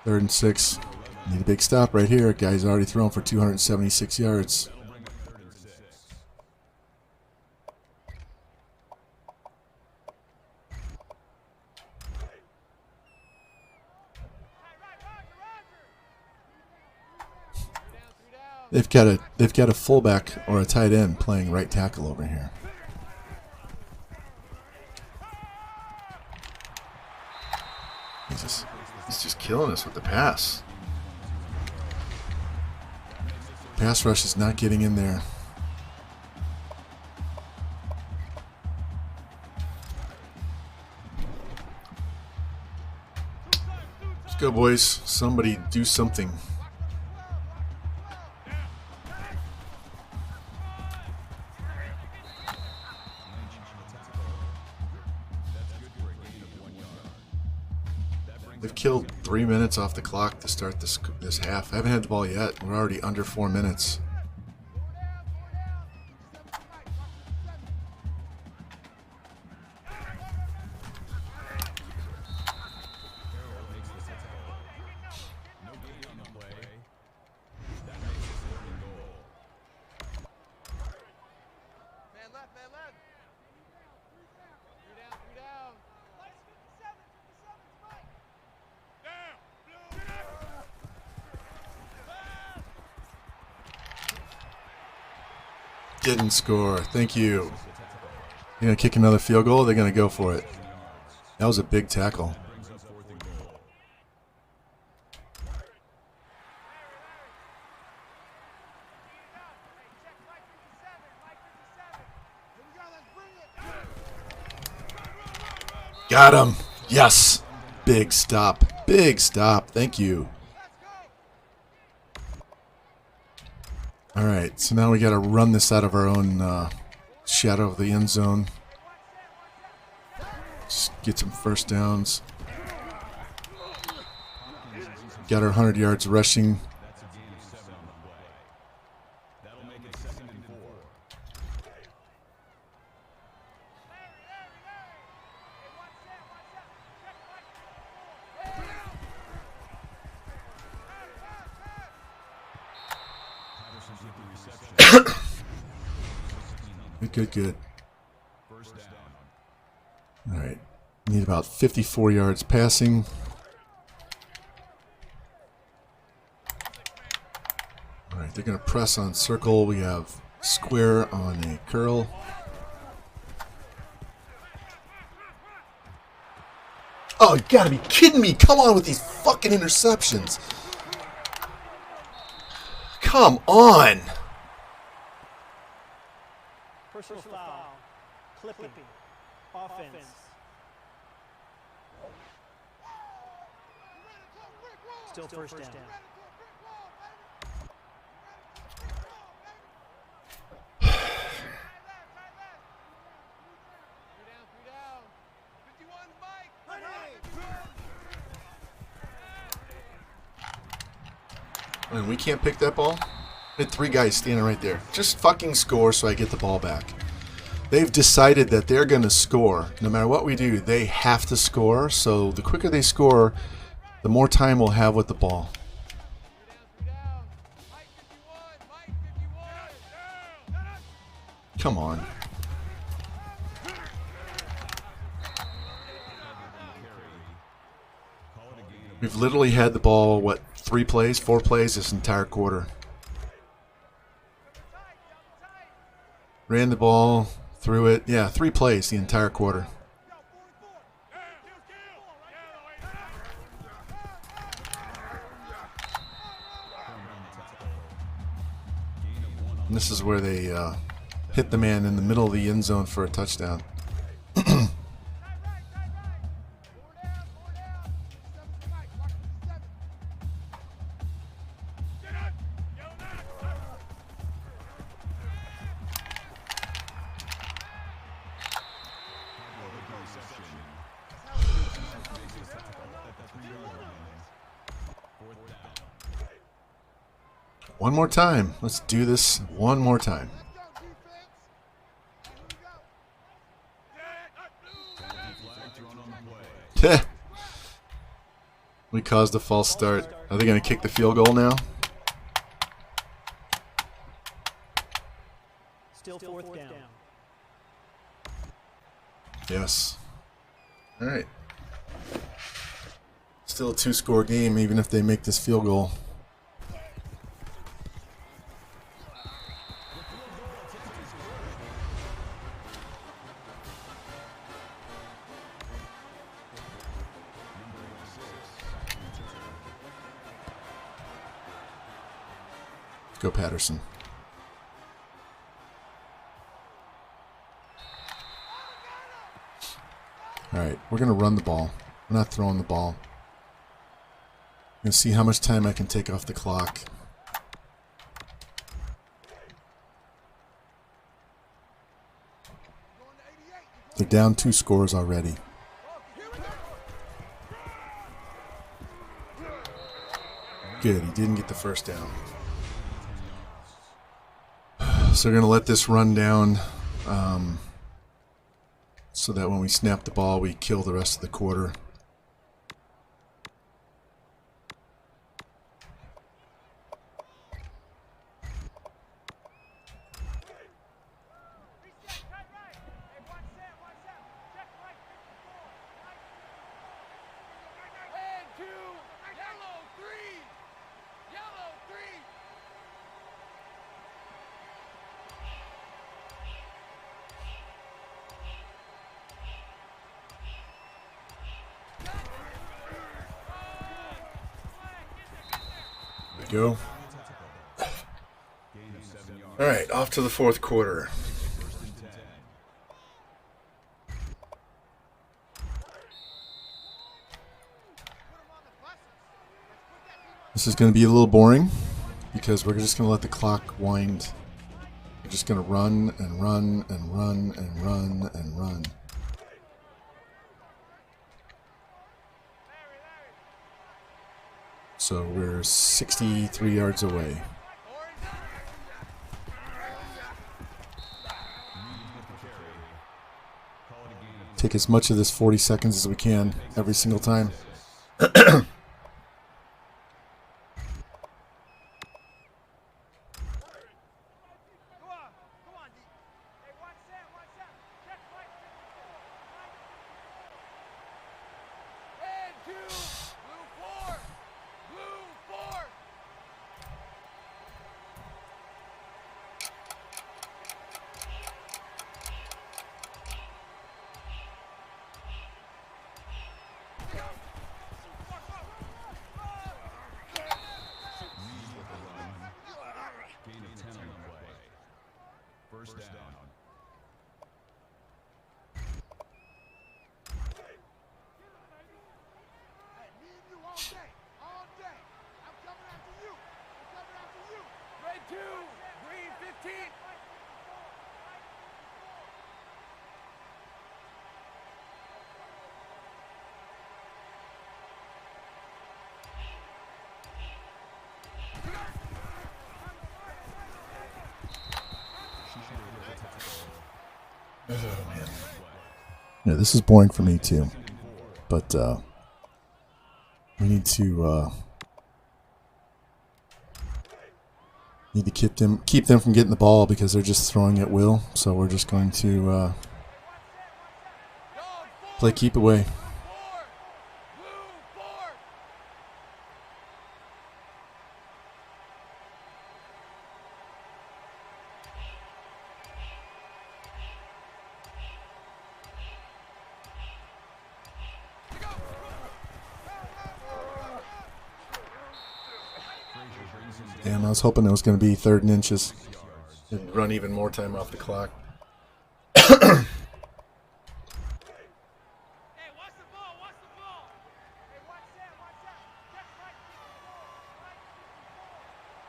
3rd and 6. Need a big stop right here. Guy's already thrown for 276 yards.
That'll bring up 3rd and 6.
They've got a fullback or a tight end playing right tackle over here. He's just killing us with the pass. Pass rush is not getting in there. Let's go, boys. Somebody do something. They've killed 3 minutes off the clock to start this half. I haven't had the ball yet. We're already under 4 minutes.
No gain on the play. That makes it 3rd and goal.
Man left, man left. 3 down, 3 down. Lights 57, 57's right. Down, blue.
Didn't score. Thank you. They're going to kick another field goal. They're going to go for it. That was a big tackle.
Brings up 4th and goal.
Check right 57, right 57. Here we go, let's bring it.
Got him. Yes. Big stop. Big stop. Thank you. All right. So now we got to run this out of our own shadow of the end zone. Just get some first downs. Got our 100 yards rushing.
That's a gain of 7 on the play. That'll make it 2nd and 4. Patterson's with the reception. 16 on the
Good.
first down.
All right. Need about 54 yards passing. All right. They're going to press on circle. We have square on a curl. Oh, you gotta be kidding me. Come on with these fucking interceptions. Come on.
Personal foul. Clipping. Offense. Still first down.
And we can't pick that ball? I had 3 guys standing right there. Just fucking score so I get the ball back. They've decided that they're going to score. No matter what we do, they have to score. So the quicker they score, the more time we'll have with the ball. Come on. We've literally had the ball, what, 4 plays this entire quarter. Ran the ball, threw it. Yeah, 3 plays the entire quarter. And this is where they hit the man in the middle of the end zone for a touchdown. One more time. Let's do this one more time. We caused a false start. Are they going to kick the field goal now?
Still fourth down.
Yes. All right. Still a 2-score game, even if they make this field goal. Go Patterson. All right, we're going to run the ball. We're not throwing the ball. I'm going to see how much time I can take off the clock. They're down 2 scores already. Good, he didn't get the first down. So we're going to let this run down so that when we snap the ball, we kill the rest of the quarter. Go. All right, off to the 4th quarter. This is going to be a little boring because we're just going to let the clock wind. We're just going to run and run and run and run and run. So we're 63 yards away. Take as much of this 40 seconds as we can every single time. Yeah, this is boring for me too. But we need to keep them from getting the ball because they're just throwing at will. So we're just going to play keep away. Damn, I was hoping it was going to be 3rd and inches. It'd run even more time off the clock.
Hey, watch the ball, watch the ball. Hey, watch that, watch that. Check right through the ball.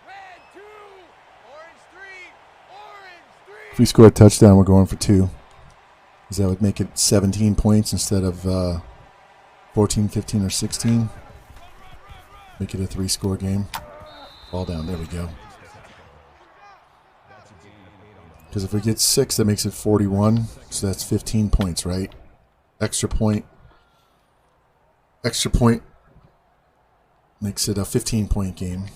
Red 2, orange 3, orange 3.
If we score a touchdown, we're going for 2. Because that would make it 17 points instead of 14, 15, or 16. Make it a 3-score game. Ball down. There we go. Because if we get 6, that makes it 41. So that's 15 points, right? Extra point. Extra point makes it a 15-point game.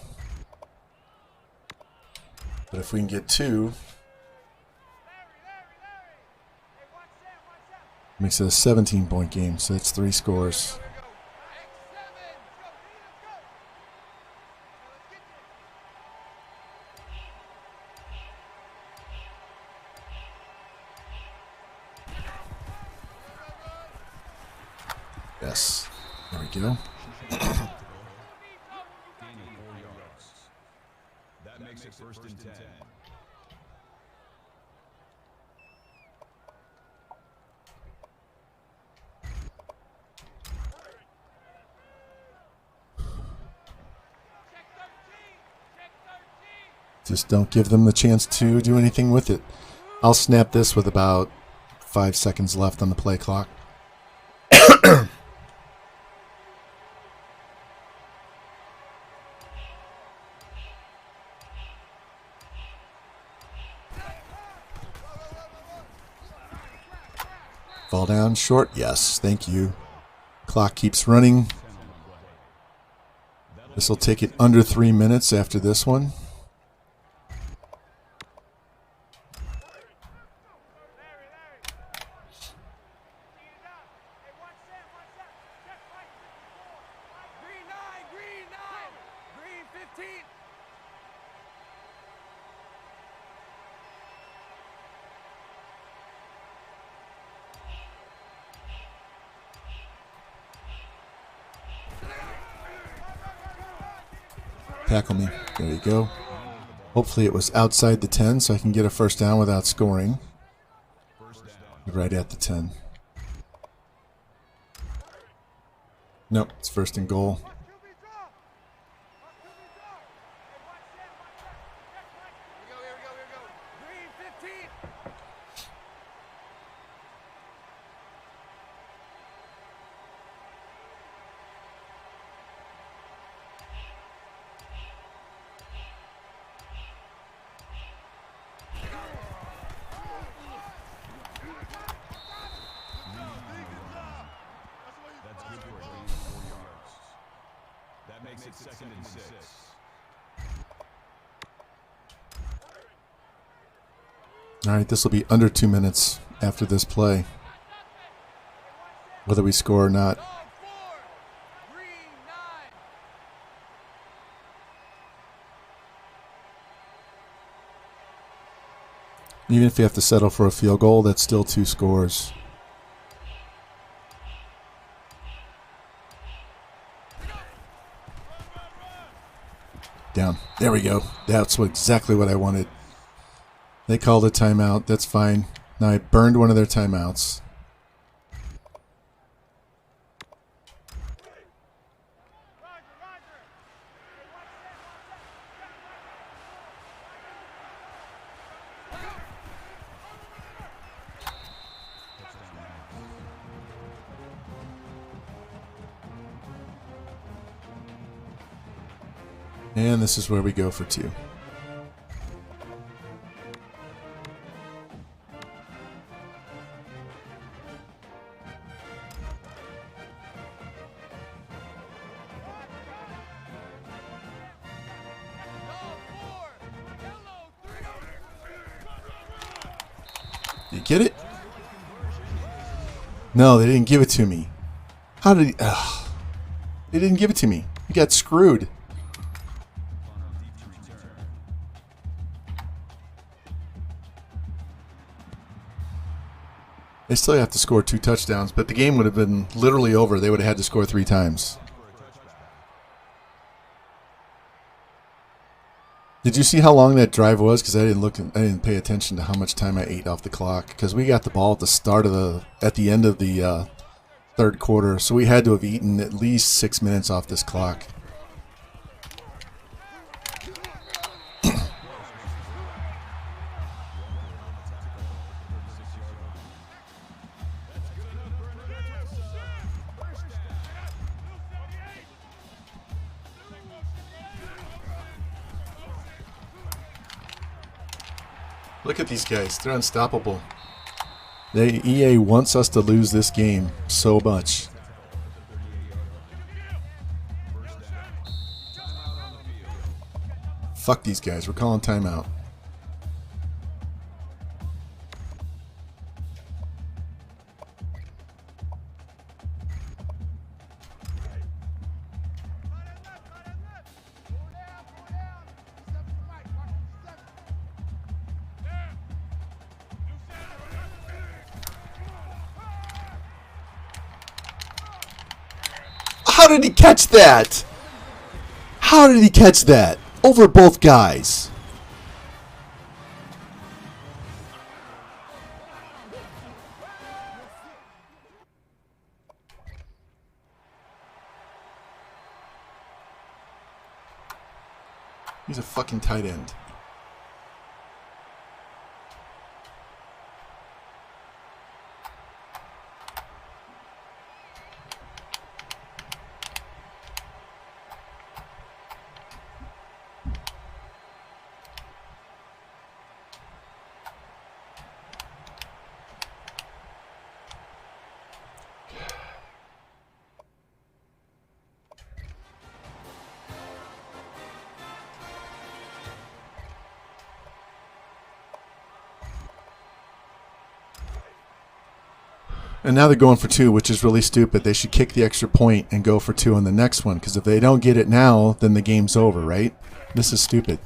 But if we can get 2, it makes it a 17-point game. So that's 3 scores. Yes. There we go.
Gain of 4 yards. That makes it 1st and 10.
Just don't give them the chance to do anything with it. I'll snap this with about 5 seconds left on the play clock. Fall down short. Yes, thank you. Clock keeps running. This will take it under 3 minutes after this one. Tackle me. There you go. Hopefully it was outside the 10 so I can get a 1st down without scoring. Right at the 10. Nope, it's 1st and goal.
That's good for a gain of 4 yards. That makes it 2nd and 6.
All right, this will be under 2 minutes after this play, whether we score or not. Even if you have to settle for a field goal, that's still 2 scores. Down. There we go. That's exactly what I wanted. They called a timeout. That's fine. Now I burned one of their timeouts. And this is where we go for 2. get it? No, they didn't give it to me. How did he... They didn't give it to me. You got screwed. They still have to score 2 touchdowns, but the game would have been literally over. They would have had to score 3 times. Did you see how long that drive was? Because I didn't pay attention to how much time I ate off the clock. Because we got the ball at the end of the third quarter, so we had to have eaten at least 6 minutes off this clock. Look at these guys. They're unstoppable. EA wants us to lose this game so much. Fuck these guys. We're calling timeout. How did he catch that? How did he catch that? Over both guys. He's a fucking tight end. And now they're going for 2, which is really stupid. They should kick the extra point and go for 2 on the next one, because if they don't get it now, then the game's over, right? This is stupid.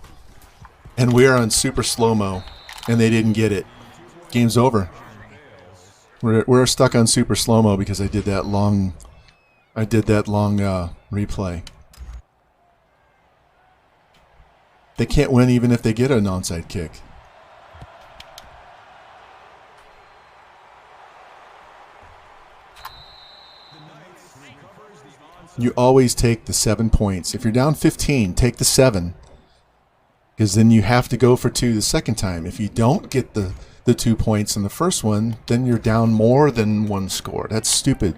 And we are on super slow-mo, and they didn't get it. Game's over. We're stuck on super slow-mo because I did that long replay. They can't win even if they get an onside kick. You always take the 7 points. If you're down 15, take the 7. Because then you have to go for 2 the second time. If you don't get the 2 points in the first one, then you're down more than 1 score. That's stupid.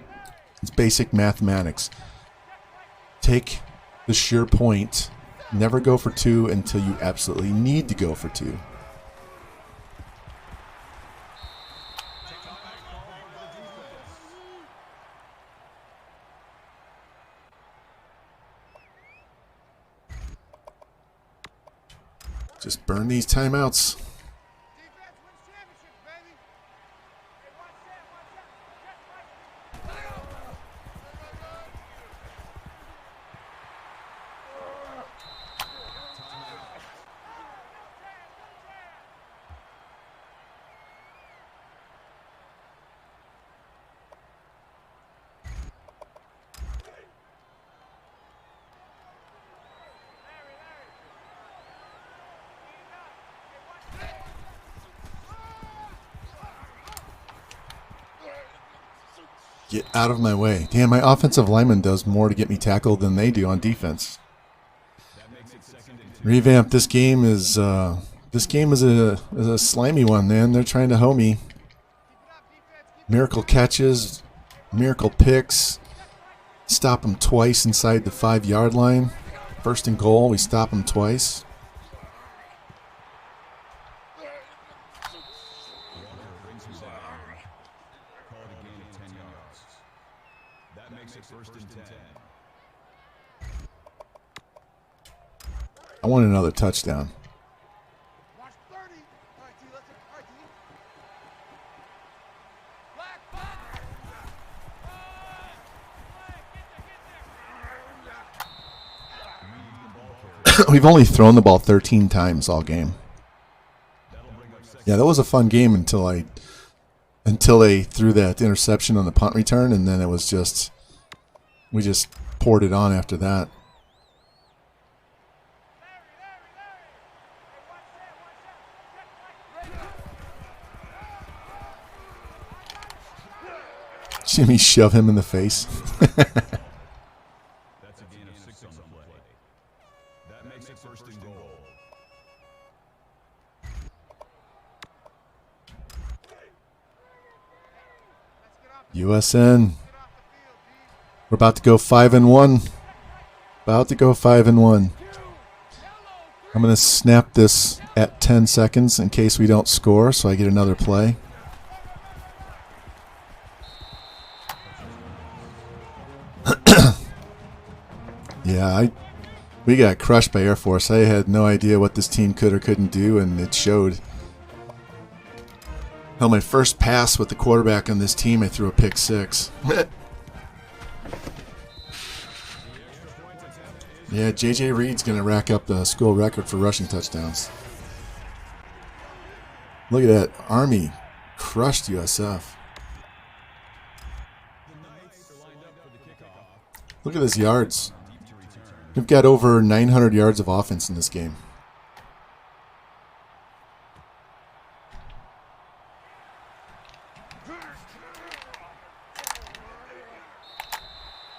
It's basic mathematics. Take the sure point. Never go for 2 until you absolutely need to go for 2. Just burn these timeouts.
Defense wins championships, baby. Hey, watch that,
Get out of my way. Damn, my offensive lineman does more to get me tackled than they do on defense. Revamped. This game is a slimy one, man. They're trying to hoe me. Miracle catches, miracle picks. Stop them twice inside the 5-yard line. 1st and goal, we stop them twice. I want another touchdown.
Watch 30. All right, T, let's go. All right, T.
We've only thrown the ball 13 times all game. Yeah, that was a fun game until they threw that interception on the punt return, and then it was just we just poured it on after that. Jimmy shove him in the face.
That's a gain of 6 on the play. That makes it first and goal.
USN. We're about to go 5-1. About to go 5-1. I'm going to snap this at 10 seconds in case we don't score, so I get another play. Yeah, we got crushed by Air Force. I had no idea what this team could or couldn't do, and it showed. On my first pass with the quarterback on this team, I threw a pick 6. Yeah, J.J. Reed's going to rack up the school record for rushing touchdowns. Look at that. Army crushed USF. Look at his yards. We've got over 900 yards of offense in this game.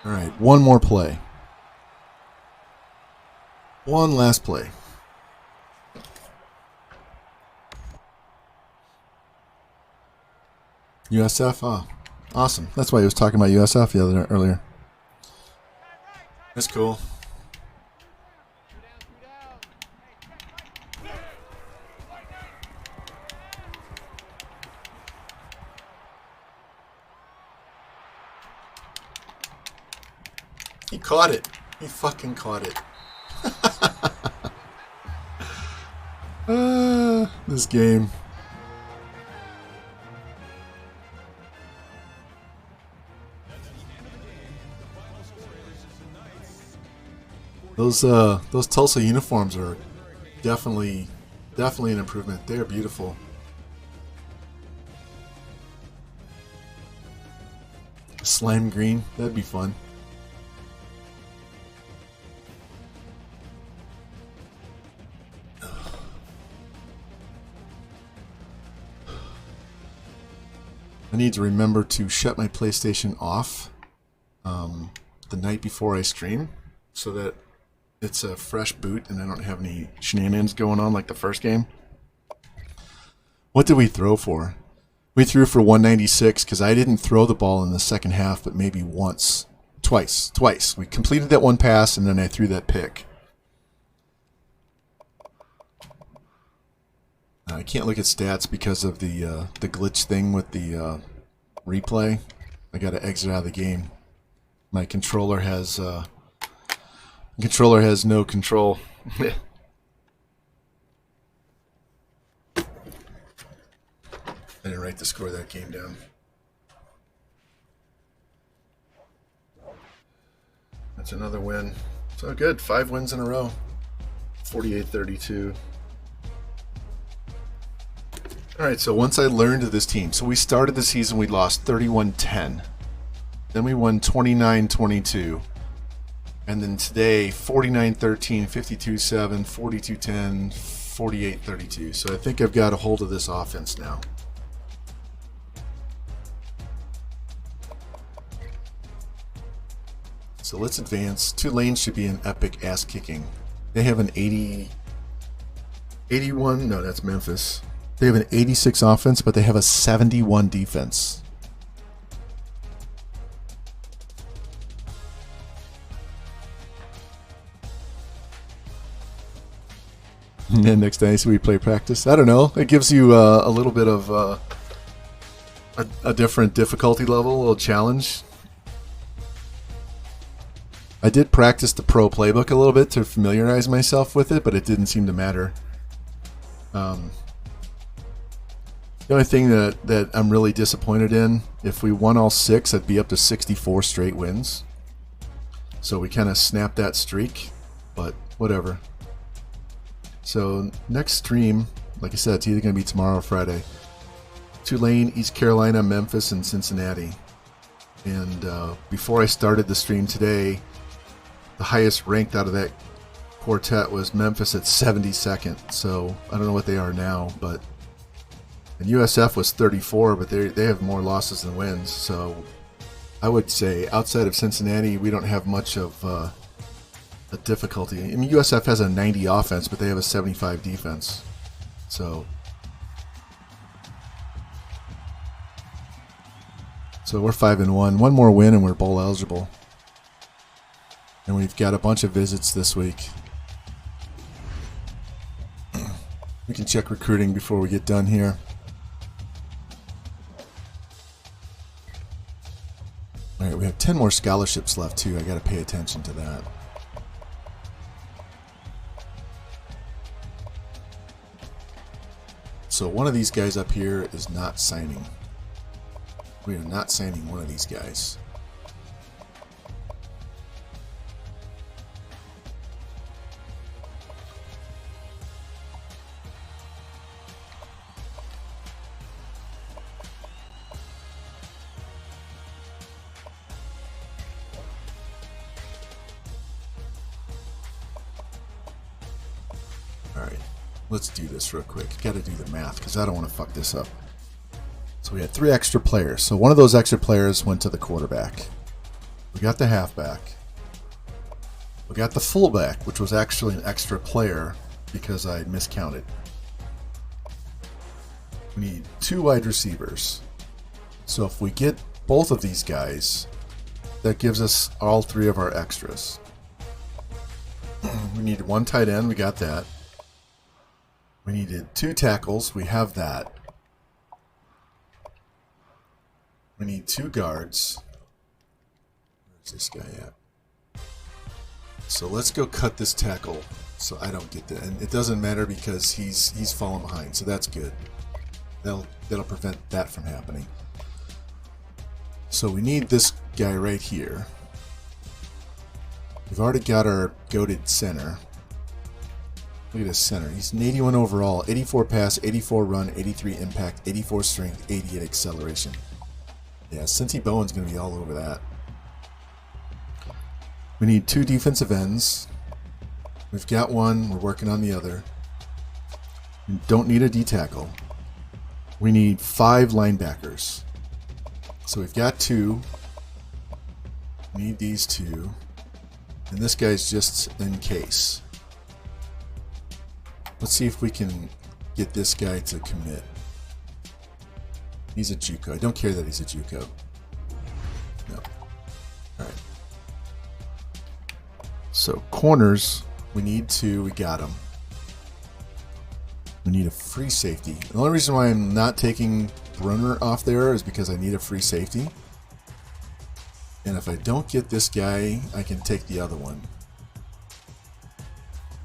All right, one more play. One last play. USF? Oh, awesome. That's why he was talking about USF earlier. That's cool. He caught it. He fucking caught it. This game. Those Tulsa uniforms are definitely an improvement. They are beautiful. Slime green, that'd be fun. I need to remember to shut my PlayStation off the night before I stream so that it's a fresh boot and I don't have any shenanigans going on like the first game. What did we throw for? We threw for 196 because I didn't throw the ball in the second half, but maybe once. Twice. We completed that one pass and then I threw that pick. I can't look at stats because of the glitch thing with the replay. I got to exit out of the game. My controller has no control. I didn't write the score of that game down. That's another win. So good. 5 wins in a row. 48-32. All right, so once I learned of this team, so we started the season, we lost 31-10. Then we won 29-22. And then today, 49-13, 52-7, 42-10, 48-32. So I think I've got a hold of this offense now. So let's advance. Tulane should be an epic ass kicking. They have an 81, no, that's Memphis. They have an 86 offense, but they have a 71 defense. And then next day, so we play practice. I don't know. It gives you a little bit of a different difficulty level, a little challenge. I did practice the pro playbook a little bit to familiarize myself with it, but it didn't seem to matter. The only thing that I'm really disappointed in, if we won all 6, I'd be up to 64 straight wins. So we kind of snapped that streak, but whatever. So next stream, like I said, it's either going to be tomorrow or Friday. Tulane, East Carolina, Memphis, and Cincinnati. And before I started the stream today, the highest ranked out of that quartet was Memphis at 72nd. So I don't know what they are now, but and USF was 34, but they have more losses than wins. So I would say outside of Cincinnati, we don't have much of a difficulty. I mean, USF has a 90 offense, but they have a 75 defense. So we're 5-1. One more win, and we're bowl eligible. And we've got a bunch of visits this week. We can check recruiting before we get done here. All right, we have 10 more scholarships left too. I got to pay attention to that. So one of these guys up here is not signing. We are not signing one of these guys. All right, let's do this real quick. Got to do the math because I don't want to fuck this up. So we had 3 extra players. So one of those extra players went to the quarterback. We got the halfback. We got the fullback, which was actually an extra player because I miscounted. We need 2 wide receivers. So if we get both of these guys, that gives us all 3 of our extras. We need 1 tight end. We got that. We needed 2 tackles. We have that. We need 2 guards. Where's this guy at? So let's go cut this tackle so I don't get that. And it doesn't matter because he's falling behind, so that's good. That'll prevent that from happening. So we need this guy right here. We've already got our goated center. Look at his center. He's an 81 overall, 84 pass, 84 run, 83 impact, 84 strength, 88 acceleration. Yeah, Cincy Bowen's going to be all over that. We need 2 defensive ends. We've got 1. We're working on the other. We don't need a D-tackle. We need 5 linebackers. So we've got 2. We need these 2. And this guy's just in case. Let's see if we can get this guy to commit. He's a JUCO. I don't care that he's a JUCO. No. Alright. So, corners, we need 2. We got them. We need a free safety. The only reason why I'm not taking Brunner off there is because I need a free safety. And if I don't get this guy, I can take the other one.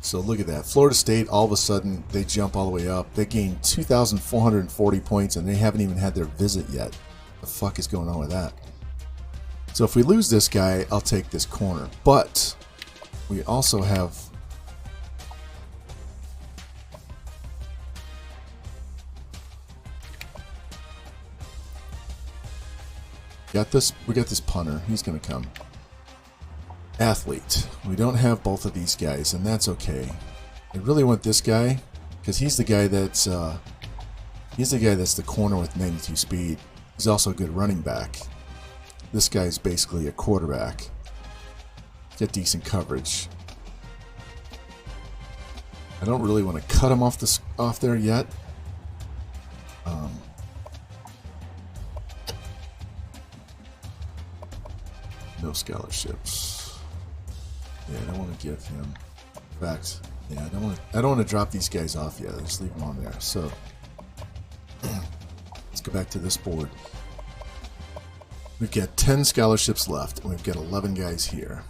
So look at that. Florida State, all of a sudden, they jump all the way up. They gained 2,440 points, and they haven't even had their visit yet. The fuck is going on with that? So if we lose this guy, I'll take this corner. But we also have... we got this punter. He's going to come. Athlete. We don't have both of these guys, and that's okay. I really want this guy because he's the guy that's the corner with 92 speed. He's also a good running back. This guy's basically a quarterback. Get decent coverage. I don't really want to cut him off there yet. No scholarships. Yeah, I don't want to give him. In fact, yeah, I don't want to drop these guys off yet. Just leave them on there. So let's go back to this board. We've got 10 scholarships left, and we've got 11 guys here.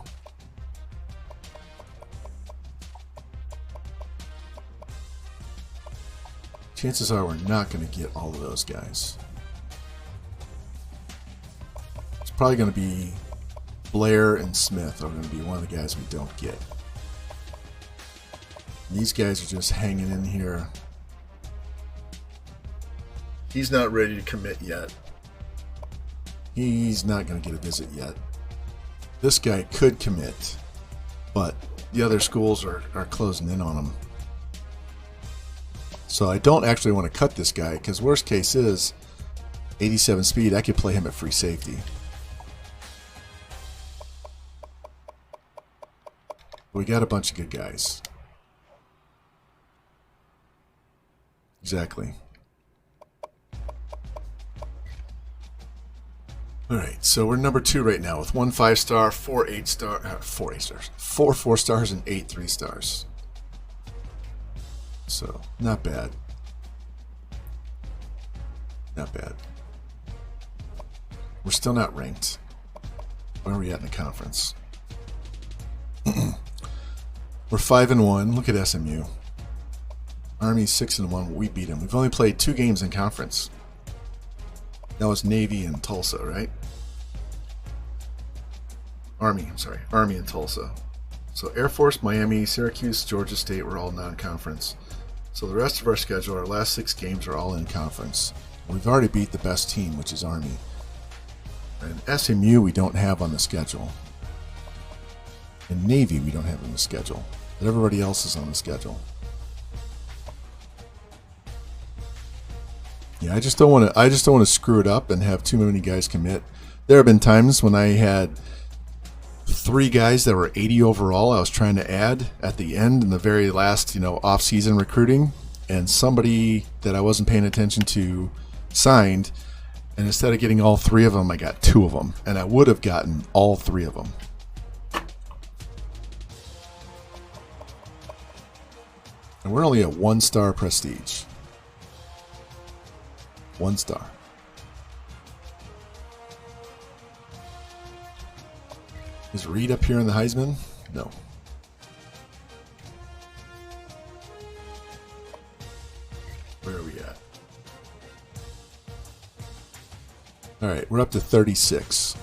Chances are we're not going to get all of those guys. It's probably going to be Blair and Smith are going to be one of the guys we don't get. These guys are just hanging in here. He's not ready to commit yet. He's not going to get a visit yet. This guy could commit, but the other schools are closing in on him. So I don't actually want to cut this guy, because worst case is 87 speed, I could play him at free safety. We got a bunch of good guys. Exactly. Alright, so we're number 2 right now with 1 5-star, 4 8-star, 4 8 stars, 4 4-stars, and 8 3-stars. So, not bad. Not bad. We're still not ranked. Where are we at in the conference? We're 5-1. Look at SMU. Army's 6-1. We beat them. We've only played 2 games in conference. That was Navy and Tulsa, right? Army, I'm sorry. Army and Tulsa. So Air Force, Miami, Syracuse, Georgia State were all non-conference. So the rest of our schedule, our last 6 games are all in conference. We've already beat the best team, which is Army. And SMU we don't have on the schedule. And Navy we don't have on the schedule. But everybody else is on the schedule. Yeah, I just don't want to screw it up and have too many guys commit. There have been times when I had 3 guys that were 80 overall I was trying to add at the end in the very last, off-season recruiting, and somebody that I wasn't paying attention to signed, and instead of getting all 3 of them, I got 2 of them, and I would have gotten all 3 of them. And we're only at 1-star prestige. 1 star. Is Reed up here in the Heisman? No. Where are we at? Alright, we're up to 36.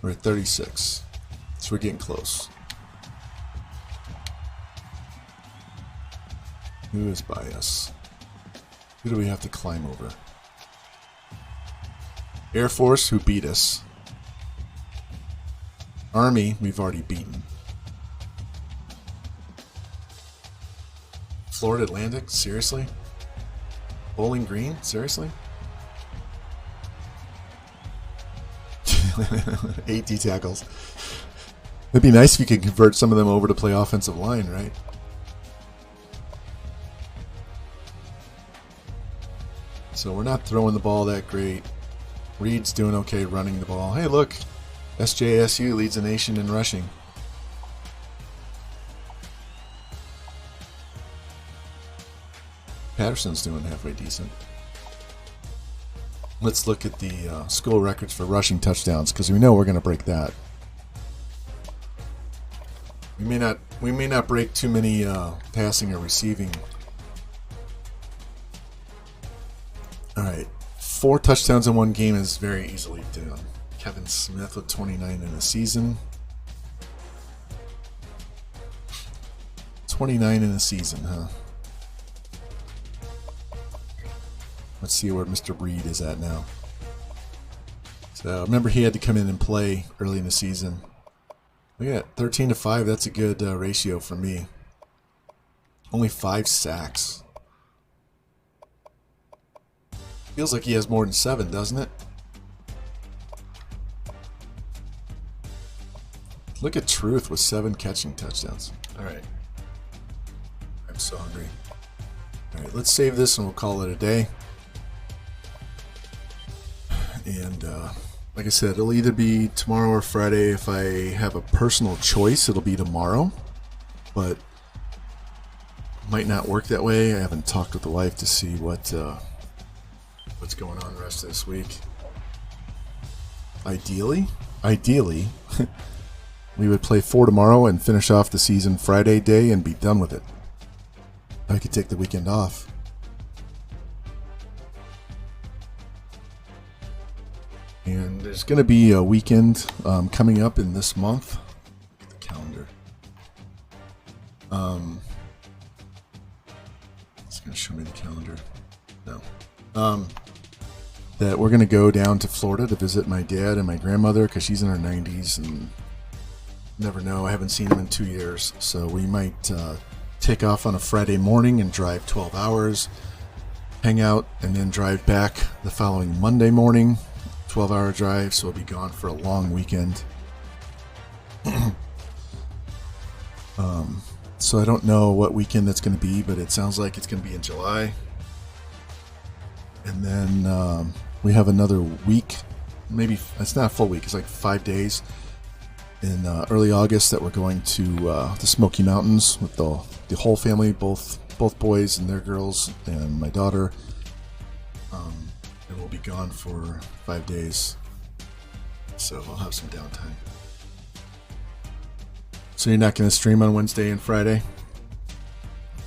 We're at 36. So we're getting close. Who is by us? Who do we have to climb over? Air Force, who beat us. Army, we've already beaten. Florida Atlantic, seriously? Bowling Green, seriously? 8 D tackles. It'd be nice if you could convert some of them over to play offensive line, right? So we're not throwing the ball that great. Reed's doing okay running the ball. Hey, look. SJSU leads the nation in rushing. Patterson's doing halfway decent. Let's look at the school records for rushing touchdowns, because we know we're going to break that. We may not break too many passing or receiving. All right, 4 touchdowns in 1 game is very easily done. Kevin Smith with 29 in a season. 29 in a season, huh? Let's see where Mr. Reed is at now. So remember, he had to come in and play early in the season. Look at that, 13-5. That's a good ratio for me. Only 5 sacks. Feels like he has more than 7, doesn't it? Look at Truth with 7 catching touchdowns. Alright. I'm so hungry. Alright, let's save this and we'll call it a day. And like I said, it'll either be tomorrow or Friday. If I have a personal choice, it'll be tomorrow. But it might not work that way. I haven't talked with the wife to see what's going on the rest of this week. Ideally, we would play 4 tomorrow and finish off the season Friday day and be done with it. I could take the weekend off. And there's going to be a weekend coming up in this month. Look at the calendar. gonna show me the calendar. No. That we're gonna go down to Florida to visit my dad and my grandmother because she's in her 90s and never know. I haven't seen him in 2 years, so we might take off on a Friday morning and drive 12 hours, hang out, and then drive back the following Monday morning. 12-hour drive, so we'll be gone for a long weekend. So I don't know what weekend that's going to be, but it sounds like it's going to be in July. And then we have another week, maybe it's not a full week, it's like 5 days in early August that we're going to the Smoky Mountains with the whole family, both boys and their girls and my daughter. And we'll be gone for 5 days, so I'll have some downtime. So you're not going to stream on Wednesday and Friday?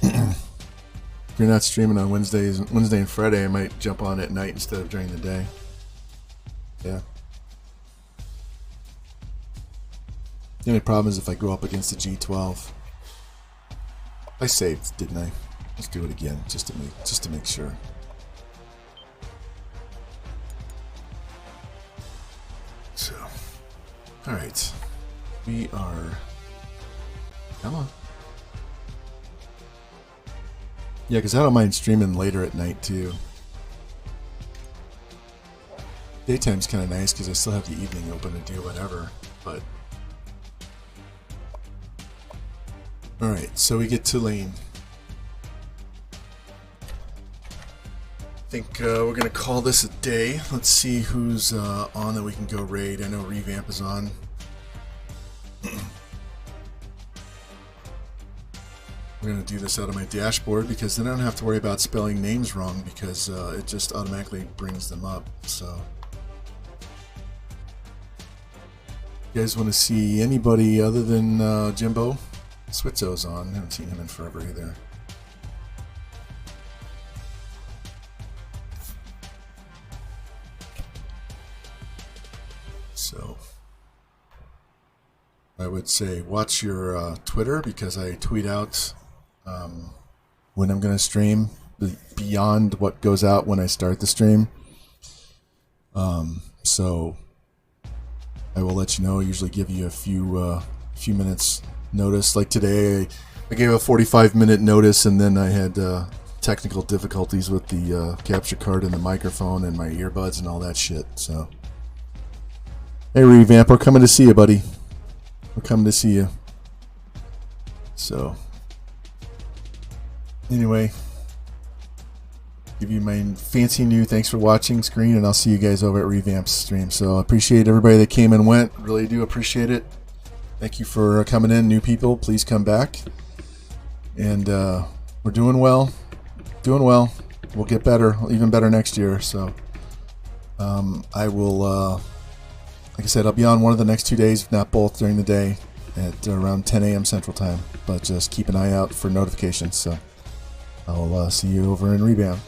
If you're not streaming on Wednesday and Friday, I might jump on at night instead of during the day. Yeah. The only problem is if I go up against the G12. I saved, didn't I? Let's do it again, just to make sure. So, all right, we are. Come on. Yeah, because I don't mind streaming later at night too. Daytime's kind of nice because I still have the evening open to do whatever. But all right, so we get Tulane. I think we're gonna call this a day. Let's see who's on that we can go raid. I know Revamp is on. We're gonna do this out of my dashboard because then I don't have to worry about spelling names wrong because it just automatically brings them up. So, you guys want to see anybody other than Jimbo? Switzo's on. I haven't seen him in forever either. So, I would say watch your Twitter because I tweet out when I'm going to stream beyond what goes out when I start the stream. So I will let you know. I usually give you a few minutes notice. Like today, I gave a 45-minute notice, and then I had technical difficulties with the capture card and the microphone and my earbuds and all that shit. So, hey Revamp, we're coming to see you, buddy. We're coming to see you. So, anyway, give you my fancy new thanks for watching screen, and I'll see you guys over at Revamp's stream. So I appreciate everybody that came and went. Really do appreciate it. Thank you for coming in. New people, please come back. And we're doing well. Doing well. We'll get better, even better next year. So I will, like I said, I'll be on one of the next 2 days, if not both, during the day at around 10 a.m. Central Time. But just keep an eye out for notifications. So I'll see you over in Revamp.